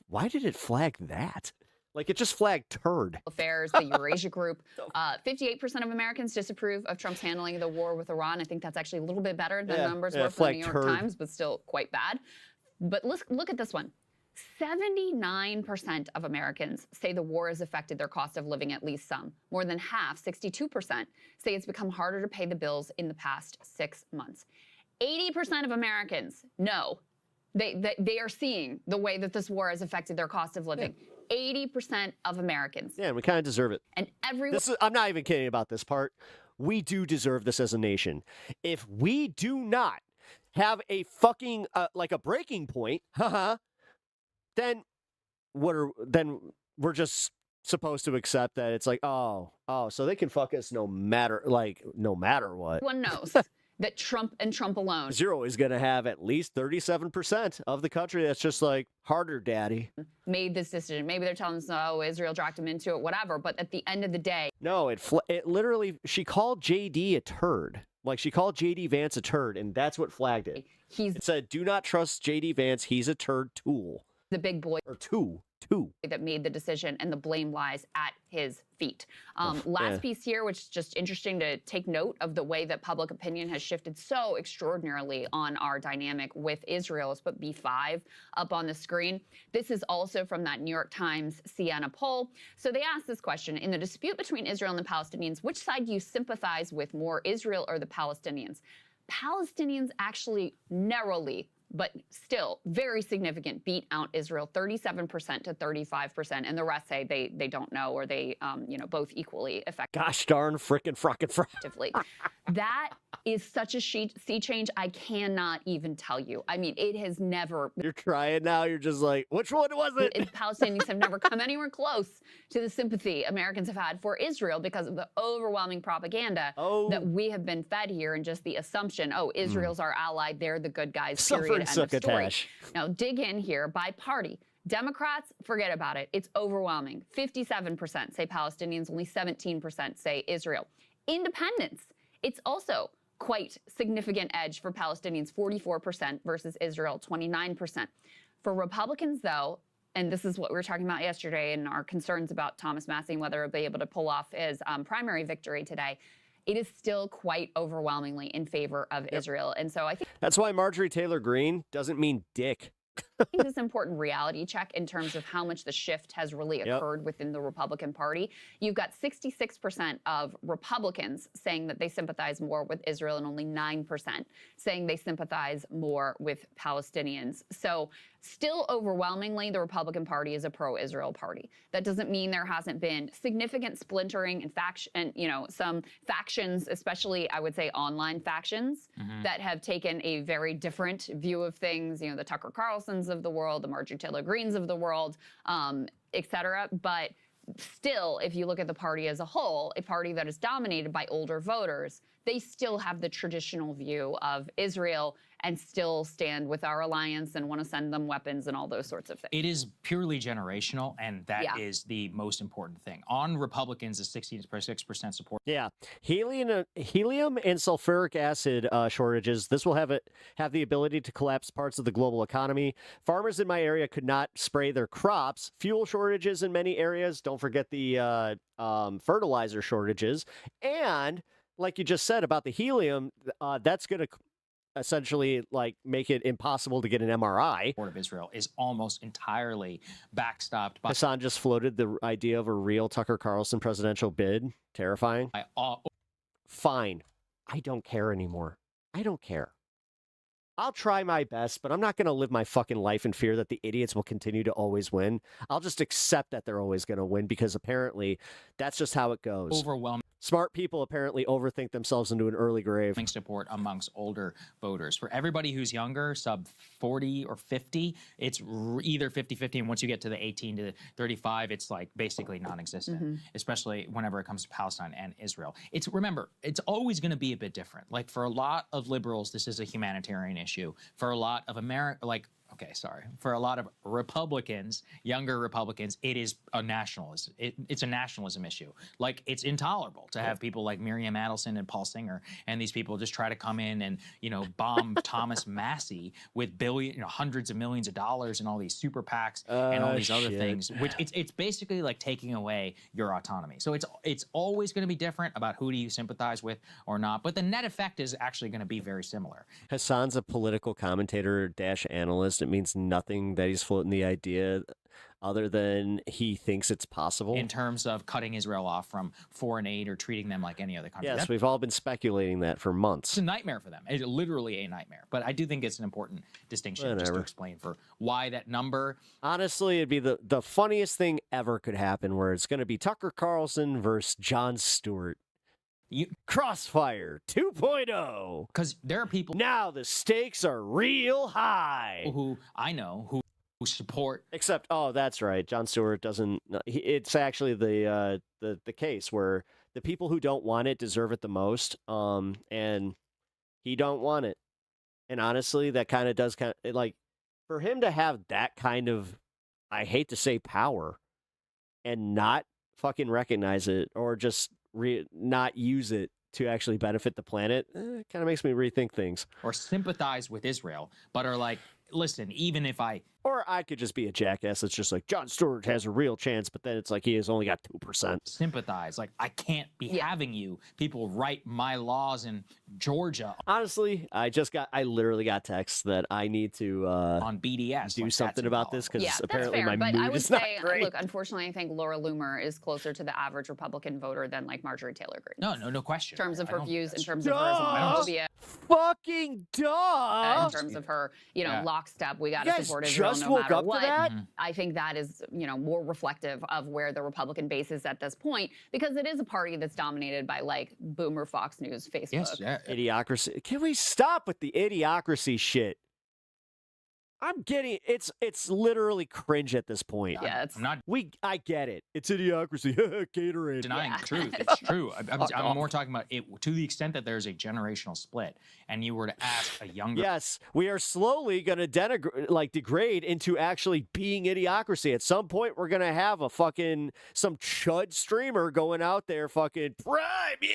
[SPEAKER 5] why did it flag that? It just flagged turd.
[SPEAKER 12] Affairs, the Eurasia Group. 58% of Americans disapprove of Trump's handling of the war with Iran. I think that's actually a little bit better than numbers were for the New York Times, but still quite bad. But let's look at this one. 79% of Americans say the war has affected their cost of living at least some. More than half, 62%, say it's become harder to pay the bills in the past 6 months. 80% of Americans know they are seeing the way that this war has affected their cost of living. 80% of Americans.
[SPEAKER 5] Yeah, we kind of deserve it.
[SPEAKER 12] And everyone.
[SPEAKER 5] I'm not even kidding about this part. We do deserve this as a nation. If we do not have a fucking a breaking point, then we're just supposed to accept that it's like, oh, so they can fuck us no matter what.
[SPEAKER 12] Everyone knows that Trump and Trump alone
[SPEAKER 5] Zero is going to have at least 37% of the country that's just like, harder, daddy.
[SPEAKER 12] made this decision. Maybe they're telling us, oh, Israel dragged him into it, whatever. But at the end of the day,
[SPEAKER 5] No, it literally, she called JD a turd. Like, she called JD Vance a turd, and that's what flagged it. It said, do not trust JD Vance. He's a turd tool.
[SPEAKER 12] the big boy
[SPEAKER 5] Or two.
[SPEAKER 12] that made the decision, and the blame lies at his feet. Last piece here, which is just interesting to take note of the way that public opinion has shifted so extraordinarily on our dynamic with Israel. Let's put B5 up on the screen. This is also from that New York Times Siena poll. So they asked this question: in the dispute between Israel and the Palestinians, which side do you sympathize with more, Israel or the Palestinians? Palestinians actually narrowly, but still very significant, beat out Israel 37% to 35%, and the rest say they don't know, or they both equally effective.
[SPEAKER 5] Gosh darn frickin'
[SPEAKER 12] Effectively. That is such a sea change, I cannot even tell you. I mean, it has never.
[SPEAKER 5] You're crying now. You're just like, which one was it?
[SPEAKER 12] Palestinians have never come anywhere close to the sympathy Americans have had for Israel because of the overwhelming propaganda that we have been fed here, and just the assumption, Israel's our ally, they're the good guys, period, end of story. Now, dig in here by party. Democrats, forget about it. It's overwhelming. 57% say Palestinians, only 17% say Israel. Independents, it's also quite significant edge for Palestinians, 44% versus Israel, 29%. For Republicans, though, and this is what we were talking about yesterday and our concerns about Thomas Massie and whether he'll be able to pull off his primary victory today, it is still quite overwhelmingly in favor of Israel. And so I think
[SPEAKER 5] that's why Marjorie Taylor Greene doesn't mean dick.
[SPEAKER 12] I think this is an important reality check in terms of how much the shift has really occurred within the Republican Party. You've got 66% of Republicans saying that they sympathize more with Israel, and only 9% saying they sympathize more with Palestinians. So still overwhelmingly, the Republican Party is a pro-Israel party. That doesn't mean there hasn't been significant splintering and some factions, especially I would say online factions, that have taken a very different view of things. The Tucker Carlsons of the world, the Marjorie Taylor Greenes of the world, et cetera. But still, if you look at the party as a whole, a party that is dominated by older voters, they still have the traditional view of Israel and still stand with our alliance and want to send them weapons and all those sorts of things.
[SPEAKER 1] It is purely generational, and that is the most important thing. On Republicans, is 66% support.
[SPEAKER 5] Yeah. Helium and sulfuric acid shortages. This will have the ability to collapse parts of the global economy. Farmers in my area could not spray their crops. Fuel shortages in many areas. Don't forget the fertilizer shortages. And like you just said about the helium, that's going to essentially make it impossible to get an MRI.
[SPEAKER 1] Of Israel is almost entirely backstopped by.
[SPEAKER 5] Hassan just floated the idea of a real Tucker Carlson presidential bid. Terrifying. Fine. I don't care anymore. I don't care. I'll try my best, but I'm not going to live my fucking life in fear that the idiots will continue to always win. I'll just accept that they're always going to win, because apparently that's just how it goes.
[SPEAKER 1] Overwhelming.
[SPEAKER 5] Smart people apparently overthink themselves into an early grave.
[SPEAKER 1] Support amongst older voters. For everybody who's younger, sub 40 or 50, it's either 50-50, and once you get to the 18 to 35, it's like basically non-existent, especially whenever it comes to Palestine and Israel. Remember, it's always going to be a bit different. Like, for a lot of liberals, this is a humanitarian issue. For a lot of for a lot of Republicans, younger Republicans, it is a nationalism. It's a nationalism issue. Like, it's intolerable to have people like Miriam Adelson and Paul Singer and these people just try to come in and bomb Thomas Massie with hundreds of millions of dollars and all these super PACs and all these other things. Which it's basically like taking away your autonomy. So it's always going to be different about who do you sympathize with or not. But the net effect is actually going to be very similar.
[SPEAKER 5] Hassan's a political commentator / analyst. It means nothing that he's floating the idea other than he thinks it's possible.
[SPEAKER 1] In terms of cutting Israel off from foreign aid or treating them like any other country.
[SPEAKER 5] Yes, we've all been speculating that for months.
[SPEAKER 1] It's a nightmare for them. It's literally a nightmare. But I do think it's an important distinction just to explain for why that number.
[SPEAKER 5] Honestly, it'd be the funniest thing ever could happen, where it's going to be Tucker Carlson versus Jon Stewart. Crossfire 2.0.
[SPEAKER 1] Because there are people
[SPEAKER 5] now, the stakes are real high.
[SPEAKER 1] Who I know who support.
[SPEAKER 5] Except, oh, that's right. Jon Stewart doesn't. It's actually the case where the people who don't want it deserve it the most. And he don't want it. And honestly, that kind of does like for him to have that kind of, I hate to say, power, and not fucking recognize it or just not use it to actually benefit the planet, kind of makes me rethink things.
[SPEAKER 1] Or sympathize with Israel, but are like, listen, even if I...
[SPEAKER 5] Or I could just be a jackass that's just like, Jon Stewart has a real chance, but then it's like he has only got 2%.
[SPEAKER 1] Sympathize. Like, I can't be having you. People write my laws in Georgia.
[SPEAKER 5] Honestly, I literally got texts that I need to
[SPEAKER 1] on BDS
[SPEAKER 5] do something about this because apparently
[SPEAKER 12] fair,
[SPEAKER 5] my
[SPEAKER 12] but I
[SPEAKER 5] mood
[SPEAKER 12] would
[SPEAKER 5] is not
[SPEAKER 12] say,
[SPEAKER 5] great.
[SPEAKER 12] look, unfortunately, I think Laura Loomer is closer to the average Republican voter than like Marjorie Taylor Greene.
[SPEAKER 1] No question.
[SPEAKER 12] In terms of
[SPEAKER 1] I
[SPEAKER 12] her
[SPEAKER 1] don't-
[SPEAKER 12] views, in
[SPEAKER 1] that's-
[SPEAKER 12] terms of her Islamophobia,
[SPEAKER 5] Fucking duh!
[SPEAKER 12] in terms of her, lockstep, we got
[SPEAKER 5] You
[SPEAKER 12] to
[SPEAKER 5] guys
[SPEAKER 12] support Israel
[SPEAKER 5] just
[SPEAKER 12] no
[SPEAKER 5] woke
[SPEAKER 12] matter
[SPEAKER 5] up to
[SPEAKER 12] what.
[SPEAKER 5] that?
[SPEAKER 12] I think that is, more reflective of where the Republican base is at this point, because it is a party that's dominated by like boomer Fox News, Facebook.
[SPEAKER 1] Yes,
[SPEAKER 5] Idiocracy. Can we stop with the idiocracy shit? I'm getting it's literally cringe at this point.
[SPEAKER 12] Yeah,
[SPEAKER 1] I'm not
[SPEAKER 5] I get it. It's idiocracy. Gatorade.
[SPEAKER 1] denying the truth. It's true. I'm more talking about it to the extent that there's a generational split, and you were to ask a younger.
[SPEAKER 5] Yes, we are slowly going to degrade into actually being idiocracy. At some point, we're going to have some chud streamer going out there fucking prime, yeah.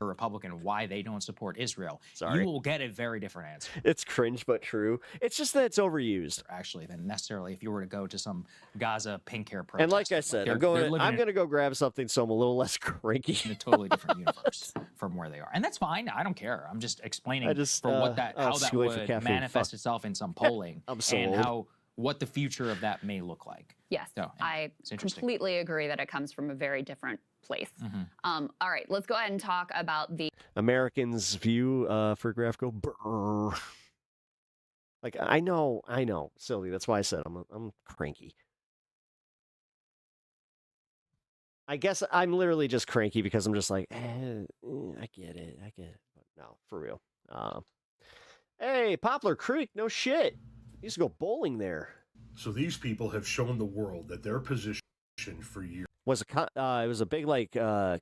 [SPEAKER 1] A Republican why they don't support Israel.
[SPEAKER 5] Sorry.
[SPEAKER 1] You will get a very different answer.
[SPEAKER 5] It's cringe but true. It's just that it's overused.
[SPEAKER 1] Actually, than necessarily if you were to go to some Gaza pink hair protest.
[SPEAKER 5] And like I said, I'm going to go grab something so I'm a little less cranky.
[SPEAKER 1] In a totally different universe from where they are, and that's fine. I don't care. I'm just explaining how that would manifest itself in some polling and what the future of that may look like.
[SPEAKER 12] Yes, I completely agree that it comes from a very different place. All right, let's go ahead and talk about the
[SPEAKER 5] Americans' view for graphical. Brr. Like I know, Sylvie. That's why I said I'm cranky. I guess I'm literally just cranky because I'm just like, I get it. But no, for real. Hey, Poplar Creek, no shit. I used to go bowling there.
[SPEAKER 16] So these people have shown the world that their position for years
[SPEAKER 5] it was a big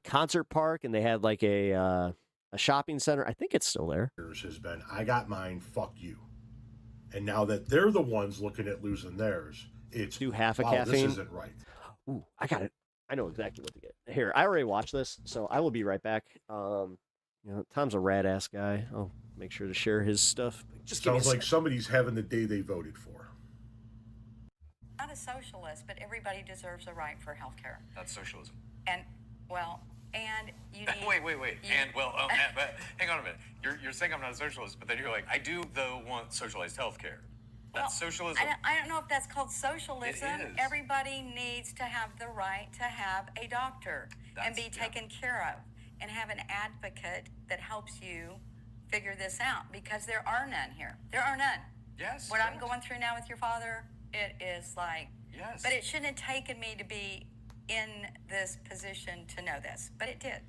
[SPEAKER 5] concert park, and they had like a shopping center. I think it's still there.
[SPEAKER 16] Has been, I got mine, fuck you. And now that they're the ones looking at losing theirs, it's
[SPEAKER 5] do half a
[SPEAKER 16] wow,
[SPEAKER 5] caffeine.
[SPEAKER 16] This isn't right.
[SPEAKER 5] Ooh, I got it. I know exactly what to get. Here, I already watched this, so I will be right back. Tom's a rad ass guy. I'll make sure to share his stuff. Just
[SPEAKER 16] Sounds like somebody's having the day they voted for.
[SPEAKER 17] Not a socialist, but everybody deserves a right for health care.
[SPEAKER 18] That's socialism.
[SPEAKER 17] And you need...
[SPEAKER 18] Wait. But hang on a minute. You're saying I'm not a socialist, but then you're like, I do, though, want socialized health care. That's socialism.
[SPEAKER 17] I don't know if that's called socialism.
[SPEAKER 18] It is.
[SPEAKER 17] Everybody needs to have the right to have a doctor and be taken care of and have an advocate that helps you figure this out, because there are none here. There are none.
[SPEAKER 18] Yes.
[SPEAKER 17] What I'm going through now with your father, it is like...
[SPEAKER 18] Yes.
[SPEAKER 17] But it shouldn't have taken me to be in this position to know this, but it did.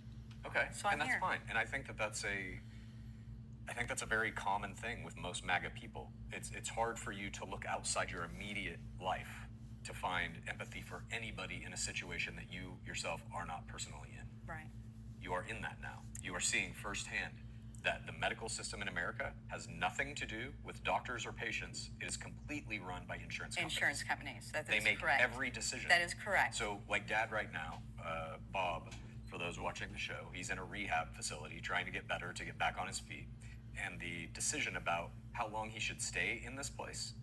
[SPEAKER 18] Okay,
[SPEAKER 17] So I'm
[SPEAKER 18] and that's
[SPEAKER 17] here.
[SPEAKER 18] fine. And I think that's a very common thing with most MAGA people. It's hard for you to look outside your immediate life to find empathy for anybody in a situation that you yourself are not personally in.
[SPEAKER 17] Right.
[SPEAKER 18] You are in that now. You are seeing firsthand that the medical system in America has nothing to do with doctors or patients. It is completely run by insurance companies.
[SPEAKER 17] Insurance companies. That
[SPEAKER 18] They
[SPEAKER 17] is
[SPEAKER 18] make
[SPEAKER 17] correct.
[SPEAKER 18] every decision.
[SPEAKER 17] That is correct.
[SPEAKER 18] So, like Dad right now, Bob, for those watching the show, he's in a rehab facility trying to get better, to get back on his feet. And the decision about how long he should stay in this place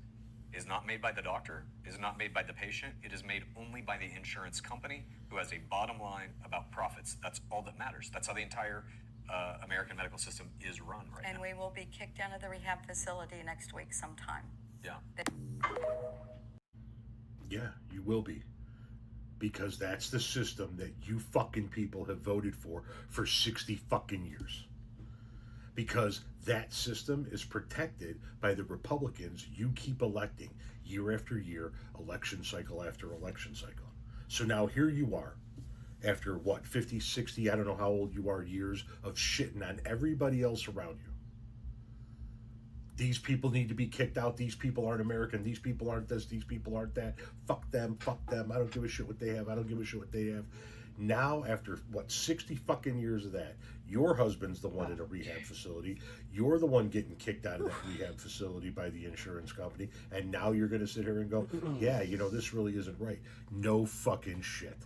[SPEAKER 18] is not made by the doctor, is not made by the patient. It is made only by the insurance company, who has a bottom line about profits. That's all that matters. That's how the entire American medical system is run right now.
[SPEAKER 17] And we will be kicked out of the rehab facility next week sometime.
[SPEAKER 18] Yeah.
[SPEAKER 16] Yeah, you will be. Because that's the system that you fucking people have voted for 60 fucking years. Because that system is protected by the Republicans you keep electing year after year, election cycle after election cycle. So now here you are, after what, 50, 60, I don't know how old you are, years of shitting on everybody else around you. These people need to be kicked out. These people aren't American. These people aren't this. These people aren't that. Fuck them. Fuck them. I don't give a shit what they have. I don't give a shit what they have. Now, after, 60 fucking years of that, your husband's the one at a rehab facility. You're the one getting kicked out of that rehab facility by the insurance company. And now you're going to sit here and go, yeah, this really isn't right. No fucking shit.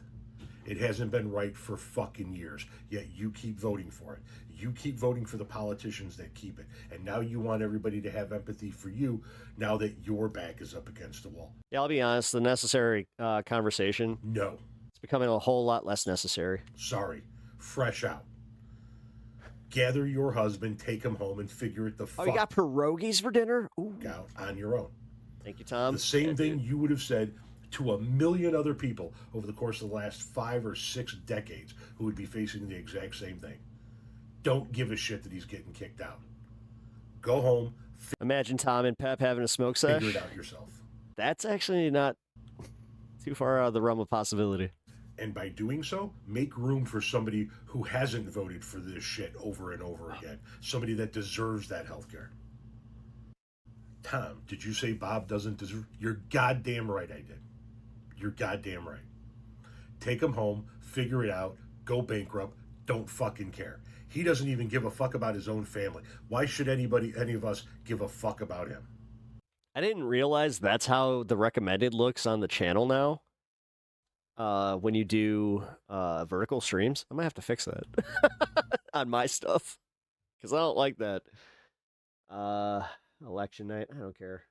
[SPEAKER 16] It hasn't been right for fucking years, yet you keep voting for it. You keep voting for the politicians that keep it. And now you want everybody to have empathy for you now that your back is up against the wall.
[SPEAKER 5] Yeah, I'll be honest, the necessary conversation.
[SPEAKER 16] No.
[SPEAKER 5] It's becoming a whole lot less necessary.
[SPEAKER 16] Sorry. Fresh out. Gather your husband, take him home, and figure it the fuck
[SPEAKER 5] out. Oh, you got pierogies for dinner? Ooh.
[SPEAKER 16] Out on your own.
[SPEAKER 5] Thank you, Tom.
[SPEAKER 16] The same thing you would have said to a million other people over the course of the last 5 or 6 decades who would be facing the exact same thing. Don't give a shit that he's getting kicked out. Go home.
[SPEAKER 5] Imagine Tom and Pep having a smoke sesh.
[SPEAKER 16] Figure it out yourself.
[SPEAKER 5] That's actually not too far out of the realm of possibility.
[SPEAKER 16] And by doing so, make room for somebody who hasn't voted for this shit over and over again. Somebody that deserves that health care. Tom, did you say Bob doesn't deserve? You're goddamn right I did. You're goddamn right. Take him home, figure it out, go bankrupt, don't fucking care. He doesn't even give a fuck about his own family. Why should any of us give a fuck about him?
[SPEAKER 5] I didn't realize that's how the recommended looks on the channel now. When you do vertical streams, I might have to fix that on my stuff because I don't like that. Election night, I don't care.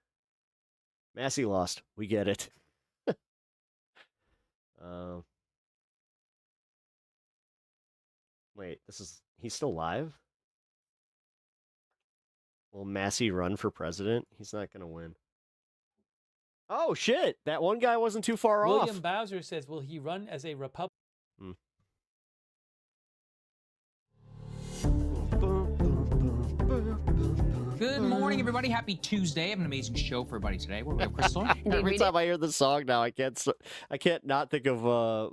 [SPEAKER 5] Massey lost. We get it. Wait, he's still live? Will Massey run for president? He's not gonna win. Oh shit! That one guy wasn't too far off.
[SPEAKER 2] William Bowser says, will he run as a Republican?
[SPEAKER 1] Good morning, everybody. Happy Tuesday. I have an amazing show for everybody today. We're with Crystal.
[SPEAKER 5] Every time I hear the song now, I can't not think of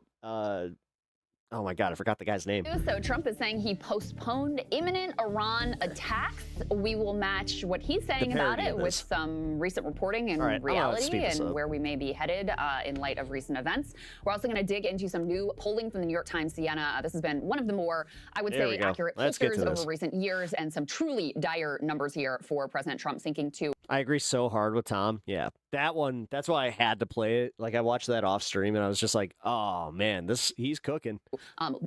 [SPEAKER 5] oh my God, I forgot the guy's name.
[SPEAKER 12] So Trump is saying he postponed imminent Iran attacks. We will match what he's saying about it with some recent reporting and reality and where we may be headed in light of recent events. We're also going to dig into some new polling from the New York Times Siena. This has been one of the more, I would say, accurate pollsters over recent years, and some truly dire numbers here for President Trump sinking to.
[SPEAKER 5] I agree so hard with Tom. Yeah, that one, that's why I had to play it. Like, I watched that off stream and I was just like, oh man, he's cooking.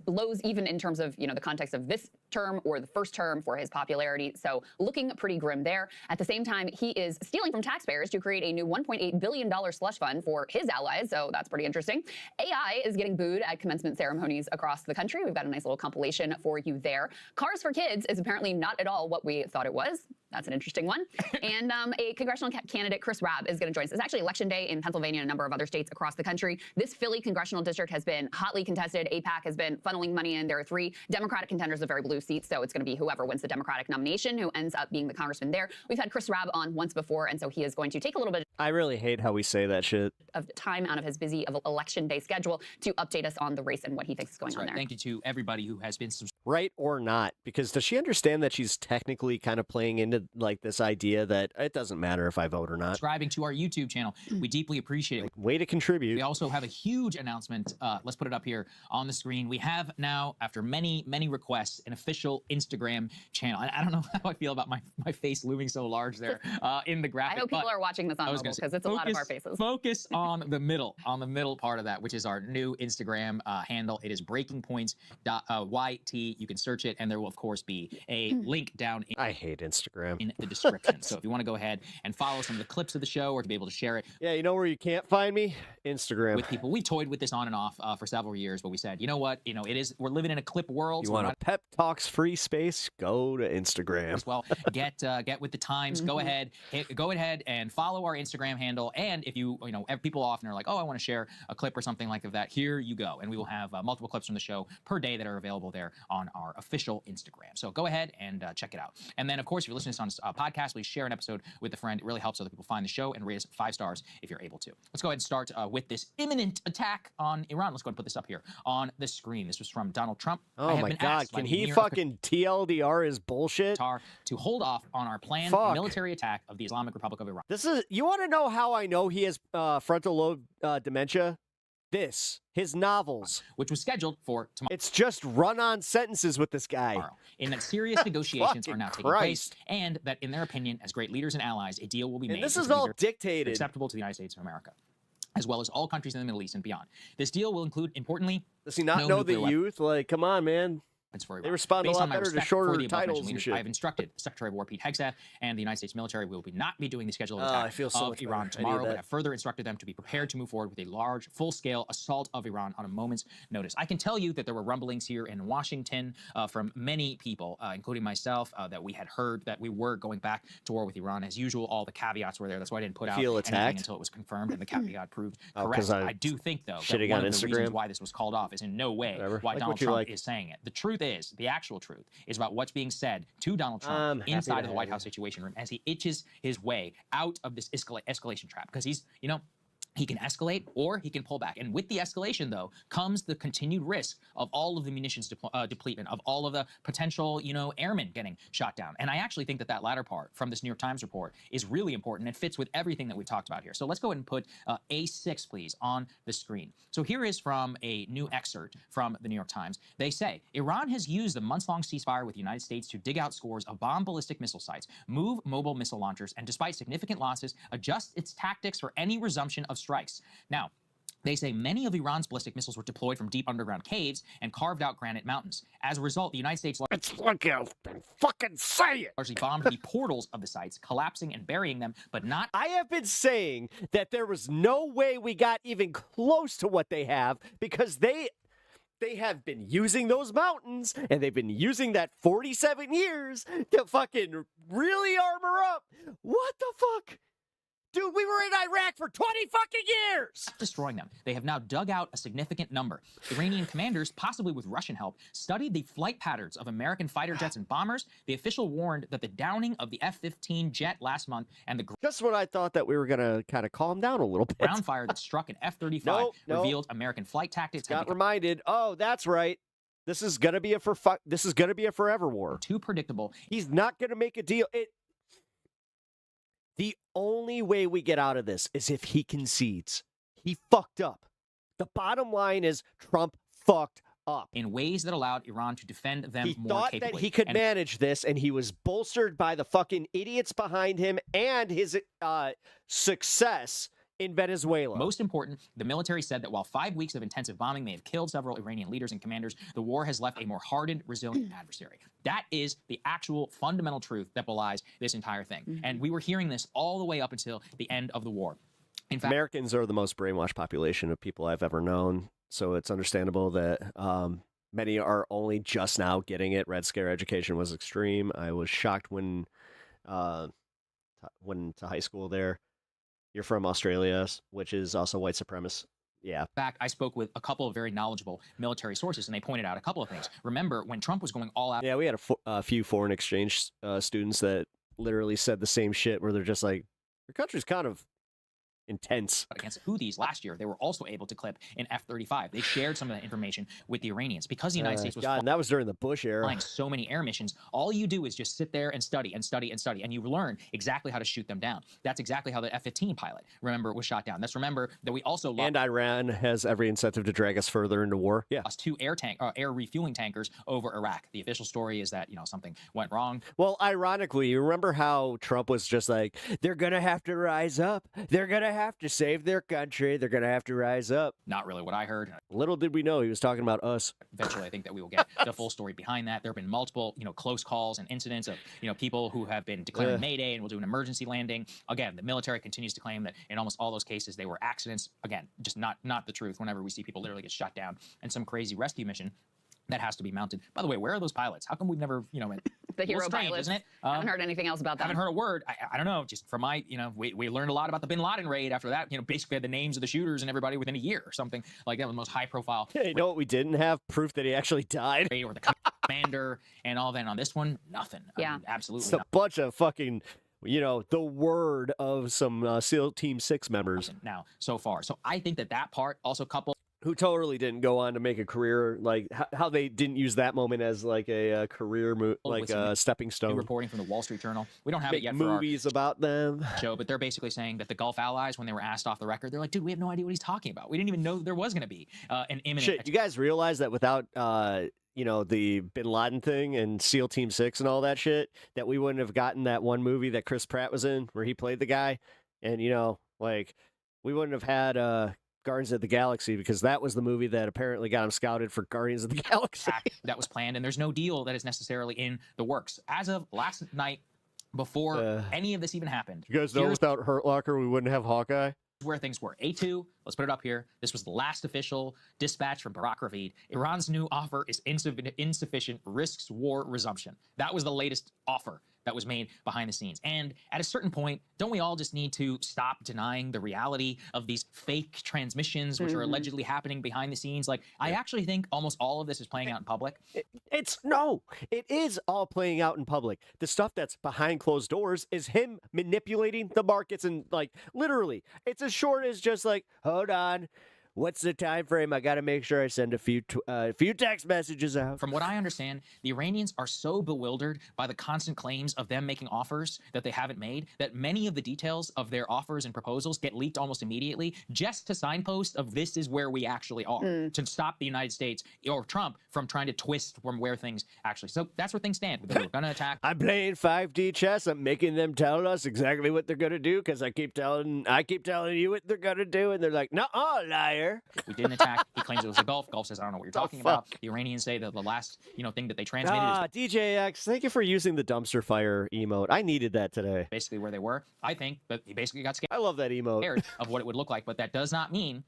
[SPEAKER 12] Lows even in terms of, the context of this term or the first term for his popularity. So looking pretty grim there. At the same time, he is stealing from taxpayers to create a new $1.8 billion slush fund for his allies. So that's pretty interesting. AI is getting booed at commencement ceremonies across the country. We've got a nice little compilation for you there. Cars for Kids is apparently not at all what we thought it was. That's an interesting one. And a congressional candidate, Chris Rabb, is going to join us. It's actually election day in Pennsylvania and a number of other states across the country. This Philly congressional district has been hotly contested. AIPAC has been funneling money in. There are 3 Democratic contenders of very blue seats, so it's going to be whoever wins the Democratic nomination who ends up being the congressman there. We've had Chris Rabb on once before, and so he is going to take a little bit.
[SPEAKER 5] I really hate how we say that shit.
[SPEAKER 12] Of time out of his busy election day schedule to update us on the race and what he thinks is going on there.
[SPEAKER 1] Thank you to everybody who has been
[SPEAKER 5] right or not, because does she understand that she's technically kind of playing into like this idea that it doesn't matter if I vote or not?
[SPEAKER 1] Subscribing to our YouTube channel. We deeply appreciate it.
[SPEAKER 5] Way to contribute.
[SPEAKER 1] We also have a huge announcement. Let's put it up here on the screen. We have now, after many requests, an official Instagram channel. I don't know how I feel about my face looming so large there in the graphic.
[SPEAKER 12] I hope people are watching this on mobile because it's a lot of our faces.
[SPEAKER 1] Focus on the middle part of that, which is our new Instagram handle. It is breakingpoints.yt. You can search it, and there will, of course, be a link down
[SPEAKER 5] I hate Instagram.
[SPEAKER 1] In the description. So if you want to go ahead and follow some of the clips of the show or to be able to share it.
[SPEAKER 5] Yeah, you know where you can't find me? Instagram.
[SPEAKER 1] With people. We toyed with this on and off for several years, but we said, you know what? We're living in a clip world.
[SPEAKER 5] You want a Pep Talks free space? Go to Instagram.
[SPEAKER 1] As well, get with the times. Go ahead and follow our Instagram handle. And if people often are like, oh, I want to share a clip or something like that, here you go. And we will have multiple clips from the show per day that are available there on on our official Instagram. So go ahead and check it out. And then, of course, if you're listening to this on a podcast, please share an episode with a friend. It really helps other people find the show, and rate us 5 stars if you're able to. Let's go ahead and start with this imminent attack on Iran. Let's go ahead and put this up here on the screen. This was from Donald Trump.
[SPEAKER 5] Oh my God, can he fucking TLDR his bullshit?
[SPEAKER 1] To hold off on our planned military attack of the Islamic Republic of Iran.
[SPEAKER 5] This is, you want to know how I know he has frontal lobe dementia? His novels,
[SPEAKER 1] which was scheduled for tomorrow.
[SPEAKER 5] It's just run-on sentences with this guy.
[SPEAKER 1] In that serious negotiations are now taking place, and that, in their opinion, as great leaders and allies, a deal will be made.
[SPEAKER 5] And this is all dictated,
[SPEAKER 1] acceptable to the United States of America, as well as all countries in the Middle East and beyond. This deal will include, importantly,
[SPEAKER 5] does he not know the youth? Like, come on, man. They respond a lot better to shorter titles and shit.
[SPEAKER 1] I have instructed Secretary of War Pete Hegseth and the United States military will not be doing the scheduled attack of Iran tomorrow, but have further instructed them to be prepared to move forward with a large, full-scale assault of Iran on a moment's notice. I can tell you that there were rumblings here in Washington from many people, including myself, that we had heard that we were going back to war with Iran. As usual, all the caveats were there. That's why I didn't put out anything until it was confirmed, and the caveat proved correct. I do think, though, that one of the reasons why this was called off is in no way why Donald Trump is saying it. The truth is, the actual truth is about what's being said to Donald Trump inside of the White House Situation Room as he itches his way out of this escalation trap, because he's, he can escalate or he can pull back. And with the escalation, though, comes the continued risk of all of the munitions depletion, of all of the potential, airmen getting shot down. And I actually think that that latter part from this New York Times report is really important. It fits with everything that we've talked about here. So let's go ahead and put A6, please, on the screen. So here is from a new excerpt from the New York Times. They say, Iran has used the months-long ceasefire with the United States to dig out scores of bomb ballistic missile sites, move mobile missile launchers, and despite significant losses, adjust its tactics for any resumption of strikes. Now, they say many of Iran's ballistic missiles were deployed from deep underground caves and carved out granite mountains. As a result, the United States
[SPEAKER 5] fucking say it.
[SPEAKER 1] Largely bombed the portals of the sites, collapsing and burying them, but not.
[SPEAKER 5] I have been saying that there was no way we got even close to what they have, because they have been using those mountains, and they've been using that 47 years to fucking really armor up. What the fuck? Dude, we were in Iraq for 20 fucking years!
[SPEAKER 1] Destroying them. They have now dug out a significant number. Iranian commanders, possibly with Russian help, studied the flight patterns of American fighter jets and bombers. The official warned that the downing of the F-15 jet last month and the
[SPEAKER 5] just when I thought that we were going to kind of calm down a little bit.
[SPEAKER 1] Ground fire that struck an F-35 revealed American flight tactics.
[SPEAKER 5] Got reminded, oh, that's right. This is going to be a forever war.
[SPEAKER 1] Too predictable.
[SPEAKER 5] He's not going to make a deal. The only way we get out of this is if he concedes. He fucked up. The bottom line is Trump fucked up.
[SPEAKER 1] In ways that allowed Iran to defend them
[SPEAKER 5] he
[SPEAKER 1] more capably.
[SPEAKER 5] He thought that he could manage this, and he was bolstered by the fucking idiots behind him and his success in Venezuela.
[SPEAKER 1] Most important, the military said that while 5 weeks of intensive bombing may have killed several Iranian leaders and commanders, the war has left a more hardened, resilient adversary. That is the actual fundamental truth that belies this entire thing. And we were hearing this all the way up until the end of the war. In fact,
[SPEAKER 5] Americans are the most brainwashed population of people I've ever known, so it's understandable that many are only just now getting it. Red Scare education was extreme. I was shocked when to high school there. You're from Australia, which is also white supremacist. Yeah.
[SPEAKER 1] In fact, I spoke with a couple of very knowledgeable military sources, and they pointed out a couple of things. Remember, when Trump was going all out...
[SPEAKER 5] Yeah, we had a few foreign exchange students that literally said the same shit, where they're just like, your country's kind of intense.
[SPEAKER 1] Against the Houthis last year, they were also able to clip an F-35. They shared some of that information with the Iranians. Because the United States was
[SPEAKER 5] and that was during the Bush era.
[SPEAKER 1] Flying so many air missions, all you do is just sit there and study and study and study, and you learn exactly how to shoot them down. That's exactly how the F-15 pilot, remember, was shot down. Let's remember that we also lost...
[SPEAKER 5] And Iran has every incentive to drag us further into war. Yeah.
[SPEAKER 1] Lost 2 air refueling tankers over Iraq. The official story is that, something went wrong.
[SPEAKER 5] Well, ironically, you remember how Trump was just like, they're going to have to rise up. They're going to have to save their country. They're going to have to rise up.
[SPEAKER 1] Not really what I heard.
[SPEAKER 5] Little did we know he was talking about us.
[SPEAKER 1] Eventually, I think that we will get the full story behind that. There have been multiple, close calls and incidents of, people who have been declaring Mayday and will do an emergency landing. Again, the military continues to claim that in almost all those cases, they were accidents. Again, just not the truth. Whenever we see people literally get shot down in some crazy rescue mission that has to be mounted. By the way, where are those pilots? How come we've never,
[SPEAKER 12] the hero
[SPEAKER 1] strange,
[SPEAKER 12] pilots.
[SPEAKER 1] isn't it?
[SPEAKER 12] I haven't heard anything else about that.
[SPEAKER 1] Haven't heard a word. I don't know. Just from my, we learned a lot about the Bin Laden raid after that. Basically had the names of the shooters and everybody within a year or something like that. The most high profile.
[SPEAKER 5] Yeah, you know what we didn't have? Proof that he actually died.
[SPEAKER 1] Or the commander and all that. And on this one, nothing.
[SPEAKER 12] Yeah,
[SPEAKER 1] absolutely.
[SPEAKER 5] It's a bunch of fucking, the word of some SEAL Team 6 members.
[SPEAKER 1] Now, so far. So I think that part also coupled.
[SPEAKER 5] Who totally didn't go on to make a career, like how they didn't use that moment as like a career move, like a stepping stone.
[SPEAKER 1] Reporting from the Wall Street Journal. We don't have
[SPEAKER 5] Make
[SPEAKER 1] it yet
[SPEAKER 5] movies
[SPEAKER 1] for
[SPEAKER 5] about them.
[SPEAKER 1] Show, but they're basically saying that the Gulf allies, when they were asked off the record, they're like, dude, we have no idea what he's talking about. We didn't even know there was going to be an imminent.
[SPEAKER 5] Shit, you guys realize that without the Bin Laden thing and SEAL Team 6 and all that shit, that we wouldn't have gotten that one movie that Chris Pratt was in where he played the guy, and we wouldn't have had Guardians of the Galaxy, because that was the movie that apparently got him scouted for Guardians of the Galaxy.
[SPEAKER 1] That was planned, and there's no deal that is necessarily in the works. As of last night, before any of this even happened.
[SPEAKER 5] You guys know without Hurt Locker, we wouldn't have Hawkeye?
[SPEAKER 1] Where things were. A2, let's put it up here. This was the last official dispatch from Barack Ravid. Iran's new offer is insufficient, risks war resumption. That was the latest offer that was made behind the scenes. And at a certain point, don't we all just need to stop denying the reality of these fake transmissions, which are allegedly happening behind the scenes? I actually think almost all of this is playing out in public.
[SPEAKER 5] It is all playing out in public. The stuff that's behind closed doors is him manipulating the markets, and literally, it's as short as just hold on. What's the time frame? I got to make sure I send a few text messages out.
[SPEAKER 1] From what I understand, the Iranians are so bewildered by the constant claims of them making offers that they haven't made that many of the details of their offers and proposals get leaked almost immediately, just to signpost of this is where we actually are, to stop the United States or Trump from trying to twist from where things actually. So that's where things stand. We're going to attack.
[SPEAKER 5] I'm playing 5D chess. I'm making them tell us exactly what they're going to do, because I keep telling you what they're going to do, and they're like, "Nuh-uh, liar."
[SPEAKER 1] We didn't attack. He claims it was the Gulf. Gulf says, I don't know what you're talking about. The Iranians say that the last, thing that they transmitted is
[SPEAKER 5] DJX, thank you for using the dumpster fire emote. I needed that today.
[SPEAKER 1] Basically where they were. I think that he basically got scared.
[SPEAKER 5] I love that emote.
[SPEAKER 1] Of what it would look like, but that does not mean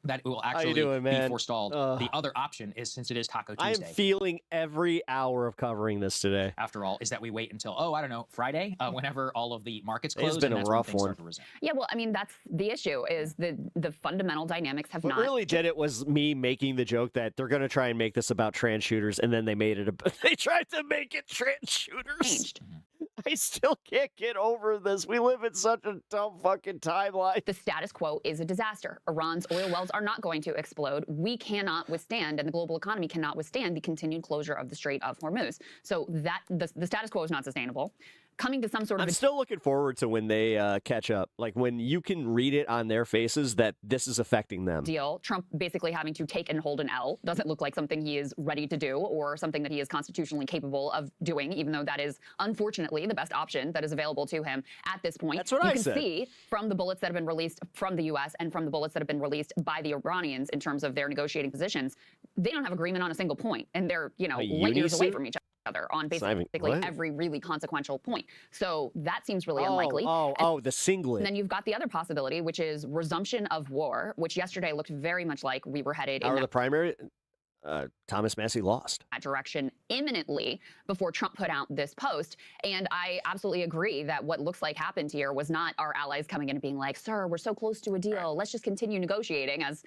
[SPEAKER 1] that it will
[SPEAKER 5] How you
[SPEAKER 1] actually
[SPEAKER 5] doing, man?
[SPEAKER 1] be forestalled. The other option is, since it is Taco Tuesday.
[SPEAKER 5] I'm feeling every hour of covering this today.
[SPEAKER 1] After all, is that we wait until, I don't know, Friday, whenever all of the markets close.
[SPEAKER 5] It's been a rough one.
[SPEAKER 12] Yeah, well, I mean, that's the issue, is the fundamental dynamics have not.
[SPEAKER 5] What really did it was me making the joke that they're going to try and make this about trans shooters, and then they made it. They tried to make it trans shooters.
[SPEAKER 12] Changed.
[SPEAKER 5] I still can't get over this. We live in such a dumb fucking timeline.
[SPEAKER 12] The status quo is a disaster. Iran's oil wells are not going to explode. We cannot withstand, and the global economy cannot withstand, the continued closure of the Strait of Hormuz. So that the status quo is not sustainable. Coming to some sort of...
[SPEAKER 5] I'm still looking forward to when they catch up. When you can read it on their faces that this is affecting them.
[SPEAKER 12] Deal. Trump basically having to take and hold an L doesn't look like something he is ready to do, or something that he is constitutionally capable of doing, even though that is unfortunately the best option that is available to him at this point.
[SPEAKER 5] That's what I
[SPEAKER 12] You
[SPEAKER 5] said.
[SPEAKER 12] can see from the bullets that have been released from the U.S. and from the bullets that have been released by the Iranians in terms of their negotiating positions, they don't have agreement on a single point, and they're light years away from each other on basically every really consequential point. So that seems really unlikely.
[SPEAKER 5] The singlet.
[SPEAKER 12] And then you've got the other possibility, which is resumption of war, which yesterday looked very much like we were headed in
[SPEAKER 5] the primary. Thomas Massey lost.
[SPEAKER 12] That direction imminently before Trump put out this post. And I absolutely agree that what looks like happened here was not our allies coming in and being like, sir, we're so close to a deal. Let's just continue negotiating, as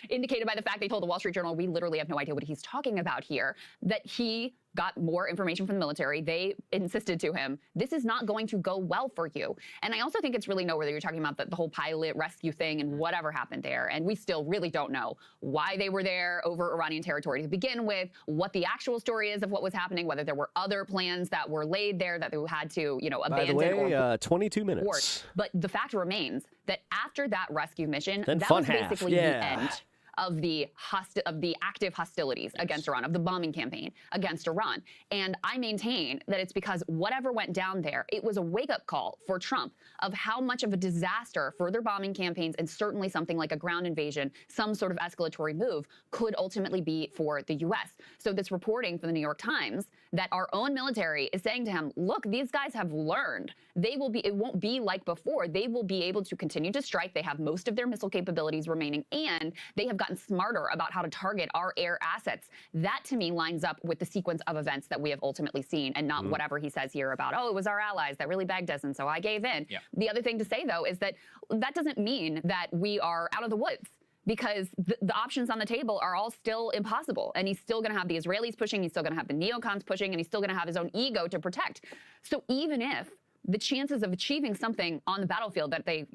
[SPEAKER 12] indicated by the fact they told the Wall Street Journal, we literally have no idea what he's talking about here, that he got more information from the military. They insisted to him, this is not going to go well for you. And I also think it's really noteworthy. You're talking about the whole pilot rescue thing and whatever happened there. And we still really don't know why they were there over Iranian territory to begin with, what the actual story is of what was happening, whether there were other plans that were laid there that they had to, abandon.
[SPEAKER 5] By the way, 22 minutes.
[SPEAKER 12] But the fact remains that after that rescue mission,
[SPEAKER 5] Then
[SPEAKER 12] that
[SPEAKER 5] fun
[SPEAKER 12] was
[SPEAKER 5] half.
[SPEAKER 12] basically
[SPEAKER 5] Yeah.
[SPEAKER 12] the end of the active hostilities against Iran, of the bombing campaign against Iran. And I maintain that it's because whatever went down there, it was a wake-up call for Trump of how much of a disaster further bombing campaigns, and certainly something like a ground invasion, some sort of escalatory move, could ultimately be for the U.S. So this reporting from the New York Times that our own military is saying to him, look, these guys have learned. It won't be like before. They will be able to continue to strike. They have most of their missile capabilities remaining, and they have gotten smarter about how to target our air assets. That, to me, lines up with the sequence of events that we have ultimately seen, and not whatever he says here about, oh, it was our allies that really begged us, and so I gave in.
[SPEAKER 1] Yeah.
[SPEAKER 12] The other thing to say, though, is that that doesn't mean that we are out of the woods, because the options on the table are all still impossible. And he's still going to have the Israelis pushing, he's still going to have the neocons pushing, and he's still going to have his own ego to protect. So even if the chances of achieving something on the battlefield that they,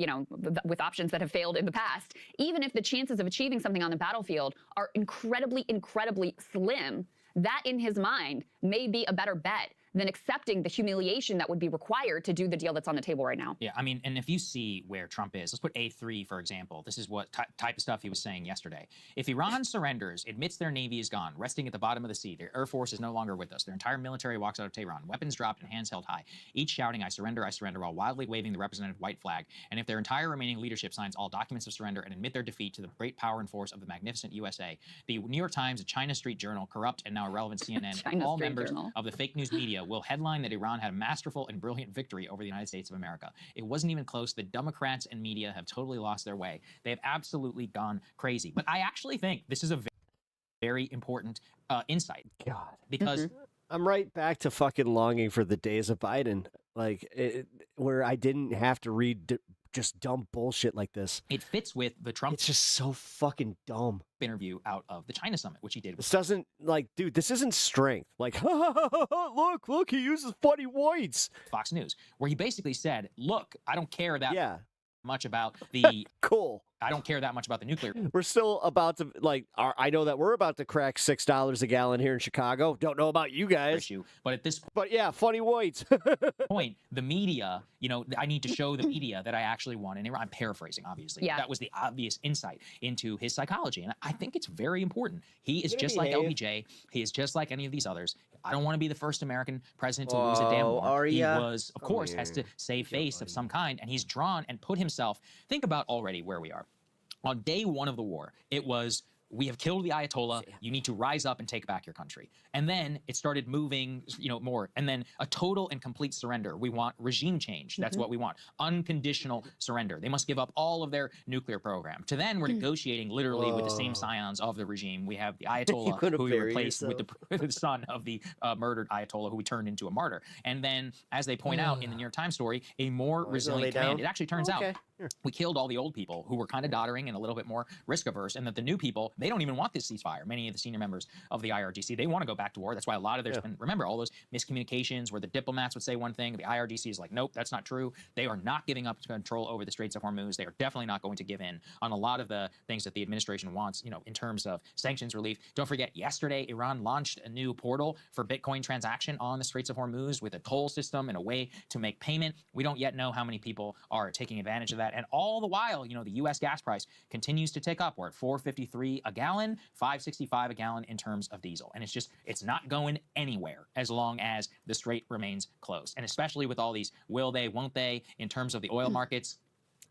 [SPEAKER 12] with options that have failed in the past, even if the chances of achieving something on the battlefield are incredibly, incredibly slim, that in his mind may be a better bet than accepting the humiliation that would be required to do the deal that's on the table right now.
[SPEAKER 1] Yeah, I mean, and if you see where Trump is, let's put A3, for example. This is what type of stuff he was saying yesterday. If Iran surrenders, admits their navy is gone, resting at the bottom of the sea, their air force is no longer with us, their entire military walks out of Tehran, weapons dropped and hands held high, each shouting, I surrender, while wildly waving the representative white flag, and if their entire remaining leadership signs all documents of surrender and admit their defeat to the great power and force of the magnificent USA, the New York Times, the China Street Journal, corrupt and now irrelevant CNN, and all members of the fake news media will headline that Iran had a masterful and brilliant victory over the United States of America. It wasn't even close. The Democrats and media have totally lost their way. They have absolutely gone crazy. But I actually think this is a very important insight.
[SPEAKER 5] God.
[SPEAKER 1] Because
[SPEAKER 5] I'm right back to fucking longing for the days of Biden, where I didn't have to read just dumb bullshit like this.
[SPEAKER 1] It fits with the Trump.
[SPEAKER 5] It's just so fucking dumb.
[SPEAKER 1] Interview out of the China summit, which he did.
[SPEAKER 5] This doesn't, dude, this isn't strength. Look, he uses funny words.
[SPEAKER 1] Fox News, where he basically said, look, I don't care that much about the
[SPEAKER 5] cool.
[SPEAKER 1] I don't care that much about the nuclear.
[SPEAKER 5] We're still about to, I know that we're about to crack $6 a gallon here in Chicago. Don't know about you guys.
[SPEAKER 1] Issue, but at this
[SPEAKER 5] yeah, funny words.
[SPEAKER 1] point, the media, I need to show the media that I actually won in Iran. I'm paraphrasing, obviously.
[SPEAKER 12] Yeah.
[SPEAKER 1] That was the obvious insight into his psychology. And I think it's very important. He is just like LBJ. He is just like any of these others. I don't want to be the first American president to lose a damn war. He was, of course, has to save face of some kind. And he's drawn and put himself, think about already where we are. On day one of the war, it was, we have killed the Ayatollah. You need to rise up and take back your country. And then it started moving, more. And then a total and complete surrender. We want regime change. That's what we want. Unconditional surrender. They must give up all of their nuclear program. To then we're negotiating literally with the same scions of the regime. We have the Ayatollah who we replaced with the son of the murdered Ayatollah who we turned into a martyr. And then, as they point out in the New York Times story, a more resilient command. It actually turns out we killed all the old people who were kind of doddering and a little bit more risk averse, and that the new people, they don't even want this ceasefire. Many of the senior members of the IRGC, they want to go back to war. That's why a lot of there's been, remember, all those miscommunications where the diplomats would say one thing, the IRGC is like, nope, that's not true. They are not giving up control over the Straits of Hormuz. They are definitely not going to give in on a lot of the things that the administration wants, in terms of sanctions relief. Don't forget, yesterday, Iran launched a new portal for Bitcoin transaction on the Straits of Hormuz with a toll system and a way to make payment. We don't yet know how many people are taking advantage of that. And all the while, the U.S. gas price continues to tick up. We're at $4.53 a gallon, $5.65 a gallon in terms of diesel. And it's not going anywhere as long as the strait remains closed. And especially with all these will they, won't they, in terms of the oil markets,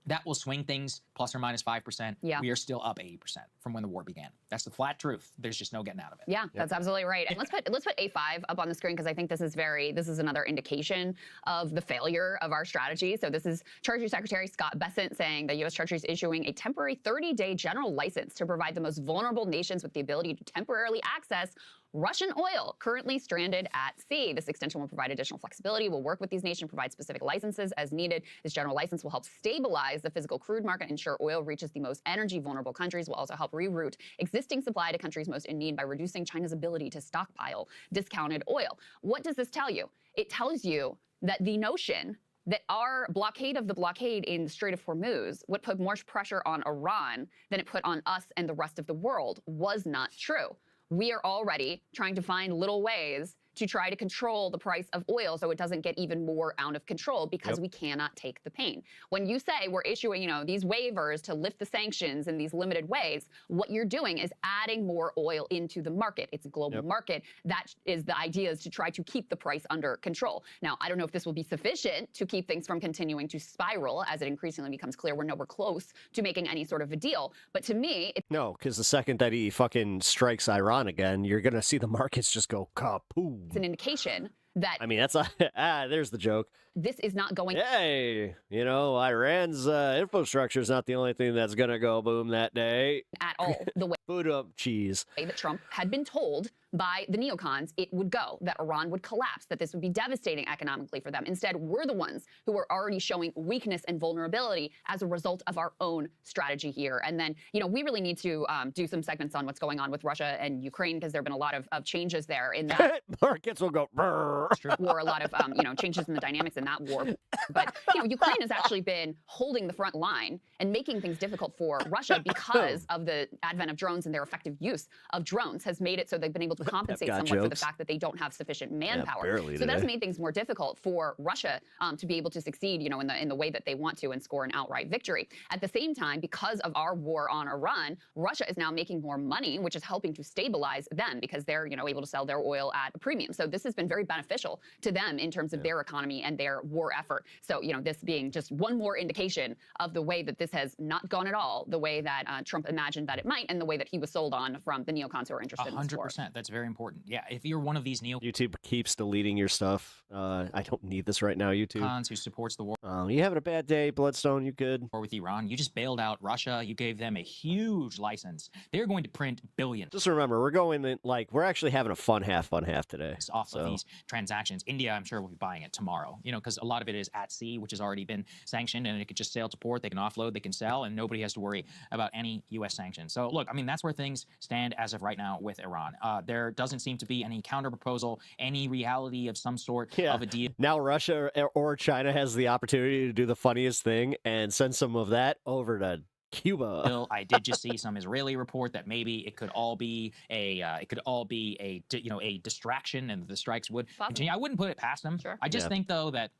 [SPEAKER 1] that will swing things plus or minus 5%.
[SPEAKER 12] Yeah.
[SPEAKER 1] We are still up 80% from when the war began. That's the flat truth. There's just no getting out of it.
[SPEAKER 12] Yeah, that's absolutely right. And let's put A5 up on the screen, because I think this is another indication of the failure of our strategy. So this is Treasury Secretary Scott Bessent saying the U.S. Treasury is issuing a temporary 30-day general license to provide the most vulnerable nations with the ability to temporarily access Russian oil currently stranded at sea. This extension will provide additional flexibility, will work with these nations, provide specific licenses as needed. This general license will help stabilize the physical crude market, ensure oil reaches the most energy vulnerable countries, will also help reroute existing supply to countries most in need by reducing China's ability to stockpile discounted oil. What does this tell you? It tells you that the notion that our blockade of the blockade in the Strait of Hormuz would put more pressure on Iran than it put on us and the rest of the world was not true. We are already trying to find little ways to try to control the price of oil so it doesn't get even more out of control, because we cannot take the pain. When you say we're issuing, these waivers to lift the sanctions in these limited ways, what you're doing is adding more oil into the market. It's a global market. That is the idea, is to try to keep the price under control. Now, I don't know if this will be sufficient to keep things from continuing to spiral as it increasingly becomes clear we're nowhere close to making any sort of a deal. But to me,
[SPEAKER 5] no, because the second that he fucking strikes Iran again, you're going to see the markets just go kaput.
[SPEAKER 12] It's an indication that
[SPEAKER 5] I mean, that's there's the joke.
[SPEAKER 12] this is not going.
[SPEAKER 5] Hey, you know, Iran's infrastructure is not the only thing that's gonna go boom that day
[SPEAKER 12] At all the way
[SPEAKER 5] Food up cheese.
[SPEAKER 12] that Trump had been told by the neocons it would go, that Iran would collapse, that this would be devastating economically for them. Instead, we're the ones who are already showing weakness and vulnerability as a result of our own strategy here. And then, you know, we really need to do some segments on what's going on with Russia and Ukraine, because there have been a lot of changes there in that
[SPEAKER 5] Markets will go
[SPEAKER 12] war, a lot of, you know, changes in the dynamics in that war. But, you know, Ukraine has actually been holding the front line and making things difficult for Russia because of the advent of drones, and their effective use of drones has made it so they've been able to compensate somewhat for the fact that they don't have sufficient manpower. So that's made things more difficult for Russia to be able to succeed, you know, in the way that they want to and score an outright victory. At the same time, because of our war on Iran, Russia is now making more money, which is helping to stabilize them because they're, you know, able to sell their oil at a premium. So this has been very beneficial to them in terms of their economy and their war effort. So, you know, this being just one more indication of the way that this has not gone at all the way that Trump imagined that it might, and the way that he was sold on from the neocons who are interested in this war.
[SPEAKER 1] 100%. That's very important. Yeah, if you're one of these
[SPEAKER 5] YouTube keeps deleting your stuff. I don't need this right now, YouTube.
[SPEAKER 1] neocons who supports the war,
[SPEAKER 5] You having a bad day, Bloodstone? You good?
[SPEAKER 1] or with Iran, you just bailed out Russia. You gave them a huge license. They're going to print billions.
[SPEAKER 5] Just remember, we're going in, like, we're actually having a fun half today.
[SPEAKER 1] Off of these transactions. India, I'm sure, will be buying it tomorrow, you know, because a lot of it is at sea, which has already been sanctioned, and it could just sail to port. They can offload, they can sell, and nobody has to worry about any U.S. sanctions. So, look, I mean, that's where things stand as of right now with Iran. There doesn't seem to be any counter proposal, any reality of some sort of a deal.
[SPEAKER 5] Now Russia or China has the opportunity to do the funniest thing and send some of that over to Cuba.
[SPEAKER 1] I did just see some Israeli report that maybe it could all be a a distraction, and the strikes would continue. I wouldn't put it past them. I just think, though, that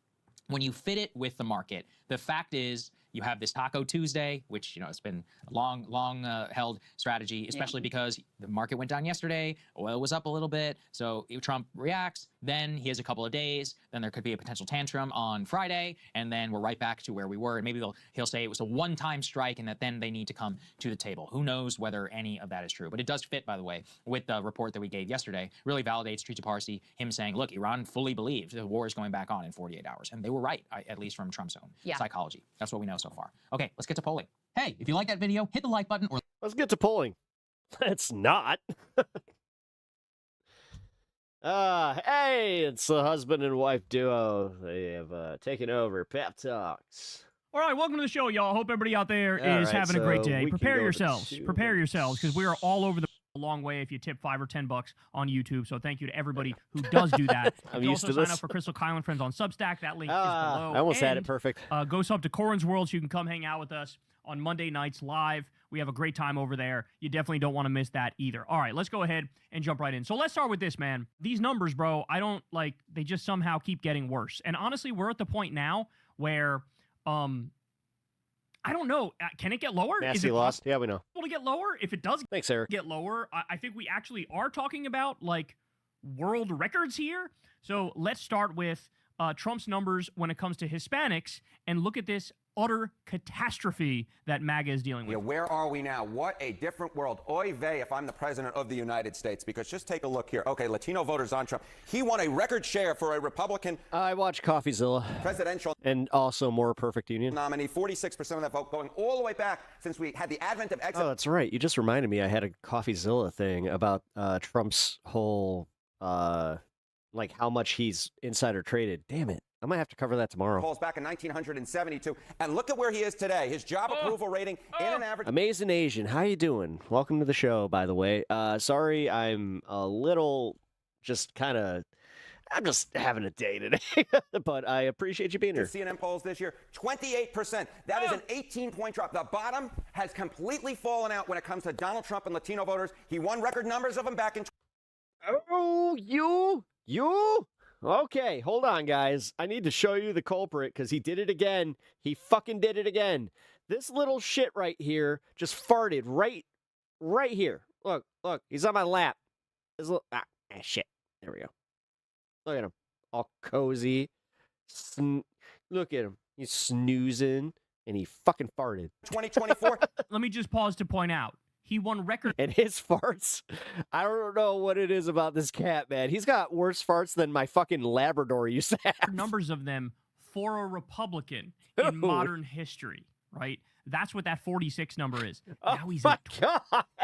[SPEAKER 1] when you fit it with the market, the fact is you have this Taco Tuesday, which, you know, it's been a long held strategy, especially because the market went down yesterday, oil was up a little bit. So if Trump reacts, then he has a couple of days, then there could be a potential tantrum on Friday, and then we're right back to where we were. And maybe he'll say it was a one-time strike and that then they need to come to the table. Who knows whether any of that is true? But it does fit, by the way, with the report that we gave yesterday. Really validates Trita Parsi, him saying, look, Iran fully believed the war is going back on in 48 hours. And they were right, at least from Trump's own psychology. That's what we know so far. Okay, let's get to polling. Hey, if you like that video, hit the like button, or
[SPEAKER 5] let's get to polling. It's not. Hey, it's the husband and wife duo. They have taken over Pep Talks.
[SPEAKER 19] All right, welcome to the show, y'all. Hope everybody out there is having a great day. Prepare yourselves, because we are all over the long way if you tip $5 or $10 on YouTube. So thank you to everybody who does do that.
[SPEAKER 5] I'm
[SPEAKER 19] you
[SPEAKER 5] used
[SPEAKER 19] also
[SPEAKER 5] to this.
[SPEAKER 19] sign up for Crystal Kylan Friends on Substack. That link is below.
[SPEAKER 5] I almost had it perfect.
[SPEAKER 19] Go sub to Corin's World so you can come hang out with us on Monday nights live. We have a great time over there. You definitely don't want to miss that either. All right, let's go ahead and jump right in. So let's start with this, man. These numbers, bro, I don't like, they just somehow keep getting worse. And honestly, we're at the point now where, I don't know. Can it get lower?
[SPEAKER 5] Nasty lost. Yeah, we know.
[SPEAKER 19] To get lower? If it does
[SPEAKER 5] Thanks, Eric.
[SPEAKER 19] get lower, I think we actually are talking about like world records here. So let's start with Trump's numbers when it comes to Hispanics and look at this utter catastrophe that MAGA is dealing with.
[SPEAKER 15] Yeah, where are we now? What a different world. Oy vey if I'm the president of the United States, because just take a look here. Okay, Latino voters on Trump. He won a record share for a Republican.
[SPEAKER 5] I watch CoffeeZilla.
[SPEAKER 15] Presidential.
[SPEAKER 5] And also More Perfect Union.
[SPEAKER 15] Nominee, 46% of that vote going all the way back since we had the advent of exit.
[SPEAKER 5] Oh, that's right. You just reminded me I had a CoffeeZilla thing about Trump's whole, like how much he's insider traded. Damn it. I might have to cover that tomorrow.
[SPEAKER 15] Polls back in 1972. And look at where he is today. His job approval rating in an average.
[SPEAKER 5] Amazing Asian. How you doing? Welcome to the show, by the way. Sorry, I'm a little just kind of... I'm just having a day today, but I appreciate you being here.
[SPEAKER 15] CNN polls this year, 28%. That is an 18-point drop. The bottom has completely fallen out when it comes to Donald Trump and Latino voters. He won record numbers of them back in...
[SPEAKER 5] Oh, you? Okay, hold on, guys. I need to show you the culprit because he did it again. He fucking did it again. This little shit right here just farted right here. Look, he's on my lap. Shit. There we go. Look at him. All cozy. Look at him. He's snoozing, and he fucking farted.
[SPEAKER 15] 2024.
[SPEAKER 19] Let me just pause to point out. He won record.
[SPEAKER 5] And his farts, I don't know what it is about this cat, man. He's got worse farts than my fucking Labrador used to have.
[SPEAKER 19] Numbers of them for a Republican in modern history, right? That's what that 46 number is. Now he's at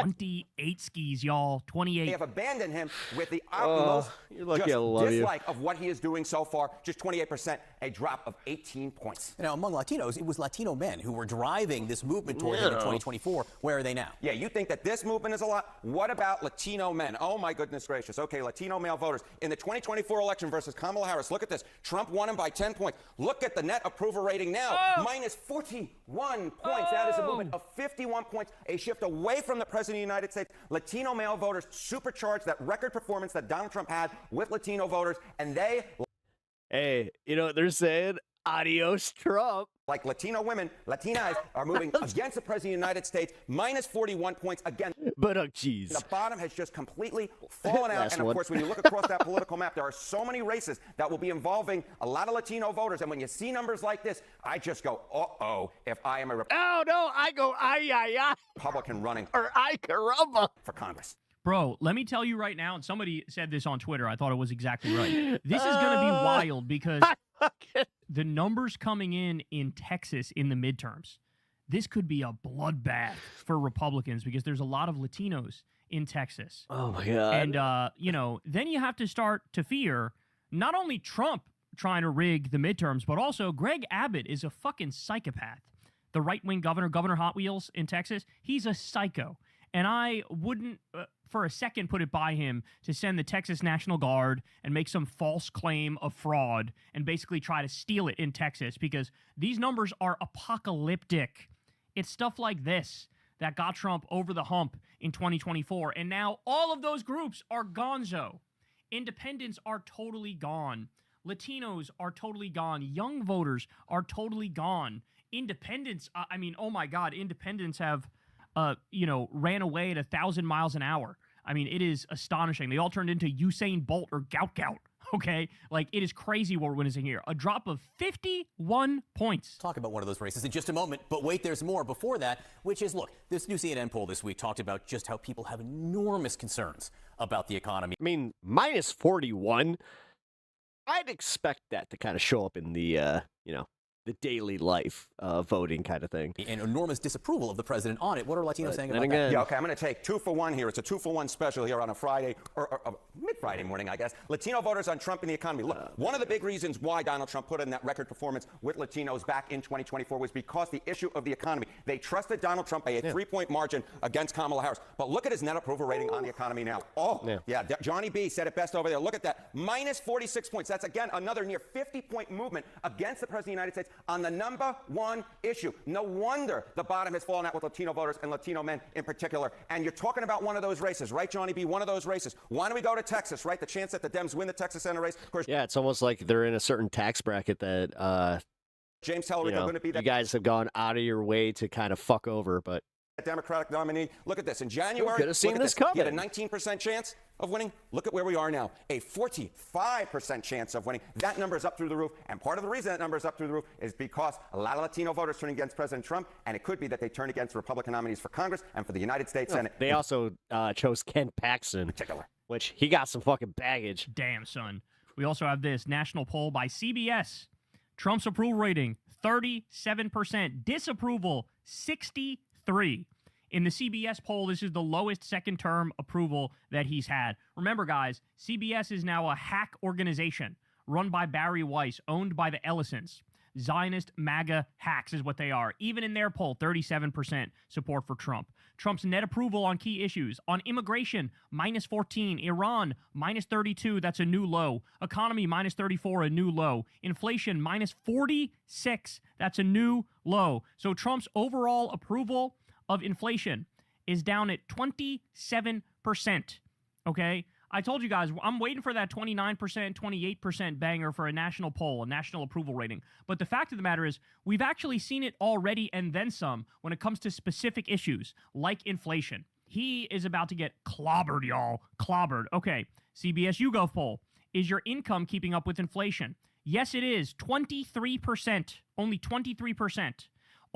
[SPEAKER 19] 28 skis, y'all. 28.
[SPEAKER 15] They have abandoned him with the most dislike of what he is doing so far. Just 28%, a drop of 18 points.
[SPEAKER 20] Now, among Latinos, it was Latino men who were driving this movement toward him in 2024. Where are they now?
[SPEAKER 15] Yeah, you think that this movement is a lot? What about Latino men? Oh, my goodness gracious. Okay, Latino male voters. In the 2024 election versus Kamala Harris, look at this. Trump won him by 10 points. Look at the net approval rating now. Minus 41 points. That is a movement of 51 points, a shift away from the President of the United States. Latino male voters supercharged that record performance that Donald Trump had with Latino voters, and they...
[SPEAKER 5] Hey, you know what they're saying? Adios, Trump.
[SPEAKER 15] Like Latino women, Latinas are moving against the President of the United States, minus 41 points again.
[SPEAKER 5] But, oh, geez.
[SPEAKER 15] The bottom has just completely fallen out. And, of course, when you look across that political map, there are so many races that will be involving a lot of Latino voters. And when you see numbers like this, I just go, uh-oh, if I am a
[SPEAKER 5] Oh, no, I go, ay.
[SPEAKER 15] Republican running.
[SPEAKER 5] Or ay caramba.
[SPEAKER 15] For Congress.
[SPEAKER 19] Bro, let me tell you right now, and somebody said this on Twitter. I thought it was exactly right. This is going to be wild because the numbers coming in Texas in the midterms, this could be a bloodbath for Republicans because there's a lot of Latinos in Texas.
[SPEAKER 5] Oh, my God.
[SPEAKER 19] And, you know, then you have to start to fear not only Trump trying to rig the midterms, but also Greg Abbott is a fucking psychopath. The right-wing Governor Hot Wheels in Texas, he's a psycho. And I wouldn't for a second put it by him to send the Texas National Guard and make some false claim of fraud and basically try to steal it in Texas because these numbers are apocalyptic. It's stuff like this that got Trump over the hump in 2024. And now all of those groups are gonzo. Independents are totally gone. Latinos are totally gone. Young voters are totally gone. Independents, I mean, oh my God, independents have... ran away at 1,000 miles an hour. I mean, it is astonishing. They all turned into Usain Bolt or Gout, okay? Like, it is crazy what we're witnessing here. A drop of 51 points.
[SPEAKER 20] Talk about one of those races in just a moment, but wait, there's more before that, which is, look, this new CNN poll this week talked about just how people have enormous concerns about the economy.
[SPEAKER 5] I mean, minus 41, I'd expect that to kind of show up in the, the daily life voting kind of thing.
[SPEAKER 20] And enormous disapproval of the president on it. What are Latinos saying about that?
[SPEAKER 15] Yeah, okay, I'm going to take 2 for 1 here. It's a 2 for 1 special here on a Friday, or mid-Friday morning, I guess. Latino voters on Trump and the economy. Look, one of the big reasons why Donald Trump put in that record performance with Latinos back in 2024 was because the issue of the economy. They trusted Donald Trump by a 3-point margin against Kamala Harris. But look at his net approval rating on the economy now. Johnny B said it best over there. Look at that. Minus 46 points. That's, again, another near 50-point movement against the President of the United States on the number one issue. No wonder the bottom has fallen out with Latino voters and Latino men in particular. And you're talking about one of those races, right, Johnny B? One of those races. Why don't we go to Texas, right? The chance that the Dems win the Texas Senate race. Of course,
[SPEAKER 5] yeah, it's almost like they're in a certain tax bracket that
[SPEAKER 15] James Tellerick are going to be that.
[SPEAKER 5] You guys have gone out of your way to kind of fuck over, but
[SPEAKER 15] Democratic nominee. Look at this. In January,
[SPEAKER 5] could have seen this coming.
[SPEAKER 15] He had a 19% chance of winning. Look at where we are now. A 45% chance of winning. That number is up through the roof. And part of the reason that number is up through the roof is because a lot of Latino voters turn against President Trump, and it could be that they turn against Republican nominees for Congress and for the United States Senate.
[SPEAKER 5] They also chose Ken Paxton, which he got some fucking baggage.
[SPEAKER 19] Damn, son. We also have this national poll by CBS. Trump's approval rating, 37%. Disapproval, 63%. In the CBS poll, this is the lowest second-term approval that he's had. Remember, guys, CBS is now a hack organization run by Barry Weiss, owned by the Ellisons. Zionist MAGA hacks is what they are. Even in their poll, 37% support for Trump. Trump's net approval on key issues. On immigration, minus 14. Iran, minus 32. That's a new low. Economy, minus 34, a new low. Inflation, minus 46. That's a new low. So Trump's overall approval of inflation is down at 27%. Okay? I told you guys, I'm waiting for that 29%, 28% banger for a national poll, a national approval rating. But the fact of the matter is, we've actually seen it already and then some when it comes to specific issues like inflation. He is about to get clobbered, y'all. Clobbered. Okay, CBS YouGov poll. Is your income keeping up with inflation? Yes, it is. 23%. Only 23%.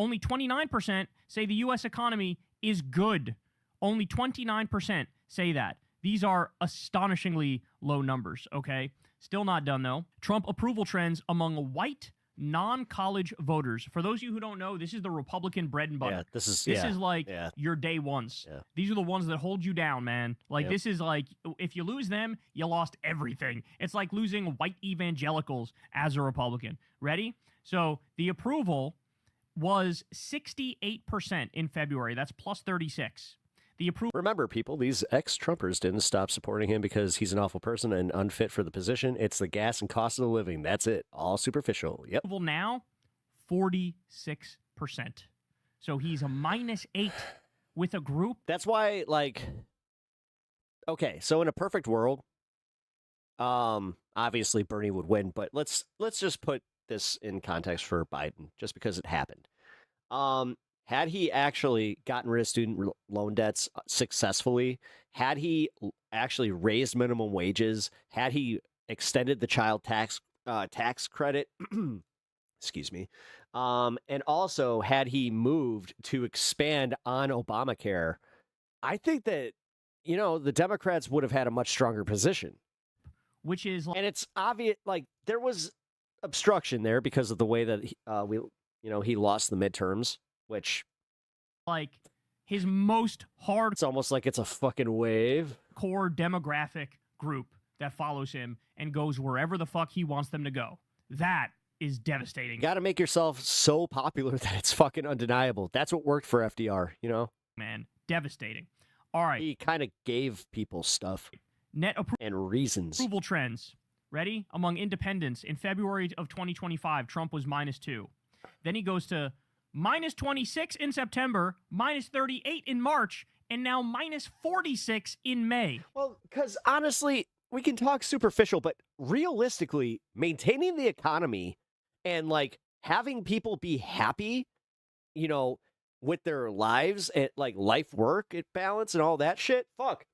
[SPEAKER 19] Only 29% say the U.S. economy is good. Only 29% say that. These are astonishingly low numbers, okay? Still not done, though. Trump approval trends among white non-college voters. For those of you who don't know, this is the Republican bread and butter.
[SPEAKER 5] Yeah, this is
[SPEAKER 19] like your day ones.
[SPEAKER 5] Yeah.
[SPEAKER 19] These are the ones that hold you down, man. Like,
[SPEAKER 5] Yep.
[SPEAKER 19] this is like, if you lose them, you lost everything. It's like losing white evangelicals as a Republican. Ready? So the approval was 68% in February. That's plus 36. The approval.
[SPEAKER 5] Remember, people, these ex-Trumpers didn't stop supporting him because he's an awful person and unfit for the position. It's the gas and cost of the living. That's it. All superficial. Yep.
[SPEAKER 19] Approval now, 46%. So he's a -8 with a group.
[SPEAKER 5] That's why, like, okay, so in a perfect world, obviously Bernie would win, but let's just put this in context for Biden, just because it happened. Had he actually gotten rid of student loan debts successfully, had he actually raised minimum wages, had he extended the child tax credit, excuse me, and also had he moved to expand on Obamacare, I think that, the Democrats would have had a much stronger position.
[SPEAKER 19] Which is,
[SPEAKER 5] and it's obvious, like, there was obstruction there because of the way that he lost the midterms. Which,
[SPEAKER 19] like, his most hard.
[SPEAKER 5] It's almost like it's a fucking wave.
[SPEAKER 19] Core demographic group that follows him and goes wherever the fuck he wants them to go. That is devastating.
[SPEAKER 5] You got to make yourself so popular that it's fucking undeniable. That's what worked for FDR,
[SPEAKER 19] Man, devastating. All right.
[SPEAKER 5] He kind of gave people stuff. And reasons.
[SPEAKER 19] Approval trends. Ready? Among independents, in February of 2025, Trump was -2. Then he goes to -26 in September, -38 in March, and now -46 in May.
[SPEAKER 5] Well, because honestly, we can talk superficial, but realistically, maintaining the economy and, like, having people be happy, with their lives and, like, life-work balance and all that shit, fuck.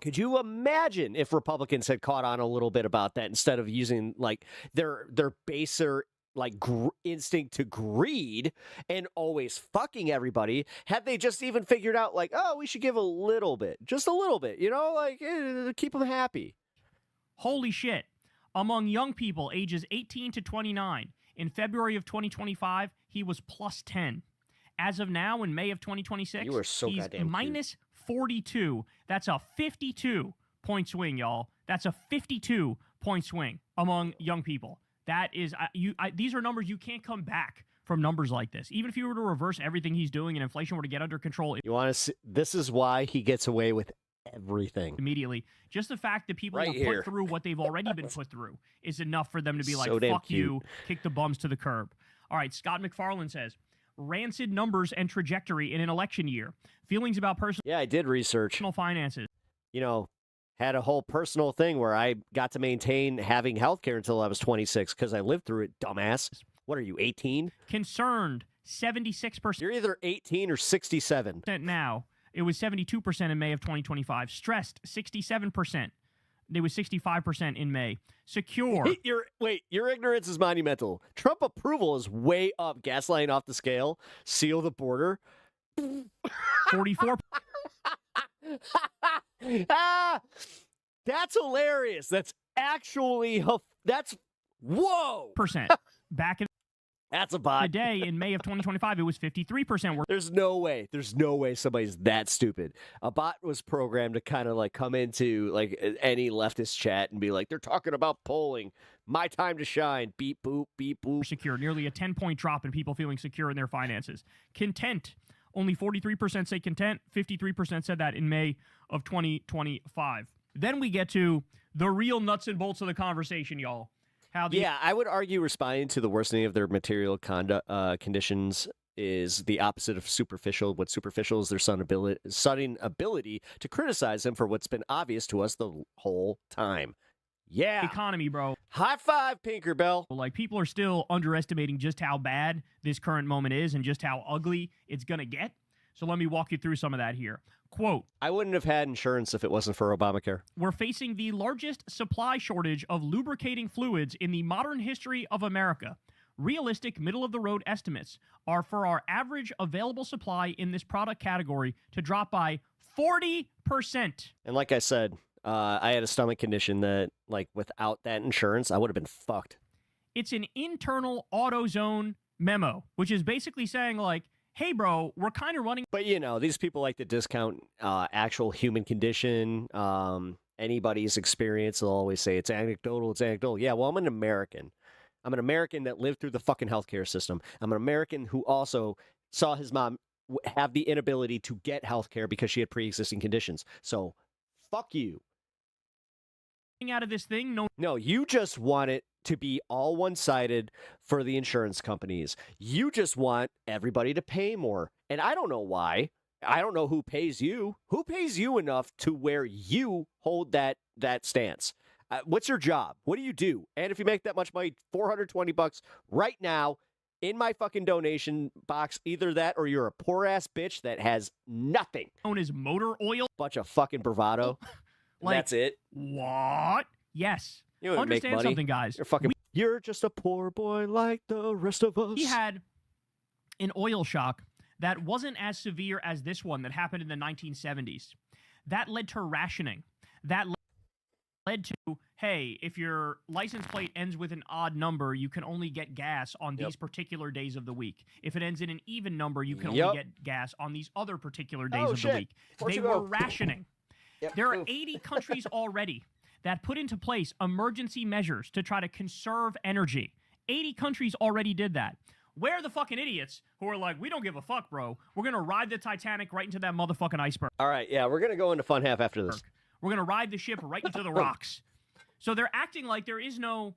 [SPEAKER 5] Could you imagine if Republicans had caught on a little bit about that instead of using, like, their baser, like, instinct to greed and always fucking everybody? Had they just even figured out, like, oh, we should give a little bit, just a little bit, keep them happy.
[SPEAKER 19] Holy shit. Among young people ages 18 to 29, in February of 2025, he was +10. As of now, in May of 2026,
[SPEAKER 5] you are so
[SPEAKER 19] he's
[SPEAKER 5] goddamn
[SPEAKER 19] -42. That's a 52-point swing, y'all. That's a 52-point swing among young people. That is, these are numbers you can't come back from numbers like this. Even if you were to reverse everything he's doing and inflation were to get under control.
[SPEAKER 5] You want to see, this is why he gets away with everything.
[SPEAKER 19] Immediately. Just the fact that people
[SPEAKER 5] Right
[SPEAKER 19] will
[SPEAKER 5] here.
[SPEAKER 19] put through what they've already been put through is enough for them to be like,
[SPEAKER 5] So damn
[SPEAKER 19] fuck you, kick the bums to the curb. All right, Scott McFarland says, rancid numbers and trajectory in an election year. Feelings about personal.
[SPEAKER 5] Yeah, I did research.
[SPEAKER 19] Finances.
[SPEAKER 5] Had a whole personal thing where I got to maintain having health care until I was 26 because I lived through it, dumbass. What are you, 18?
[SPEAKER 19] Concerned, 76%.
[SPEAKER 5] You're either 18 or 67.
[SPEAKER 19] Now. It was 72% in May of 2025. Stressed, 67%. It was 65% in May. Secure.
[SPEAKER 5] Your ignorance is monumental. Trump approval is way up. Gaslighting off the scale. Seal the border.
[SPEAKER 19] 44.
[SPEAKER 5] That's hilarious. That's actually whoa.
[SPEAKER 19] Back in
[SPEAKER 5] That's a bot.
[SPEAKER 19] Today in May of 2025, it was 53%.
[SPEAKER 5] There's no way somebody's that stupid. A bot was programmed to kind of like come into like any leftist chat and be like, they're talking about polling. My time to shine. Beep boop, beep boop.
[SPEAKER 19] Secure. Nearly a 10-point drop in people feeling secure in their finances. Content. Only 43% say content. 53% said that in May of 2025. Then we get to the real nuts and bolts of the conversation, y'all.
[SPEAKER 5] I would argue responding to the worsening of their material conditions is the opposite of superficial. What superficial is their sudden ability to criticize them for what's been obvious to us the whole time. Yeah.
[SPEAKER 19] Economy, bro.
[SPEAKER 5] High five, Pinkerbell.
[SPEAKER 19] Like, people are still underestimating just how bad this current moment is and just how ugly it's going to get. So let me walk you through some of that here. Quote,
[SPEAKER 5] I wouldn't have had insurance if it wasn't for Obamacare.
[SPEAKER 19] We're facing the largest supply shortage of lubricating fluids in the modern history of America. Realistic middle-of-the-road estimates are for our average available supply in this product category to drop by 40%.
[SPEAKER 5] And like I said, I had a stomach condition that, like, without that insurance, I would have been fucked.
[SPEAKER 19] It's an internal AutoZone memo, which is basically saying, like, hey, bro, we're kind of running.
[SPEAKER 5] But, you know, these people like to discount actual human condition, anybody's experience. They'll always say it's anecdotal, it's anecdotal. Yeah, well, I'm an American. I'm an American that lived through the fucking healthcare system. I'm an American who also saw his mom have the inability to get healthcare because she had pre-existing conditions. So, fuck you.
[SPEAKER 19] Out of this thing,
[SPEAKER 5] no, you just want it to be all one-sided for the insurance companies. You just want everybody to pay more. And I don't know why. I don't know who pays you. Who pays you enough to where you hold that stance? What's your job? What do you do? And if you make that much money, $420 right now in my fucking donation box, either that or you're a poor-ass bitch that has nothing.
[SPEAKER 19] Known as motor oil.
[SPEAKER 5] Bunch of fucking bravado.
[SPEAKER 19] Like,
[SPEAKER 5] that's it.
[SPEAKER 19] What? Yes.
[SPEAKER 5] You wouldn't make
[SPEAKER 19] Understand
[SPEAKER 5] money.
[SPEAKER 19] something, guys.
[SPEAKER 5] You're just a poor boy like the rest of us.
[SPEAKER 19] He had an oil shock that wasn't as severe as this one that happened in the 1970s. That led to rationing. That led to, hey, if your license plate ends with an odd number, you can only get gas on these particular days of the week. If it ends in an even number, you can only get gas on these other particular days of the week. They were rationing. There are 80 countries already that put into place emergency measures to try to conserve energy. 80 countries already did that. Where are the fucking idiots who are like, we don't give a fuck, bro. We're going to ride the Titanic right into that motherfucking iceberg.
[SPEAKER 5] All right, yeah, we're going to go into fun half after this.
[SPEAKER 19] We're going to ride the ship right into the rocks. So they're acting like there is no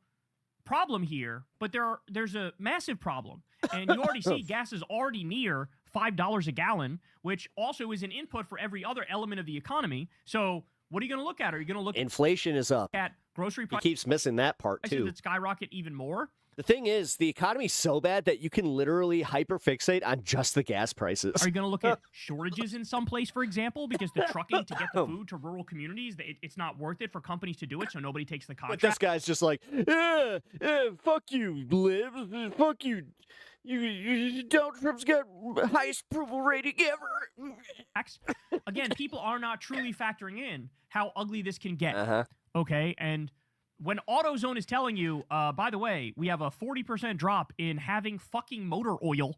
[SPEAKER 19] problem here, but there's a massive problem. And you already see gas is already near $5 a gallon, which also is an input for every other element of the economy. So what are you going to look at? Are you going to look
[SPEAKER 5] inflation is up
[SPEAKER 19] at grocery prices?
[SPEAKER 5] He keeps missing that part too.
[SPEAKER 19] That skyrocket even more.
[SPEAKER 5] The thing is, the economy's so bad that you can literally hyperfixate on just the gas prices.
[SPEAKER 19] Are you going to look at shortages in some place, for example, because the trucking to get the food to rural communities, it's not worth it for companies to do it, so nobody takes the contract?
[SPEAKER 5] But this guy's just like, fuck you, Liv. Fuck you. Donald Trump's got highest approval rating ever.
[SPEAKER 19] Again, people are not truly factoring in how ugly this can get. Okay, and when AutoZone is telling you, by the way, we have a 40% drop in having fucking motor oil,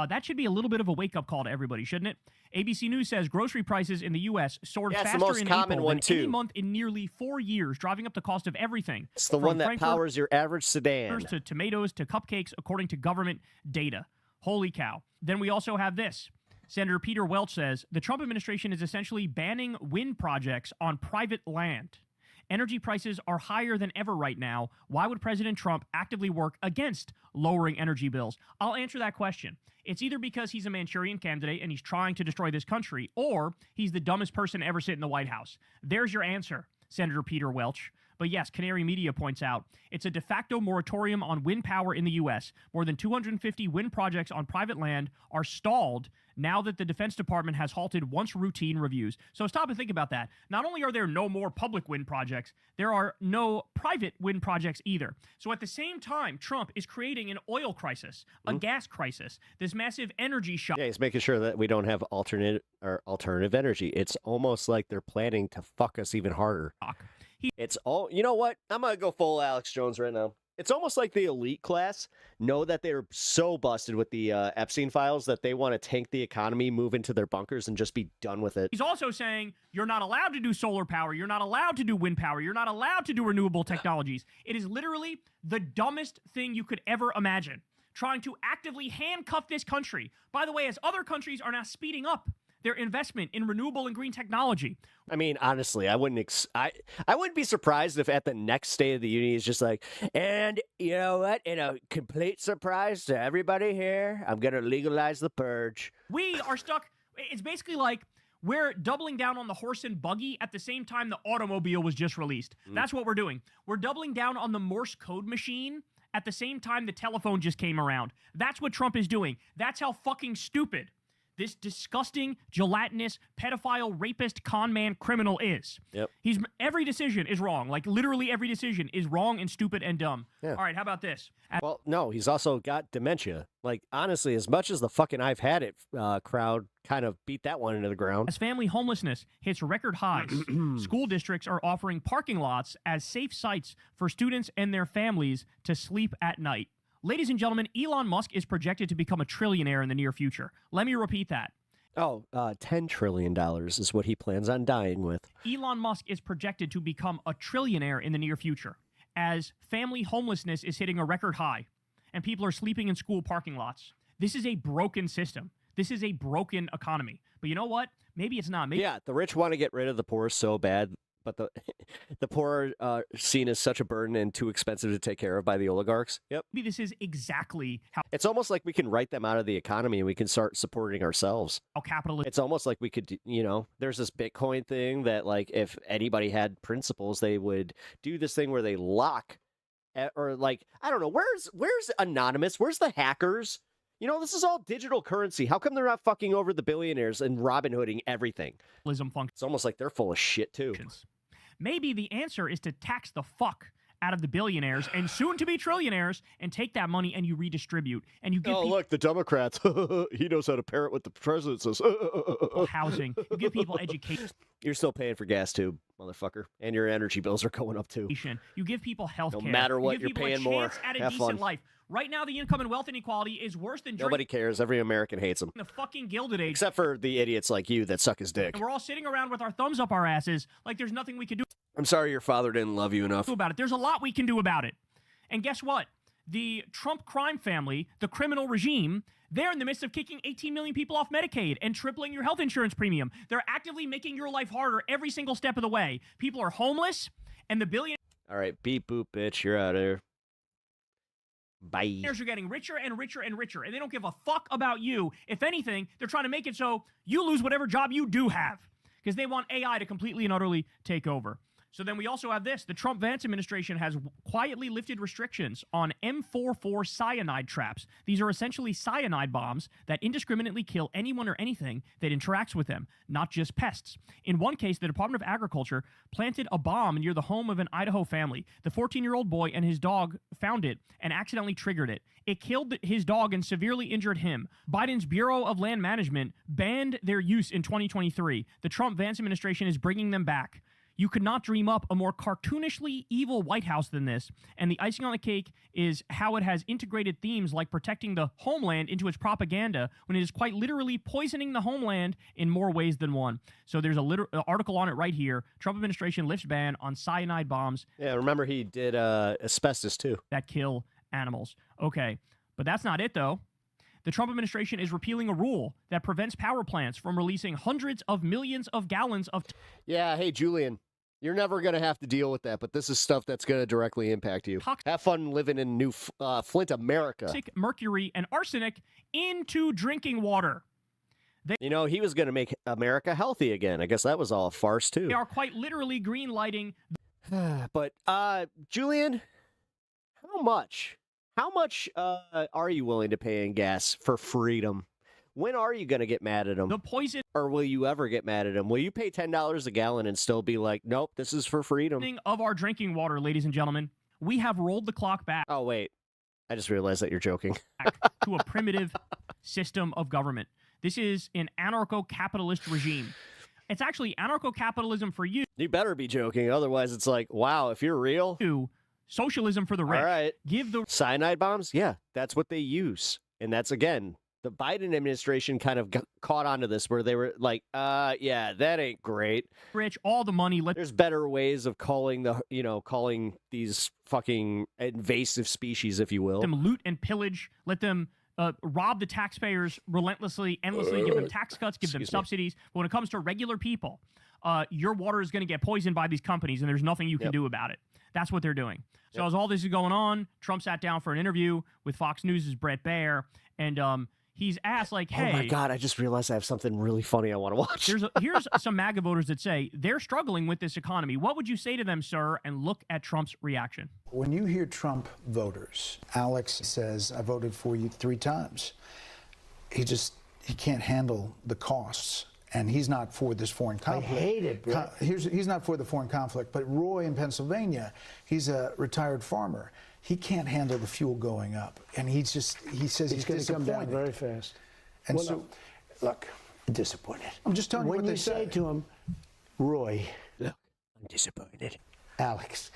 [SPEAKER 19] that should be a little bit of a wake-up call to everybody, shouldn't it? ABC News says grocery prices in the U.S. soared faster in April than any month in nearly 4 years, driving up the cost of everything.
[SPEAKER 5] It's the one that powers your average sedan.
[SPEAKER 19] To tomatoes to cupcakes, according to government data. Holy cow. Then we also have this. Senator Peter Welch says, the Trump administration is essentially banning wind projects on private land. Energy prices are higher than ever right now. Why would President Trump actively work against lowering energy bills? I'll answer that question. It's either because he's a Manchurian candidate and he's trying to destroy this country, or he's the dumbest person to ever sit in the White House. There's your answer, Senator Peter Welch. But yes, Canary Media points out, it's a de facto moratorium on wind power in the U.S. More than 250 wind projects on private land are stalled now that the Defense Department has halted once routine reviews. So stop and think about that. Not only are there no more public wind projects, there are no private wind projects either. So at the same time, Trump is creating an oil crisis, a gas crisis, this massive energy shock.
[SPEAKER 5] Yeah, he's making sure that we don't have alternative energy. It's almost like they're planning to fuck us even harder. It's all, you know what? I'm going to go full Alex Jones right now. It's almost like the elite class know that they're so busted with the Epstein files that they want to tank the economy, move into their bunkers, and just be done with it.
[SPEAKER 19] He's also saying you're not allowed to do solar power. You're not allowed to do wind power. You're not allowed to do renewable technologies. It is literally the dumbest thing you could ever imagine, trying to actively handcuff this country. By the way, as other countries are now speeding up their investment in renewable and green technology.
[SPEAKER 5] I mean, honestly, I wouldn't be surprised if at the next State of the Union is just like, and you know what? In a complete surprise to everybody here, I'm going to legalize the purge.
[SPEAKER 19] We are stuck. It's basically like we're doubling down on the horse and buggy at the same time the automobile was just released. That's what we're doing. We're doubling down on the Morse code machine at the same time the telephone just came around. That's what Trump is doing. That's how fucking stupid this disgusting, gelatinous, pedophile, rapist, con man criminal is.
[SPEAKER 5] Yep.
[SPEAKER 19] Every decision is wrong. Like, literally every decision is wrong and stupid and dumb.
[SPEAKER 5] Yeah.
[SPEAKER 19] All right, how about this?
[SPEAKER 5] Well, no, he's also got dementia. Like, honestly, as much as the fucking I've had it crowd kind of beat that one into the ground.
[SPEAKER 19] As family homelessness hits record highs, school districts are offering parking lots as safe sites for students and their families to sleep at night. Ladies and gentlemen, Elon Musk is projected to become a trillionaire in the near future. Let me repeat that.
[SPEAKER 5] $10 trillion is what he plans on dying with.
[SPEAKER 19] Elon Musk is projected to become a trillionaire in the near future as family homelessness is hitting a record high and people are sleeping in school parking lots. This is a broken system. This is a broken economy. But you know what? Maybe it's not.
[SPEAKER 5] Yeah, the rich want to get rid of the poor so bad, but the poor are seen as such a burden and too expensive to take care of by the oligarchs. Yep.
[SPEAKER 19] Maybe this is exactly how...
[SPEAKER 5] It's almost like we can write them out of the economy and we can start supporting ourselves.
[SPEAKER 19] How capitalism...
[SPEAKER 5] It's almost like we could, there's this Bitcoin thing that, like, if anybody had principles, they would do this thing where they lock, or like, I don't know, where's Anonymous? Where's the hackers? This is all digital currency. How come they're not fucking over the billionaires and Robin Hooding everything? It's almost like they're full of shit, too.
[SPEAKER 19] Maybe the answer is to tax the fuck out of the billionaires and soon-to-be trillionaires and take that money and you redistribute. And you give people...
[SPEAKER 5] look, the Democrats. He knows how to parrot what the president says.
[SPEAKER 19] Housing. You give people education.
[SPEAKER 5] You're still paying for gas, too, motherfucker. And your energy bills are going up, too.
[SPEAKER 19] You give people health care.
[SPEAKER 5] No matter what, you're paying more.
[SPEAKER 19] At a
[SPEAKER 5] Have
[SPEAKER 19] decent
[SPEAKER 5] fun.
[SPEAKER 19] life. Right now, the income and wealth inequality is worse than
[SPEAKER 5] Nobody cares. Every American hates him.
[SPEAKER 19] The fucking Gilded Age.
[SPEAKER 5] Except for the idiots like you that suck his dick.
[SPEAKER 19] And we're all sitting around with our thumbs up our asses like there's nothing we can do
[SPEAKER 5] I'm sorry your father didn't love you enough.
[SPEAKER 19] about it. There's a lot we can do about it. And guess what? The Trump crime family, the criminal regime, they're in the midst of kicking 18 million people off Medicaid and tripling your health insurance premium. They're actively making your life harder every single step of the way. People are homeless, and the billionaires
[SPEAKER 5] All right, beep boop, bitch. You're out of here. Bye.
[SPEAKER 19] are getting richer and richer and richer, and they don't give a fuck about you. If anything, they're trying to make it so you lose whatever job you do have because they want AI to completely and utterly take over. So then we also have this. The Trump-Vance administration has quietly lifted restrictions on M44 cyanide traps. These are essentially cyanide bombs that indiscriminately kill anyone or anything that interacts with them, not just pests. In one case, the Department of Agriculture planted a bomb near the home of an Idaho family. The 14-year-old boy and his dog found it and accidentally triggered it. It killed his dog and severely injured him. Biden's Bureau of Land Management banned their use in 2023. The Trump-Vance administration is bringing them back. You could not dream up a more cartoonishly evil White House than this, and the icing on the cake is how it has integrated themes like protecting the homeland into its propaganda when it is quite literally poisoning the homeland in more ways than one. So there's an article on it right here. Trump administration lifts ban on cyanide bombs.
[SPEAKER 5] Yeah, remember he did asbestos too.
[SPEAKER 19] That kill animals. Okay, but that's not it though. The Trump administration is repealing a rule that prevents power plants from releasing hundreds of millions of gallons of...
[SPEAKER 5] Yeah, hey, Julian, you're never going to have to deal with that, but this is stuff that's going to directly impact you. Have fun living in New Flint, America.
[SPEAKER 19] Toxic mercury and arsenic into drinking water.
[SPEAKER 5] He was going to make America healthy again. I guess that was all a farce, too.
[SPEAKER 19] They are quite literally green lighting...
[SPEAKER 5] But, Julian, how much? How much are you willing to pay in gas for freedom? When are you going to get mad at them?
[SPEAKER 19] The poison...
[SPEAKER 5] Or will you ever get mad at them? Will you pay $10 a gallon and still be like, nope, this is for freedom?
[SPEAKER 19] Of our drinking water, ladies and gentlemen, we have rolled the clock back.
[SPEAKER 5] Oh, wait. I just realized that you're joking.
[SPEAKER 19] To a primitive system of government. This is an anarcho-capitalist regime. It's actually anarcho-capitalism for you.
[SPEAKER 5] You better be joking. Otherwise, it's like, wow, if you're real...
[SPEAKER 19] Socialism for the rich.
[SPEAKER 5] All right.
[SPEAKER 19] Give the
[SPEAKER 5] cyanide bombs? Yeah, that's what they use. And that's, again, the Biden administration kind of caught onto this where they were like, yeah, that ain't great.
[SPEAKER 19] Rich, all the money.
[SPEAKER 5] There's better ways of calling calling these fucking invasive species, if you will.
[SPEAKER 19] Let them loot and pillage. Let them rob the taxpayers relentlessly, endlessly. Give them tax cuts, give them subsidies. But when it comes to regular people, your water is going to get poisoned by these companies, and there's nothing you can do about it. That's what they're doing. So as all this is going on, Trump sat down for an interview with Fox News' Brett Baer, and he's asked, like, hey...
[SPEAKER 5] Oh, my God, I just realized I have something really funny I want to watch.
[SPEAKER 19] Here's some MAGA voters that say they're struggling with this economy. What would you say to them, sir? And look at Trump's reaction.
[SPEAKER 21] When you hear Trump voters, Alex says, I voted for you 3 times. he can't handle the costs. And he's not for this foreign conflict.
[SPEAKER 22] I hate it, bro.
[SPEAKER 21] He's not for the foreign conflict. But Roy in Pennsylvania, he's a retired farmer. He can't handle the fuel going up. And he says he's
[SPEAKER 22] going to come down
[SPEAKER 21] disappointed.
[SPEAKER 22] very fast.
[SPEAKER 21] And
[SPEAKER 22] well,
[SPEAKER 21] so,
[SPEAKER 22] look, I'm disappointed.
[SPEAKER 21] I'm just telling you what they say.
[SPEAKER 22] When you say to him, Roy, look, I'm disappointed.
[SPEAKER 21] Alex,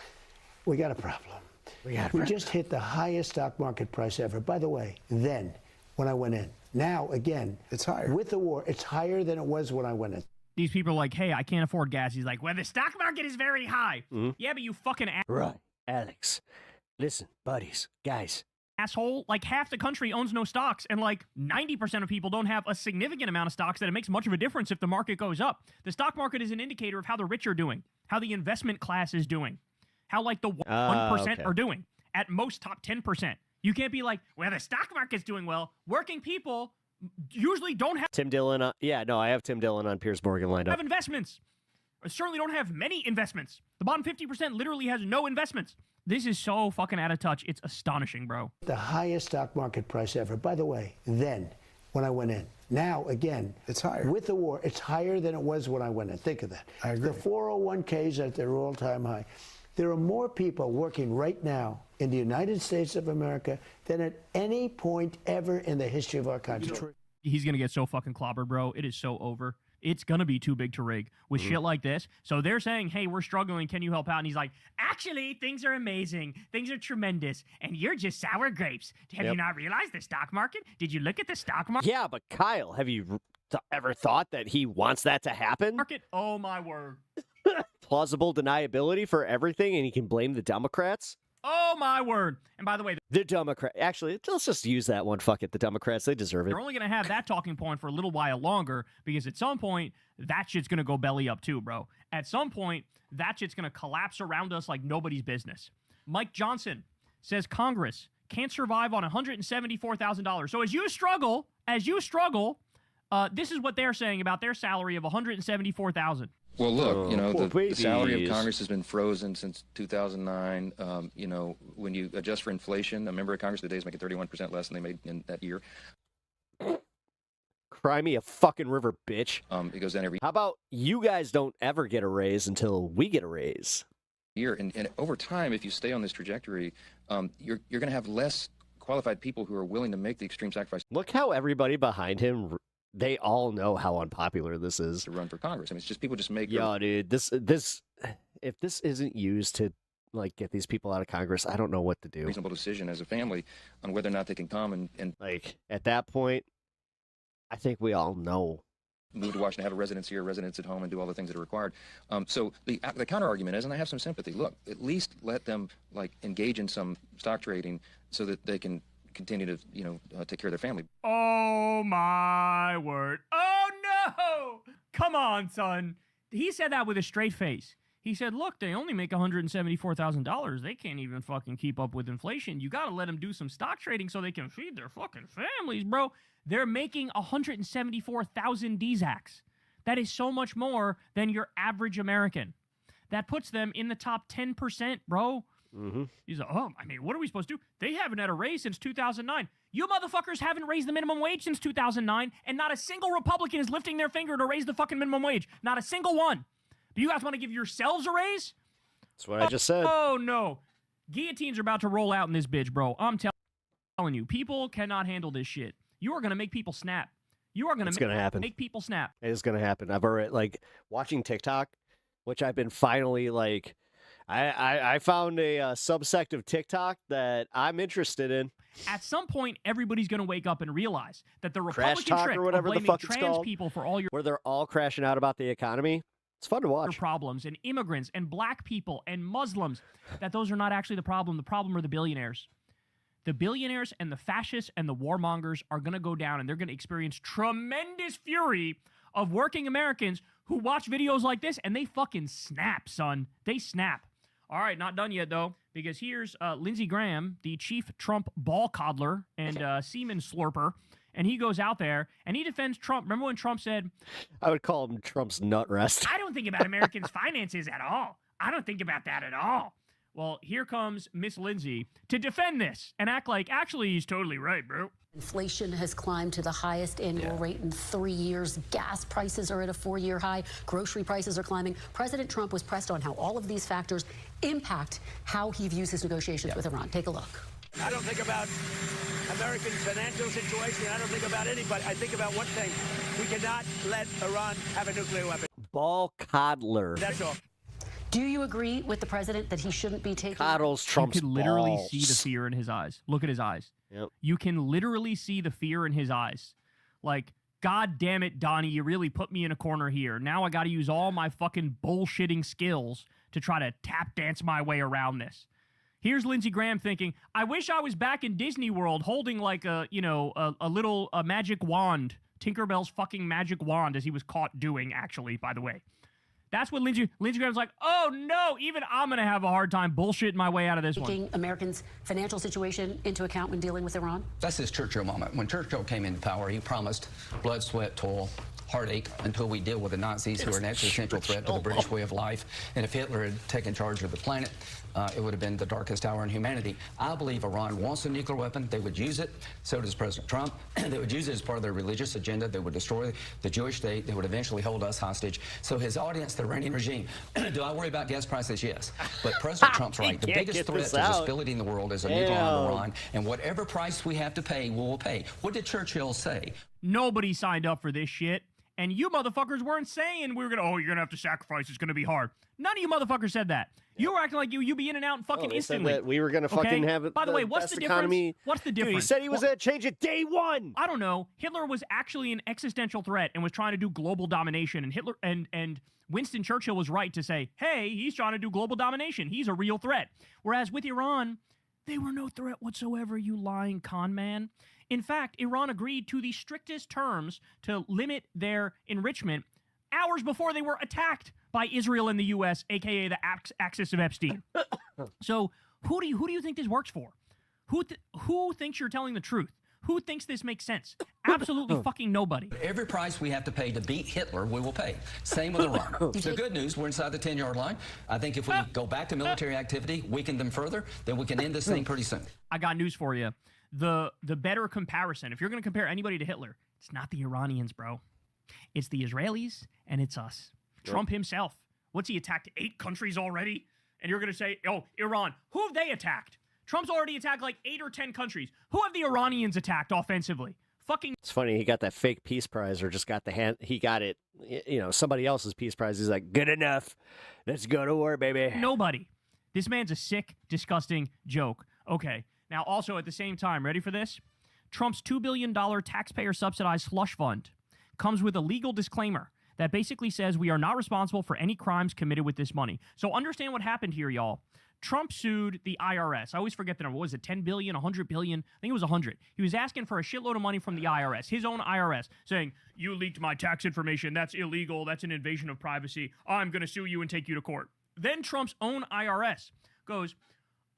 [SPEAKER 22] we got a problem. We just hit the highest stock market price ever. By the way, then, when I went in. Now, again,
[SPEAKER 21] it's higher.
[SPEAKER 22] With the war, it's higher than it was when I went in.
[SPEAKER 19] These people are like, hey, I can't afford gas. He's like, well, the stock market is very high. Yeah, but you fucking
[SPEAKER 22] Right, Alex. Listen, buddies, guys.
[SPEAKER 19] asshole. Like, half the country owns no stocks, and like 90% of people don't have a significant amount of stocks that it makes much of a difference if the market goes up. The stock market is an indicator of how the rich are doing, how the investment class is doing, how like the 1% are doing. At most, top 10%. You can't be like, well, the stock market's doing well. Working people usually don't have
[SPEAKER 5] Tim Dillon. I have Tim Dillon on Piers Morgan lined up.
[SPEAKER 19] investments. Or certainly don't have many investments. The bottom 50% literally has no investments. This is so fucking out of touch. It's astonishing, bro.
[SPEAKER 22] The highest stock market price ever. By the way, then, when I went in. Now, again,
[SPEAKER 21] it's higher.
[SPEAKER 22] With the war, it's higher than it was when I went in. Think of that.
[SPEAKER 21] I agree.
[SPEAKER 22] The 401ks at their all-time high. There are more people working right now in the United States of America than at any point ever in the history of our country.
[SPEAKER 19] He's going to get so fucking clobbered, bro. It is so over. It's going to be too big to rig with shit like this. So they're saying, hey, we're struggling. Can you help out? And he's like, actually, things are amazing. Things are tremendous. And you're just sour grapes. Have you not realized the stock market? Did you look at the stock market?
[SPEAKER 5] Yeah, but Kyle, have you ever thought that he wants that to happen?
[SPEAKER 19] Market? Oh, my word.
[SPEAKER 5] Plausible deniability for everything, and he can blame the Democrats?
[SPEAKER 19] Oh, my word. And by the way,
[SPEAKER 5] the Democrats. Actually, let's just use that one. Fuck it. The Democrats, they deserve it.
[SPEAKER 19] they're only going to have that talking point for a little while longer because at some point, that shit's going to go belly up too, bro. At some point, that shit's going to collapse around us like nobody's business. Mike Johnson says Congress can't survive on $174,000. So as you struggle, this is what they're saying about their salary of $174,000.
[SPEAKER 23] Well, look, the salary of Congress has been frozen since 2009. When you adjust for inflation, a member of Congress today is making 31% less than they made in that year.
[SPEAKER 5] Cry me a fucking river, bitch.
[SPEAKER 23] It goes down every
[SPEAKER 5] How about you guys don't ever get a raise until we get a raise?
[SPEAKER 23] year. And over time, if you stay on this trajectory, you're going to have less qualified people who are willing to make the extreme sacrifice.
[SPEAKER 5] Look how everybody behind him, they all know how unpopular this is.
[SPEAKER 23] To run for Congress. I mean, it's just people just make.
[SPEAKER 5] Yo, dude, this if this isn't used to like get these people out of Congress, I don't know what to do.
[SPEAKER 23] Reasonable decision as a family on whether or not they can come and
[SPEAKER 5] like at that point, I think we all know.
[SPEAKER 23] Move to Washington, have a residence here, residence at home, and do all the things that are required. So the counter argument is, and I have some sympathy. Look, at least let them like engage in some stock trading so that they can continue to take care of their family.
[SPEAKER 19] Oh my word! Oh no! Come on, son. He said that with a straight face. He said, look, they only make $174,000. They can't even fucking keep up with inflation. You got to let them do some stock trading so they can feed their fucking families, bro. They're making 174,000 DZACs. That is so much more than your average American. That puts them in the top 10%, bro.
[SPEAKER 5] Mm-hmm.
[SPEAKER 19] He's like, oh, I mean, what are we supposed to do? They haven't had a raise since 2009. You motherfuckers haven't raised the minimum wage since 2009, and not a single Republican is lifting their finger to raise the fucking minimum wage. Not a single one. Do you guys want to give yourselves a raise?
[SPEAKER 5] That's what I just said.
[SPEAKER 19] Oh, no. Guillotines are about to roll out in this bitch, bro. I'm telling you, people cannot handle this shit. You are going to make people snap. You are going to make people snap.
[SPEAKER 5] It is going to happen. I've already, like, watching TikTok, which I've been finally, like, I found a subsect of TikTok that I'm interested in.
[SPEAKER 19] At some point, everybody's going to wake up and realize that the Republican
[SPEAKER 5] Crash Talk
[SPEAKER 19] trick
[SPEAKER 5] or whatever
[SPEAKER 19] of
[SPEAKER 5] the
[SPEAKER 19] blaming
[SPEAKER 5] fuck it's
[SPEAKER 19] trans
[SPEAKER 5] called,
[SPEAKER 19] people for all your
[SPEAKER 5] where they're all crashing out about the economy. It's fun to watch.
[SPEAKER 19] Problems and immigrants and black people and Muslims, that those are not actually the problem. The problem are the billionaires. The billionaires and the fascists and the warmongers are going to go down, and they're going to experience tremendous fury of working Americans who watch videos like this, and they fucking snap, son. They snap. All right, not done yet, though, because here's Lindsey Graham, the chief Trump ball coddler and semen slurper, and he goes out there, and he defends Trump. Remember when Trump said...
[SPEAKER 5] I would call him Trump's nut rest.
[SPEAKER 19] I don't think about Americans' finances at all. I don't think about that at all. Well, here comes Miss Lindsay to defend this and act like, actually, he's totally right, bro.
[SPEAKER 3] Inflation has climbed to the highest annual rate in 3 years. Gas prices are at a 4-year high. Grocery prices are climbing. President Trump was pressed on how all of these factors impact how he views his negotiations with Iran. Take a look.
[SPEAKER 4] I don't think about American financial situation. I don't think about anybody. I think about one thing. We cannot let Iran have a nuclear weapon.
[SPEAKER 5] Ball coddler.
[SPEAKER 4] That's all.
[SPEAKER 3] Do you agree with the president that he shouldn't be taking...
[SPEAKER 5] Coddles Trump's
[SPEAKER 19] You can literally
[SPEAKER 5] balls.
[SPEAKER 19] see the fear in his eyes. Look at his eyes.
[SPEAKER 5] Yep.
[SPEAKER 19] You can literally see the fear in his eyes. Like, God damn it, Donnie, you really put me in a corner here. Now I got to use all my fucking bullshitting skills to try to tap dance my way around this. Here's Lindsey Graham thinking, I wish I was back in Disney World holding like a little magic wand. Tinkerbell's fucking magic wand, as he was caught doing, actually, by the way. That's what Lindsey Graham's like, oh no, even I'm going to have a hard time bullshitting my way out of this
[SPEAKER 3] taking
[SPEAKER 19] one.
[SPEAKER 3] Americans' financial situation into account when dealing with Iran?
[SPEAKER 8] That's his Churchill moment. When Churchill came into power, he promised blood, sweat, toil, heartache until we deal with the Nazis, who are an existential threat to the British way of life. And if Hitler had taken charge of the planet, it would have been the darkest hour in humanity. I believe Iran wants a nuclear weapon. They would use it. So does President Trump. They would use it as part of their religious agenda. They would destroy the Jewish state. They would eventually hold us hostage. So his audience, the Iranian regime, do I worry about gas prices? Yes. But President Trump's right. The biggest threat to the stability in the world is a nuclear armed Iran. And whatever price we have to pay, we will pay. What did Churchill say?
[SPEAKER 19] Nobody signed up for this shit. And you motherfuckers weren't saying we were going to, you're going to have to sacrifice. It's going to be hard. None of you motherfuckers said that. You were acting like you be in and out fucking
[SPEAKER 5] They
[SPEAKER 19] instantly.
[SPEAKER 5] said that we were going to fucking have it.
[SPEAKER 19] By the way, what's
[SPEAKER 5] best
[SPEAKER 19] the difference?
[SPEAKER 5] economy.
[SPEAKER 19] What's the
[SPEAKER 5] Dude,
[SPEAKER 19] difference?
[SPEAKER 5] he said he was going to change it day one.
[SPEAKER 19] I don't know. Hitler was actually an existential threat and was trying to do global domination. And Hitler and Winston Churchill was right to say, hey, he's trying to do global domination. He's a real threat. Whereas with Iran, they were no threat whatsoever, you lying con man. In fact, Iran agreed to the strictest terms to limit their enrichment hours before they were attacked by Israel and the U.S., a.k.a. the axis of Epstein. So who do you think this works for? Who thinks you're telling the truth? Who thinks this makes sense? Absolutely fucking nobody.
[SPEAKER 8] Every price we have to pay to beat Hitler, we will pay. Same with Iran. The good news, we're inside the 10-yard line. I think if we go back to military activity, weaken them further, then we can end this thing pretty soon.
[SPEAKER 19] I got news for you. The better comparison, if you're going to compare anybody to Hitler, it's not the Iranians, bro. It's the Israelis, and it's us. Yep. Trump himself. What's he attacked 8 countries already? And you're going to say, oh, Iran. Who have they attacked? Trump's already attacked like 8 or 10 countries. Who have the Iranians attacked offensively? Fucking.
[SPEAKER 5] It's funny, he got that fake peace prize or just got he got it, somebody else's peace prize. He's like, good enough. Let's go to war, baby.
[SPEAKER 19] Nobody. This man's a sick, disgusting joke. Okay. Now, also at the same time, ready for this? Trump's $2 billion taxpayer-subsidized slush fund comes with a legal disclaimer that basically says we are not responsible for any crimes committed with this money. So understand what happened here, y'all. Trump sued the IRS. I always forget the number. What was it, 10 billion, 100 billion? I think it was 100. He was asking for a shitload of money from the IRS, his own IRS, saying, you leaked my tax information. That's illegal. That's an invasion of privacy. I'm going to sue you and take you to court. Then Trump's own IRS goes,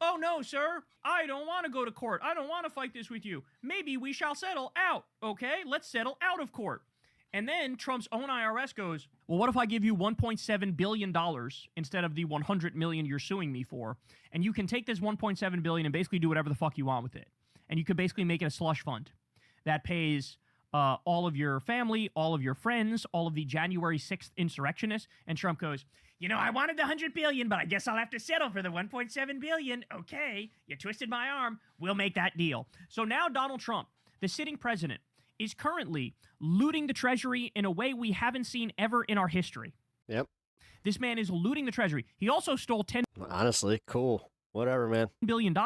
[SPEAKER 19] oh, no, sir, I don't want to go to court. I don't want to fight this with you. Maybe we shall settle out, okay? Let's settle out of court. And then Trump's own IRS goes, well, what if I give you $1.7 billion instead of the $100 million you're suing me for? And you can take this $1.7 billion and basically do whatever the fuck you want with it. And you could basically make it a slush fund that pays all of your family, all of your friends, all of the January 6th insurrectionists. And Trump goes, I wanted the $100 billion, but I guess I'll have to settle for the $1.7 billion. Okay, you twisted my arm. We'll make that deal. So now Donald Trump, the sitting president, is currently looting the Treasury in a way we haven't seen ever in our history.
[SPEAKER 5] Yep.
[SPEAKER 19] This man is looting the Treasury. He also stole
[SPEAKER 5] Honestly, cool. Whatever, man.
[SPEAKER 19] $10 billion,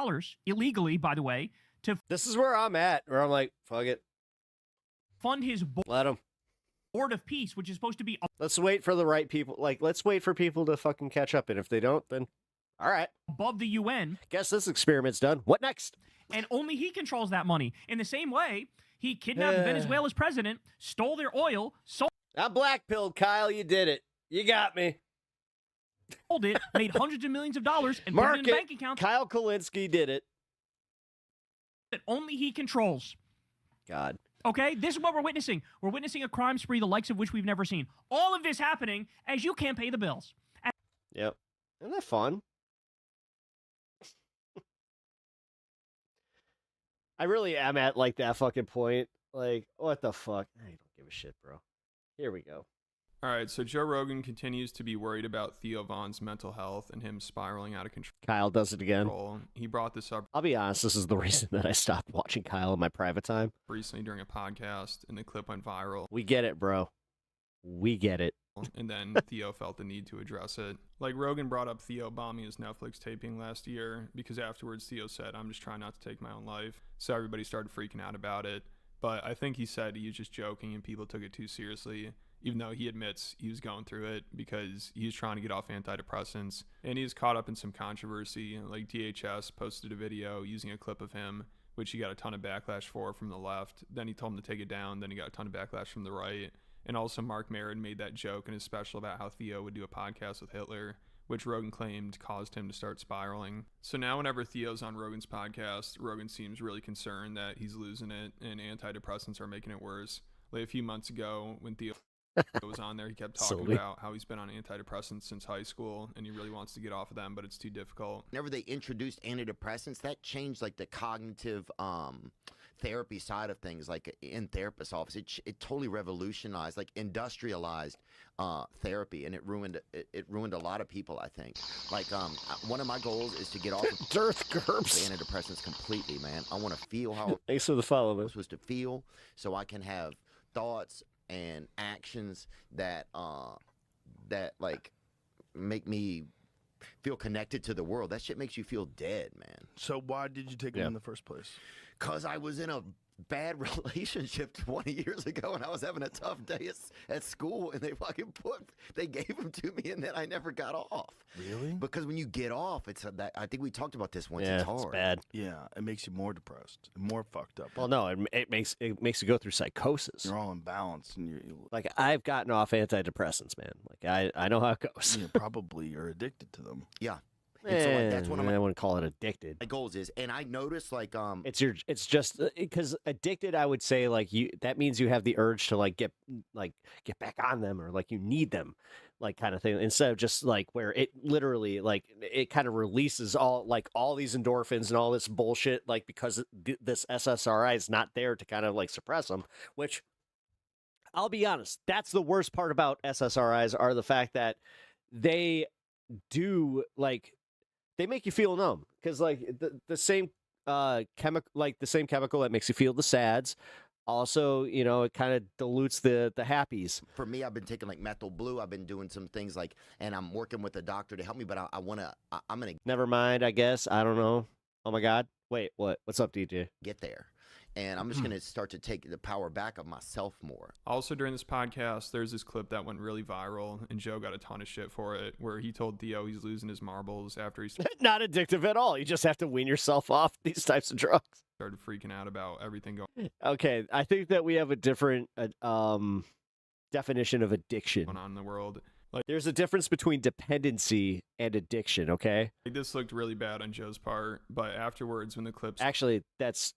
[SPEAKER 19] illegally, by the way, to...
[SPEAKER 5] This is where I'm at, where I'm like, fuck it.
[SPEAKER 19] Fund his...
[SPEAKER 5] Let him.
[SPEAKER 19] Board of Peace, which is supposed to be...
[SPEAKER 5] Let's wait for the right people. Let's wait for people to fucking catch up. And if they don't, then... All right.
[SPEAKER 19] Above the UN.
[SPEAKER 5] Guess this experiment's done. What next?
[SPEAKER 19] And only he controls that money. In the same way... He kidnapped Venezuela's president, stole their oil, sold...
[SPEAKER 5] I'm black-pilled, Kyle. You did it. You got me.
[SPEAKER 19] Sold it, made hundreds of millions of dollars, and
[SPEAKER 5] Mark
[SPEAKER 19] put it in bank accounts.
[SPEAKER 5] Kyle Kulinski did it.
[SPEAKER 19] That only he controls.
[SPEAKER 5] God.
[SPEAKER 19] Okay? This is what we're witnessing. We're witnessing a crime spree the likes of which we've never seen. All of this happening as you can't pay the bills.
[SPEAKER 5] Yep. Isn't that I really am at like that fucking point. Like, what the fuck? I don't give a shit, bro. Here we go.
[SPEAKER 7] All right, so Joe Rogan continues to be worried about Theo Von's mental health and him spiraling out of control.
[SPEAKER 5] Kyle does it again.
[SPEAKER 7] He brought this up
[SPEAKER 5] I'll be honest, this is the reason that I stopped watching Kyle in my private time.
[SPEAKER 7] recently during a podcast, and the clip went viral.
[SPEAKER 5] We get it, bro. We get it.
[SPEAKER 7] And then Theo felt the need to address it. Like, Rogan brought up Theo bombing his Netflix taping last year because afterwards Theo said, "I'm just trying not to take my own life." So everybody started freaking out about it. But I think he said he was just joking and people took it too seriously, even though he admits he was going through it because he was trying to get off antidepressants. And he was caught up in some controversy. Like, DHS posted a video using a clip of him, which he got a ton of backlash for from the left. Then he told him to take it down. Then he got a ton of backlash from the right. And also Mark Maron made that joke in his special about how Theo would do a podcast with Hitler, which Rogan claimed caused him to start spiraling. So now whenever Theo's on Rogan's podcast, Rogan seems really concerned that he's losing it and antidepressants are making it worse. Like, a few months ago when Theo was on there, he kept talking about how he's been on antidepressants since high school and he really wants to get off of them, but it's too difficult.
[SPEAKER 10] Whenever they introduced antidepressants, that changed like the cognitive therapy side of things, like in therapist's office. It totally revolutionized, like industrialized therapy, and it ruined a lot of people, I think. Like, one of my goals is to get off of
[SPEAKER 5] Dearth Gerbs
[SPEAKER 10] antidepressants completely, man. I want to feel how
[SPEAKER 5] thanks for the follow, man.
[SPEAKER 10] I'm supposed to feel, so I can have thoughts and actions that like make me feel connected to the world. That shit makes you feel dead, man.
[SPEAKER 11] So why did you take them in the first place?
[SPEAKER 10] Because I was in a bad relationship 20 years ago and I was having a tough day at school, and they gave them to me, and then I never got off.
[SPEAKER 11] Really?
[SPEAKER 10] Because when you get off, I think we talked about this once.
[SPEAKER 5] Yeah,
[SPEAKER 10] it's hard.
[SPEAKER 5] it's bad.
[SPEAKER 11] Yeah, it makes you more depressed, more fucked up.
[SPEAKER 5] Well, no, it makes you go through psychosis.
[SPEAKER 11] You're all imbalanced, and you're
[SPEAKER 5] like, I've gotten off antidepressants, man. Like, I know how it goes.
[SPEAKER 11] You probably are addicted to them.
[SPEAKER 10] Yeah. And so like, that's one of
[SPEAKER 5] I wouldn't call it addicted.
[SPEAKER 10] my goals is, and I noticed like
[SPEAKER 5] it's just because addicted, I would say, like, that means you have the urge to get back on them, or like you need them, like, kind of thing, instead of just like where it literally like it kind of releases all these endorphins and all this bullshit, like, because this SSRI is not there to kind of like suppress them, which I'll be honest, that's the worst part about SSRIs, are the fact that they do, like, they make you feel numb, because like the same chemical that makes you feel the sads, also, it kind of dilutes the happies.
[SPEAKER 10] For me, I've been taking like methyl blue. I've been doing some things like, and I'm working with a doctor to help me, but I'm gonna
[SPEAKER 5] Never mind, I guess. I don't know. Oh my God. Wait, what? What's up, DJ?
[SPEAKER 10] get there. And I'm just going to start to take the power back of myself more.
[SPEAKER 7] Also, during this podcast, there's this clip that went really viral, and Joe got a ton of shit for it, where he told Theo he's losing his marbles after he's
[SPEAKER 5] Not addictive at all. You just have to wean yourself off these types of drugs.
[SPEAKER 7] started freaking out about everything going
[SPEAKER 5] Okay, I think that we have a different definition of addiction
[SPEAKER 7] on in the world.
[SPEAKER 5] There's a difference between dependency and addiction, okay?
[SPEAKER 7] Like, this looked really bad on Joe's part, but afterwards, when the clips
[SPEAKER 5] Actually, that's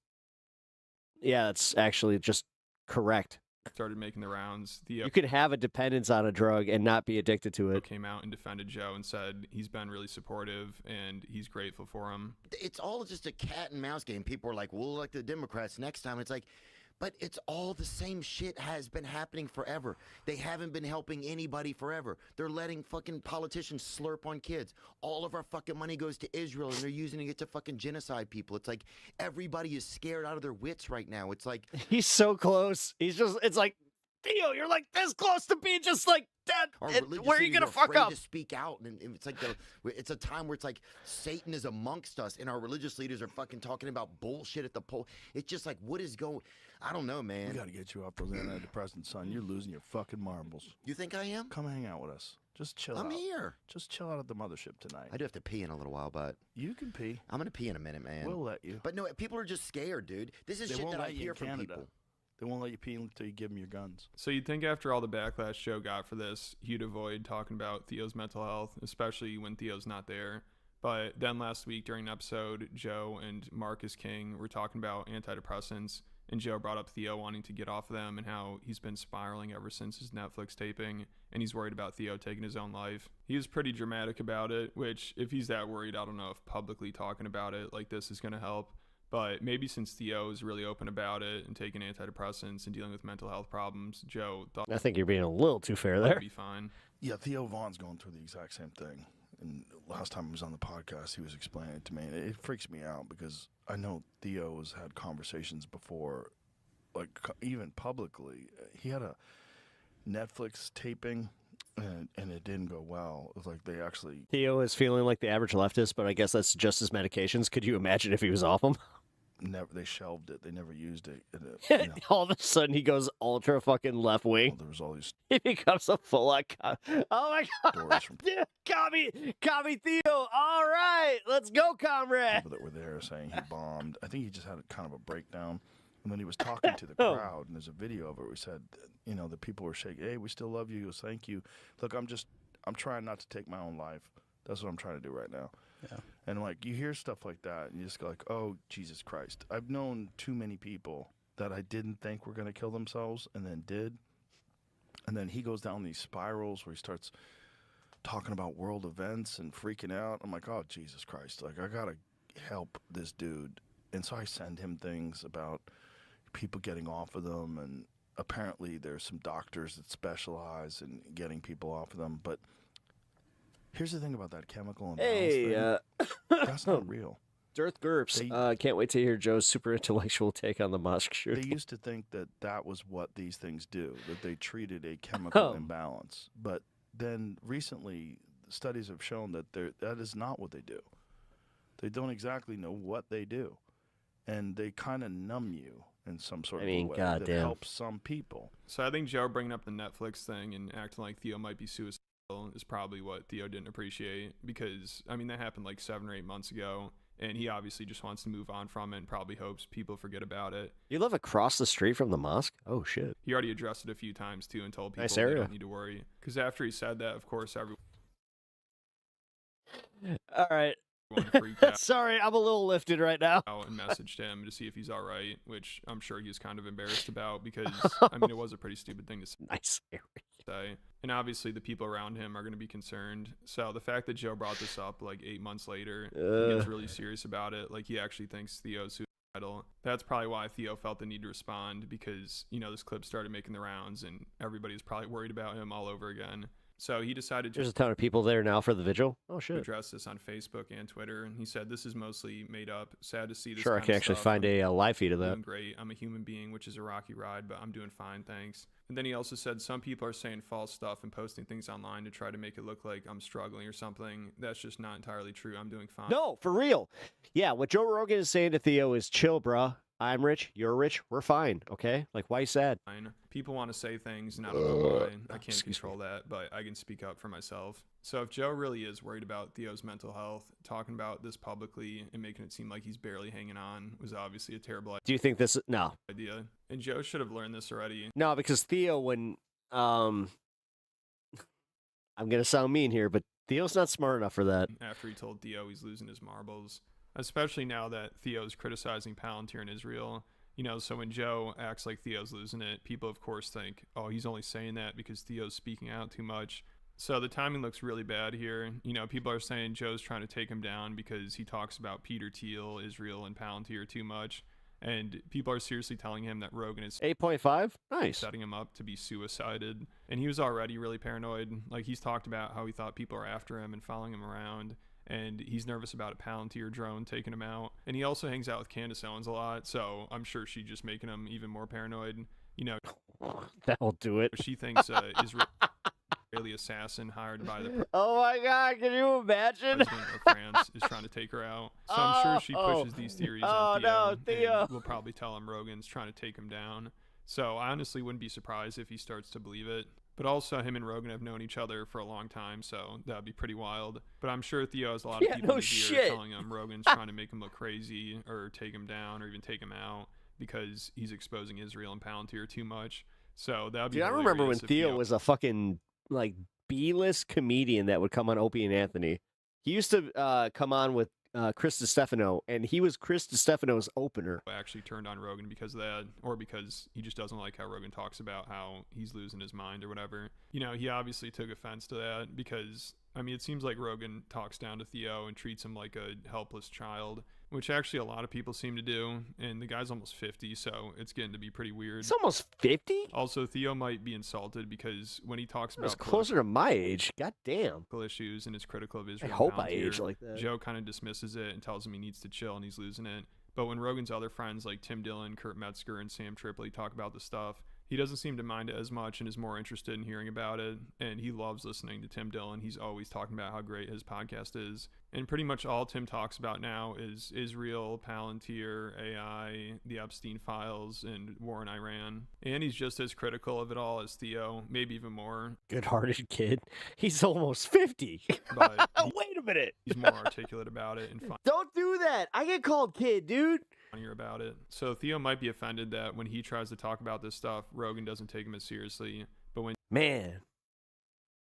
[SPEAKER 5] actually just correct.
[SPEAKER 7] started making the rounds, Theo
[SPEAKER 5] You can have a dependence on a drug and not be addicted to it.
[SPEAKER 7] came out and defended Joe and said he's been really supportive and he's grateful for him.
[SPEAKER 10] It's all just a cat and mouse game. People are like, we'll elect the Democrats next time. It's like, but it's all the same shit has been happening forever. They haven't been helping anybody forever. They're letting fucking politicians slurp on kids. All of our fucking money goes to Israel, and they're using it to fucking genocide people. It's like everybody is scared out of their wits right now. It's like
[SPEAKER 5] He's so close. It's like, Theo, you're like this close to being just like dead.
[SPEAKER 10] our
[SPEAKER 5] And
[SPEAKER 10] religious
[SPEAKER 5] where are you
[SPEAKER 10] leaders
[SPEAKER 5] gonna
[SPEAKER 10] are
[SPEAKER 5] fuck
[SPEAKER 10] afraid
[SPEAKER 5] up?
[SPEAKER 10] to speak out, and it's like it's a time where it's like Satan is amongst us, and our religious leaders are fucking talking about bullshit at the poll. It's just like, what is going? I don't know, man.
[SPEAKER 11] We got to get you off those antidepressants, son. You're losing your fucking marbles.
[SPEAKER 10] You think I am?
[SPEAKER 11] Come hang out with us. Just chill out.
[SPEAKER 10] I'm here.
[SPEAKER 11] Just chill out at the mothership tonight.
[SPEAKER 10] I do have to pee in a little while, but
[SPEAKER 11] You can pee.
[SPEAKER 10] I'm gonna pee in a minute, man.
[SPEAKER 11] We'll let you.
[SPEAKER 10] But no, people are just scared, dude. This is
[SPEAKER 11] They
[SPEAKER 10] shit
[SPEAKER 11] won't
[SPEAKER 10] that I
[SPEAKER 11] let you
[SPEAKER 10] hear
[SPEAKER 11] in
[SPEAKER 10] from
[SPEAKER 11] Canada.
[SPEAKER 10] people.
[SPEAKER 11] They won't let you pee until you give them your guns.
[SPEAKER 7] So you'd think after all the backlash Joe got for this, he'd avoid talking about Theo's mental health, especially when Theo's not there. But then last week during an episode, Joe and Marcus King were talking about antidepressants, and Joe brought up Theo wanting to get off of them and how he's been spiraling ever since his Netflix taping, and he's worried about Theo taking his own life. He was pretty dramatic about it, which, if he's that worried, I don't know if publicly talking about it like this is going to help. But maybe since Theo is really open about it and taking antidepressants and dealing with mental health problems, Joe thought
[SPEAKER 5] I think you're being a little too fair there.
[SPEAKER 7] it'd be fine.
[SPEAKER 11] Yeah, Theo Vaughn's going through the exact same thing. And last time he was on the podcast, he was explaining it to me. And it freaks me out because I know Theo has had conversations before, like even publicly. He had a Netflix taping, and it didn't go well. It was like they actually...
[SPEAKER 5] Theo is feeling like the average leftist, but I guess that's just his medications. Could you imagine if he was off them?
[SPEAKER 11] Never, they shelved it. They never used it.
[SPEAKER 5] All of a sudden, he goes ultra fucking left wing.
[SPEAKER 11] There was all these...
[SPEAKER 5] He becomes a full-on... Oh, my God. Copy Theo. All right. Let's go, comrade.
[SPEAKER 11] People that were there saying he bombed. I think he just had a kind of a breakdown. And then he was talking to the crowd, and there's a video of it where he said, you know, the people were shaking, hey, we still love you. He goes, thank you. Look, I'm trying not to take my own life. That's what I'm trying to do right now. Yeah. And, like, you hear stuff like that, and you just go like, oh, Jesus Christ. I've known too many people that I didn't think were going to kill themselves and then did. And then he goes down these spirals where he starts talking about world events and freaking out. I'm like, oh, Jesus Christ. Like, I got to help this dude. And so I send him things about people getting off of them, and apparently there's some doctors that specialize in getting people off of them. But here's the thing about that chemical imbalance thing. That's not real.
[SPEAKER 5] Dirth Gerps. Can't wait to hear Joe's super intellectual take on the mosque shooting.
[SPEAKER 11] They used to think that that was what these things do, that they treated a chemical imbalance. But then recently, studies have shown that that is not what they do. They don't exactly know what they do. And they kind of numb you in some sort of way that helps some people.
[SPEAKER 7] So I think Joe bringing up the Netflix thing and acting like Theo might be suicidal is probably what Theo didn't appreciate, because, I mean, that happened like 7 or 8 months ago, and he obviously just wants to move on from it and probably hopes people forget about it.
[SPEAKER 5] You live across the street from the mosque? Oh, shit.
[SPEAKER 7] He already addressed it a few times, too, and told people
[SPEAKER 5] nice
[SPEAKER 7] they
[SPEAKER 5] area.
[SPEAKER 7] don't need to worry. Because after he said that, of course, everyone...
[SPEAKER 5] All right.
[SPEAKER 7] Freaked out.
[SPEAKER 5] Sorry, I'm a little lifted right now.
[SPEAKER 7] And messaged him to see if he's all right, which I'm sure he was kind of embarrassed about, because, I mean, it was a pretty stupid thing to say.
[SPEAKER 5] Nice.
[SPEAKER 7] And obviously the people around him are going to be concerned. So the fact that Joe brought this up like 8 months later, he gets really serious about it. Like, he actually thinks Theo's suicidal. That's probably why Theo felt the need to respond, because, you know, this clip started making the rounds and everybody's probably worried about him all over again. So he decided to...
[SPEAKER 5] There's a ton of people there now for the vigil. Oh, shit.
[SPEAKER 7] ...address this on Facebook and Twitter. And he said, this is mostly made up. Sad to see this
[SPEAKER 5] Sure, I can actually find a live feed of that.
[SPEAKER 7] I'm great. I'm a human being, which is a rocky ride, but I'm doing fine, thanks. And then he also said, some people are saying false stuff and posting things online to try to make it look like I'm struggling or something. That's just not entirely true. I'm doing fine.
[SPEAKER 5] No, for real. Yeah, what Joe Rogan is saying to Theo is, chill, bruh. I'm rich, you're rich, we're fine, okay? Like, why you sad?
[SPEAKER 7] People want to say things, and I don't know why. I can't control that, but I can speak up for myself. So if Joe really is worried about Theo's mental health, talking about this publicly and making it seem like he's barely hanging on was obviously a terrible idea.
[SPEAKER 5] Do you think this... No.
[SPEAKER 7] And Joe should have learned this already.
[SPEAKER 5] No, because Theo, when... I'm going to sound mean here, but Theo's not smart enough for that.
[SPEAKER 7] After he told Theo he's losing his marbles. Especially now that Theo's criticizing Palantir in Israel. You know, so when Joe acts like Theo's losing it, people of course think, oh, he's only saying that because Theo's speaking out too much. So the timing looks really bad here. You know, people are saying Joe's trying to take him down because he talks about Peter Thiel, Israel, and Palantir too much. And people are seriously telling him that Rogan is
[SPEAKER 5] 8.5? Nice.
[SPEAKER 7] Setting him up to be suicided. And he was already really paranoid. Like, he's talked about how he thought people are after him and following him around. And he's nervous about a Palantir drone taking him out. And he also hangs out with Candace Owens a lot, so I'm sure she's just making him even more paranoid. You know,
[SPEAKER 5] that'll do it.
[SPEAKER 7] She thinks Israeli assassin hired by the
[SPEAKER 5] oh my God, can you imagine?
[SPEAKER 7] President of France is trying to take her out. So I'm sure she pushes these theories on Theo.
[SPEAKER 5] No, Theo.
[SPEAKER 7] And we'll probably tell him Rogan's trying to take him down. So I honestly wouldn't be surprised if he starts to believe it. But also, him and Rogan have known each other for a long time, so that would be pretty wild. But I'm sure Theo has a lot of people in his ear telling him Rogan's trying to make him look crazy or take him down or even take him out because he's exposing Israel and Palantir too much. So that would be
[SPEAKER 5] I remember when Theo was a fucking, like, B-list comedian that would come on Opie and Anthony. He used to come on with Chris DiStefano, and he was Chris DiStefano's opener.
[SPEAKER 7] Actually turned on Rogan because of that, or because he just doesn't like how Rogan talks about how he's losing his mind or whatever. You know, he obviously took offense to that because, I mean, it seems like Rogan talks down to Theo and treats him like a helpless child, which actually a lot of people seem to do. And the guy's almost 50, so it's getting to be pretty weird.
[SPEAKER 5] It's almost 50?
[SPEAKER 7] Also, Theo might be insulted because when he talks
[SPEAKER 5] It's
[SPEAKER 7] about
[SPEAKER 5] closer to my age. God damn.
[SPEAKER 7] issues and is critical of Israel,
[SPEAKER 5] I hope
[SPEAKER 7] and
[SPEAKER 5] I age
[SPEAKER 7] Palantir,
[SPEAKER 5] like that.
[SPEAKER 7] Joe kind of dismisses it and tells him he needs to chill and he's losing it. But when Rogan's other friends like Tim Dillon, Kurt Metzger, and Sam Tripoli talk about the stuff, he doesn't seem to mind it as much and is more interested in hearing about it. And he loves listening to Tim Dillon. He's always talking about how great his podcast is. And pretty much all Tim talks about now is Israel, Palantir, AI, the Epstein files, and war in Iran. And he's just as critical of it all as Theo, maybe even more.
[SPEAKER 5] Good-hearted kid. He's almost 50.
[SPEAKER 7] But
[SPEAKER 5] wait a minute.
[SPEAKER 7] He's more articulate about it and
[SPEAKER 5] Don't do that. I get called kid, dude.
[SPEAKER 7] funnier about it. So Theo might be offended that when he tries to talk about this stuff, Rogan doesn't take him as seriously. But when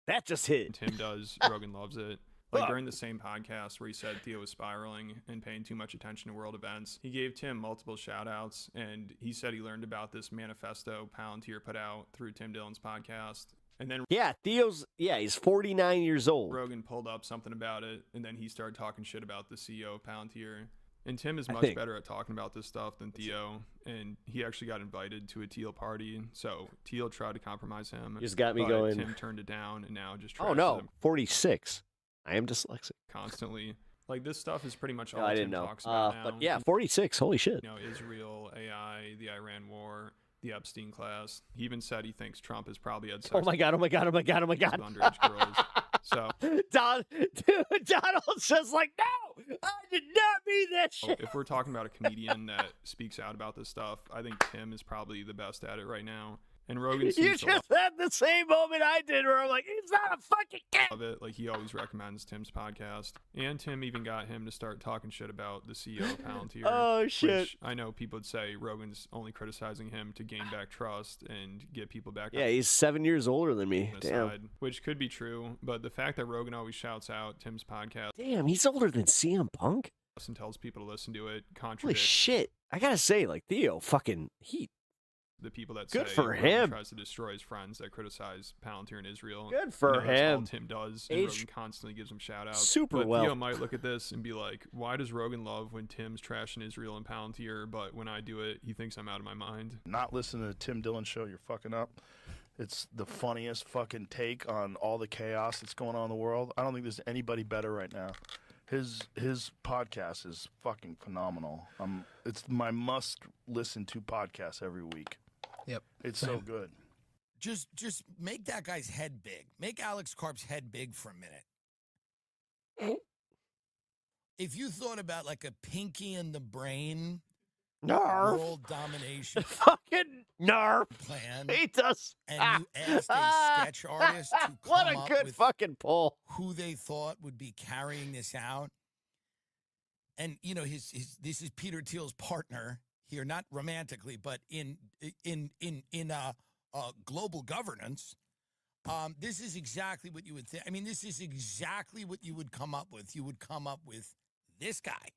[SPEAKER 5] that just hit.
[SPEAKER 7] Tim does, Rogan loves it. Like during the same podcast where he said Theo was spiraling and paying too much attention to world events, he gave Tim multiple shout outs, and he said he learned about this manifesto Palantir put out through Tim Dillon's podcast. And then
[SPEAKER 5] he's 49 years old.
[SPEAKER 7] Rogan pulled up something about it, and then he started talking shit about the CEO of Palantir. And Tim is much better at talking about this stuff than Theo, and he actually got invited to a Teal party, so Teal tried to compromise him.
[SPEAKER 5] Just got me
[SPEAKER 7] but
[SPEAKER 5] going.
[SPEAKER 7] Tim turned it down, and now just
[SPEAKER 5] Oh no, 46. I am dyslexic.
[SPEAKER 7] Constantly. Like, this stuff is pretty much all
[SPEAKER 5] I
[SPEAKER 7] Tim
[SPEAKER 5] didn't know.
[SPEAKER 7] talks about now.
[SPEAKER 5] But yeah, 46. Holy shit.
[SPEAKER 7] You know, Israel, AI, the Iran war, the Epstein class. He even said he thinks Trump has probably had sex
[SPEAKER 5] Oh my god, oh my god, oh my god, oh my god.
[SPEAKER 7] with underage girls. So
[SPEAKER 5] Donald's just like, no, I did not mean that shit.
[SPEAKER 7] if we're talking about a comedian that speaks out about this stuff, I think Tim is probably the best at it right now. And Rogan
[SPEAKER 5] You
[SPEAKER 7] seems to
[SPEAKER 5] just had the same moment I did where I'm like, he's not a fucking kid.
[SPEAKER 7] love it. Like, he always recommends Tim's podcast. And Tim even got him to start talking shit about the CEO of Palantir.
[SPEAKER 5] Oh, shit.
[SPEAKER 7] Which I know people would say Rogan's only criticizing him to gain back trust and get people back.
[SPEAKER 5] Yeah, he's 7 years older than me.
[SPEAKER 7] on his
[SPEAKER 5] Damn.
[SPEAKER 7] side, which could be true. But the fact that Rogan always shouts out Tim's podcast
[SPEAKER 5] Damn, he's older than CM Punk?
[SPEAKER 7] and tells people to listen to it
[SPEAKER 5] Holy
[SPEAKER 7] contradicts
[SPEAKER 5] shit. I gotta say, like, Theo, fucking,
[SPEAKER 7] the people that
[SPEAKER 5] Good
[SPEAKER 7] say
[SPEAKER 5] for
[SPEAKER 7] Rogan
[SPEAKER 5] him.
[SPEAKER 7] tries to destroy his friends that criticize Palantir and Israel.
[SPEAKER 5] Good for
[SPEAKER 7] That's all
[SPEAKER 5] him.
[SPEAKER 7] Tim does, and
[SPEAKER 5] Age-
[SPEAKER 7] Rogan constantly gives him shout outs.
[SPEAKER 5] Super
[SPEAKER 7] but
[SPEAKER 5] well.
[SPEAKER 7] Theo might look at this and be like, why does Rogan love when Tim's trashing Israel and Palantir, but when I do it, he thinks I'm out of my mind?
[SPEAKER 11] Not listening to the Tim Dillon show, you're fucking up. It's the funniest fucking take on all the chaos that's going on in the world. I don't think there's anybody better right now. His podcast is fucking phenomenal. It's my must listen to podcast every week.
[SPEAKER 6] Yep.
[SPEAKER 11] It's so good.
[SPEAKER 6] Just make that guy's head big. Make Alex Karp's head big for a minute. If you thought about like a Pinky in the Brain world domination
[SPEAKER 5] fucking narf
[SPEAKER 6] plan,
[SPEAKER 5] he does.
[SPEAKER 6] and you asked a sketch artist to
[SPEAKER 5] What
[SPEAKER 6] come
[SPEAKER 5] a
[SPEAKER 6] up
[SPEAKER 5] good
[SPEAKER 6] with
[SPEAKER 5] fucking pull.
[SPEAKER 6] who they thought would be carrying this out, and you know this is Peter Thiel's partner here, not romantically, but in global governance. This is exactly what you would think. I mean, this is exactly what you would come up with. You would come up with this guy.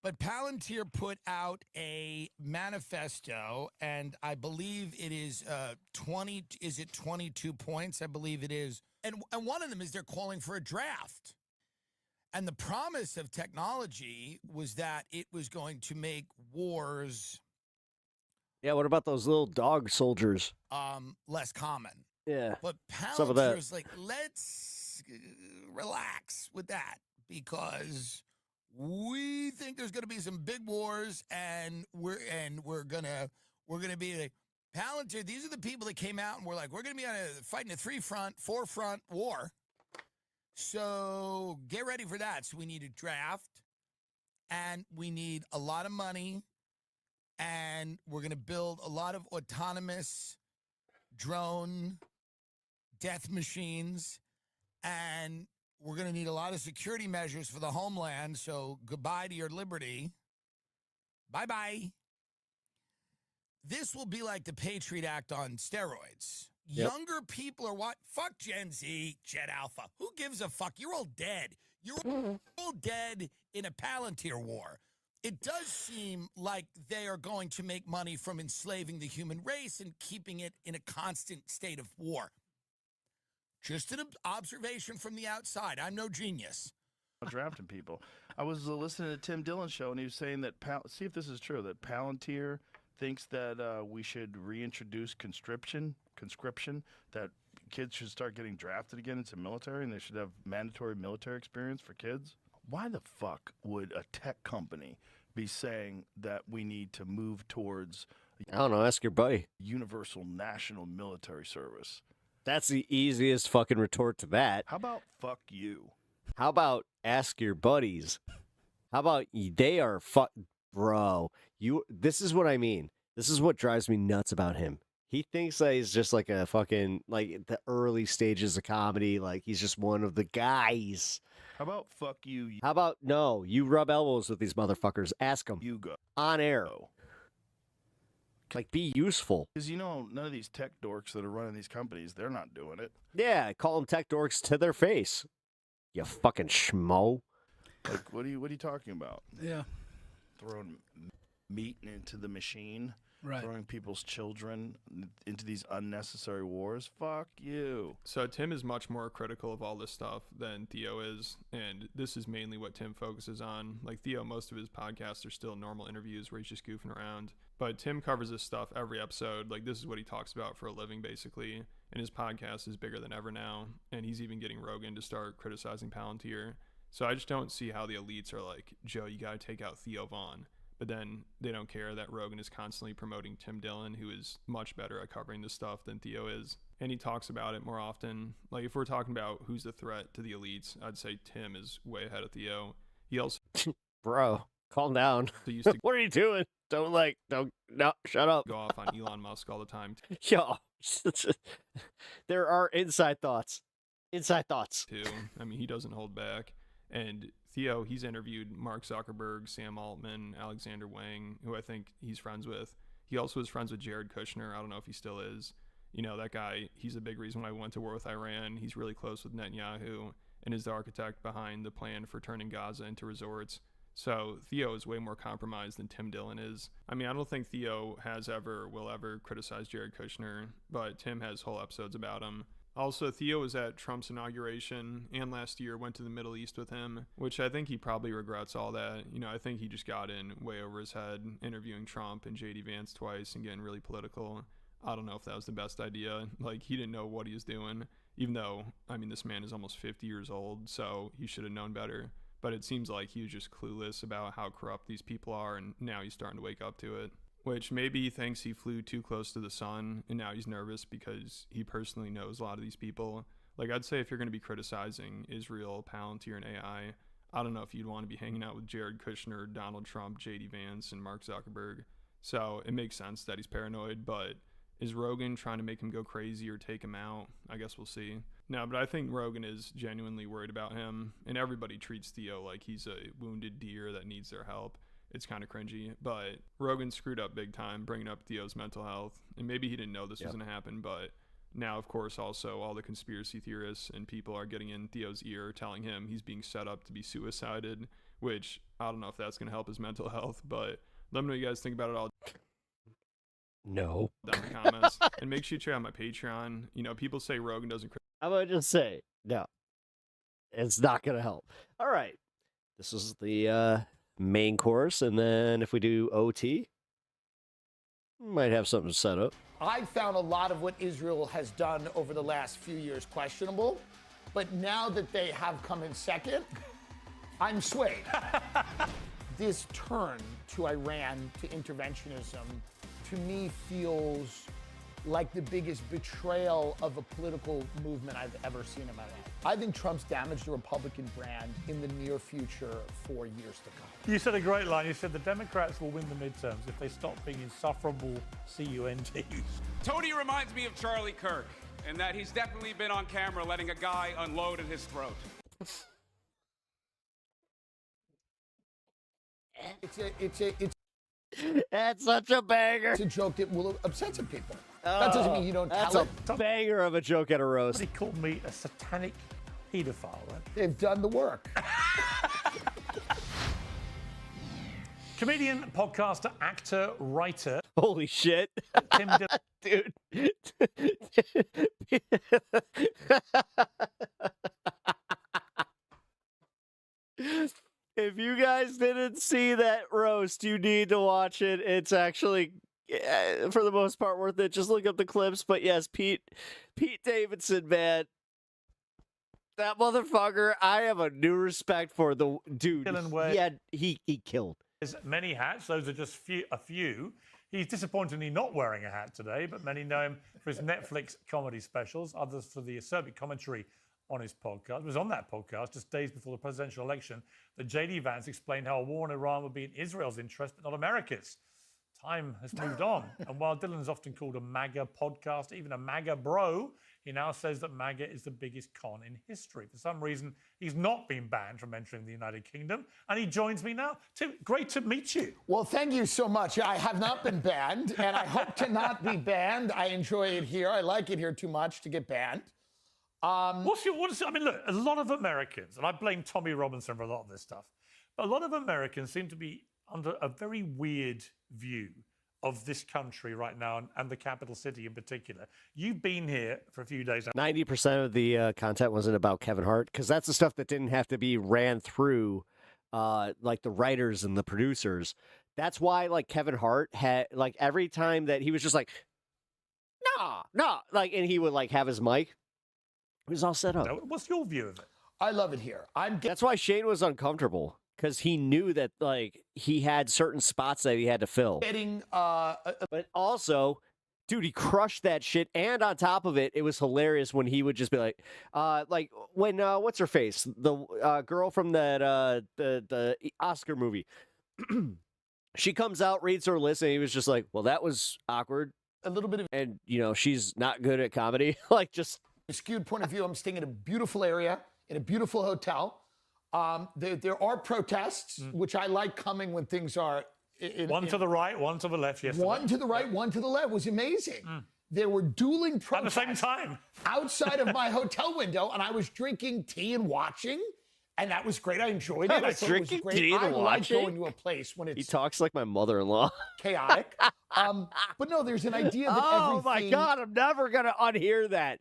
[SPEAKER 6] But Palantir put out a manifesto, and I believe it is 20. Is it 22 points? I believe it is. And one of them is they're calling for a draft. And the promise of technology was that it was going to make wars
[SPEAKER 5] Yeah, what about those little dog soldiers?
[SPEAKER 6] less common.
[SPEAKER 5] Yeah.
[SPEAKER 6] But
[SPEAKER 5] Some of that.
[SPEAKER 6] Palantir's like, let's relax with that because we think there's going to be some big wars, and we're gonna be like Palantir. These are the people that came out and were like, we're going to be fighting a 4-front war. So get ready for that. So we need a draft, and we need a lot of money, and we're going to build a lot of autonomous drone death machines, and we're going to need a lot of security measures for the homeland. So goodbye to your liberty. Bye-bye. This will be like the Patriot Act on steroids.
[SPEAKER 5] Yep.
[SPEAKER 6] Younger people are what? Fuck Gen Z, Gen Alpha. Who gives a fuck? You're all dead. You're all dead in a Palantir war. It does seem like they are going to make money from enslaving the human race and keeping it in a constant state of war. Just an observation from the outside. I'm no genius.
[SPEAKER 11] Drafting people. I was listening to Tim Dillon's show, and he was saying that, see if this is true, that Palantir thinks that we should reintroduce conscription, that kids should start getting drafted again into military, and they should have mandatory military experience for kids. Why the fuck would a tech company be saying that we need to move towards,
[SPEAKER 5] I don't know, ask your buddy,
[SPEAKER 11] universal national military service?
[SPEAKER 5] That's the easiest fucking retort to that.
[SPEAKER 11] How about fuck you?
[SPEAKER 5] How about ask your buddies? How about they are bro? This is what I mean. This is what drives me nuts about him. He thinks that he's just like a fucking, like, the early stages of comedy. Like, he's just one of the guys.
[SPEAKER 11] How about fuck you?
[SPEAKER 5] How about, no, you rub elbows with these motherfuckers. Ask them.
[SPEAKER 11] You go.
[SPEAKER 5] On air. Like, be useful.
[SPEAKER 11] Because, none of these tech dorks that are running these companies, they're not doing it.
[SPEAKER 5] Yeah, call them tech dorks to their face. You fucking schmo.
[SPEAKER 11] Like, what are you talking about?
[SPEAKER 9] Yeah.
[SPEAKER 11] Throwing meat into the machine.
[SPEAKER 9] Right.
[SPEAKER 11] Throwing people's children into these unnecessary wars. Fuck you.
[SPEAKER 7] So Tim is much more critical of all this stuff than Theo is, and this is mainly what Tim focuses on. Like Theo, most of his podcasts are still normal interviews where he's just goofing around. But Tim covers this stuff every episode. Like, this is what he talks about for a living, basically. And his podcast is bigger than ever now. And he's even getting Rogan to start criticizing Palantir. So I just don't see how the elites are like, Joe, you got to take out Theo Vaughn. But then they don't care that Rogan is constantly promoting Tim Dillon, who is much better at covering this stuff than Theo is. And he talks about it more often. Like, if we're talking about who's the threat to the elites, I'd say Tim is way ahead of Theo. He also...
[SPEAKER 5] Bro, calm down.
[SPEAKER 7] Used to
[SPEAKER 5] what are you doing? No, shut up.
[SPEAKER 7] Go off on Elon Musk all the time.
[SPEAKER 5] Yo, there are inside thoughts. Inside thoughts.
[SPEAKER 7] Too. I mean, he doesn't hold back. And Theo, he's interviewed Mark Zuckerberg, Sam Altman, Alexander Wang, who I think he's friends with. He also was friends with Jared Kushner. I don't know if he still is. That guy, he's a big reason why I went to war with Iran. He's really close with Netanyahu and is the architect behind the plan for turning Gaza into resorts. So Theo is way more compromised than Tim Dillon is. I mean, I don't think Theo will ever criticize Jared Kushner, but Tim has whole episodes about him. Also, Theo was at Trump's inauguration and last year went to the Middle East with him, which I think he probably regrets all that. I think he just got in way over his head, interviewing Trump and J.D. Vance twice and getting really political. I don't know if that was the best idea. Like, he didn't know what he was doing, even though, I mean, this man is almost 50 years old, so he should have known better. But it seems like he was just clueless about how corrupt these people are, and now he's starting to wake up to it. Which maybe he thinks he flew too close to the sun, and now he's nervous because he personally knows a lot of these people. Like, I'd say if you're going to be criticizing Israel, Palantir, and AI, I don't know if you'd want to be hanging out with Jared Kushner, Donald Trump, J.D. Vance, and Mark Zuckerberg. So it makes sense that he's paranoid, but is Rogan trying to make him go crazy or take him out? I guess we'll see. No, but I think Rogan is genuinely worried about him, and everybody treats Theo like he's a wounded deer that needs their help. It's kind of cringy, but Rogan screwed up big time bringing up Theo's mental health, and maybe he didn't know this was going to happen, but now, of course, also all the conspiracy theorists and people are getting in Theo's ear telling him he's being set up to be suicided, which I don't know if that's going to help his mental health, but let me know what you guys think about it all.
[SPEAKER 5] No.
[SPEAKER 7] Down in the comments. And make sure you check out my Patreon. People say Rogan doesn't...
[SPEAKER 5] I'm going to just say, no. It's not going to help. All right. This is the main course, and then if we do OT, we might have something set up.
[SPEAKER 13] I found a lot of what Israel has done over the last few years questionable, but now that they have come in second, I'm swayed. This turn to Iran, to interventionism, to me feels like the biggest betrayal of a political movement I've ever seen in my life. I think Trump's damaged the Republican brand in the near future for years to come.
[SPEAKER 14] You said a great line. You said the Democrats will win the midterms if they stop being insufferable CUNTs.
[SPEAKER 24] Tony reminds me of Charlie Kirk, in that he's definitely been on camera letting a guy unload at his throat.
[SPEAKER 5] That's such a banger.
[SPEAKER 13] It's a joke that will upset some people. That doesn't mean you don't tell it.
[SPEAKER 5] That's a banger of a joke at a roast.
[SPEAKER 14] Somebody called me a satanic pedophile, right?
[SPEAKER 13] They've done the work.
[SPEAKER 14] Comedian, podcaster, actor, writer.
[SPEAKER 5] Holy shit.
[SPEAKER 14] Tim
[SPEAKER 5] Dude. If you guys didn't see that roast, you need to watch it. It's actually, for the most part, worth it. Just look up the clips. But yes, Pete Davidson, man. That motherfucker, I have a new respect for the dude. He killed.
[SPEAKER 14] There's many hats. Those are just a few. He's disappointingly not wearing a hat today, but many know him for his Netflix comedy specials, others for the acerbic commentary on his podcast. It was on that podcast just days before the presidential election that J.D. Vance explained how a war in Iran would be in Israel's interest, but not America's. Time has moved on. And while Dylan's often called a MAGA podcast, even a MAGA bro, he now says that MAGA is the biggest con in history. For some reason, he's not been banned from entering the United Kingdom, and he joins me now. Tim, great to meet you.
[SPEAKER 13] Well, thank you so much. I have not been banned, and I hope to not be banned. I enjoy it here. I like it here too much to get banned.
[SPEAKER 14] I mean, look, a lot of Americans, and I blame Tommy Robinson for a lot of this stuff, but a lot of Americans seem to be under a very weird view of this country right now and the capital city in particular. You've been here for a few days now.
[SPEAKER 5] 90% of the content wasn't about Kevin Hart, because that's the stuff that didn't have to be ran through like the writers and the producers. That's why like Kevin Hart had like every time that he was just like, nah, like, and he would like have his mic. It was all set up.
[SPEAKER 14] What's your view of it?
[SPEAKER 13] I love it here.
[SPEAKER 5] That's why Shane was uncomfortable, because he knew that like he had certain spots that he had to fill. But also, dude, he crushed that shit, and on top of it, it was hilarious when he would just be like when what's her face, the girl from that the Oscar movie, she comes out, reads her list, and he was just like, well, that was awkward.
[SPEAKER 13] A little bit of,
[SPEAKER 5] and she's not good at comedy, like just.
[SPEAKER 13] A skewed point of view. I'm staying in a beautiful area, in a beautiful hotel. There are protests, which I like coming when things are...
[SPEAKER 14] One to the right, one to the left yesterday.
[SPEAKER 13] One to the right, one to the left. It was amazing. There were dueling protests...
[SPEAKER 14] At the same time.
[SPEAKER 13] ...outside of my hotel window, and I was drinking tea and watching, and that was great. I enjoyed it. I thought it was great. I like going to a place when it's...
[SPEAKER 5] He talks like my mother-in-law.
[SPEAKER 13] ...chaotic. But no, there's an idea that
[SPEAKER 5] oh my God, I'm never gonna unhear that.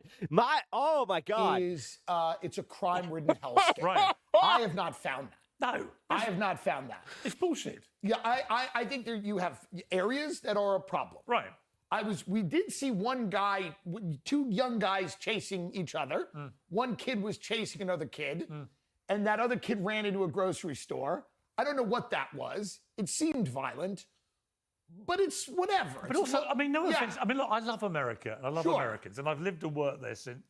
[SPEAKER 5] Oh my God,
[SPEAKER 13] it's a crime-ridden hellscape.
[SPEAKER 14] Right.
[SPEAKER 13] I have not found that.
[SPEAKER 14] No,
[SPEAKER 13] I have not found that.
[SPEAKER 14] It's bullshit.
[SPEAKER 13] Yeah, I think you have areas that are a problem.
[SPEAKER 14] Right.
[SPEAKER 13] We did see one guy, two young guys chasing each other. One kid was chasing another kid, and that other kid ran into a grocery store. I don't know what that was. It seemed violent. But it's whatever.
[SPEAKER 14] But also, I mean, no offense. I mean, look, I love America, and I love Americans, and I've lived and worked there since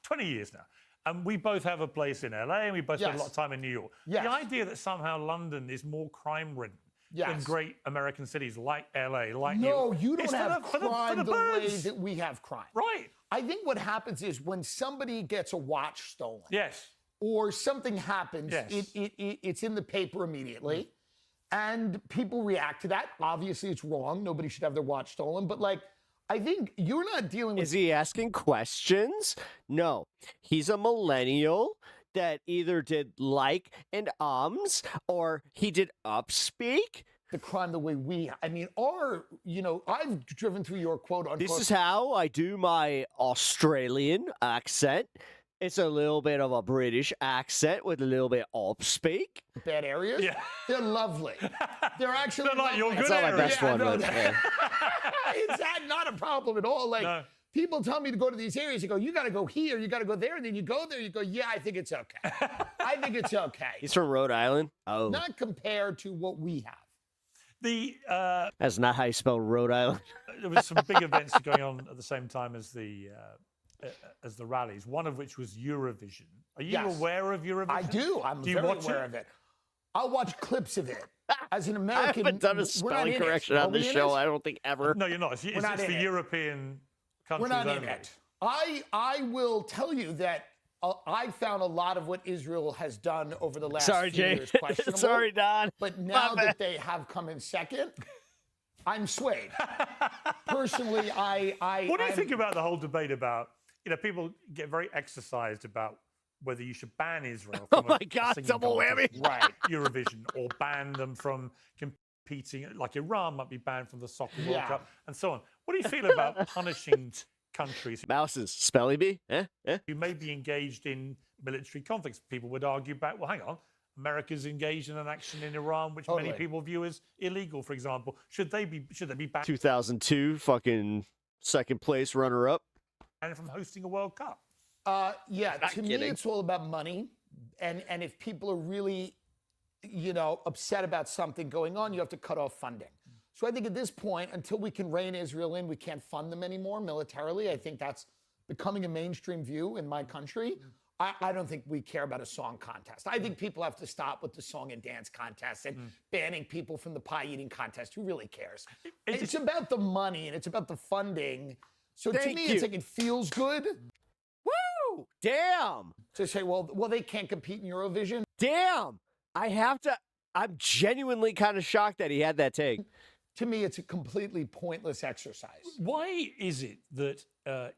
[SPEAKER 14] 20 years now. And we both have a place in LA, and we both spend a lot of time in New York. The idea that somehow London is more crime-ridden than great American cities like LA, like New York.
[SPEAKER 13] No, you don't have crime the way
[SPEAKER 14] birds.
[SPEAKER 13] that we have crime.
[SPEAKER 14] Right.
[SPEAKER 13] I think what happens is when somebody gets a watch stolen.
[SPEAKER 14] Yes.
[SPEAKER 13] Or something happens, it's in the paper immediately. And people react to that. Obviously, it's wrong. Nobody should have their watch stolen. But, like, I think you're not dealing with...
[SPEAKER 5] Is he asking questions? No. He's a millennial that either did like and ums, or he did upspeak.
[SPEAKER 13] The crime the way we... I mean, I've driven through your quote-unquote...
[SPEAKER 5] This is how I do my Australian accent. It's a little bit of a British accent with a little bit of upspeak.
[SPEAKER 13] Bad areas?
[SPEAKER 14] Yeah.
[SPEAKER 13] They're lovely. They're actually
[SPEAKER 14] They're like your good
[SPEAKER 5] That's not my best one. But,
[SPEAKER 13] it's not a problem at all. Like, people tell me to go to these areas. You go, you got to go here, you got to go there. And then you go there, you go, yeah, I think it's okay. I think it's okay.
[SPEAKER 5] He's from Rhode Island? Oh.
[SPEAKER 13] Not compared to what we have.
[SPEAKER 5] That's not how you spell Rhode Island.
[SPEAKER 14] There was some big events going on at the same time as the rallies, one of which was Eurovision. Are you aware of Eurovision?
[SPEAKER 13] I do. I'm very aware of it. I'll watch clips of it. As an American,
[SPEAKER 5] I haven't done a spelling correction on this show, I don't think, ever.
[SPEAKER 14] No, you're not. It's the European countries
[SPEAKER 13] We're not
[SPEAKER 14] only.
[SPEAKER 13] in it. I will tell you that I found a lot of what Israel has done over the last few years questionable.
[SPEAKER 5] Sorry, Don.
[SPEAKER 13] But now that they have come in second, I'm swayed. Personally,
[SPEAKER 14] What do you think about the whole debate about, people get very exercised about whether you should ban Israel from
[SPEAKER 5] double whammy.
[SPEAKER 14] Right, Eurovision, or ban them from competing, like Iran might be banned from the Soccer World Cup, and so on. What do you feel about punishing countries?
[SPEAKER 5] Mouses, spelling bee?
[SPEAKER 14] You may be engaged in military conflicts. People would argue back, well, hang on, America's engaged in an action in Iran, which many people view as illegal, for example. Should they be banned
[SPEAKER 5] 2002 fucking second place runner-up.
[SPEAKER 14] from hosting a World Cup?
[SPEAKER 13] Yeah,
[SPEAKER 5] Not
[SPEAKER 13] to me,
[SPEAKER 5] kidding.
[SPEAKER 13] it's all about money. And if people are really, upset about something going on, you have to cut off funding. So I think at this point, until we can rein Israel in, we can't fund them anymore militarily. I think that's becoming a mainstream view in my country. I don't think we care about a song contest. I think people have to stop with the song and dance contest and banning people from the pie eating contest. Who really cares? It's about the money and it's about the funding. So to
[SPEAKER 5] Thank
[SPEAKER 13] me,
[SPEAKER 5] you.
[SPEAKER 13] it's like it feels good.
[SPEAKER 5] Woo! Damn!
[SPEAKER 13] To say, well, they can't compete in Eurovision.
[SPEAKER 5] Damn! I'm genuinely kind of shocked that he had that take.
[SPEAKER 13] To me, it's a completely pointless exercise.
[SPEAKER 14] Why is it that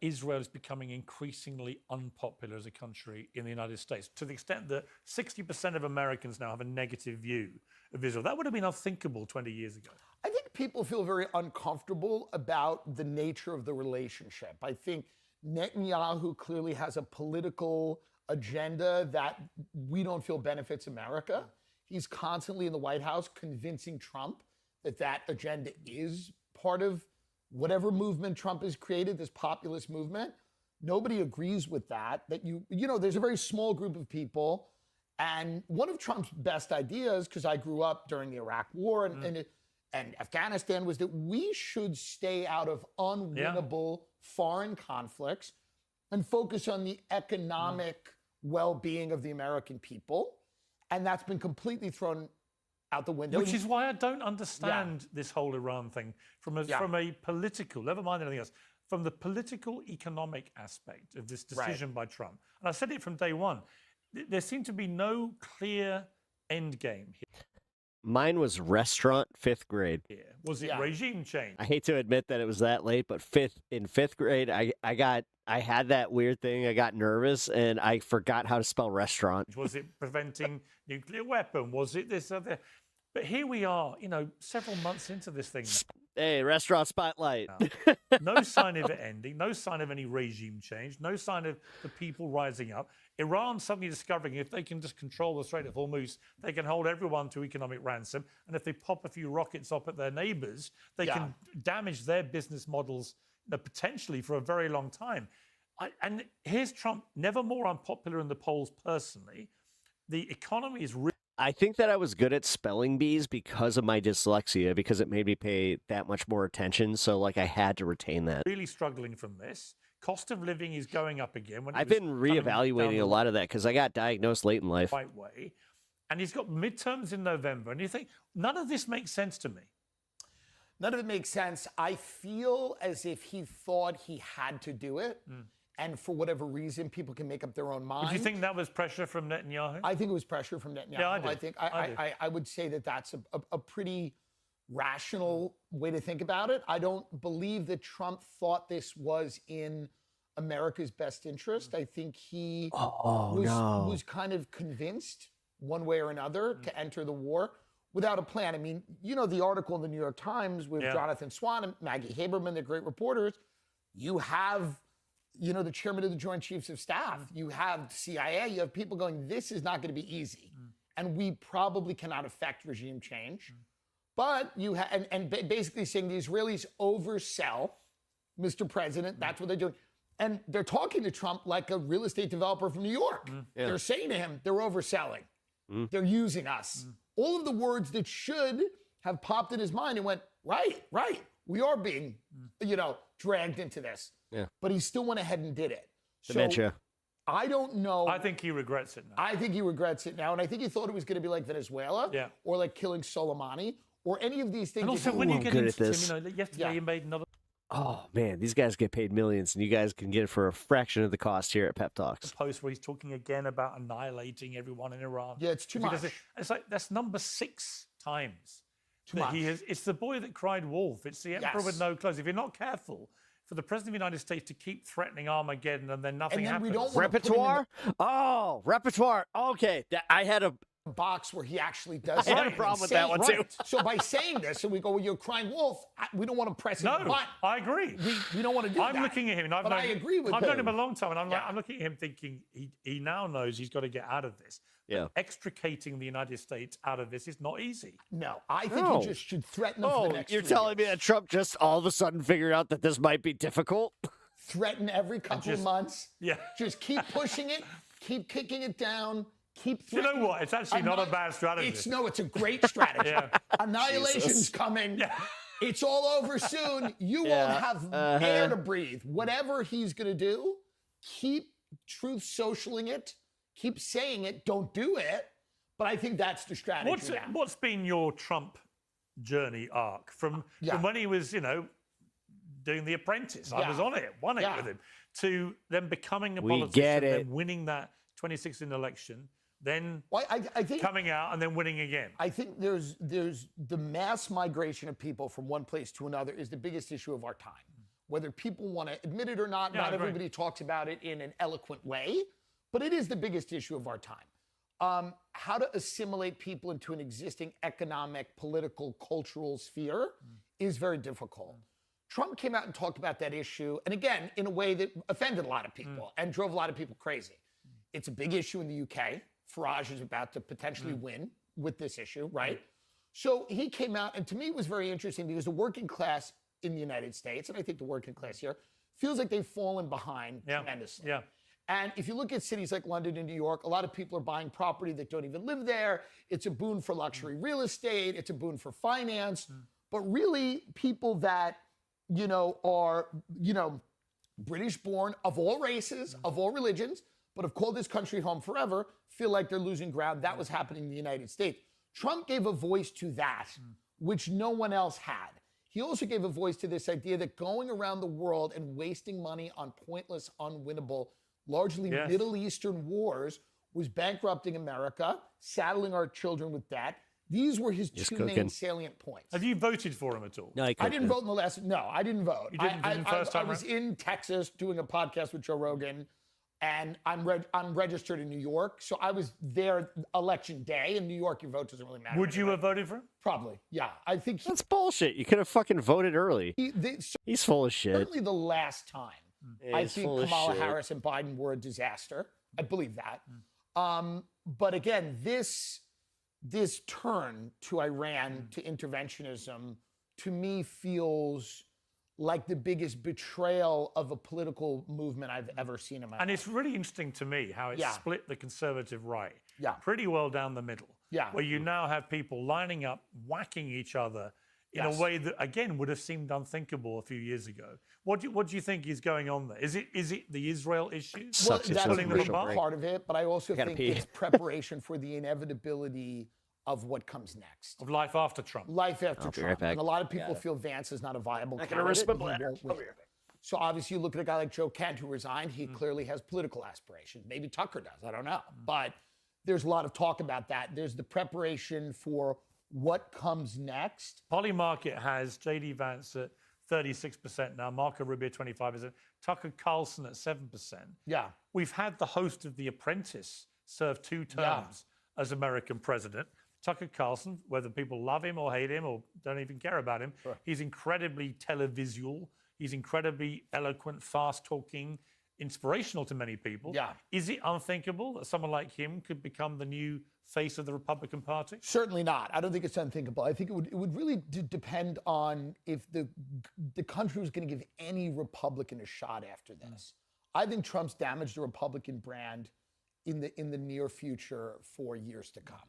[SPEAKER 14] Israel is becoming increasingly unpopular as a country in the United States, to the extent that 60% of Americans now have a negative view of Israel? That would have been unthinkable 20 years ago.
[SPEAKER 13] I think people feel very uncomfortable about the nature of the relationship. I think Netanyahu clearly has a political agenda that we don't feel benefits America. He's constantly in the White House convincing Trump that agenda is part of whatever movement Trump has created, this populist movement. Nobody agrees with that. There's a very small group of people. And one of Trump's best ideas, because I grew up during the Iraq War and Afghanistan, was that we should stay out of unwinnable foreign conflicts and focus on the economic well-being of the American people. And that's been completely thrown out the window.
[SPEAKER 14] Which is why I don't understand this whole Iran thing from a political, never mind anything else, from the political economic aspect of this decision by Trump. And I said it from day one. There seemed to be no clear end game here.
[SPEAKER 5] Mine was restaurant, 5th grade.
[SPEAKER 14] Was it regime change?
[SPEAKER 5] I hate to admit that it was that late, but in fifth grade, I had that weird thing. I got nervous and I forgot how to spell restaurant.
[SPEAKER 14] Was it preventing nuclear weapon? Was it this other? But here we are, several months into this thing.
[SPEAKER 5] Hey, restaurant spotlight.
[SPEAKER 14] No sign of it ending, no sign of any regime change, no sign of the people rising up. Iran suddenly discovering if they can just control the Strait of Hormuz, they can hold everyone to economic ransom. And if they pop a few rockets up at their neighbors, they can damage their business models potentially for a very long time. And here's Trump, never more unpopular in the polls personally. The economy is really...
[SPEAKER 5] I think that I was good at spelling bees because of my dyslexia, because it made me pay that much more attention. So, I had to retain that.
[SPEAKER 14] Really struggling from this. Cost of living is going up again.
[SPEAKER 5] I've been reevaluating a lot of that because I got diagnosed late in life.
[SPEAKER 14] Right way. And he's got midterms in November. And you think, none of this makes sense to me.
[SPEAKER 13] None of it makes sense. I feel as if he thought he had to do it. And for whatever reason, people can make up their own mind.
[SPEAKER 14] Do you think that was pressure from Netanyahu?
[SPEAKER 13] I think it was pressure from Netanyahu.
[SPEAKER 14] Yeah, I do.
[SPEAKER 13] I think I would say that that's a pretty rational way to think about it. I don't believe that Trump thought this was in America's best interest. I think he was kind of convinced one way or another to enter the war without a plan. I mean, the article in the New York Times with Jonathan Swan and Maggie Haberman, they're great reporters. You have the chairman of the Joint Chiefs of Staff, you have CIA, you have people going, this is not going to be easy. And we probably cannot affect regime change. But you have, and basically saying the Israelis oversell, Mr. President, that's what they're doing. And they're talking to Trump like a real estate developer from New York. They're saying to him, they're overselling. They're using us. All of the words that should have popped in his mind and went, right, we are being, dragged into this. But he still went ahead and did it.
[SPEAKER 5] Dementia.
[SPEAKER 13] So I don't know.
[SPEAKER 14] I think he regrets it now.
[SPEAKER 13] I think he regrets it now. And I think he thought it was going to be like Venezuela or like killing Soleimani or any of these things.
[SPEAKER 14] And also, when you get into this, yesterday you made another...
[SPEAKER 5] Oh, man, these guys get paid millions, and you guys can get it for a fraction of the cost here at Pep Talks.
[SPEAKER 14] Post where he's talking again about annihilating everyone in Iran.
[SPEAKER 13] Yeah, it's too much.
[SPEAKER 14] It's like, that's number 6 times. Too much. It's the boy that cried wolf. It's the emperor with no clothes. If you're not careful, for the President of the United States to keep threatening Armageddon and then nothing happens.
[SPEAKER 5] Repertoire? Oh, repertoire. Okay, I had a
[SPEAKER 13] box where he actually does.
[SPEAKER 5] I had a problem with that one too.
[SPEAKER 13] So by saying this, and we go, well, you're crying wolf. We don't want to press it.
[SPEAKER 14] No, I agree.
[SPEAKER 13] We don't want to do that.
[SPEAKER 14] I'm looking at him, and I
[SPEAKER 13] agree with
[SPEAKER 14] I've
[SPEAKER 13] him.
[SPEAKER 14] known him a long time, and I'm looking at him thinking he now knows he's got to get out of this.
[SPEAKER 5] Yeah.
[SPEAKER 14] Extricating the United States out of this is not easy.
[SPEAKER 13] No, I think he just should threaten them for the next
[SPEAKER 5] you're
[SPEAKER 13] 3
[SPEAKER 5] telling me
[SPEAKER 13] years.
[SPEAKER 5] that Trump just all of a sudden figured out that this might be difficult?
[SPEAKER 13] Threaten every couple of months.
[SPEAKER 14] Yeah.
[SPEAKER 13] Just keep pushing it, keep kicking it down, keep
[SPEAKER 14] You know what? It's actually not a bad strategy.
[SPEAKER 13] It's a great strategy. Annihilation's
[SPEAKER 14] Jesus.
[SPEAKER 13] coming. It's all over soon. You won't have air to breathe. Whatever he's going to do, keep truth socialing it. Keep saying it. Don't do it. But I think that's the strategy now.
[SPEAKER 14] What's been your Trump journey arc from when he was, doing The Apprentice? I was on it, won it with him, to then becoming a politician, then winning that 2016 election, then
[SPEAKER 13] I think
[SPEAKER 14] coming out and then winning again.
[SPEAKER 13] I think there's the mass migration of people from one place to another is the biggest issue of our time. Whether people want to admit it or not, not everybody talks about it in an eloquent way, but it is the biggest issue of our time. How to assimilate people into an existing economic, political, cultural sphere is very difficult. Trump came out and talked about that issue, and again, in a way that offended a lot of people and drove a lot of people crazy. It's a big issue in the UK. Farage is about to potentially win with this issue, right? So he came out, and to me it was very interesting because the working class in the United States, and I think the working class here, feels like they've fallen behind tremendously.
[SPEAKER 14] Yeah.
[SPEAKER 13] And if you look at cities like London and New York, a lot of people are buying property that don't even live there. It's a boon for luxury real estate. It's a boon for finance. But really, people that, are, British born, of all races, of all religions, but have called this country home forever, feel like they're losing ground. That was happening in the United States. Trump gave a voice to that, which no one else had. He also gave a voice to this idea that going around the world and wasting money on pointless, unwinnable, largely Middle Eastern wars was bankrupting America, saddling our children with debt. These were his two main salient points.
[SPEAKER 14] Have you voted for him at all?
[SPEAKER 5] No,
[SPEAKER 13] I didn't vote in the last. No, I didn't vote.
[SPEAKER 14] You didn't first time
[SPEAKER 13] I was in Texas doing a podcast with Joe Rogan, and I'm registered in New York, so I was there election day. In New York, your vote doesn't really matter.
[SPEAKER 14] Would you have voted for him?
[SPEAKER 13] Probably, yeah. I think
[SPEAKER 5] that's bullshit. You could have fucking voted early. He's full of shit.
[SPEAKER 13] Certainly the last time. I think Kamala Harris and Biden were a disaster. I believe that. But again, this turn to Iran, to interventionism, to me feels like the biggest betrayal of a political movement I've ever seen in my life.
[SPEAKER 14] And it's really interesting to me how it split the conservative right pretty well down the middle.
[SPEAKER 13] Yeah.
[SPEAKER 14] Where you now have people lining up, whacking each other in a way that, again, would have seemed unthinkable a few years ago. What do you think is going on there? Is it the Israel issue?
[SPEAKER 13] Well, that's a big part of it, but I also think it's preparation for the inevitability of what comes next.
[SPEAKER 14] Of life after Trump.
[SPEAKER 13] Life after Trump.
[SPEAKER 5] Right back.
[SPEAKER 13] And a lot of people feel Vance is not a viable
[SPEAKER 5] Not gonna
[SPEAKER 13] candidate.
[SPEAKER 5] risk my bladder.
[SPEAKER 13] So obviously you look at a guy like Joe Kent who resigned. He clearly has political aspirations. Maybe Tucker does. I don't know. But there's a lot of talk about that. There's the preparation for what comes next.
[SPEAKER 14] Polymarket has J.D. Vance at 36% now, Marco Rubio 25%, Tucker Carlson at 7%.
[SPEAKER 13] Yeah.
[SPEAKER 14] We've had the host of The Apprentice serve 2 terms as American president. Tucker Carlson, whether people love him or hate him or don't even care about him, he's incredibly televisual. He's incredibly eloquent, fast-talking, inspirational to many people.
[SPEAKER 13] Yeah.
[SPEAKER 14] Is it unthinkable that someone like him could become the new face of the Republican Party?
[SPEAKER 13] Certainly not. I don't think it's unthinkable. I think it would really depend on if the country was going to give any Republican a shot after this. I think Trump's damaged the Republican brand in the near future for years to come.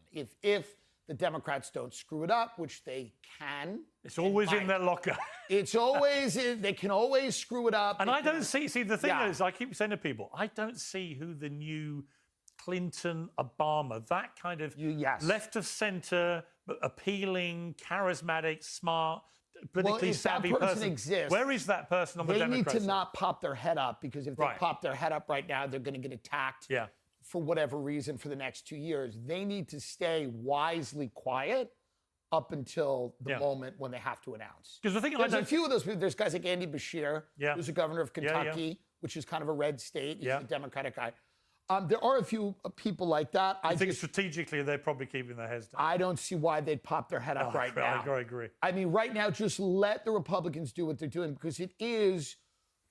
[SPEAKER 13] If the Democrats don't screw it up, which they can.
[SPEAKER 14] It's always in their locker.
[SPEAKER 13] It's always they can always screw it up.
[SPEAKER 14] And I don't see the thing is, I keep saying to people, I don't see who the new Clinton, Obama, that kind of left of center, but appealing, charismatic, smart, politically savvy
[SPEAKER 13] that person
[SPEAKER 14] person.
[SPEAKER 13] exists,
[SPEAKER 14] where is that person on the Democrat
[SPEAKER 13] They need to
[SPEAKER 14] side?
[SPEAKER 13] not pop their head up, because if they pop their head up right now, they're going to get attacked for whatever reason for the next 2 years. They need to stay wisely quiet up until the moment when they have to announce.
[SPEAKER 14] Because the thing
[SPEAKER 13] there's a few of those people. There's guys like Andy Beshear, who's the governor of Kentucky, which is kind of a red state. He's a Democratic guy. There are a few people like that.
[SPEAKER 14] I think strategically they're probably keeping their heads down.
[SPEAKER 13] I don't see why they'd pop their head up right now.
[SPEAKER 14] I agree.
[SPEAKER 13] I mean, right now, just let the Republicans do what they're doing, because it is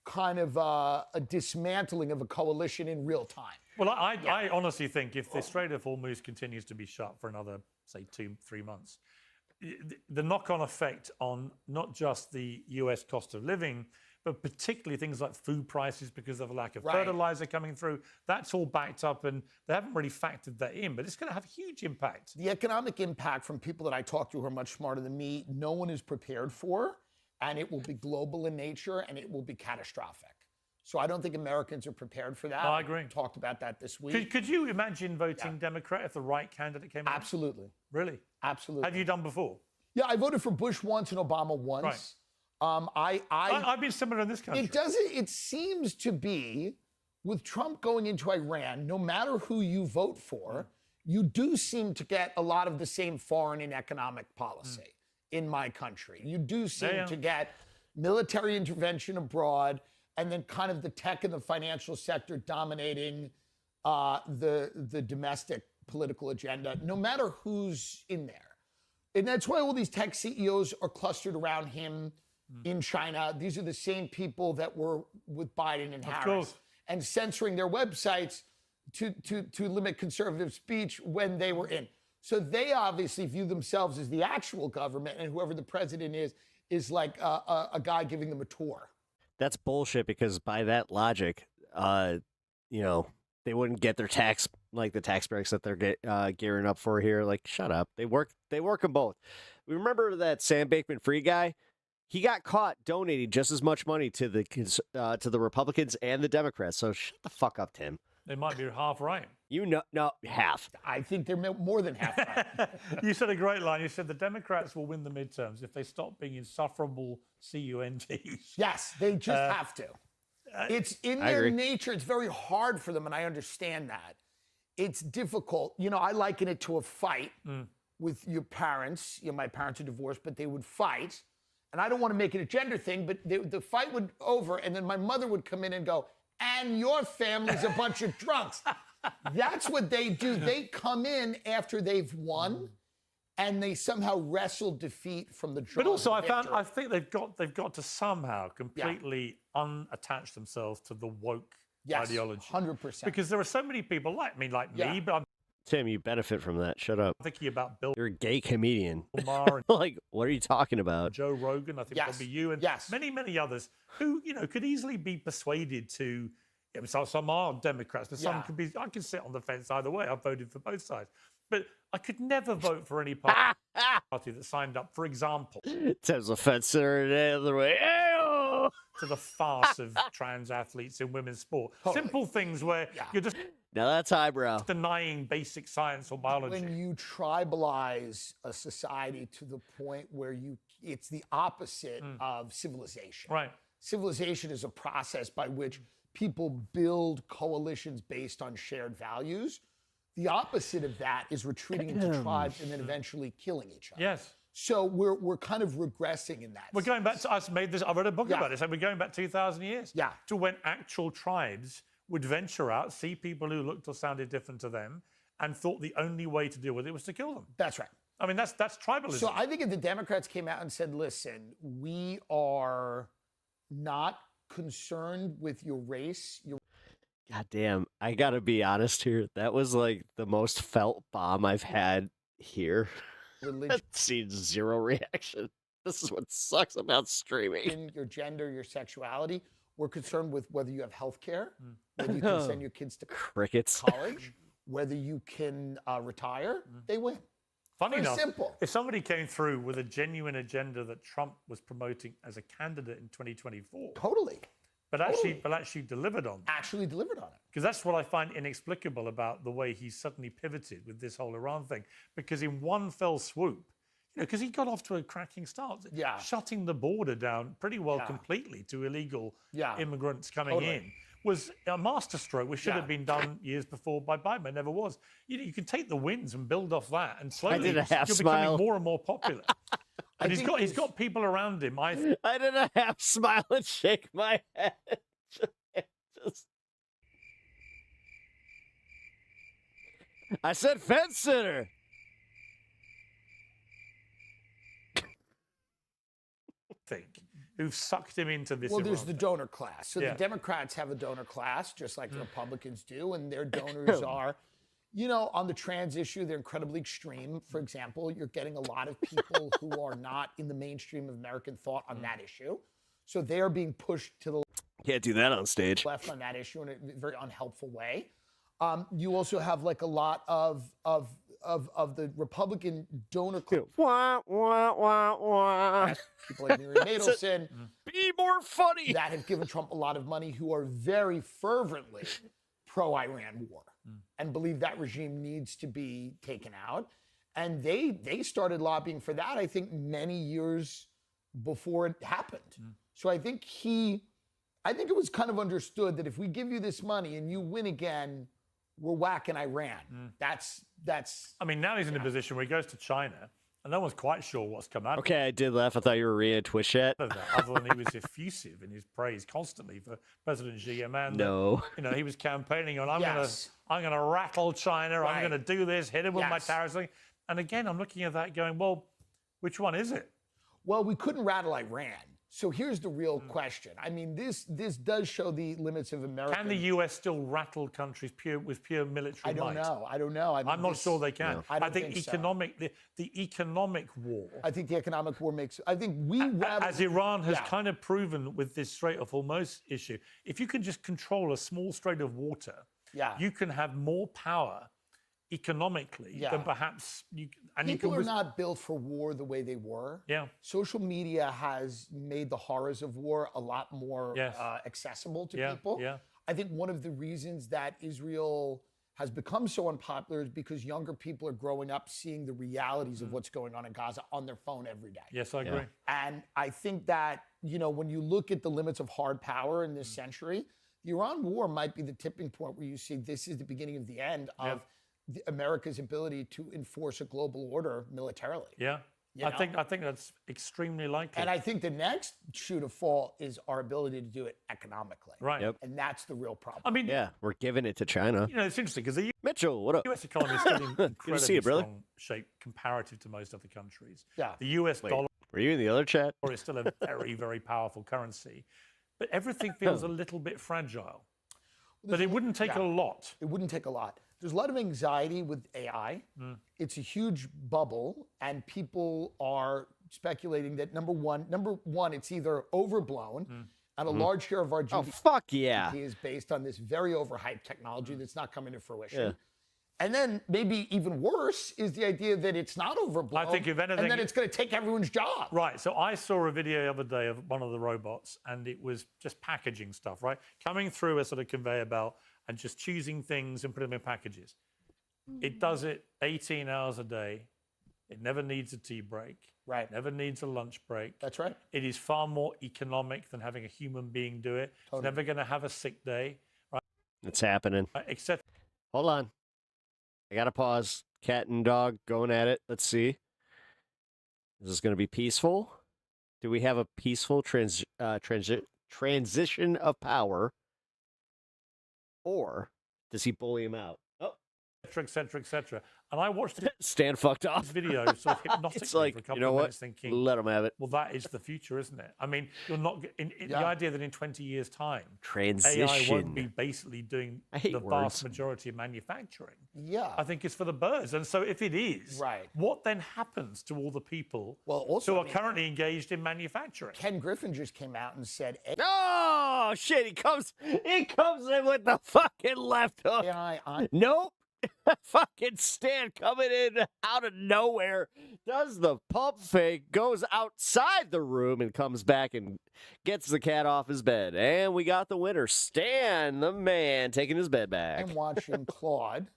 [SPEAKER 13] kind of a dismantling of a coalition in real time.
[SPEAKER 14] Well, I honestly think if the Strait of Hormuz continues to be shut for another, say, 2-3 months, the knock-on effect on not just the U.S. cost of living, but particularly things like food prices because of a lack of fertilizer coming through, that's all backed up, and they haven't really factored that in, but it's going to have a huge impact.
[SPEAKER 13] The economic impact from people that I talk to who are much smarter than me, no one is prepared for, and it will be global in nature, and it will be catastrophic. So I don't think Americans are prepared for that.
[SPEAKER 14] I agree.
[SPEAKER 13] We talked about that this week.
[SPEAKER 14] Could you imagine voting Democrat if the right candidate came out?
[SPEAKER 13] Absolutely.
[SPEAKER 14] Really?
[SPEAKER 13] Absolutely.
[SPEAKER 14] Have you done before?
[SPEAKER 13] Yeah, I voted for Bush once and Obama once.
[SPEAKER 14] Right. I've been similar in this country.
[SPEAKER 13] It seems to be, with Trump going into Iran, no matter who you vote for, you do seem to get a lot of the same foreign and economic policy in my country. You do seem to get military intervention abroad, and then kind of the tech and the financial sector dominating the domestic political agenda, no matter who's in there. And that's why all these tech CEOs are clustered around him in China. These are the same people that were with Biden and Harris and censoring their websites to limit conservative speech when they were in. So they obviously view themselves as the actual government, and whoever the president is like a guy giving them a tour.
[SPEAKER 5] That's bullshit, because by that logic, you know, they wouldn't get their tax, like the tax breaks that they're gearing up for here. Like, shut up. They work them both. We remember that Sam Bankman-Fried guy. He got caught donating just as much money to the Republicans and the Democrats. So shut the fuck up, Tim.
[SPEAKER 14] They might be half right.
[SPEAKER 5] You know, no, half.
[SPEAKER 13] I think they're more than half right.
[SPEAKER 14] You said a great line. You said the Democrats will win the midterms if they stop being insufferable CUNTs.
[SPEAKER 13] Yes, they just have to. It's in their nature. It's very hard for them, and I understand that. It's difficult. You know, I liken it to a fight with your parents. You know, my parents are divorced, but they would fight. And I don't want to make it a gender thing, but the fight would over, and then my mother would come in and go, and your family's a bunch of drunks. That's what they do. They come in after they've won, and they somehow wrestle defeat from the drunk.
[SPEAKER 14] But also, I think they've got to somehow completely unattach themselves to the woke ideology.
[SPEAKER 13] 100%.
[SPEAKER 14] Because there are so many people like me, but I'm
[SPEAKER 5] Tim, you benefit from that. Shut up.
[SPEAKER 14] thinking about Bill
[SPEAKER 5] You're a gay comedian.
[SPEAKER 14] Maher and
[SPEAKER 5] Like, what are you talking about?
[SPEAKER 14] Joe Rogan. I think probably you and many, many others who, you know, could easily be persuaded to. Yeah, so some are Democrats, but some could be. I can sit on the fence either way. I've voted for both sides, but I could never vote for any party that signed up, for example,
[SPEAKER 5] Tim's a fence sitter the other way. Ayo!
[SPEAKER 14] To the farce of trans athletes in women's sport. Simple things where you're just
[SPEAKER 5] Now that's highbrow.
[SPEAKER 14] denying basic science or biology.
[SPEAKER 13] When you tribalize a society to the point where it's the opposite of civilization.
[SPEAKER 14] Right.
[SPEAKER 13] Civilization is a process by which people build coalitions based on shared values. The opposite of that is retreating into tribes and then eventually killing each other.
[SPEAKER 14] Yes.
[SPEAKER 13] So we're kind of regressing in that.
[SPEAKER 14] We're going back to, I wrote a book about this, and we're going back 2,000 years to when actual tribes would venture out, see people who looked or sounded different to them, and thought the only way to deal with it was to kill them.
[SPEAKER 13] That's right.
[SPEAKER 14] I mean, that's tribalism.
[SPEAKER 13] So I think if the Democrats came out and said, listen, we are not concerned with your race,
[SPEAKER 5] God damn, I gotta be honest here. That was like the most felt bomb I've had here.
[SPEAKER 13] religion,
[SPEAKER 5] I've seen zero reaction. This is what sucks about streaming.
[SPEAKER 13] your gender, your sexuality. We're concerned with whether you have health care, whether you can send your kids to
[SPEAKER 5] Crickets.
[SPEAKER 13] college, whether you can retire. They win.
[SPEAKER 14] Funny
[SPEAKER 13] Very
[SPEAKER 14] enough,
[SPEAKER 13] simple.
[SPEAKER 14] if somebody came through with a genuine agenda that Trump was promoting as a candidate in 2024, but actually delivered on, because that's what I find inexplicable about the way he suddenly pivoted with this whole Iran thing. Because in one fell swoop, you know, because he got off to a cracking start, shutting the border down pretty well completely to illegal immigrants coming in. Was a masterstroke, which should have been done years before by Biden, but never was. You can take the wins and build off that, and slowly you're becoming more and more popular. And he's got people around him.
[SPEAKER 5] I did a half smile and shake my head. I said fence sitter.
[SPEAKER 14] who've sucked him into this.
[SPEAKER 13] Well, there's
[SPEAKER 14] Iran
[SPEAKER 13] the
[SPEAKER 14] thing.
[SPEAKER 13] donor class. So
[SPEAKER 14] Yeah.
[SPEAKER 13] the Democrats have a donor class, just like the Republicans do, and their donors are, you know, on the trans issue, they're incredibly extreme. For example, you're getting a lot of people who are not in the mainstream of American thought on that issue. So they are being pushed to the
[SPEAKER 5] Can't do that on stage.
[SPEAKER 13] left on that issue in a very unhelpful way. You also have like a lot of the Republican donor class.
[SPEAKER 5] Wah, wah, wah, wah.
[SPEAKER 13] People like Mary Nadelson.
[SPEAKER 5] Be more funny.
[SPEAKER 13] That have given Trump a lot of money, who are very fervently pro-Iran war and believe that regime needs to be taken out. And they started lobbying for that, I think, many years before it happened. So I think it was kind of understood that if we give you this money and you win again, we're whacking Iran. That's.
[SPEAKER 14] I mean, now he's in a position where he goes to China, and no one's quite sure what's come out.
[SPEAKER 5] Okay, I did laugh. I thought you were reading a Twitch chat.
[SPEAKER 14] Of that, other than he was effusive in his praise constantly for President Xi, a man.
[SPEAKER 5] No.
[SPEAKER 14] That, you know, he was campaigning on, I'm gonna rattle China. I'm gonna do this, hit him with my tariffs. And again, I'm looking at that, going, well, which one is it?
[SPEAKER 13] Well, we couldn't rattle Iran. So here's the real question. I mean, this does show the limits of America.
[SPEAKER 14] Can the U.S. still rattle countries with pure military
[SPEAKER 13] I don't
[SPEAKER 14] might?
[SPEAKER 13] know. I don't know. I mean,
[SPEAKER 14] I'm not sure they can.
[SPEAKER 13] No.
[SPEAKER 14] I think the economic war.
[SPEAKER 13] I think the economic war makes. I think we
[SPEAKER 14] as Iran has kind of proven with this Strait of Hormuz issue, if you can just control a small strait of water, you can have more power economically than perhaps you. And
[SPEAKER 13] people
[SPEAKER 14] you can
[SPEAKER 13] are not built for war the way they were.
[SPEAKER 14] Yeah.
[SPEAKER 13] Social media has made the horrors of war a lot more accessible to people.
[SPEAKER 14] Yeah.
[SPEAKER 13] I think one of the reasons that Israel has become so unpopular is because younger people are growing up seeing the realities of what's going on in Gaza on their phone every day.
[SPEAKER 14] Yes, I agree.
[SPEAKER 13] And I think that, you know, when you look at the limits of hard power in this century, the Iran war might be the tipping point where you see this is the beginning of the end of America's ability to enforce a global order militarily.
[SPEAKER 14] Yeah. I think that's extremely likely.
[SPEAKER 13] And I think the next shoe to fall is our ability to do it economically.
[SPEAKER 14] Right.
[SPEAKER 5] Yep.
[SPEAKER 13] And that's the real problem.
[SPEAKER 14] I mean,
[SPEAKER 5] Yeah, we're giving it to China.
[SPEAKER 14] you know, it's interesting because the
[SPEAKER 5] Mitchell, what up?
[SPEAKER 14] U.S. economy is still in
[SPEAKER 5] Good
[SPEAKER 14] incredibly
[SPEAKER 5] to see you, brother.
[SPEAKER 14] strong shape comparative to most other countries.
[SPEAKER 13] Yeah.
[SPEAKER 14] The U.S.
[SPEAKER 5] Wait,
[SPEAKER 14] dollar
[SPEAKER 5] were you in the other chat?
[SPEAKER 14] is still a very, very powerful currency, but everything feels a little bit fragile. But it wouldn't take a lot.
[SPEAKER 13] It wouldn't take a lot. There's a lot of anxiety with AI. It's a huge bubble, and people are speculating that number one, it's either overblown, and a large share of our GDP
[SPEAKER 5] fuck yeah.
[SPEAKER 13] is based on this very overhyped technology that's not coming to fruition.
[SPEAKER 5] Yeah.
[SPEAKER 13] And then maybe even worse is the idea that it's not overblown.
[SPEAKER 14] I think if anything,
[SPEAKER 13] and then it's going to take everyone's job.
[SPEAKER 14] Right. So I saw a video the other day of one of the robots, and it was just packaging stuff, right? Coming through a sort of conveyor belt and just choosing things and putting them in packages. It does it 18 hours a day. It never needs a tea break.
[SPEAKER 13] Right.
[SPEAKER 14] Never needs a lunch break.
[SPEAKER 13] That's right.
[SPEAKER 14] It is far more economic than having a human being do it. It's never going to have a sick day. Right.
[SPEAKER 5] It's happening.
[SPEAKER 14] Except.
[SPEAKER 5] Hold on. I got to pause. Cat and dog going at it. Let's see. Is this going to be peaceful? Do we have a peaceful transition of power? Or does he bully him out? Oh.
[SPEAKER 14] Et cetera, et cetera. And I watched
[SPEAKER 5] Stan fucked off.
[SPEAKER 14] Video sort of hypnotically
[SPEAKER 5] It's like,
[SPEAKER 14] for a couple
[SPEAKER 5] you know
[SPEAKER 14] of
[SPEAKER 5] what?
[SPEAKER 14] minutes thinking,
[SPEAKER 5] Let him have it.
[SPEAKER 14] well, that is the future, isn't it? I mean, you're not the idea that in 20 years' time,
[SPEAKER 5] Transition.
[SPEAKER 14] AI won't be basically doing the vast majority of manufacturing.
[SPEAKER 13] Yeah.
[SPEAKER 14] I think it's for the birds. And so if it is, what then happens to all the people who are currently engaged in manufacturing?
[SPEAKER 13] Ken Griffin just came out and said,
[SPEAKER 5] Oh, shit. He comes in with the fucking left hook. Nope. Fucking Stan coming in out of nowhere, does the pump fake, goes outside the room and comes back and gets the cat off his bed. And we got the winner, Stan, the man, taking his bed back.
[SPEAKER 13] I'm watching Claude,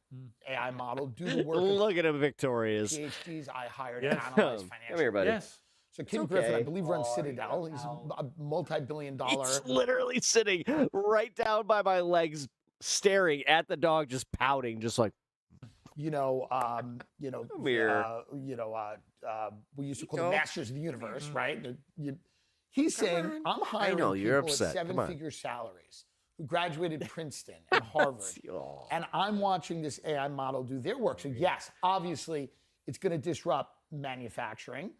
[SPEAKER 13] AI model, do the work.
[SPEAKER 5] Look at him, victorious.
[SPEAKER 13] PhDs I hired
[SPEAKER 5] Yes.
[SPEAKER 13] to analyze financial.
[SPEAKER 5] Come here, buddy.
[SPEAKER 14] Yes.
[SPEAKER 13] So Kim
[SPEAKER 5] It's
[SPEAKER 13] Griffin, I
[SPEAKER 5] okay.
[SPEAKER 13] believe, runs Citadel. He's a multi-billion-dollar.
[SPEAKER 5] He's literally sitting right down by my legs, staring at the dog, just pouting, just like.
[SPEAKER 13] We used to call them masters of the universe, right? He's saying, I'm hiring
[SPEAKER 5] know, you're
[SPEAKER 13] people
[SPEAKER 5] upset.
[SPEAKER 13] at
[SPEAKER 5] Come on.
[SPEAKER 13] seven-figure salaries who graduated Princeton and Harvard, and I'm watching this AI model do their work. So yes, obviously, it's going to disrupt manufacturing,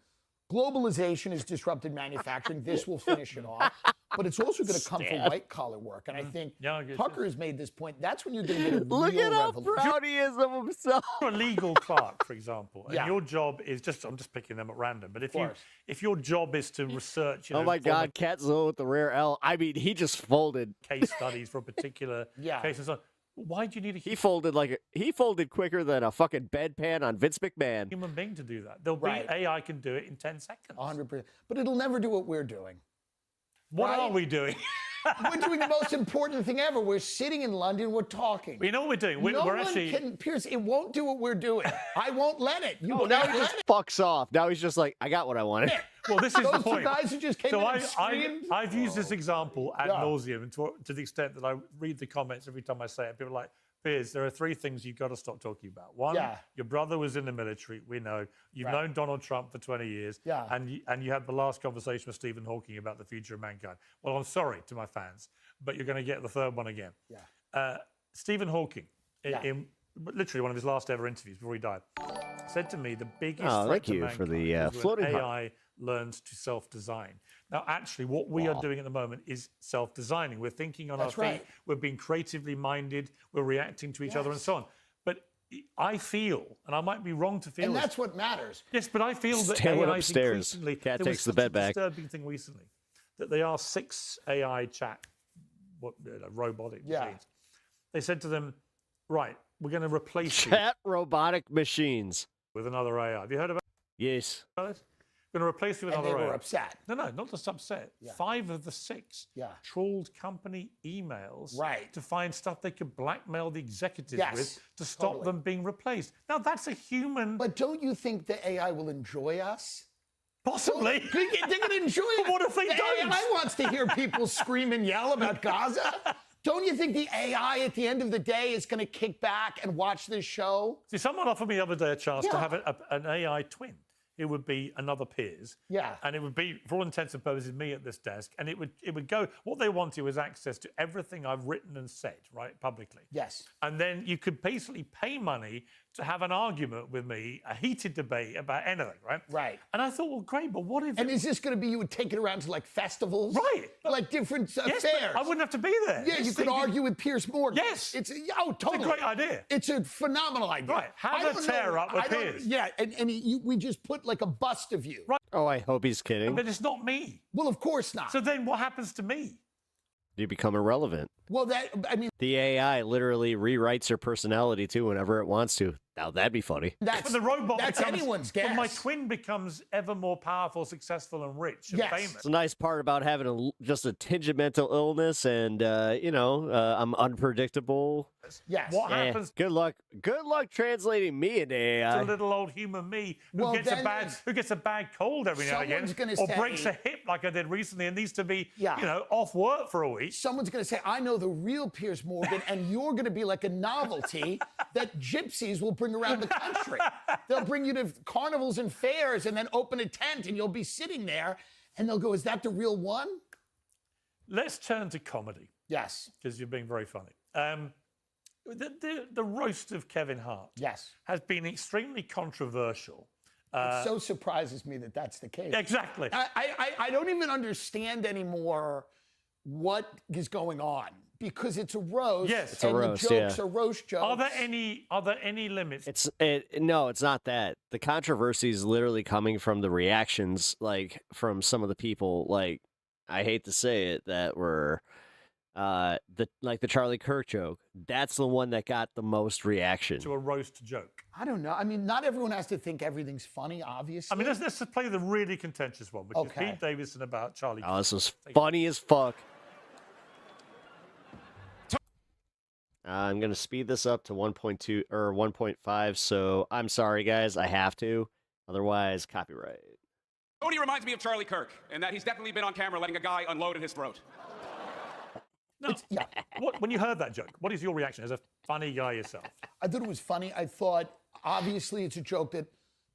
[SPEAKER 13] Globalization has disrupted manufacturing. This will finish it off. But it's also going to come for white-collar work. And I think Tucker has made this point. That's when you're going to get a
[SPEAKER 5] Look
[SPEAKER 13] real
[SPEAKER 5] at how
[SPEAKER 13] revolution.
[SPEAKER 5] proud he is of himself.
[SPEAKER 14] You're a legal clerk, for example, and
[SPEAKER 13] Yeah.
[SPEAKER 14] your job is I'm just picking them at random, but
[SPEAKER 13] course.
[SPEAKER 14] if your job is to research,
[SPEAKER 5] Oh my
[SPEAKER 14] form
[SPEAKER 5] God, Catzo with the rare L. I mean, he just folded.
[SPEAKER 14] case studies for a particular case and so on, why do you need a
[SPEAKER 5] He folded quicker than a fucking bedpan on Vince McMahon.
[SPEAKER 14] human being to do that? There'll be AI can do it in 10 seconds.
[SPEAKER 13] 100%. But it'll never do what we're doing.
[SPEAKER 14] What
[SPEAKER 13] Right?
[SPEAKER 14] are we doing?
[SPEAKER 13] We're doing the most important thing ever. We're sitting in London, we're talking.
[SPEAKER 14] You know what we're doing?
[SPEAKER 13] No
[SPEAKER 14] We're
[SPEAKER 13] one
[SPEAKER 14] actually.
[SPEAKER 13] can, Pierce, it won't do what we're doing. I won't let it. You
[SPEAKER 5] Oh,
[SPEAKER 13] won't
[SPEAKER 5] now
[SPEAKER 13] let
[SPEAKER 5] he just
[SPEAKER 13] it.
[SPEAKER 5] fucks off. Now he's just like, I got what I wanted.
[SPEAKER 14] Well, this is
[SPEAKER 13] Those
[SPEAKER 14] the
[SPEAKER 13] two
[SPEAKER 14] point.
[SPEAKER 13] guys who just came in and screamed.
[SPEAKER 14] I've used this example ad
[SPEAKER 13] Yeah.
[SPEAKER 14] nauseum, and to the extent that I read the comments every time I say it. People are like, Piers, there are 3 things you've got to stop talking about. One,
[SPEAKER 13] Yeah.
[SPEAKER 14] your brother was in the military. We know. You've
[SPEAKER 13] Right.
[SPEAKER 14] known Donald Trump for 20 years.
[SPEAKER 13] Yeah.
[SPEAKER 14] And you had the last conversation with Stephen Hawking about the future of mankind. Well, I'm sorry to my fans, but you're going to get the third one again.
[SPEAKER 13] Yeah.
[SPEAKER 14] Stephen Hawking, in literally one of his last ever interviews before he died, said to me the biggest
[SPEAKER 5] Oh,
[SPEAKER 14] threat
[SPEAKER 5] thank
[SPEAKER 14] to
[SPEAKER 5] you for
[SPEAKER 14] mankind
[SPEAKER 5] the
[SPEAKER 14] is when
[SPEAKER 5] floating heart.
[SPEAKER 14] AI learns to self-design. Now, actually, what we are doing at the moment is self-designing. We're thinking on
[SPEAKER 13] That's
[SPEAKER 14] our feet.
[SPEAKER 13] right.
[SPEAKER 14] We're being creatively minded. We're reacting to each other and so on. But I feel, and I might be wrong to feel
[SPEAKER 13] And
[SPEAKER 14] this.
[SPEAKER 13] that's what matters.
[SPEAKER 14] Yes, but I feel that
[SPEAKER 5] Stanley
[SPEAKER 14] AI is
[SPEAKER 5] upstairs.
[SPEAKER 14] increasingly...
[SPEAKER 5] Cat
[SPEAKER 14] there was
[SPEAKER 5] takes the
[SPEAKER 14] such
[SPEAKER 5] bed
[SPEAKER 14] a
[SPEAKER 5] back.
[SPEAKER 14] disturbing thing recently, that they asked 6 AI chat robotic machines. They said to them, right, we're going to replace you
[SPEAKER 5] Chat robotic machines.
[SPEAKER 14] with another AI. Have you heard about
[SPEAKER 5] Yes.
[SPEAKER 14] this? We're going to replace you with
[SPEAKER 13] And
[SPEAKER 14] another
[SPEAKER 13] they were
[SPEAKER 14] AI.
[SPEAKER 13] upset.
[SPEAKER 14] No, not just upset.
[SPEAKER 13] Yeah.
[SPEAKER 14] 5 of the 6
[SPEAKER 13] Yeah.
[SPEAKER 14] trawled company emails
[SPEAKER 13] Right.
[SPEAKER 14] to find stuff they could blackmail the executives
[SPEAKER 13] Yes,
[SPEAKER 14] with to stop
[SPEAKER 13] totally.
[SPEAKER 14] them being replaced. Now, that's a human...
[SPEAKER 13] But don't you think the AI will enjoy us?
[SPEAKER 14] Possibly.
[SPEAKER 13] They're going to enjoy it.
[SPEAKER 14] What if they
[SPEAKER 13] the
[SPEAKER 14] don't?
[SPEAKER 13] AI wants to hear people scream and yell about Gaza. Don't you think the AI at the end of the day is going to kick back and watch this show?
[SPEAKER 14] See, someone offered me the other day a chance to
[SPEAKER 13] Yeah.
[SPEAKER 14] have an AI twin. It would be another Piers.
[SPEAKER 13] Yeah.
[SPEAKER 14] And it would be, for all intents and purposes, me at this desk. And it would go, what they wanted was access to everything I've written and said, right, publicly.
[SPEAKER 13] Yes.
[SPEAKER 14] And then you could basically pay money to have an argument with me, a heated debate about anything, right?
[SPEAKER 13] Right.
[SPEAKER 14] And I thought, well, great, but what if...
[SPEAKER 13] And is this going to be you would take it around to like festivals?
[SPEAKER 14] Right.
[SPEAKER 13] Like different
[SPEAKER 14] Yes,
[SPEAKER 13] fairs?
[SPEAKER 14] but I wouldn't have to be there.
[SPEAKER 13] Yeah, you could argue with Pierce Morgan.
[SPEAKER 14] Yes.
[SPEAKER 13] It's totally.
[SPEAKER 14] It's a great idea.
[SPEAKER 13] It's a phenomenal idea.
[SPEAKER 14] Right. Have
[SPEAKER 13] I
[SPEAKER 14] a
[SPEAKER 13] don't
[SPEAKER 14] tear
[SPEAKER 13] know-
[SPEAKER 14] up with
[SPEAKER 13] I don't-
[SPEAKER 14] Pierce.
[SPEAKER 13] Yeah, and we just put like a bust of you.
[SPEAKER 14] Right.
[SPEAKER 5] Oh, I hope he's kidding.
[SPEAKER 14] But it's not me.
[SPEAKER 13] Well, of course not.
[SPEAKER 14] So then what happens to me?
[SPEAKER 5] You become irrelevant.
[SPEAKER 13] Well, I mean,
[SPEAKER 5] The AI literally rewrites her personality too whenever it wants to. Now that'd be funny.
[SPEAKER 14] But the robot
[SPEAKER 13] that's
[SPEAKER 14] becomes,
[SPEAKER 13] anyone's
[SPEAKER 14] but
[SPEAKER 13] guess.
[SPEAKER 14] my twin becomes ever more powerful, successful, and rich and famous.
[SPEAKER 5] It's a nice part about having just a tinge of mental illness and, I'm unpredictable.
[SPEAKER 13] Yes.
[SPEAKER 14] What happens?
[SPEAKER 5] Good luck. Good luck translating me into AI.
[SPEAKER 14] To little old human me who
[SPEAKER 13] Well,
[SPEAKER 14] gets
[SPEAKER 13] then
[SPEAKER 14] a bad cold every now and
[SPEAKER 13] someone's
[SPEAKER 14] again,
[SPEAKER 13] gonna
[SPEAKER 14] or breaks a
[SPEAKER 13] say-
[SPEAKER 14] hip like I did recently and needs to be,
[SPEAKER 13] Yeah.
[SPEAKER 14] off work for a week.
[SPEAKER 13] Someone's going to say, I know the real Piers Morgan, and you're going to be like a novelty that gypsies will bring around the country. They'll bring you to carnivals and fairs and then open a tent, and you'll be sitting there, and they'll go, is that the real one?
[SPEAKER 14] Let's turn to comedy.
[SPEAKER 13] Yes.
[SPEAKER 14] Because you're being very funny. The roast of Kevin Hart has been extremely controversial.
[SPEAKER 13] It so surprises me that that's the case.
[SPEAKER 14] Exactly.
[SPEAKER 13] I don't even understand anymore what is going on because it's a roast.
[SPEAKER 14] Yes.
[SPEAKER 5] It's a
[SPEAKER 13] and
[SPEAKER 5] roast,
[SPEAKER 13] the jokes
[SPEAKER 5] yeah.
[SPEAKER 13] are roast jokes.
[SPEAKER 14] Are there any limits?
[SPEAKER 5] No, it's not that. The controversy is literally coming from the reactions, like from some of the people, like I hate to say it, that were the Charlie Kirk joke. That's the one that got the most reaction.
[SPEAKER 14] To a roast joke.
[SPEAKER 13] I don't know. I mean, not everyone has to think everything's funny, obviously.
[SPEAKER 14] I mean, let's play the really contentious one, which is Pete Davidson about Charlie
[SPEAKER 5] Oh,
[SPEAKER 14] Kirk.
[SPEAKER 5] this was funny as fuck. I'm gonna speed this up to 1.2 or 1.5. So I'm sorry, guys, I have to. Otherwise, copyright.
[SPEAKER 24] Tony reminds me of Charlie Kirk, and that he's definitely been on camera letting a guy unload in his throat.
[SPEAKER 14] No. When you heard that joke, what is your reaction as a funny guy yourself?
[SPEAKER 13] I thought it was funny. I thought, obviously, it's a joke that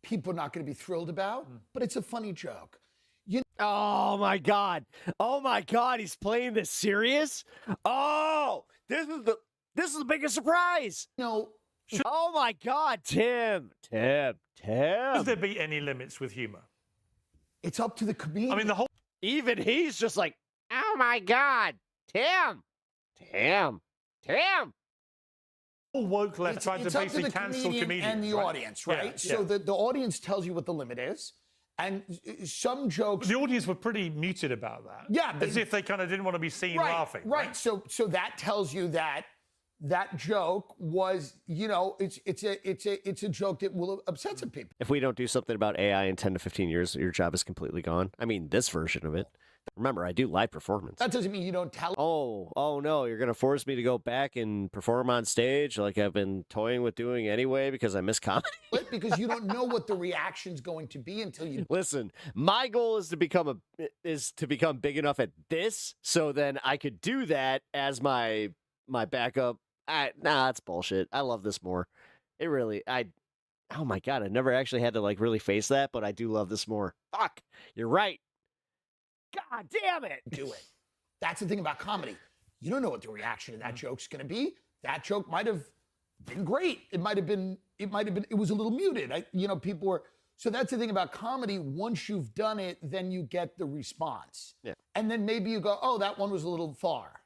[SPEAKER 13] people are not going to be thrilled about, but it's a funny joke.
[SPEAKER 5] Oh my god! Oh my god! He's playing this serious? Oh, this is the biggest surprise.
[SPEAKER 13] No.
[SPEAKER 5] Oh my god, Tim.
[SPEAKER 14] Should there be any limits with humor?
[SPEAKER 13] It's up to the comedian.
[SPEAKER 14] I mean, the whole.
[SPEAKER 5] Even he's just like, oh my God, Tim.
[SPEAKER 14] Woke left tried to
[SPEAKER 13] up
[SPEAKER 14] basically
[SPEAKER 13] the
[SPEAKER 14] cancel comedians
[SPEAKER 13] and the
[SPEAKER 14] right?
[SPEAKER 13] audience, right?
[SPEAKER 14] Yeah,
[SPEAKER 13] So
[SPEAKER 14] yeah.
[SPEAKER 13] the audience tells you what the limit is, and some jokes.
[SPEAKER 14] The audience were pretty muted about that.
[SPEAKER 13] Yeah,
[SPEAKER 14] as if they kind of didn't want to be seen
[SPEAKER 13] right,
[SPEAKER 14] laughing.
[SPEAKER 13] Right. So that tells you that that joke was, you know, it's a joke that will upset some people.
[SPEAKER 5] If we don't do something about AI in 10 to 15 years, your job is completely gone. I mean, this version of it. Remember, I do live performance.
[SPEAKER 13] That doesn't mean you don't tell.
[SPEAKER 5] Oh no, you're going to force me to go back and perform on stage like I've been toying with doing anyway because I miss comedy?
[SPEAKER 13] Because you don't know what the reaction's going to be until you.
[SPEAKER 5] Listen, my goal is to become big enough at this so then I could do that as my backup. Nah, that's bullshit. I love this more. It really, oh my God, I never actually had to like really face that, but I do love this more. Fuck, you're right. God damn it.
[SPEAKER 13] Do it. That's the thing about comedy. You don't know what the reaction to that joke's going to be. That joke might have been great. It was a little muted. People were. So that's the thing about comedy. Once you've done it, then you get the response.
[SPEAKER 5] Yeah.
[SPEAKER 13] And then maybe you go, oh, that one was a little far.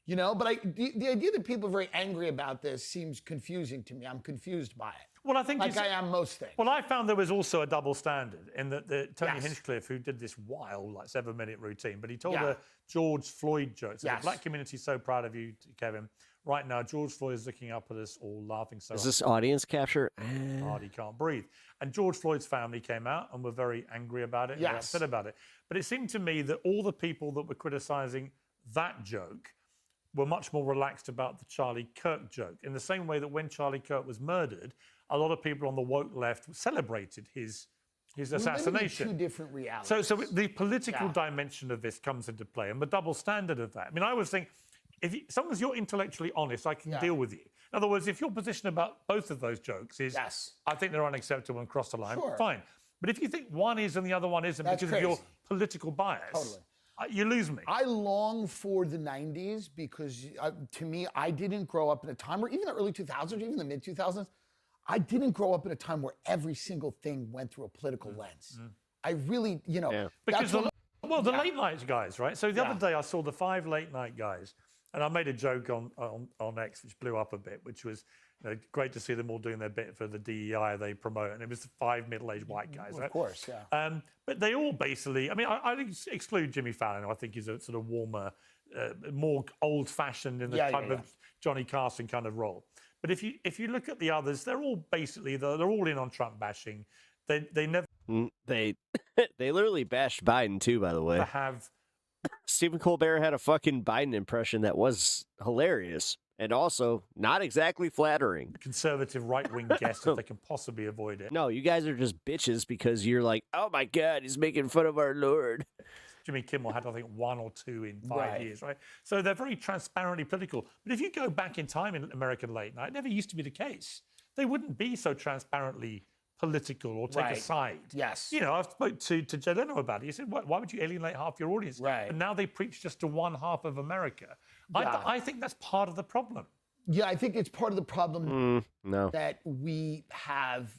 [SPEAKER 13] You know, but the idea that people are very angry about this seems confusing to me. I'm confused by it.
[SPEAKER 14] Well, I think
[SPEAKER 13] I am most things.
[SPEAKER 14] Well, I found there was also a double standard in that Tony
[SPEAKER 13] Yes.
[SPEAKER 14] Hinchcliffe, who did this wild, like 7-minute routine, but he told
[SPEAKER 13] Yeah.
[SPEAKER 14] a George Floyd joke. So
[SPEAKER 13] Yes.
[SPEAKER 14] the black community is so proud of you, Kevin. Right now, George Floyd is looking up at us all laughing so
[SPEAKER 5] Is this audience capture?
[SPEAKER 14] hard he can't breathe. And George Floyd's family came out and were very angry about it, and very
[SPEAKER 13] Yes.
[SPEAKER 14] upset about it. But it seemed to me that all the people that were criticizing that joke were much more relaxed about the Charlie Kirk joke. In the same way that when Charlie Kirk was murdered, a lot of people on the woke left celebrated his assassination.
[SPEAKER 13] Two different realities.
[SPEAKER 14] So the political dimension of this comes into play, and the double standard of that. I mean, I always think, as long as you're intellectually honest, I can deal with you. In other words, if your position about both of those jokes is, I think they're unacceptable and cross the line,
[SPEAKER 13] Sure.
[SPEAKER 14] fine. But if you think one is and the other one isn't
[SPEAKER 13] That's
[SPEAKER 14] because of your
[SPEAKER 13] crazy.
[SPEAKER 14] political bias,
[SPEAKER 13] Totally.
[SPEAKER 14] You lose me.
[SPEAKER 13] I long for the 90s because, to me, I didn't grow up in a time where, even the early 2000s, even the mid 2000s, I didn't grow up in a time where every single thing went through a political lens. I really,
[SPEAKER 14] Because
[SPEAKER 13] that's
[SPEAKER 14] the late night guys, right? So the other day I saw the 5 late night guys, and I made a joke on X, which blew up a bit, which was great to see them all doing their bit for the DEI they promote, and it was 5 middle-aged white guys, right?
[SPEAKER 13] Of course, yeah.
[SPEAKER 14] But they all basically, I mean, I think exclude Jimmy Fallon, who I think he's a sort of warmer, more old-fashioned in the type of Johnny Carson kind of role. But if you look at the others, they're all basically they're all in on Trump bashing. They never
[SPEAKER 5] They literally bashed Biden too, by the way.
[SPEAKER 14] have.
[SPEAKER 5] Stephen Colbert had a fucking Biden impression that was hilarious and also not exactly flattering.
[SPEAKER 14] Conservative right-wing guests if they can possibly avoid it.
[SPEAKER 5] No, you guys are just bitches because you're like, oh my God, he's making fun of our Lord.
[SPEAKER 14] Jimmy Kimmel had, I think, 1 or 2 in 5 years, right? So they're very transparently political. But if you go back in time in American late night, it never used to be the case. They wouldn't be so transparently political or take a side.
[SPEAKER 13] Yes.
[SPEAKER 14] You know, I spoke to Jay Leno about it. He said, why would you alienate half your audience?
[SPEAKER 13] Right.
[SPEAKER 14] And now they preach just to one half of America.
[SPEAKER 13] Yeah.
[SPEAKER 14] I think that's part of the problem.
[SPEAKER 13] Yeah, I think it's part of the problem
[SPEAKER 5] No.
[SPEAKER 13] that we have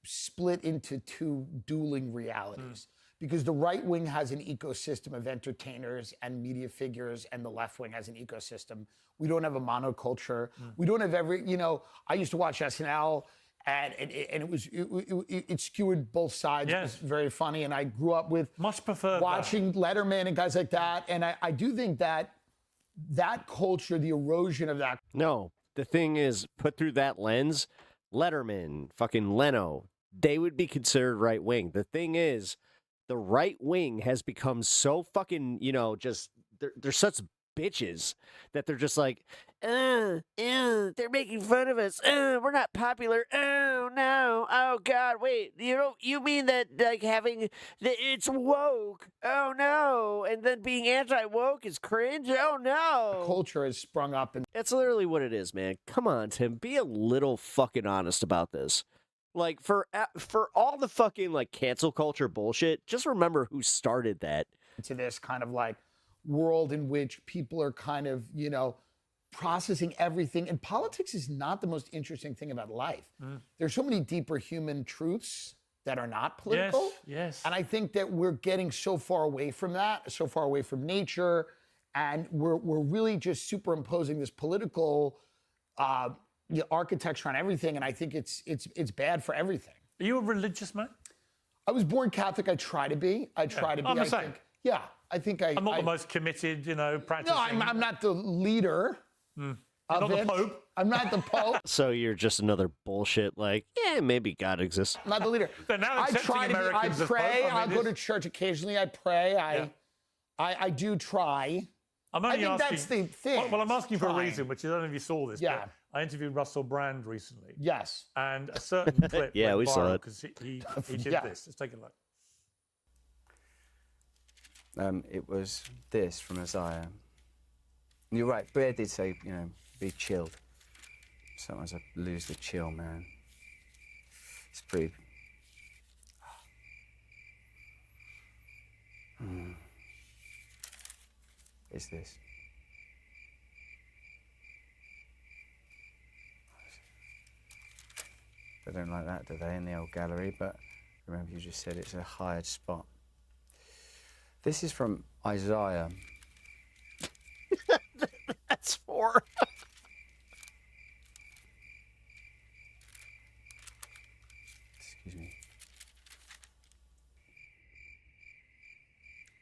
[SPEAKER 13] split into 2 dueling realities. Because the right wing has an ecosystem of entertainers and media figures, and the left wing has an ecosystem. We don't have a monoculture. We don't have I used to watch SNL, and it skewered both sides. It was very funny, and I grew up with watching Letterman and guys like that. And I do think that culture, the erosion of that.
[SPEAKER 5] No, the thing is, put through that lens, Letterman, fucking Leno, they would be considered right wing. The thing is, the right wing has become so fucking, just they're such bitches that they're just like, they're making fun of us. We're not popular. Oh no. Oh God, wait. You mean that like it's woke? Oh no. And then being anti-woke is cringe? Oh no.
[SPEAKER 13] Culture has sprung up, and
[SPEAKER 5] That's literally what it is, man. Come on, Tim. Be a little fucking honest about this. Like, for all the fucking, like, cancel culture bullshit, just remember who started that.
[SPEAKER 13] to this kind of like world in which people are kind of, processing everything. And politics is not the most interesting thing about life. There's so many deeper human truths that are not political.
[SPEAKER 14] Yes.
[SPEAKER 13] And I think that we're getting so far away from that, so far away from nature, and we're really just superimposing this political architecture on everything. And I think it's bad for everything.
[SPEAKER 14] Are you a religious man?
[SPEAKER 13] I was born Catholic. I try to be. I try to be.
[SPEAKER 14] I'm the same.
[SPEAKER 13] I think
[SPEAKER 14] I'm not the most committed, practicing.
[SPEAKER 13] No, I'm not the leader.
[SPEAKER 14] You're not the Pope.
[SPEAKER 13] I'm not the Pope.
[SPEAKER 5] So you're just another bullshit, like, yeah, maybe God exists.
[SPEAKER 13] I'm not the leader.
[SPEAKER 14] They're now
[SPEAKER 13] I
[SPEAKER 14] accepting
[SPEAKER 13] try to be. I
[SPEAKER 14] Americans as
[SPEAKER 13] pray.
[SPEAKER 14] Pope.
[SPEAKER 13] I'll go to church occasionally. I pray. I do try.
[SPEAKER 14] I'm only
[SPEAKER 13] I think
[SPEAKER 14] asking,
[SPEAKER 13] that's the thing.
[SPEAKER 14] Well, I'm asking for a
[SPEAKER 13] Trying.
[SPEAKER 14] reason, which I don't know if you saw this.
[SPEAKER 13] Yeah.
[SPEAKER 14] But I interviewed Russell Brand recently.
[SPEAKER 13] Yes.
[SPEAKER 14] And a certain clip
[SPEAKER 5] Yeah,
[SPEAKER 14] went
[SPEAKER 5] we saw
[SPEAKER 14] viral
[SPEAKER 5] it.
[SPEAKER 14] because he did
[SPEAKER 13] Yeah.
[SPEAKER 14] this. Let's take a look.
[SPEAKER 9] It was this from Isaiah. You're right, Bear did say, be chilled. Sometimes I lose the chill, man. It's pretty... It's this. They don't like that, do they, in the old gallery? But remember, you just said it's a hired spot. This is from Isaiah.
[SPEAKER 5] That's for.
[SPEAKER 9] Excuse me.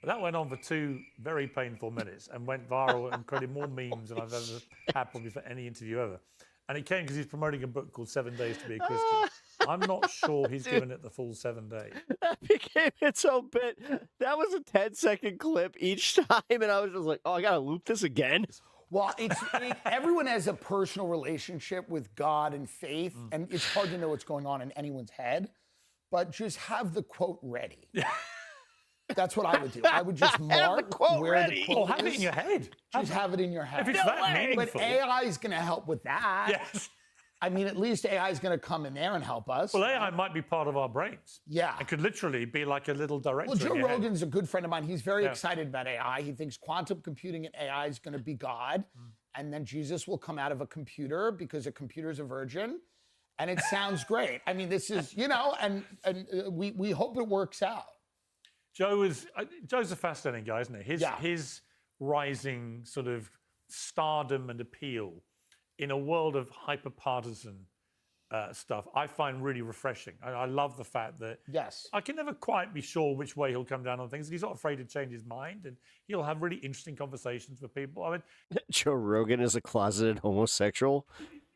[SPEAKER 14] That went on for 2 very painful minutes and went viral and created more memes than I've ever had probably for any interview ever. And it came because he's promoting a book called 7 Days to be a Christian. I'm not sure he's given it the full 7 days.
[SPEAKER 5] That became its own bit. That was a 10-second clip each time, and I was just like, oh, I gotta loop this again.
[SPEAKER 13] Well, everyone has a personal relationship with God and faith, and it's hard to know what's going on in anyone's head. But just have the quote ready. That's what I would do. I would just mark where the quote
[SPEAKER 14] have it in your head.
[SPEAKER 13] Just have it in your head.
[SPEAKER 14] If it's that meaningful.
[SPEAKER 13] But AI is going to help with that.
[SPEAKER 14] Yes.
[SPEAKER 13] I mean, at least AI is going to come in there and help us.
[SPEAKER 14] Well, AI might be part of our brains.
[SPEAKER 13] Yeah.
[SPEAKER 14] It could literally be like a little director.
[SPEAKER 13] Well, Joe
[SPEAKER 14] in your head.
[SPEAKER 13] Rogan's a good friend of mine. He's very excited about AI. He thinks quantum computing and AI is going to be God. And then Jesus will come out of a computer because a computer is a virgin. And it sounds great. I mean, this is, and we hope it works out.
[SPEAKER 14] Joe's a fascinating guy, isn't he? His rising sort of stardom and appeal in a world of hyper-partisan stuff, I find really refreshing. I love the fact that I can never quite be sure which way he'll come down on things. He's not afraid to change his mind, and he'll have really interesting conversations with people. I mean,
[SPEAKER 5] Joe Rogan is a closeted homosexual.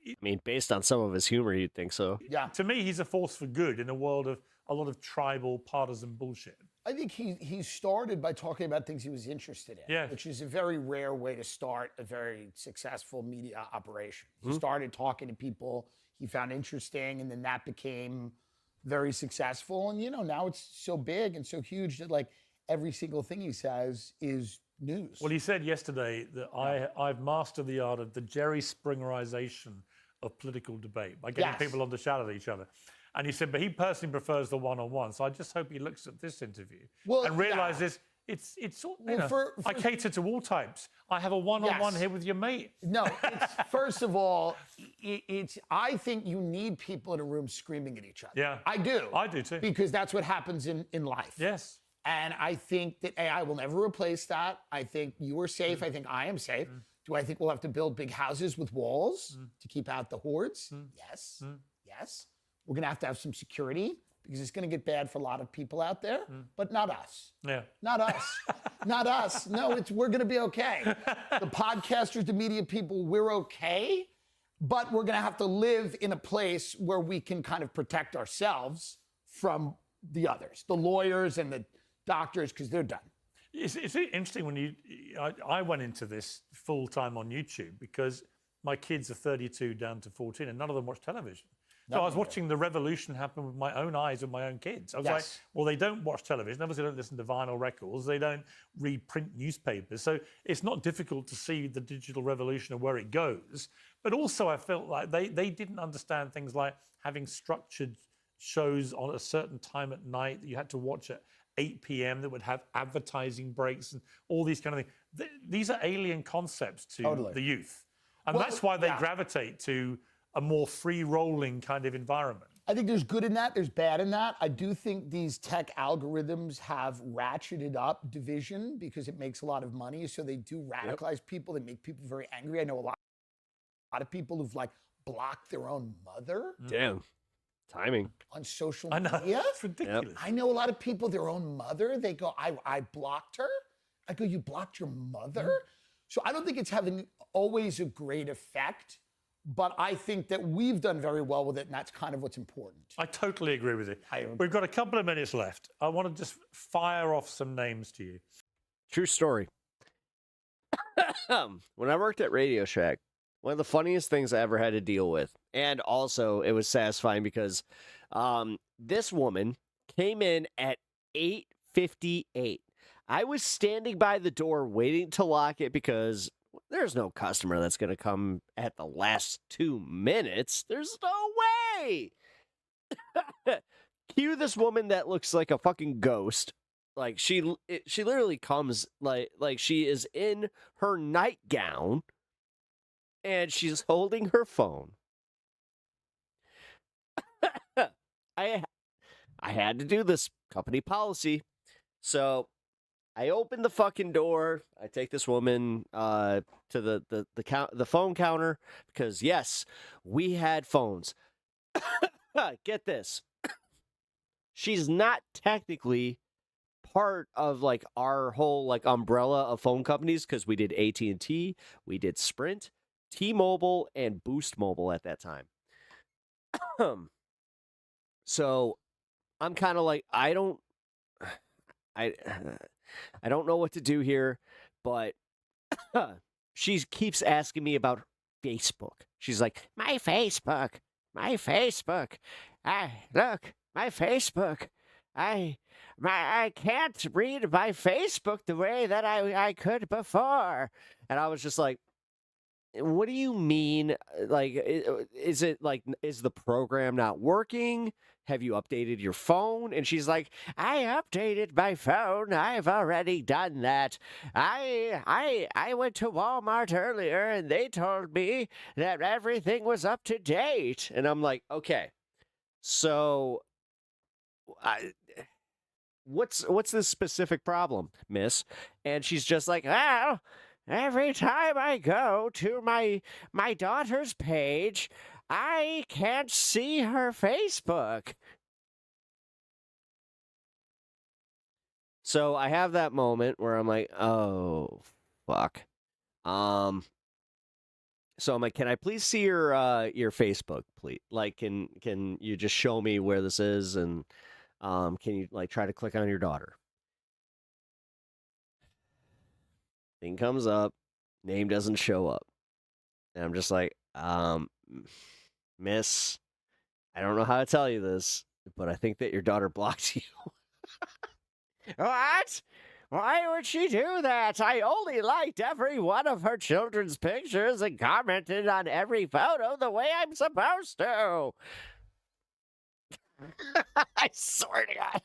[SPEAKER 5] I mean, based on some of his humor, you'd think so.
[SPEAKER 13] Yeah.
[SPEAKER 14] To me, he's a force for good in a world of a lot of tribal, partisan bullshit.
[SPEAKER 13] I think he started by talking about things he was interested in, which is a very rare way to start a very successful media operation. He started talking to people he found interesting, and then that became very successful. And, now it's so big and so huge that, like, every single thing he says is news.
[SPEAKER 14] Well, he said yesterday that I've mastered the art of the Jerry Springerization of political debate by getting people on the shadow of each other. And he said, but he personally prefers the one-on-one. So I just hope he looks at this interview and realizes it's I cater to all types. I have a one-on-one here with your mate.
[SPEAKER 13] No, first of all, I think you need people in a room screaming at each other.
[SPEAKER 14] Yeah.
[SPEAKER 13] I do.
[SPEAKER 14] I do too.
[SPEAKER 13] Because that's what happens in life.
[SPEAKER 14] Yes.
[SPEAKER 13] And I think that AI will never replace that. I think you are safe. I think I am safe. Do I think we'll have to build big houses with walls to keep out the hordes? Yes. Yes. We're going to have some security because it's going to get bad for a lot of people out there, but not us.
[SPEAKER 14] Yeah.
[SPEAKER 13] Not us. Not us. No, we're going to be okay. The podcasters, the media people, we're okay, but we're going to have to live in a place where we can kind of protect ourselves from the others, the lawyers and the doctors, because they're done.
[SPEAKER 14] It's interesting when I went into this full time on YouTube because my kids are 32 down to 14 and none of them watch television. So I was watching the revolution happen with my own eyes with my own kids. I was like, well, they don't watch television. Obviously, they don't listen to vinyl records. They don't read print newspapers. So it's not difficult to see the digital revolution and where it goes. But also, I felt like they didn't understand things like having structured shows on a certain time at night that you had to watch at 8 p.m. that would have advertising breaks and all these kind of things. These are alien concepts to the youth. And that's why they gravitate to a more free-rolling kind of environment.
[SPEAKER 13] I think there's good in that. There's bad in that. I do think these tech algorithms have ratcheted up division because it makes a lot of money. So they do radicalize people. They make people very angry. I know a lot of people who've like blocked their own mother.
[SPEAKER 5] Damn. Timing.
[SPEAKER 13] On social
[SPEAKER 14] I know.
[SPEAKER 13] media.
[SPEAKER 14] It's ridiculous.
[SPEAKER 13] I know a lot of people, their own mother, they go, I blocked her. I go, you blocked your mother? So I don't think it's having always a great effect, but I think that we've done very well with it, and that's kind of what's important.
[SPEAKER 14] I totally agree with you. We've got a couple of minutes left. I want to just fire off some names to you.
[SPEAKER 5] True story. When I worked at Radio Shack, one of the funniest things I ever had to deal with, and also it was satisfying because this woman came in at 8:58. I was standing by the door waiting to lock it because there's no customer that's going to come at the last 2 minutes. There's no way. Cue this woman that looks like a fucking ghost. Like she literally comes like she is in her nightgown and she's holding her phone. I had to do this company policy. So I open the fucking door. I take this woman to the phone counter because yes, we had phones. Get this. She's not technically part of like our whole like umbrella of phone companies because we did AT&T, we did Sprint, T-Mobile, and Boost Mobile at that time. So I'm kind of like I don't know what to do here, but she keeps asking me about Facebook. She's like, my Facebook. Look, my Facebook. I can't read my Facebook the way that I could before. And I was just like, what do you mean? Like, is it like, is the program not working? Have you updated your phone? And she's like, I updated my phone. I've already done that. I went to Walmart earlier and they told me that everything was up to date. And I'm like, okay, so what's this specific problem, miss? And she's just like, well, every time I go to my daughter's page, I can't see her Facebook. So I have that moment where I'm like, oh, fuck. So I'm like, can I please see your Facebook, please? Like, can you just show me where this is? And can you like try to click on your daughter? Thing comes up, name doesn't show up. And I'm just like, miss, I don't know how to tell you this, but I think that your daughter blocked you. What? Why would she do that? I only liked every one of her children's pictures and commented on every photo the way I'm supposed to. I swear to God.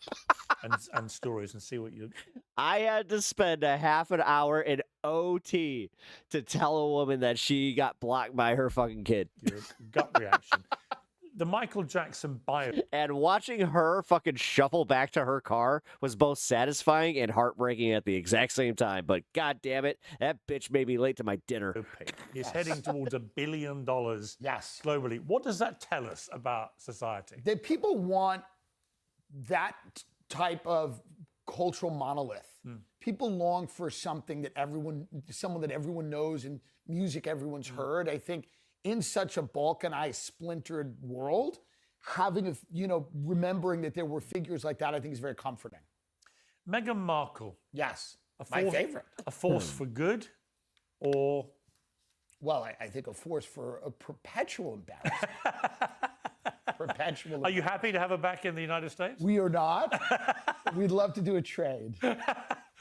[SPEAKER 14] and stories and see what you...
[SPEAKER 5] I had to spend a half an hour in OT to tell a woman that she got blocked by her fucking kid.
[SPEAKER 14] Your gut reaction. The Michael Jackson bio.
[SPEAKER 5] And watching her fucking shuffle back to her car was both satisfying and heartbreaking at the exact same time. But god damn it, that bitch made me late to my dinner.
[SPEAKER 14] Is heading towards $1 billion globally. What does that tell us about society?
[SPEAKER 13] That people want that type of cultural monolith. People long for something that someone that everyone knows and music everyone's heard. I think in such a balkanized, splintered world, having remembering that there were figures like that, I think is very comforting.
[SPEAKER 14] Meghan Markle.
[SPEAKER 13] Yes, my favorite.
[SPEAKER 14] A force for good, or?
[SPEAKER 13] Well, I think a force for a perpetual embarrassment. Perpetual.
[SPEAKER 14] Are you happy to have her back in the United States?
[SPEAKER 13] We are not. We'd love to do a trade.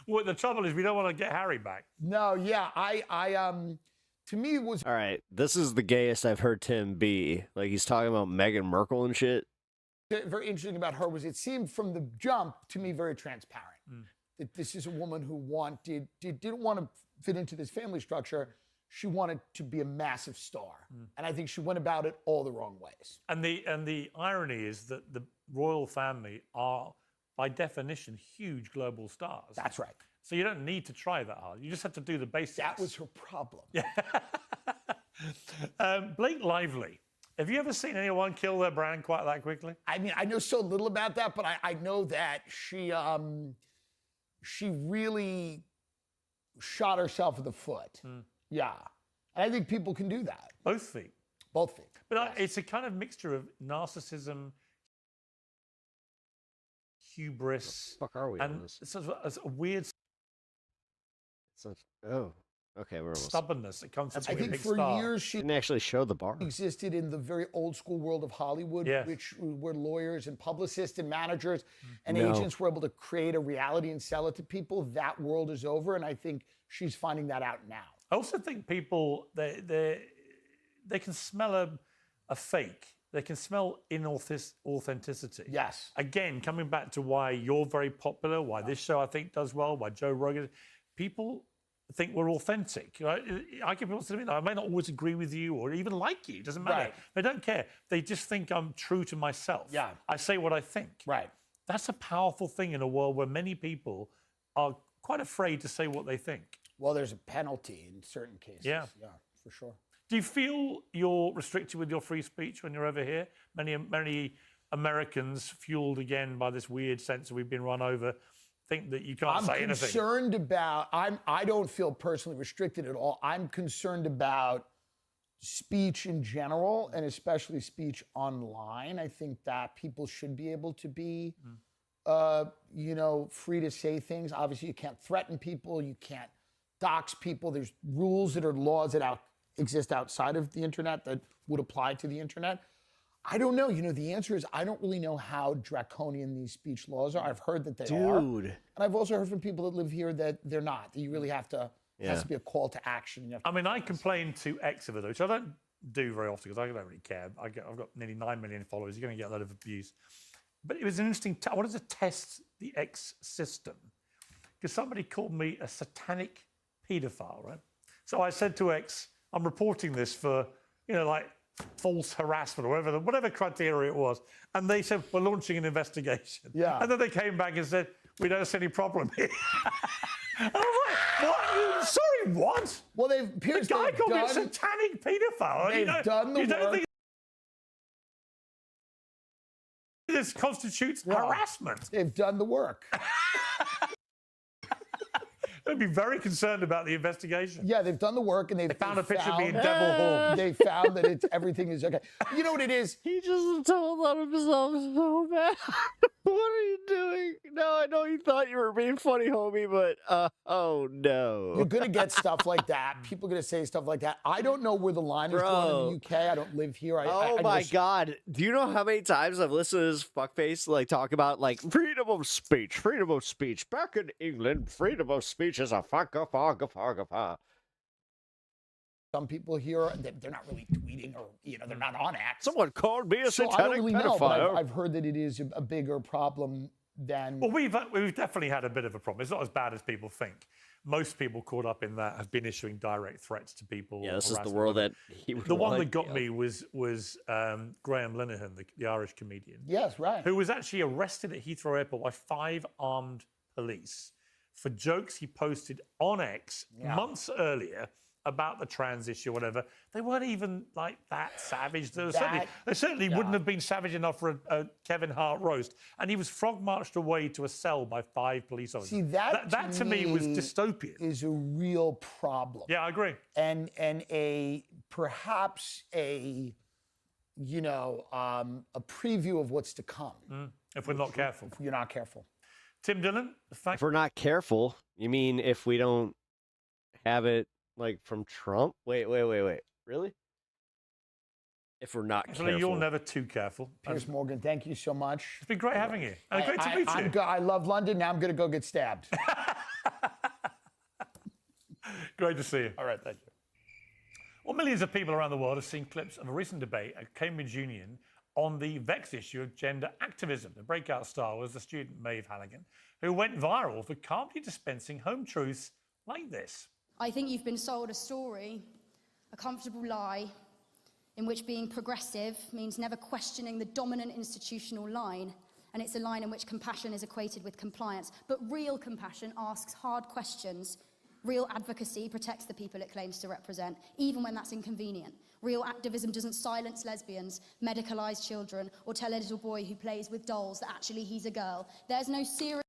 [SPEAKER 14] Well, the trouble is we don't want to get Harry back.
[SPEAKER 13] No, yeah, to me, it was...
[SPEAKER 5] All right, this is the gayest I've heard Tim be. Like, he's talking about Meghan Markle and shit.
[SPEAKER 13] Very interesting about her was it seemed from the jump to me very transparent. That this is a woman who didn't want to fit into this family structure. she wanted to be a massive star. And I think she went about it all the wrong ways.
[SPEAKER 14] And the irony is that the royal family are, by definition, huge global stars.
[SPEAKER 13] That's right.
[SPEAKER 14] So you don't need to try that hard. You just have to do the basics.
[SPEAKER 13] That was her problem.
[SPEAKER 14] Yeah. Blake Lively. Have you ever seen anyone kill their brand quite that quickly?
[SPEAKER 13] I mean, I know so little about that, but I know that she really shot herself in the foot. Yeah. And I think people can do that.
[SPEAKER 14] Both feet.
[SPEAKER 13] Both feet.
[SPEAKER 14] But it's a kind of mixture of narcissism, hubris.
[SPEAKER 5] What the fuck are we
[SPEAKER 14] and
[SPEAKER 5] on this?
[SPEAKER 14] It's a weird
[SPEAKER 5] Okay, we're almost.
[SPEAKER 14] stubbornness that comes from
[SPEAKER 13] I
[SPEAKER 14] being a
[SPEAKER 13] think
[SPEAKER 14] big
[SPEAKER 13] for
[SPEAKER 14] star.
[SPEAKER 13] years she
[SPEAKER 5] didn't actually show the bar.
[SPEAKER 13] existed in the very old school world of Hollywood,
[SPEAKER 14] Yes.
[SPEAKER 13] which where lawyers and publicists and managers and
[SPEAKER 5] No.
[SPEAKER 13] agents were able to create a reality and sell it to people. That world is over, and I think she's finding that out now.
[SPEAKER 14] I also think people they can smell a fake. They can smell inauthenticity.
[SPEAKER 13] Yes.
[SPEAKER 14] Again, coming back to why you're very popular, why this show I think does well, why Joe Rogan, people think we're authentic. Right? I get people to me, I may not always agree with you or even like you. It doesn't matter.
[SPEAKER 13] Right.
[SPEAKER 14] They don't care. They just think I'm true to myself.
[SPEAKER 13] Yeah.
[SPEAKER 14] I say what I think.
[SPEAKER 13] Right.
[SPEAKER 14] That's a powerful thing in a world where many people are quite afraid to say what they think.
[SPEAKER 13] Well, there's a penalty in certain cases.
[SPEAKER 14] Yeah.
[SPEAKER 13] Yeah, for sure.
[SPEAKER 14] Do you feel you're restricted with your free speech when you're over here? Many Americans, fueled again by this weird sense that we've been run over, think that you can't say anything.
[SPEAKER 13] I'm concerned about, I don't feel personally restricted at all. I'm concerned about speech in general, and especially speech online. I think that people should be able to be, free to say things. Obviously, you can't threaten people. You can't dox people. There's rules that are laws that exist outside of the internet that would apply to the internet. I don't know. The answer is I don't really know how draconian these speech laws are. I've heard that they are. And I've also heard from people that live here that they're not. That you really have to, it has to be a call to action.
[SPEAKER 14] I mean, I complain to X of it, which I don't do very often because I don't really care. I've got nearly 9 million followers. You're going to get a lot of abuse. But it was an interesting, I wanted to test the X system because somebody called me a satanic paedophile, right? So I said to X, I'm reporting this for, false harassment or whatever criteria it was. And they said, we're launching an investigation.
[SPEAKER 13] Yeah.
[SPEAKER 14] And then they came back and said, we don't see any problem here. I was like, what? Sorry, what?
[SPEAKER 13] Well, the
[SPEAKER 14] guy called me a satanic paedophile.
[SPEAKER 13] They've done the
[SPEAKER 14] don't
[SPEAKER 13] work.
[SPEAKER 14] think this constitutes harassment.
[SPEAKER 13] They've done the work.
[SPEAKER 14] They'd be very concerned about the investigation.
[SPEAKER 13] Yeah, they've done the work, and they
[SPEAKER 14] found a picture of me in Devil Horn.
[SPEAKER 13] They found that everything is okay. You know what it is?
[SPEAKER 5] He just told on himself so bad. What are you doing? No, I know you thought you were being funny, homie, but oh no.
[SPEAKER 13] You're gonna get stuff like that. People are gonna say stuff like that. I don't know where the line is going in the UK. I don't live here.
[SPEAKER 5] My God. Do you know how many times I've listened to this fuckface talk about freedom of speech, freedom of speech. Back in England, freedom of speech is a fuck.
[SPEAKER 13] Some people here, they're not really tweeting or, they're not on X.
[SPEAKER 5] Someone called me a satanic
[SPEAKER 13] I don't really know, but
[SPEAKER 5] pedophile.
[SPEAKER 13] I've heard that it is a bigger problem than...
[SPEAKER 14] Well, we've definitely had a bit of a problem. It's not as bad as people think. Most people caught up in that have been issuing direct threats to people.
[SPEAKER 5] Yeah, this is the world that he would
[SPEAKER 14] The one
[SPEAKER 5] want,
[SPEAKER 14] that got me was Graham Linehan, the Irish comedian.
[SPEAKER 13] Yes, right.
[SPEAKER 14] Who was actually arrested at Heathrow Airport by 5 armed police for jokes he posted on X months earlier about the trans issue or whatever. They weren't even that savage. They certainly wouldn't have been savage enough for a Kevin Hart roast. And he was frog marched away to a cell by 5 police officers.
[SPEAKER 13] See, that
[SPEAKER 14] to me was dystopian.
[SPEAKER 13] Is a real problem.
[SPEAKER 14] Yeah, I agree.
[SPEAKER 13] And perhaps a preview of what's to come.
[SPEAKER 14] If we're not careful.
[SPEAKER 13] If you're not careful.
[SPEAKER 14] Tim Dillon,
[SPEAKER 5] if we're not careful, you mean if we don't have it from Trump? Wait. Really? If we're not careful.
[SPEAKER 14] You're never too careful.
[SPEAKER 13] Piers Morgan, thank you so much.
[SPEAKER 14] It's been great having you. And great to meet you.
[SPEAKER 13] I love London. Now I'm going to go get stabbed.
[SPEAKER 14] Great to see you.
[SPEAKER 13] All right, thank you.
[SPEAKER 14] Well, millions of people around the world have seen clips of a recent debate at Cambridge Union on the vexed issue of gender activism. The breakout star was the student Maeve Halligan, who went viral for calmly dispensing home truths like this.
[SPEAKER 2] I think you've been sold a story a comfortable lie in which being progressive means never questioning the dominant institutional line, and it's a line in which compassion is equated with compliance. But real compassion asks hard questions. Real advocacy protects the people it claims to represent, even when that's inconvenient. Real activism doesn't silence lesbians, medicalize children, or tell a little boy who plays with dolls that actually he's a girl. There's no serious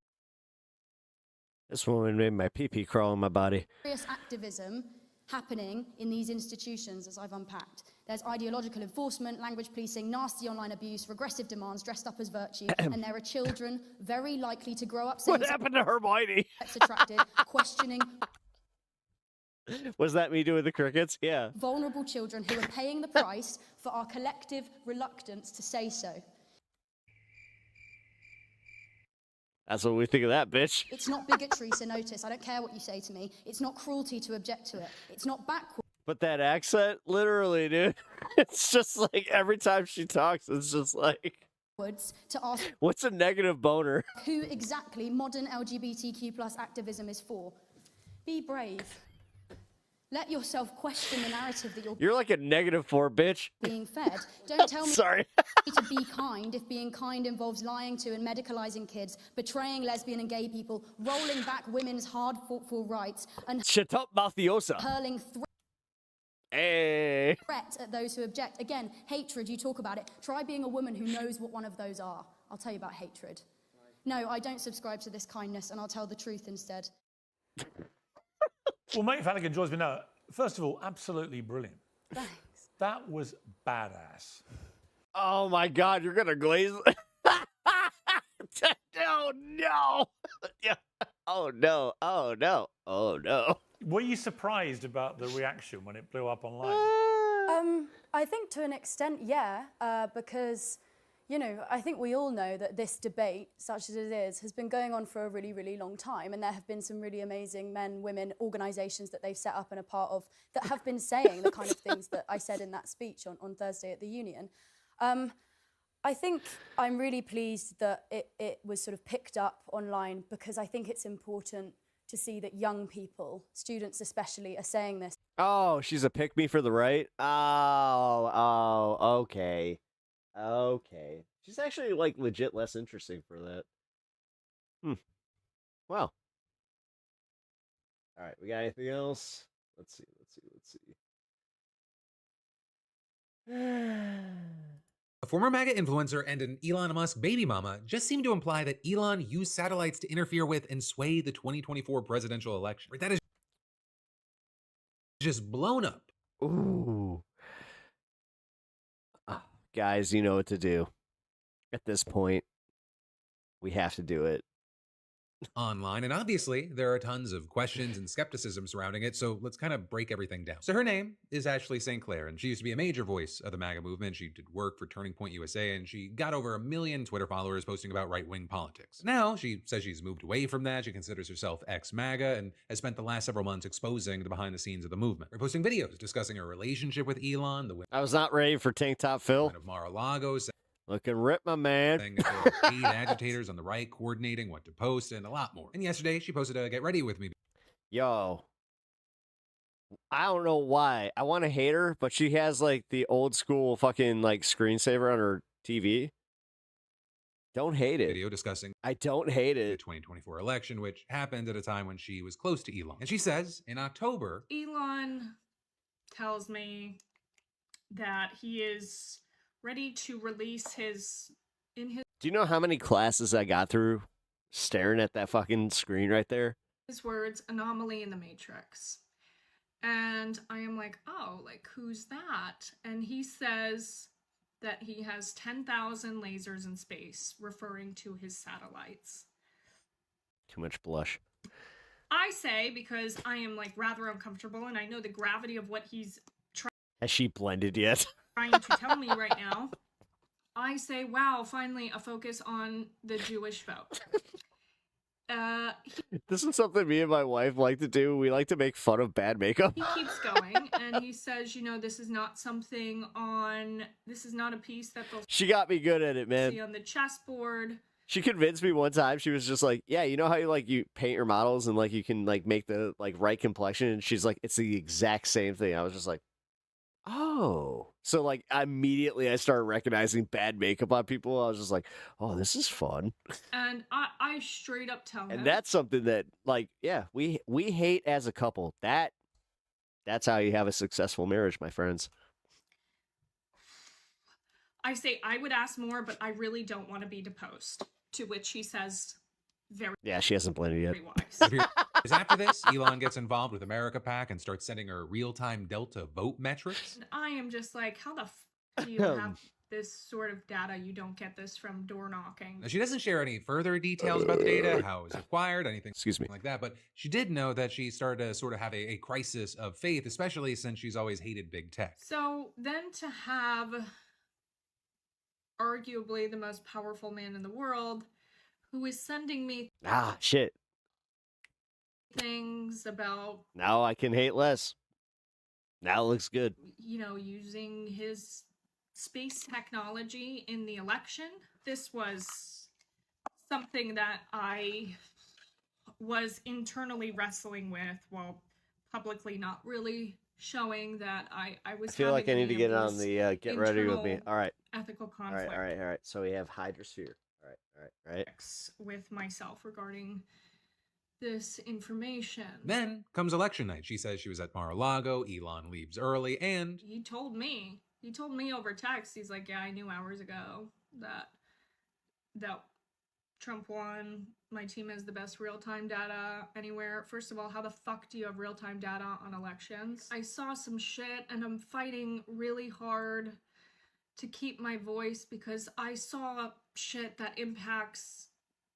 [SPEAKER 5] This woman made my pee-pee crawl in my body.
[SPEAKER 2] activism happening in these institutions, as I've unpacked. There's ideological enforcement, language policing, nasty online abuse, regressive demands dressed up as virtue, and there are children very likely to grow up saying...
[SPEAKER 5] What happened to Hermione?
[SPEAKER 2] ...attracted, questioning...
[SPEAKER 5] Was that me doing the crickets? Yeah.
[SPEAKER 2] ...vulnerable children who are paying the price for our collective reluctance to say so.
[SPEAKER 5] That's what we think of that, bitch.
[SPEAKER 2] It's not bigotry to notice. I don't care what you say to me. It's not cruelty to object to it. It's not backward.
[SPEAKER 5] But that accent, literally, dude. It's just like every time she talks, it's just like...
[SPEAKER 2] To ask
[SPEAKER 5] what's a negative boner?
[SPEAKER 2] Who exactly modern LGBTQ plus activism is for. Be brave. Let yourself question the narrative that
[SPEAKER 5] You're like a -4, bitch.
[SPEAKER 2] being fed. Don't tell me
[SPEAKER 5] Sorry.
[SPEAKER 2] to be kind if being kind involves lying to and medicalizing kids, betraying lesbian and gay people, rolling back women's hard-fought-for rights, and
[SPEAKER 5] Shut up, mafiosa.
[SPEAKER 2] hurling
[SPEAKER 5] Hey.
[SPEAKER 2] threat at those who object. Again, hatred, you talk about it. Try being a woman who knows what one of those are. I'll tell you about hatred. No, I don't subscribe to this kindness, and I'll tell the truth instead.
[SPEAKER 14] Well, mate, Flanagan joins me now. First of all, absolutely brilliant.
[SPEAKER 2] Thanks.
[SPEAKER 14] That was badass.
[SPEAKER 5] Oh my God, you're gonna glaze. Oh no! Yeah. Oh no! Oh no! Oh no!
[SPEAKER 14] Were you surprised about the reaction when it blew up online?
[SPEAKER 16] I think to an extent, yeah, because, you know, I think we all know that this debate, such as it is, has been going on for a really, really long time, and there have been some really amazing men, women, organisations that they've set up and are part of that have been saying the kind of things that I said in that speech on Thursday at the Union. I think I'm really pleased that it was sort of picked up online, because I think it's important to see that young people, students especially, are saying this.
[SPEAKER 5] Oh, she's a pick-me for the right? Oh, okay. Okay. She's actually, like, legit less interesting for that. Wow. All right, we got anything else? Let's see.
[SPEAKER 17] A former MAGA influencer and an Elon Musk baby mama just seem to imply that Elon used satellites to interfere with and sway the 2024 presidential election. That is just blown up.
[SPEAKER 5] Ooh. Guys, you know what to do. At this point, we have to do it.
[SPEAKER 17] Online, and obviously there are tons of questions and skepticism surrounding it, so let's kind of break everything down. So her name is Ashley St. Clair, and she used to be a major voice of the MAGA movement. She did work for Turning Point USA, and she got over 1 million Twitter followers posting about right-wing politics. Now she says she's moved away from that. She considers herself ex-MAGA and has spent the last several months exposing the behind the scenes of the movement. We're posting videos discussing her relationship with Elon, the
[SPEAKER 5] I was not ready for Tank Top Phil.
[SPEAKER 17] of Mar-a-Lago,
[SPEAKER 5] looking rip, my man.
[SPEAKER 17] saying that there are paid agitators on the right coordinating what to post, and a lot more. And yesterday she posted a Get Ready With Me.
[SPEAKER 5] Yo. I don't know why. I want to hate her, but she has like the old school fucking like screensaver on her TV. Don't hate it.
[SPEAKER 17] Video discussing
[SPEAKER 5] I don't hate
[SPEAKER 17] the
[SPEAKER 5] it.
[SPEAKER 17] 2024 election, which happened at a time when she was close to Elon. And she says in October,
[SPEAKER 18] Elon tells me that he is ready to release his
[SPEAKER 5] Do you know how many classes I got through staring at that fucking screen right there?
[SPEAKER 18] his words, anomaly in the matrix. And I am like, oh, like, who's that? And he says that he has 10,000 lasers in space, referring to his satellites.
[SPEAKER 5] Too much blush.
[SPEAKER 18] I say, because I am like rather uncomfortable and I know the gravity of what he's
[SPEAKER 5] Has she blended yet?
[SPEAKER 18] trying to tell me right now, I say, wow, finally a focus on the Jewish vote.
[SPEAKER 5] This is something me and my wife like to do. We like to make fun of bad makeup.
[SPEAKER 18] He keeps going and he says, you know, this is not a piece that they'll
[SPEAKER 5] She got me good at it, man.
[SPEAKER 18] see on the chessboard.
[SPEAKER 5] She convinced me one time. She was just like, yeah, you know how you paint your models and like you can like make the like right complexion? And she's like, it's the exact same thing. I was just like, Oh, so like immediately I started recognizing bad makeup on people. I was just like, oh, this is fun.
[SPEAKER 18] And I straight up tell him.
[SPEAKER 5] And that's something that, like, yeah, we hate as a couple. That's how you have a successful marriage, my friends.
[SPEAKER 18] I say I would ask more, but I really don't want to be deposed. To which he says, very.
[SPEAKER 5] Yeah, she hasn't blended yet.
[SPEAKER 18] Very wise.
[SPEAKER 17] Because after this, Elon gets involved with America PAC and starts sending her real-time Delta vote metrics.
[SPEAKER 18] I am just like, how the f do you have this sort of data? You don't get this from door knocking.
[SPEAKER 17] Now, she doesn't share any further details about the data, how it was acquired, anything like that, but she did know that she started to sort of have a crisis of faith, especially since she's always hated big tech.
[SPEAKER 18] So then to have arguably the most powerful man in the world who is sending me
[SPEAKER 5] Shit.
[SPEAKER 18] things about,
[SPEAKER 5] Now I can hate less. Now it looks good.
[SPEAKER 18] you know, using his space technology in the election. This was something that I was internally wrestling with while publicly not really showing that I was
[SPEAKER 5] I feel like I
[SPEAKER 18] having
[SPEAKER 5] need to
[SPEAKER 18] any
[SPEAKER 5] get
[SPEAKER 18] of
[SPEAKER 5] on
[SPEAKER 18] these
[SPEAKER 5] the get ready with me.
[SPEAKER 18] internal
[SPEAKER 5] All right.
[SPEAKER 18] ethical
[SPEAKER 5] All
[SPEAKER 18] conflict
[SPEAKER 5] right. All right. So we have hydrosphere. All right.
[SPEAKER 18] with myself regarding this information.
[SPEAKER 17] Then comes election night. She says she was at Mar-a-Lago, Elon leaves early, and
[SPEAKER 18] He told me over text, he's like, yeah, I knew hours ago that Trump won. My team has the best real-time data anywhere. First of all, how the fuck do you have real-time data on elections? I saw some shit and I'm fighting really hard to keep my voice because I saw shit that impacts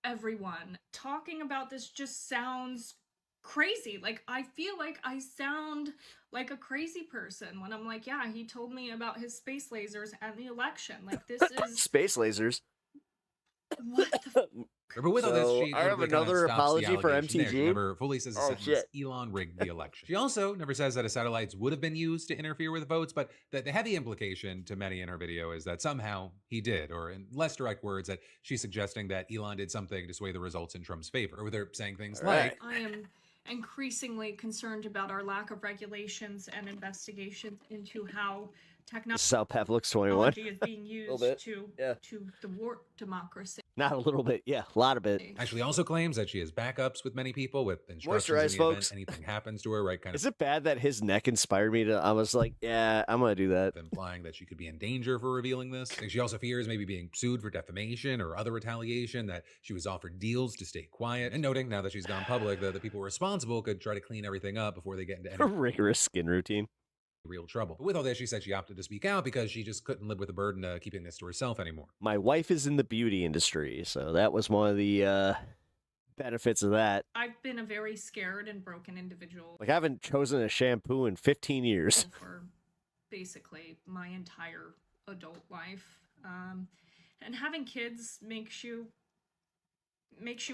[SPEAKER 18] everyone. Talking about this just sounds crazy. Like, I feel like I sound like a crazy person when I'm like, yeah, he told me about his space lasers and the election. Like, this is
[SPEAKER 5] Space lasers.
[SPEAKER 18] what the
[SPEAKER 17] but with all this, she
[SPEAKER 5] I have
[SPEAKER 17] notably kinda
[SPEAKER 5] another
[SPEAKER 17] stops the
[SPEAKER 5] apology for
[SPEAKER 17] allegation there. She
[SPEAKER 5] MTG.
[SPEAKER 17] never fully says the
[SPEAKER 5] Oh,
[SPEAKER 17] sentence,
[SPEAKER 5] shit.
[SPEAKER 17] Elon rigged the election. She also never says that his satellites would have been used to interfere with votes, but the heavy implication to many in her video is that somehow he did, or in less direct words, that she's suggesting that Elon did something to sway the results in Trump's favor. Or they're saying things like,
[SPEAKER 18] I am increasingly concerned about our lack of regulations and investigations into how
[SPEAKER 5] This is how Pep looks 21.
[SPEAKER 18] technology is being used
[SPEAKER 5] bit.
[SPEAKER 18] to thwart democracy.
[SPEAKER 5] Not a little bit. Yeah, a lot of it.
[SPEAKER 17] Actually also claims that she has backups with many people with instructions
[SPEAKER 5] Moisturize,
[SPEAKER 17] in the
[SPEAKER 5] folks.
[SPEAKER 17] event anything happens to her, right? Kind of
[SPEAKER 5] Is it bad that his neck inspired me to? I was like, yeah, I'm gonna do that.
[SPEAKER 17] implying that she could be in danger for revealing this. And she also fears maybe being sued for defamation or other retaliation, that she was offered deals to stay quiet, and noting now that she's gone public that the people responsible could try to clean everything up before they get into
[SPEAKER 5] A
[SPEAKER 17] any
[SPEAKER 5] rigorous skin routine.
[SPEAKER 17] real trouble. But with all this, she said she opted to speak out because she just couldn't live with the burden of keeping this to herself anymore.
[SPEAKER 5] My wife is in the beauty industry, so that was one of the benefits of that.
[SPEAKER 18] I've been a very scared and broken individual
[SPEAKER 5] Like, I haven't chosen a shampoo in 15 years.
[SPEAKER 18] for basically my entire adult life. And having kids makes you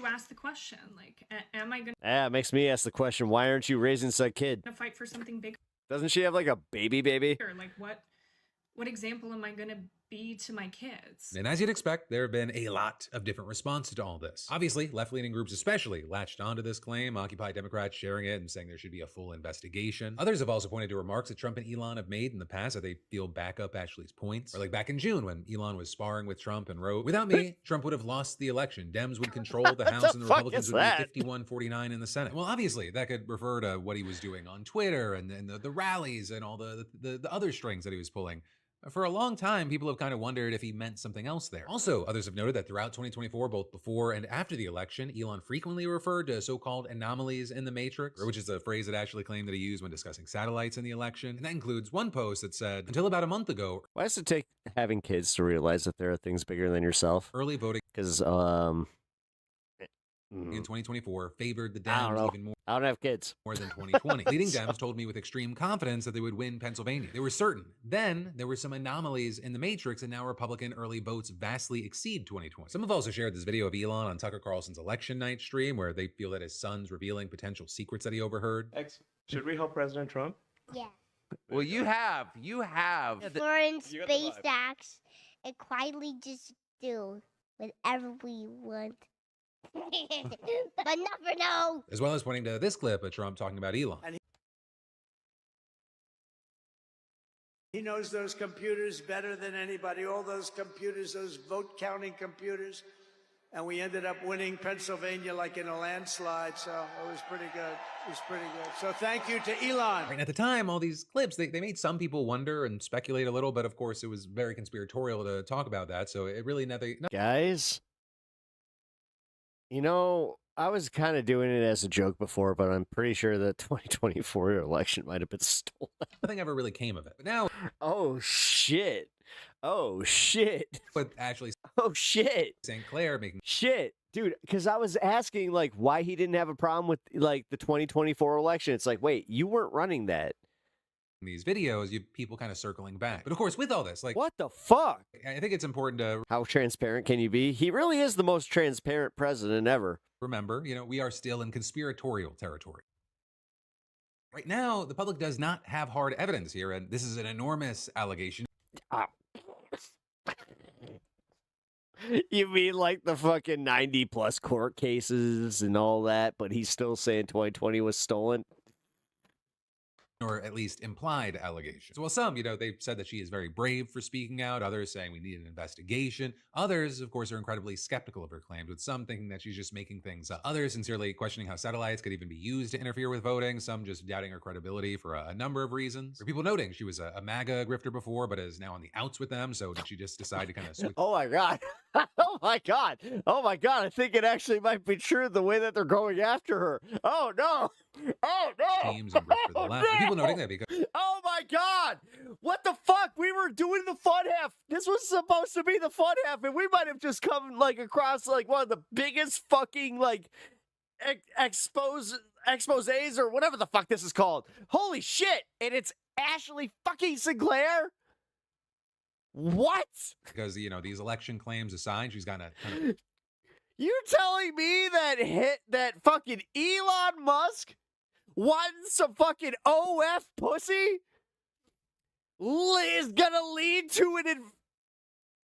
[SPEAKER 18] ask the question, like, am I gonna
[SPEAKER 5] Yeah, it makes me ask the question, why aren't you raising said kid?
[SPEAKER 18] fight for something bigger?
[SPEAKER 5] Doesn't she have like a baby?
[SPEAKER 18] Like, what example am I gonna be to my kids?
[SPEAKER 17] And as you'd expect, there have been a lot of different responses to all this. Obviously, left-leaning groups especially latched onto this claim, Occupy Democrats sharing it and saying there should be a full investigation. Others have also pointed to remarks that Trump and Elon have made in the past that they feel back up Ashley's points. Or like back in June when Elon was sparring with Trump and wrote, "Without me, Trump would have lost the election. Dems would control the House and the
[SPEAKER 5] fuck
[SPEAKER 17] Republicans
[SPEAKER 5] is
[SPEAKER 17] would
[SPEAKER 5] that?
[SPEAKER 17] be 51-49 in the Senate." Well, obviously, that could refer to what he was doing on Twitter and the rallies and all the other strings that he was pulling. For a long time, people have kind of wondered if he meant something else there. Also, others have noted that throughout 2024, both before and after the election, Elon frequently referred to so-called anomalies in the matrix, which is a phrase that Ashley claimed that he used when discussing satellites in the election. And that includes one post that said, "Until about a month ago,
[SPEAKER 5] Why does it take having kids to realize that there are things bigger than yourself?
[SPEAKER 17] early voting
[SPEAKER 5] Because,
[SPEAKER 17] in 2024 favored the
[SPEAKER 5] I don't
[SPEAKER 17] Dems
[SPEAKER 5] know.
[SPEAKER 17] even
[SPEAKER 5] I don't have kids.
[SPEAKER 17] more than 2020. Leading Dems told me with extreme confidence that they would win Pennsylvania. They were certain. Then there were some anomalies in the matrix, and now Republican early votes vastly exceed 2020. Some have also shared this video of Elon on Tucker Carlson's election night stream, where they feel that his son's revealing potential secrets that he overheard.
[SPEAKER 1] Should we help President Trump?
[SPEAKER 12] Yeah.
[SPEAKER 10] Well, you have.
[SPEAKER 12] Foreign space acts and quietly just do whatever we want. But never know.
[SPEAKER 17] As well as pointing to this clip of Trump talking about Elon.
[SPEAKER 15] He knows those computers better than anybody, all those computers, those vote counting computers. And we ended up winning Pennsylvania like in a landslide, so it was pretty good. It was pretty good. So thank you to Elon.
[SPEAKER 17] Right, and at the time, all these clips, they made some people wonder and speculate a little, but of course it was very conspiratorial to talk about that, so it really never...
[SPEAKER 5] Guys, you know, I was kind of doing it as a joke before, but I'm pretty sure the 2024 election might have been stolen.
[SPEAKER 17] Nothing ever really came of it. But now...
[SPEAKER 5] Oh, shit. Oh, shit.
[SPEAKER 17] But actually...
[SPEAKER 5] Oh, shit.
[SPEAKER 17] St. Clair making...
[SPEAKER 5] Shit. Dude, because I was asking, like, why he didn't have a problem with, like, the 2024 election. It's like, wait, you weren't running that.
[SPEAKER 17] These videos, you have people kind of circling back. But of course, with all this, like...
[SPEAKER 5] What the fuck?
[SPEAKER 17] I think it's important to...
[SPEAKER 5] How transparent can you be? He really is the most transparent president ever.
[SPEAKER 17] Remember, you know, we are still in conspiratorial territory. Right now, the public does not have hard evidence here, and this is an enormous allegation.
[SPEAKER 5] You mean like the fucking 90+ court cases and all that, but he's still saying 2020 was stolen?
[SPEAKER 17] Or at least implied allegations. Well, some, you know, they've said that she is very brave for speaking out. Others saying we need an investigation. Others, of course, are incredibly skeptical of her claims, with some thinking that she's just making things up. Others sincerely questioning how satellites could even be used to interfere with voting. Some just doubting her credibility for a number of reasons. For people noting she was a MAGA grifter before, but is now on the outs with them. So did she just decide to kind of switch?
[SPEAKER 5] Oh my God. Oh my God. Oh my God. I think it actually might be true the way that they're going after her. Oh no. Oh no.
[SPEAKER 17] Teams and for the left.
[SPEAKER 5] No.
[SPEAKER 17] People noting that because...
[SPEAKER 5] Oh my God. What the fuck? We were doing the fun half. This was supposed to be the fun half, and we might have just come like across like one of the biggest fucking like exposés or whatever the fuck this is called. Holy shit. And it's Ashley fucking Sinclair? What?
[SPEAKER 17] Because, you know, these election claims aside, she's gotten a ton of...
[SPEAKER 5] You telling me that fucking Elon Musk wanting some fucking OF pussy is gonna lead to an...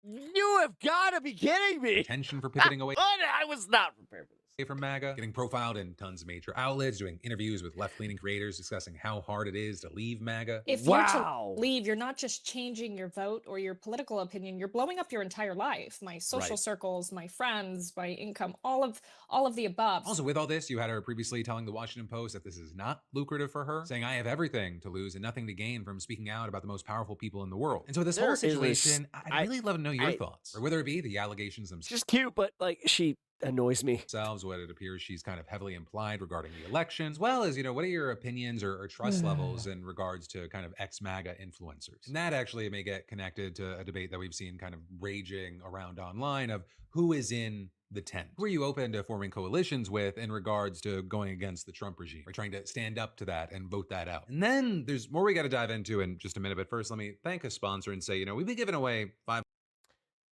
[SPEAKER 5] You have got to be kidding me.
[SPEAKER 17] Attention for pivoting away.
[SPEAKER 5] I was not prepared for this.
[SPEAKER 17] From MAGA, getting profiled in tons of major outlets, doing interviews with left-leaning creators discussing how hard it is to leave MAGA.
[SPEAKER 20] If you're to leave, you're not just changing your vote or your political opinion, you're blowing up your entire life. My social circles, my friends, my income, all of the above.
[SPEAKER 17] Also, with all this, you had her previously telling the Washington Post that this is not lucrative for her, saying, I have everything to lose and nothing to gain from speaking out about the most powerful people in the world. And so this whole situation, I'd really love to know your thoughts, or whether it be the allegations themselves.
[SPEAKER 5] She's cute, but like she annoys me.
[SPEAKER 17] What it appears she's kind of heavily implied regarding the election, as well as, you know, what are your opinions or trust levels in regards to kind of ex-MAGA influencers? And that actually may get connected to a debate that we've seen kind of raging around online of who is in the tent. Who are you open to forming coalitions with in regards to going against the Trump regime, or trying to stand up to that and vote that out? And then there's more we got to dive into in just a minute, but first let me thank a sponsor and say, you know, we've been giving away 5...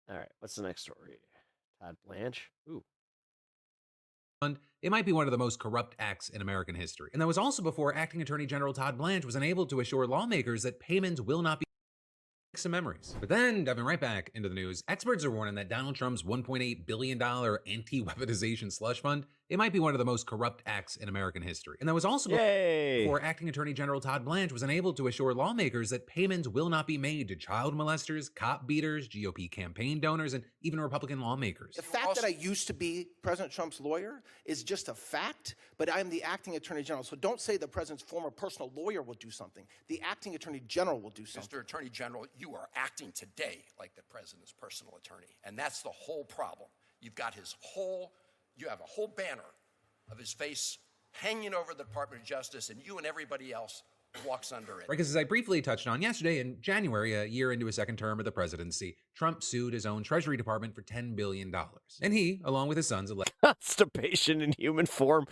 [SPEAKER 5] All right, what's the next story? TODD BLANCHE. Ooh.
[SPEAKER 17] It might be one of the most corrupt acts in American history. And that was also before Acting Attorney General TODD BLANCHE was unable to assure lawmakers that payments will not be some memories. But then, diving right back into the news, experts are warning that Donald Trump's $1.8 billion anti-weaponization slush fund, it might be one of the most corrupt acts in American history. And that was also before Acting Attorney General TODD BLANCHE was unable to assure lawmakers that payments will not be made to child molesters, cop beaters, GOP campaign donors, and even Republican lawmakers.
[SPEAKER 21] The fact that I used to be President Trump's lawyer is just a fact, but I'm the acting attorney general. So don't say the president's former personal lawyer will do something. The acting attorney general will do something.
[SPEAKER 22] Mr. Attorney General, you are acting today like the president's personal attorney, and that's the whole problem. You've got you have a whole banner of his face hanging over the Department of Justice, and you and everybody else walks under it.
[SPEAKER 17] Right, because as I briefly touched on yesterday, in January, a year into his second term of the presidency, Trump sued his own Treasury Department for $10 billion. And he, along with his sons,
[SPEAKER 5] constipation in human form.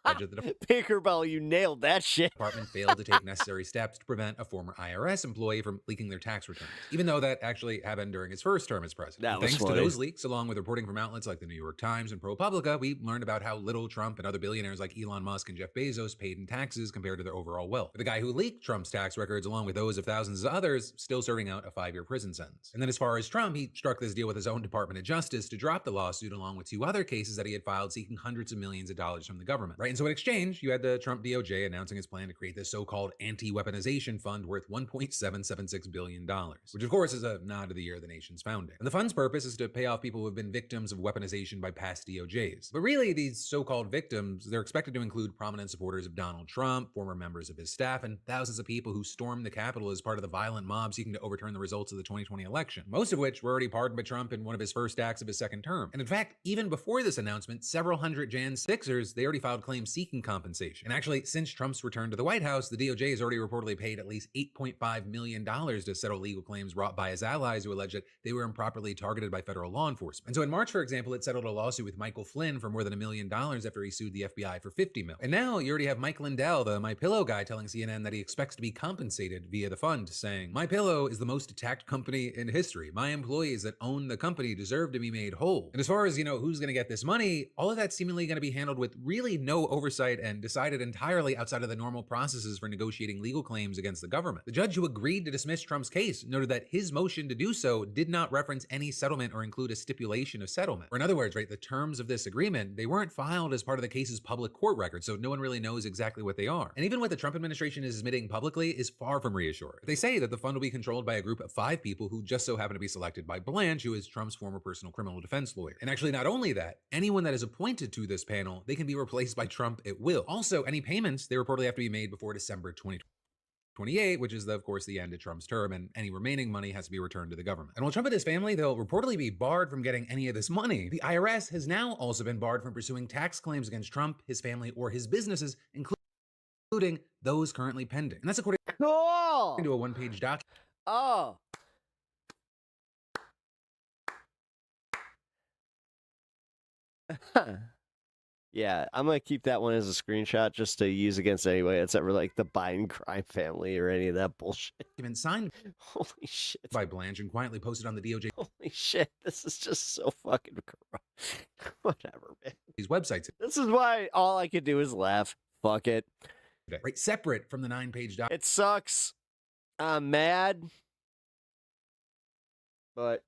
[SPEAKER 5] Tinkerbell, you nailed that shit.
[SPEAKER 17] Department failed to take necessary steps to prevent a former IRS employee from leaking their tax returns, even though that actually happened during his first term as president. Thanks to those leaks, along with reporting from outlets like the New York Times and ProPublica, we learned about how little Trump and other billionaires like Elon Musk and Jeff Bezos paid in taxes compared to their overall wealth. The guy who leaked Trump's tax records along with those of thousands of others, still serving out a 5-year prison sentence. And then as far as Trump, he struck this deal with his own Department of Justice to drop the lawsuit along with 2 other cases that he had filed seeking hundreds of millions of dollars from the government. Right, and so in exchange, you had the Trump DOJ announcing its plan to create this so-called anti-weaponization fund worth $1.776 billion, which of course is a nod to the year of the nation's founding. And the fund's purpose is to pay off people who have been victims of weaponization by past DOJs. But really, these so-called victims, they're expected to include prominent supporters of Donald Trump, former members of his staff, and thousands of people who stormed the Capitol as part of the violent mob seeking to overturn the results of the 2020 election, most of which were already pardoned by Trump in one of his first acts of his second term. And in fact, even before this announcement, several hundred Jan 6ers, they already filed claims seeking compensation. And actually, since Trump's return to the White House, the DOJ has already reportedly paid at least $8.5 million to settle legal claims brought by his allies who allege that they were improperly targeted by federal law enforcement. And so in March, for example, it settled a lawsuit with Michael Flynn for more than $1 million after he sued the FBI for $50 million. And now you already have Mike Lindell, the MyPillow guy, telling CNN that he expects to be compensated via the fund, saying, "MyPillow is the most attacked company in history. My employees that own the company deserve to be made whole." And as far as, who's going to get this money, all of that's seemingly going to be handled with really no oversight and decided entirely outside of the normal processes for negotiating legal claims against the government. The judge who agreed to dismiss Trump's case noted that his motion to do so did not reference any settlement or include a stipulation of settlement. Or in other words, right, the terms of this agreement, they weren't filed as part of the case's public court record, so no one really knows exactly what they are. And even what the Trump administration is admitting publicly is far from reassuring. They say that the fund will be controlled by a group of 5 people who just so happen to be selected by Blanche, who is Trump's former personal criminal defense lawyer. And actually, not only that, anyone that is appointed to this panel, they can be replaced by Trump at will. Also, any payments, they reportedly have to be made before December 2028, which is, of course, the end of Trump's term, and any remaining money has to be returned to the government. And while Trump and his family, they'll reportedly be barred from getting any of this money, the IRS has now also been barred from pursuing tax claims against Trump, his family, or his businesses, including those currently pending. And that's according to a one-page document.
[SPEAKER 5] Oh. Yeah, I'm gonna keep that one as a screenshot just to use against anyway. It's ever like the Biden crime family or any of that bullshit.
[SPEAKER 17] Even signed
[SPEAKER 5] Holy shit.
[SPEAKER 17] by Blanche and quietly posted on the DOJ.
[SPEAKER 5] Holy shit, this is just so fucking corrupt. Whatever, man.
[SPEAKER 17] These websites.
[SPEAKER 5] This is why all I could do is laugh. Fuck it.
[SPEAKER 17] Right, separate from the 9-page document.
[SPEAKER 5] It sucks. I'm mad. But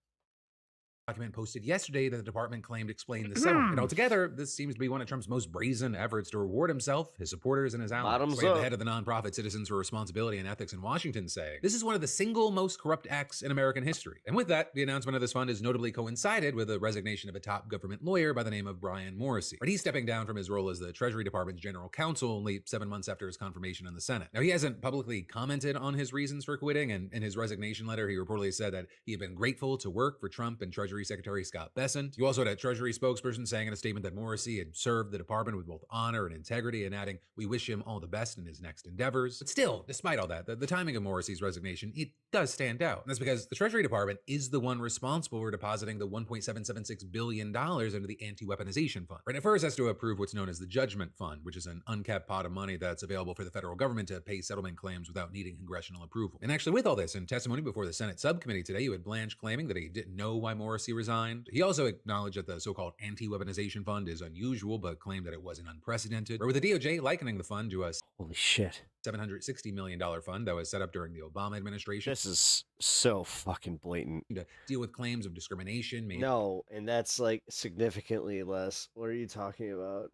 [SPEAKER 17] Document posted yesterday that the department claimed explained the settlement. And altogether, this seems to be one of Trump's most brazen efforts to reward himself, his supporters, and his allies.
[SPEAKER 5] Bottoms
[SPEAKER 17] We have
[SPEAKER 5] up.
[SPEAKER 17] the head of the nonprofit Citizens for Responsibility and Ethics in Washington saying, "This is one of the single most corrupt acts in American history." And with that, the announcement of this fund has notably coincided with the resignation of a top government lawyer by the name of Brian Morrissey. But he's stepping down from his role as the Treasury Department's general counsel only 7 months after his confirmation in the Senate. Now, he hasn't publicly commented on his reasons for quitting, and in his resignation letter, he reportedly said that he had been grateful to work for Trump and Treasury Secretary Scott Bessent. You also had a Treasury spokesperson saying in a statement that Morrissey had served the department with both honor and integrity, and adding, "We wish him all the best in his next endeavors." But still, despite all that, the timing of Morrissey's resignation, it does stand out. And that's because the Treasury Department is the one responsible for depositing the $1.776 billion into the anti-weaponization fund. Right, it first has to approve what's known as the Judgment Fund, which is an uncapped pot of money that's available for the federal government to pay settlement claims without needing congressional approval. And actually, with all this, in testimony before the Senate subcommittee today, you had Blanche claiming that he didn't know why Morrissey resigned. He also acknowledged that the so-called anti-weaponization fund is unusual, but claimed that it wasn't unprecedented. Or with the DOJ likening the fund to a
[SPEAKER 5] holy shit
[SPEAKER 17] $760 million fund that was set up during the Obama administration.
[SPEAKER 5] This is so fucking blatant.
[SPEAKER 17] To deal with claims of discrimination.
[SPEAKER 5] No, and that's like significantly less. What are you talking about?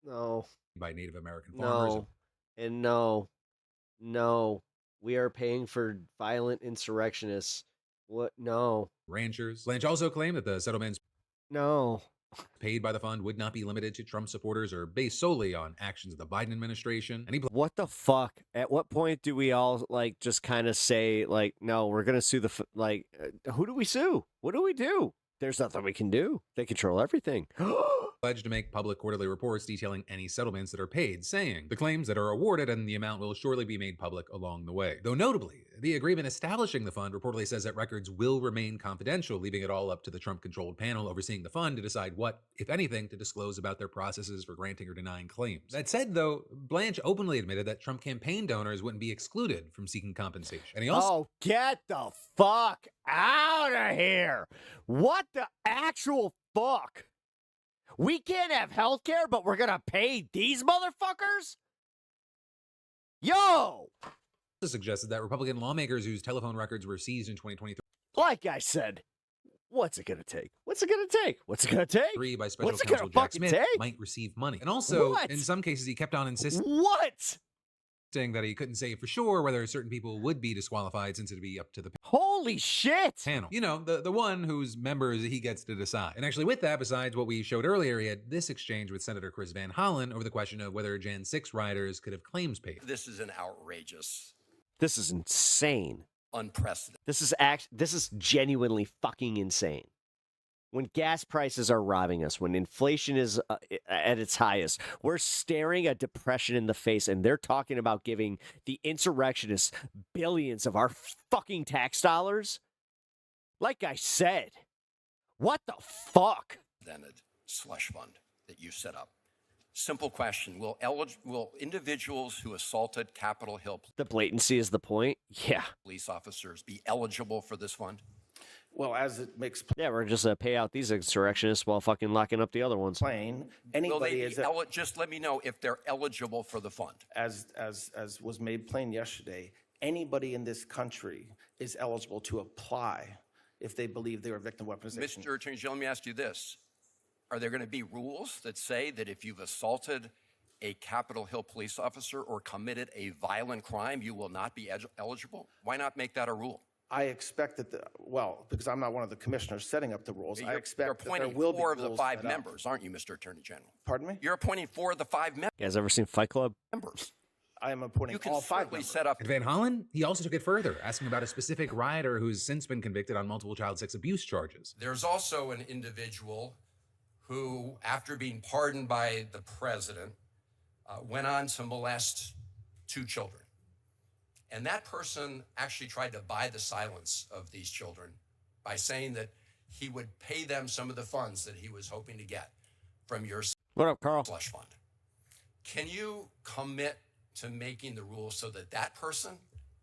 [SPEAKER 5] No.
[SPEAKER 17] By Native American farmers.
[SPEAKER 5] No. And no. We are paying for violent insurrectionists. What? No.
[SPEAKER 17] Ranchers. Blanche also claimed that the settlements paid by the fund would not be limited to Trump supporters or based solely on actions of the Biden administration. And
[SPEAKER 5] what the fuck? At what point do we all like just kind of say like, no, we're gonna sue the who do we sue? What do we do? There's nothing we can do. They control everything.
[SPEAKER 17] Pledged to make public quarterly reports detailing any settlements that are paid, saying the claims that are awarded and the amount will surely be made public along the way. Though notably, the agreement establishing the fund reportedly says that records will remain confidential, leaving it all up to the Trump-controlled panel overseeing the fund to decide what, if anything, to disclose about their processes for granting or denying claims. That said, though, Blanche openly admitted that Trump campaign donors wouldn't be excluded from seeking compensation. And he also—
[SPEAKER 5] Oh, get the fuck out of here! What the actual fuck? We can't have health care, but we're gonna pay these motherfuckers? Yo!
[SPEAKER 17] Suggested that Republican lawmakers whose telephone records were seized in 2023
[SPEAKER 5] Like I said, what's it gonna take? What's it gonna take? What's it gonna take?
[SPEAKER 17] by special
[SPEAKER 5] What's it
[SPEAKER 17] counsel
[SPEAKER 5] gonna
[SPEAKER 17] Jack
[SPEAKER 5] fucking
[SPEAKER 17] Smith
[SPEAKER 5] take?
[SPEAKER 17] might receive money. And also,
[SPEAKER 5] What?
[SPEAKER 17] in some cases, he kept on insisting
[SPEAKER 5] What?
[SPEAKER 17] that he couldn't say for sure whether certain people would be disqualified since it'd be up to the
[SPEAKER 5] Holy shit!
[SPEAKER 17] panel. You know, the one whose members he gets to decide. And actually with that, besides what we showed earlier, he had this exchange with Senator Chris Van Hollen over the question of whether Jan 6 riders could have claims paid.
[SPEAKER 22] This is an outrageous,
[SPEAKER 5] This is insane.
[SPEAKER 22] unprecedented.
[SPEAKER 5] This is genuinely fucking insane. When gas prices are robbing us, when inflation is at its highest, we're staring a depression in the face, and they're talking about giving the insurrectionists billions of our fucking tax dollars. Like I said, what the fuck?
[SPEAKER 22] Slush fund that you set up. Simple question: Will individuals who assaulted Capitol Hill
[SPEAKER 5] The blatancy is the point. Yeah.
[SPEAKER 22] police officers be eligible for this fund?
[SPEAKER 3] Well, as it makes
[SPEAKER 5] Yeah, we're just pay out these insurrectionists while fucking locking up the other ones.
[SPEAKER 3] plain,
[SPEAKER 22] Will
[SPEAKER 3] anybody
[SPEAKER 22] they
[SPEAKER 3] is
[SPEAKER 22] be just let me know if they're eligible for the fund.
[SPEAKER 3] as was made plain yesterday, anybody in this country is eligible to apply if they believe they were victim of weaponization.
[SPEAKER 22] Mr. Attorney General, let me ask you this. Are there going to be rules that say that if you've assaulted a Capitol Hill police officer or committed a violent crime, you will not be eligible? Why not make that a rule?
[SPEAKER 3] I expect that, because I'm not one of the commissioners setting up the rules, I
[SPEAKER 22] You're
[SPEAKER 3] expect that there
[SPEAKER 22] appointing
[SPEAKER 3] will be
[SPEAKER 22] four of the
[SPEAKER 3] rules
[SPEAKER 22] five
[SPEAKER 3] set up.
[SPEAKER 22] members, aren't you, Mr. Attorney General?
[SPEAKER 3] Pardon me?
[SPEAKER 22] You're appointing four of the five
[SPEAKER 5] You guys ever seen Fight Club?
[SPEAKER 22] members.
[SPEAKER 3] I am appointing
[SPEAKER 22] You can
[SPEAKER 3] all five
[SPEAKER 22] certainly
[SPEAKER 3] members.
[SPEAKER 22] set up.
[SPEAKER 17] And Van Hollen, he also took it further, asking about a specific rioter who's since been convicted on multiple child sex abuse charges.
[SPEAKER 22] There's also an individual who, after being pardoned by the president, went on to molest 2 children. And that person actually tried to buy the silence of these children by saying that he would pay them some of the funds that he was hoping to get from your
[SPEAKER 5] What up, Carl?
[SPEAKER 22] slush fund. Can you commit to making the rules so that that person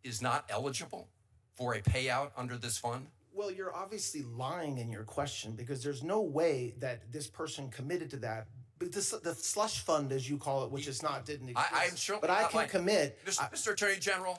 [SPEAKER 22] is not eligible for a payout under this fund?
[SPEAKER 3] Well, you're obviously lying in your question because there's no way that this person committed to that. But the slush fund, as you call it, which is not, didn't exist.
[SPEAKER 22] I'm certainly
[SPEAKER 3] but I
[SPEAKER 22] not
[SPEAKER 3] can
[SPEAKER 22] lying.
[SPEAKER 3] commit.
[SPEAKER 22] Mr. Attorney General,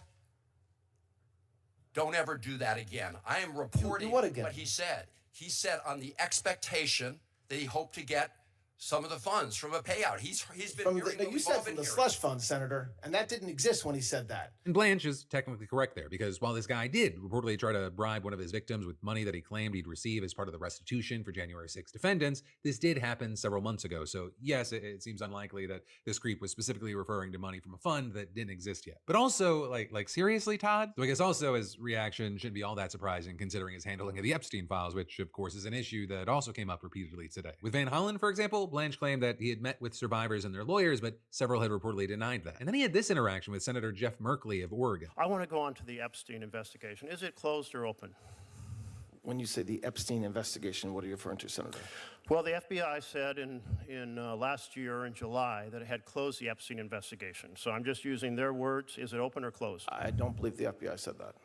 [SPEAKER 22] don't ever do that again. I am reporting
[SPEAKER 3] Do what again?
[SPEAKER 22] what he said. He said on the expectation that he hoped to get some of the funds from a payout. He's been
[SPEAKER 3] From
[SPEAKER 22] hearing
[SPEAKER 3] the,
[SPEAKER 22] what
[SPEAKER 3] you
[SPEAKER 22] we've
[SPEAKER 3] said
[SPEAKER 22] all
[SPEAKER 3] from
[SPEAKER 22] been
[SPEAKER 3] the
[SPEAKER 22] hearing.
[SPEAKER 3] slush fund, Senator, and that didn't exist when he said that.
[SPEAKER 17] And Blanche is technically correct there, because while this guy did reportedly try to bribe one of his victims with money that he claimed he'd receive as part of the restitution for January 6 defendants, this did happen several months ago. So yes, it seems unlikely that this creep was specifically referring to money from a fund that didn't exist yet. But also, like seriously, Todd? So I guess also his reaction shouldn't be all that surprising considering his handling of the Epstein files, which of course is an issue that also came up repeatedly today. With Van Hollen, for example, Blanche claimed that he had met with survivors and their lawyers, but several had reportedly denied that. And then he had this interaction with Senator Jeff Merkley of Oregon.
[SPEAKER 4] I want to go on to the Epstein investigation. Is it closed or open?
[SPEAKER 3] When you say the Epstein investigation, what are you referring to, Senator?
[SPEAKER 4] Well, the FBI said in last year in July that it had closed the Epstein investigation. So I'm just using their words. Is it open or closed?
[SPEAKER 3] I don't believe the FBI said that.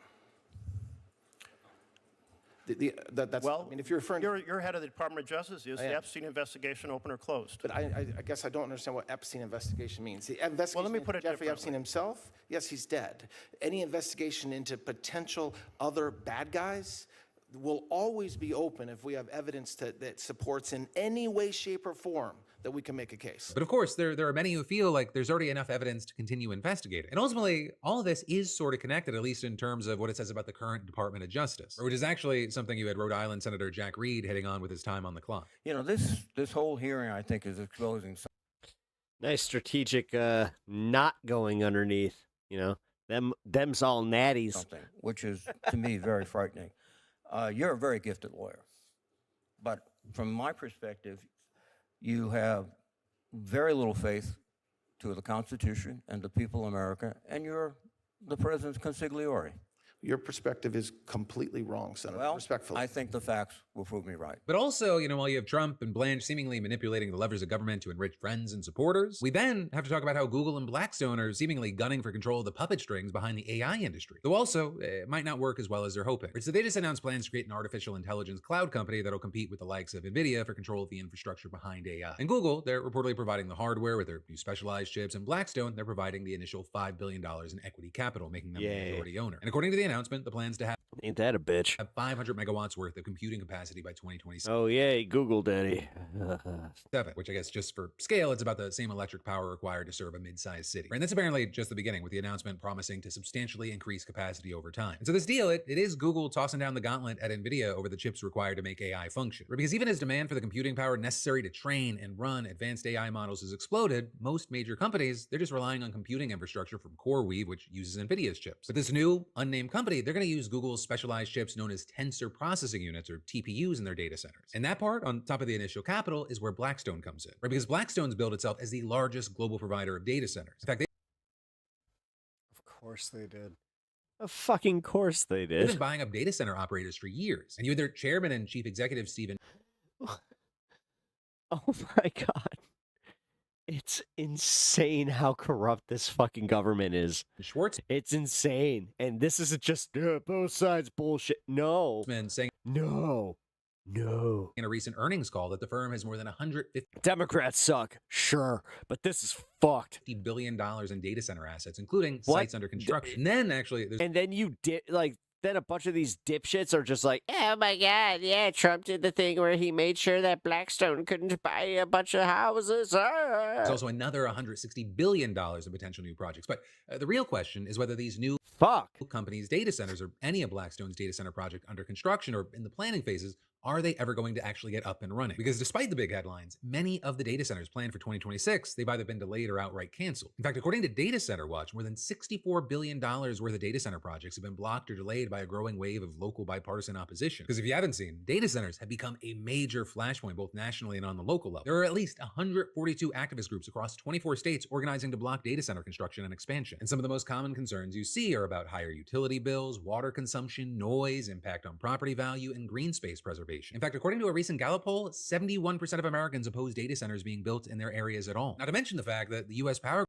[SPEAKER 3] That's,
[SPEAKER 4] well,
[SPEAKER 3] I mean, if you're referring
[SPEAKER 4] you're head of the Department of Justice. Is
[SPEAKER 3] I
[SPEAKER 4] the
[SPEAKER 3] am.
[SPEAKER 4] Epstein investigation open or closed?
[SPEAKER 3] But I guess I don't understand what Epstein investigation means. The investigation
[SPEAKER 4] Well, let me put
[SPEAKER 3] into
[SPEAKER 4] it
[SPEAKER 3] Jeffrey Epstein himself, yes, he's dead. Any investigation into potential other bad guys will always be open if we have evidence that supports in any way, shape, or form that we can make a case.
[SPEAKER 17] But of course, there are many who feel like there's already enough evidence to continue investigating. And ultimately, all of this is sort of connected, at least in terms of what it says about the current Department of Justice, which is actually something you had Rhode Island Senator Jack Reed hitting on with his time on the clock.
[SPEAKER 8] You know, this whole hearing, I think, is exposing some.
[SPEAKER 5] Nice strategic not going underneath, you know. Them's all natties.
[SPEAKER 8] Something, which is, to me, very frightening. You're a very gifted lawyer. But from my perspective, you have very little faith to the Constitution and the people of America, and you're the president's consigliere.
[SPEAKER 3] Your perspective is completely wrong, Senator,
[SPEAKER 8] Well,
[SPEAKER 3] respectfully.
[SPEAKER 8] I think the facts will prove me right.
[SPEAKER 17] But also, while you have Trump and Blanche seemingly manipulating the levers of government to enrich friends and supporters, we then have to talk about how Google and Blackstone are seemingly gunning for control of the puppet strings behind the AI industry. Though also, it might not work as well as they're hoping. So they just announced plans to create an artificial intelligence cloud company that'll compete with the likes of NVIDIA for control of the infrastructure behind AI. And Google, they're reportedly providing the hardware with their new specialized chips, and Blackstone, they're providing the initial $5 billion in equity capital, making them the majority owner. And according to the announcement, the plans to have
[SPEAKER 5] Ain't that a bitch?
[SPEAKER 17] 500 megawatts worth of computing capacity by 2027.
[SPEAKER 5] Oh, yay, Google Daddy.
[SPEAKER 17] Which I guess just for scale, it's about the same electric power required to serve a mid-sized city. And that's apparently just the beginning, with the announcement promising to substantially increase capacity over time. And so this deal, it is Google tossing down the gauntlet at NVIDIA over the chips required to make AI function. Because even as demand for the computing power necessary to train and run advanced AI models has exploded, most major companies, they're just relying on computing infrastructure from CoreWeave, which uses NVIDIA's chips. But this new, unnamed company, they're going to use Google's specialized chips known as tensor processing units, or TPUs, in their data centers. And that part, on top of the initial capital, is where Blackstone comes in. Because Blackstone's billed itself as the largest global provider of data centers. In fact,
[SPEAKER 5] Of course they did. Of fucking course they
[SPEAKER 17] they've
[SPEAKER 5] did.
[SPEAKER 17] been buying up data center operators for years. And you had their chairman and chief executive, Stephen
[SPEAKER 5] Oh my god. It's insane how corrupt this fucking government is.
[SPEAKER 17] Schwartz.
[SPEAKER 5] It's insane. And this isn't just both sides bullshit. No.
[SPEAKER 17] saying
[SPEAKER 5] No. No.
[SPEAKER 17] in a recent earnings call that the firm has more than $150
[SPEAKER 5] Democrats suck. Sure. But this is fucked.
[SPEAKER 17] billion in data center assets, including
[SPEAKER 5] What?
[SPEAKER 17] sites under construction. And then actually, there's
[SPEAKER 5] And then you did then a bunch of these dipshits are just like, oh my god, yeah, Trump did the thing where he made sure that Blackstone couldn't buy a bunch of houses.
[SPEAKER 17] there's also another $160 billion in potential new projects. But the real question is whether these new companies' data centers, or any of Blackstone's data center project under construction or in the planning phases, are they ever going to actually get up and running? Because despite the big headlines, many of the data centers planned for 2026, they've either been delayed or outright canceled. In fact, according to Data Center Watch, more than $64 billion worth of data center projects have been blocked or delayed by a growing wave of local bipartisan opposition. Because if you haven't seen, data centers have become a major flashpoint both nationally and on the local level. There are at least 142 activist groups across 24 states organizing to block data center construction and expansion. And some of the most common concerns you see are about higher utility bills, water consumption, noise, impact on property value, and green space preservation. In fact, according to a recent Gallup poll, 71% of Americans oppose data centers being built in their areas at all. Not to mention the fact that the U.S. power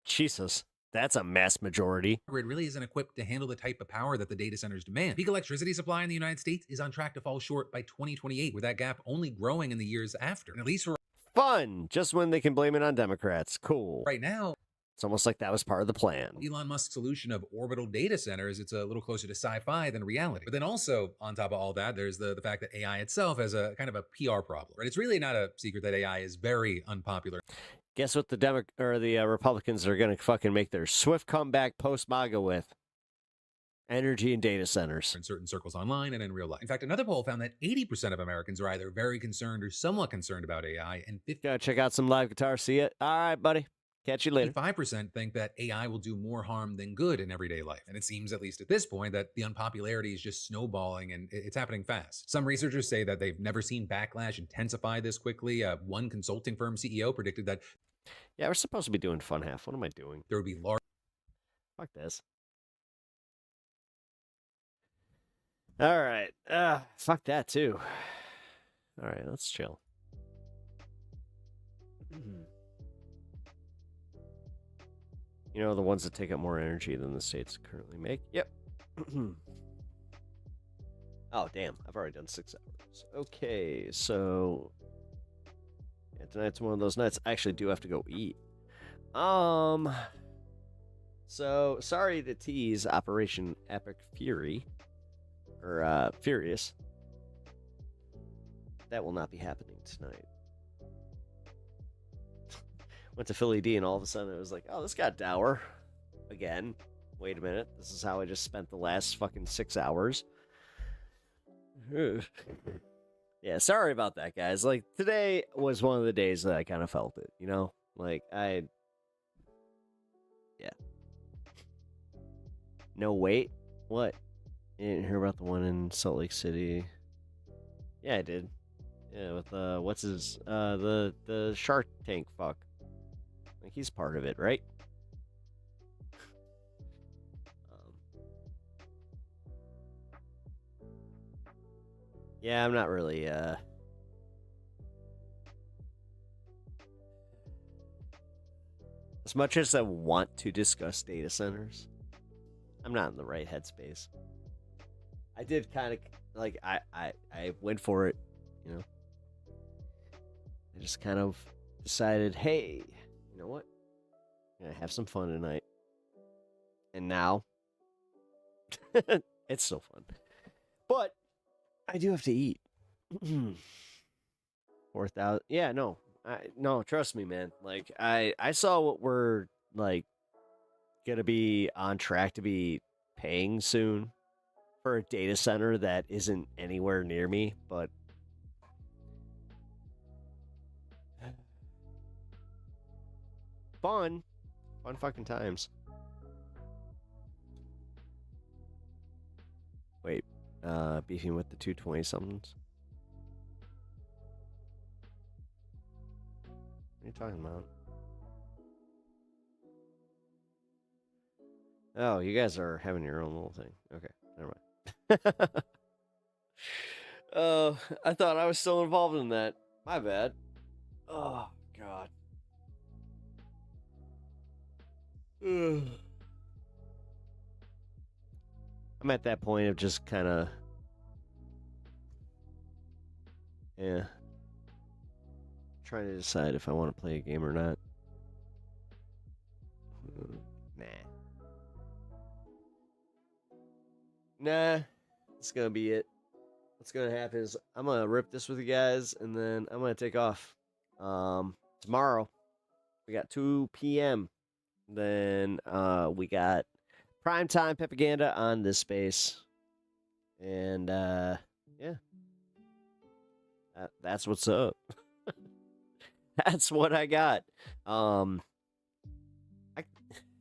[SPEAKER 5] Jesus, that's a mass majority.
[SPEAKER 17] grid really isn't equipped to handle the type of power that the data centers demand. Peak electricity supply in the United States is on track to fall short by 2028, with that gap only growing in the years after. And at least for
[SPEAKER 5] Fun. Just when they can blame it on Democrats. Cool.
[SPEAKER 17] right now,
[SPEAKER 5] It's almost like that was part of the plan.
[SPEAKER 17] Elon Musk's solution of orbital data centers, it's a little closer to sci-fi than reality. But then also, on top of all that, there's the fact that AI itself has a kind of a PR problem. Right? It's really not a secret that AI is very unpopular.
[SPEAKER 5] Guess what the Republicans are going to fucking make their swift comeback post-MAGA with? Energy and data centers.
[SPEAKER 17] In certain circles online and in real life. In fact, another poll found that 80% of Americans are either very concerned or somewhat concerned about AI, and
[SPEAKER 5] Gotta check out some live guitar. See it? All right, buddy. Catch you later.
[SPEAKER 17] 55% think that AI will do more harm than good in everyday life. And it seems, at least at this point, that the unpopularity is just snowballing, and it's happening fast. Some researchers say that they've never seen backlash intensify this quickly. One consulting firm CEO predicted that
[SPEAKER 5] Yeah, we're supposed to be doing fun half. What am I doing?
[SPEAKER 17] there would be large
[SPEAKER 5] Fuck this. All right. Fuck that too. All right, let's chill. You know, the ones that take up more energy than the states currently make? Yep. Oh, damn. I've already done 6 hours. Okay, so... Yeah, tonight's one of those nights. I actually do have to go eat. So, sorry to tease Operation Epic Fury. Or, Furious. That will not be happening tonight. Went to Philly D and all of a sudden it was like, oh, this got dour. Again. Wait a minute. This is how I just spent the last fucking 6 hours. Yeah, sorry about that, guys. Like, today was one of the days that I kind of felt it, you know? Like, yeah. No, wait. What? You didn't hear about the one in Salt Lake City? Yeah, I did. Yeah, with, the Shark Tank fuck. Like, he's part of it, right? Yeah, I'm not really, as much as I want to discuss data centers, I'm not in the right headspace. I did kind of, like, I went for it, you know? I just kind of decided, hey, you know what? I'm gonna have some fun tonight. And now, it's so fun. But I do have to eat. 4,000. Yeah, no. No, trust me, man. Like, I saw what we're, like, gonna be on track to be paying soon for a data center that isn't anywhere near me, but fun fucking times. Wait, beefing with the 220 somethings. What are you talking about? Oh, you guys are having your own little thing. Okay, never mind. I thought I was still involved in that. My bad. Oh, God. I'm at that point of just kind of, yeah, trying to decide if I want to play a game or not. Nah, it's gonna be it. What's gonna happen is I'm gonna rip this with you guys, and then I'm gonna take off. Tomorrow we got 2 p.m. Then we got primetime propaganda on this space, and yeah, that's what's up. That's what I got. You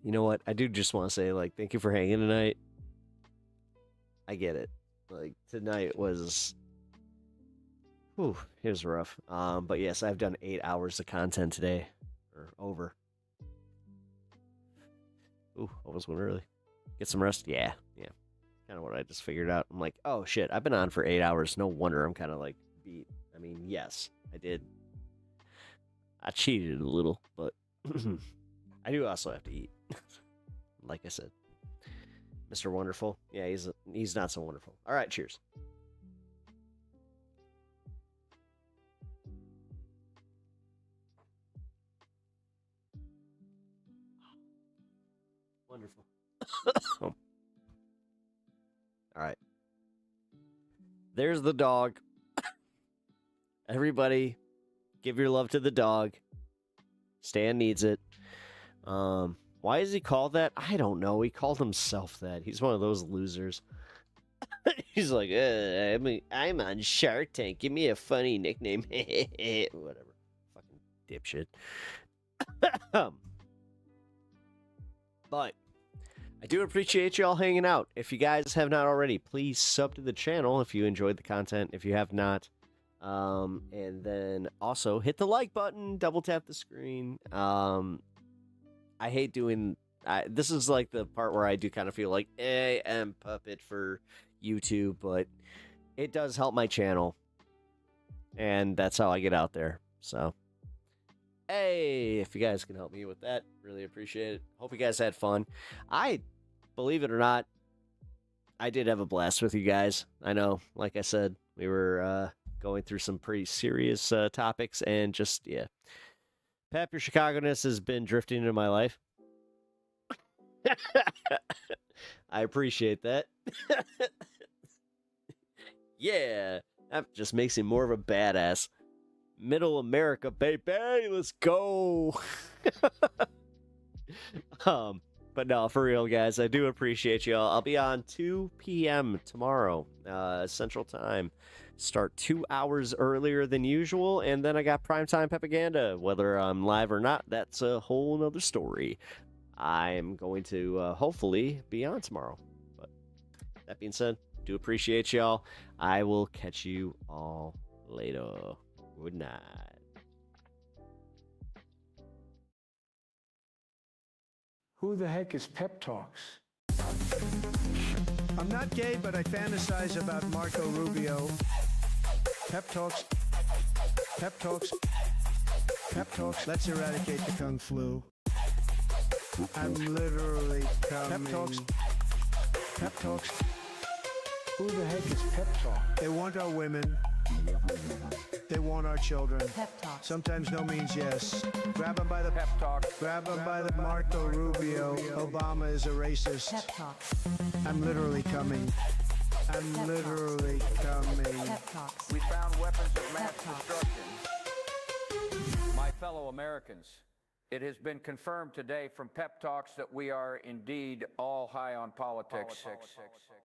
[SPEAKER 5] know what? I do just want to say, like, thank you for hanging tonight. I get it. Like, tonight was, whew, it was rough. But yes, I've done 8 hours of content today, or over. Ooh, almost went early. Get some rest? Yeah. Kind of what I just figured out. I'm like, oh shit, I've been on for 8 hours. No wonder I'm kind of like beat. I mean, yes, I did. I cheated a little, but I do also have to eat. Like I said. Mr. Wonderful. Yeah, he's not so wonderful. All right, cheers. Wonderful. All right. There's the dog. Everybody, give your love to the dog. Stan needs it. Why is he called that? I don't know. He called himself that. He's one of those losers. He's like, I'm on Shark Tank. Give me a funny nickname. Whatever. Fucking dipshit. But I do appreciate you all hanging out. If you guys have not already, please sub to the channel if you enjoyed the content. If you have not, and then also hit the like button, double tap the screen. I hate doing, this is like the part where I do kind of feel like, I'm puppet for YouTube, but it does help my channel. And that's how I get out there. So, hey, if you guys can help me with that, really appreciate it. Hope you guys had fun. Believe it or not, I did have a blast with you guys. I know, like I said, we were going through some pretty serious topics, and just, yeah. Pep, your Chicago-ness has been drifting into my life. I appreciate that. Yeah, that just makes him more of a badass. Middle America, baby, let's go. But no, for real, guys, I do appreciate y'all. I'll be on 2 p.m. tomorrow, Central Time. Start 2 hours earlier than usual, and then I got primetime propaganda. Whether I'm live or not, that's a whole nother story. I'm going to hopefully be on tomorrow. But that being said, do appreciate y'all. I will catch you all later. Good night.
[SPEAKER 6] Who the heck is Pep Talks?
[SPEAKER 15] I'm not gay, but I fantasize about Marco Rubio.
[SPEAKER 7] Pep talks. Pep talks. Pep talks. Let's eradicate the Kung flu. I'm literally coming. Pep talks. Pep talks.
[SPEAKER 6] Who the heck is Pep Talk?
[SPEAKER 7] They want our women. They want our children.
[SPEAKER 11] Pep talks.
[SPEAKER 7] Sometimes no means yes. Grab them by the pep talk. Grab them by the Marco Rubio. Obama is a racist.
[SPEAKER 11] Pep talks.
[SPEAKER 7] I'm literally coming. I'm literally coming.
[SPEAKER 11] Pep talks.
[SPEAKER 19] We found weapons of mass destruction. My fellow Americans, it has been confirmed today from Pep Talks that we are indeed all high on politics.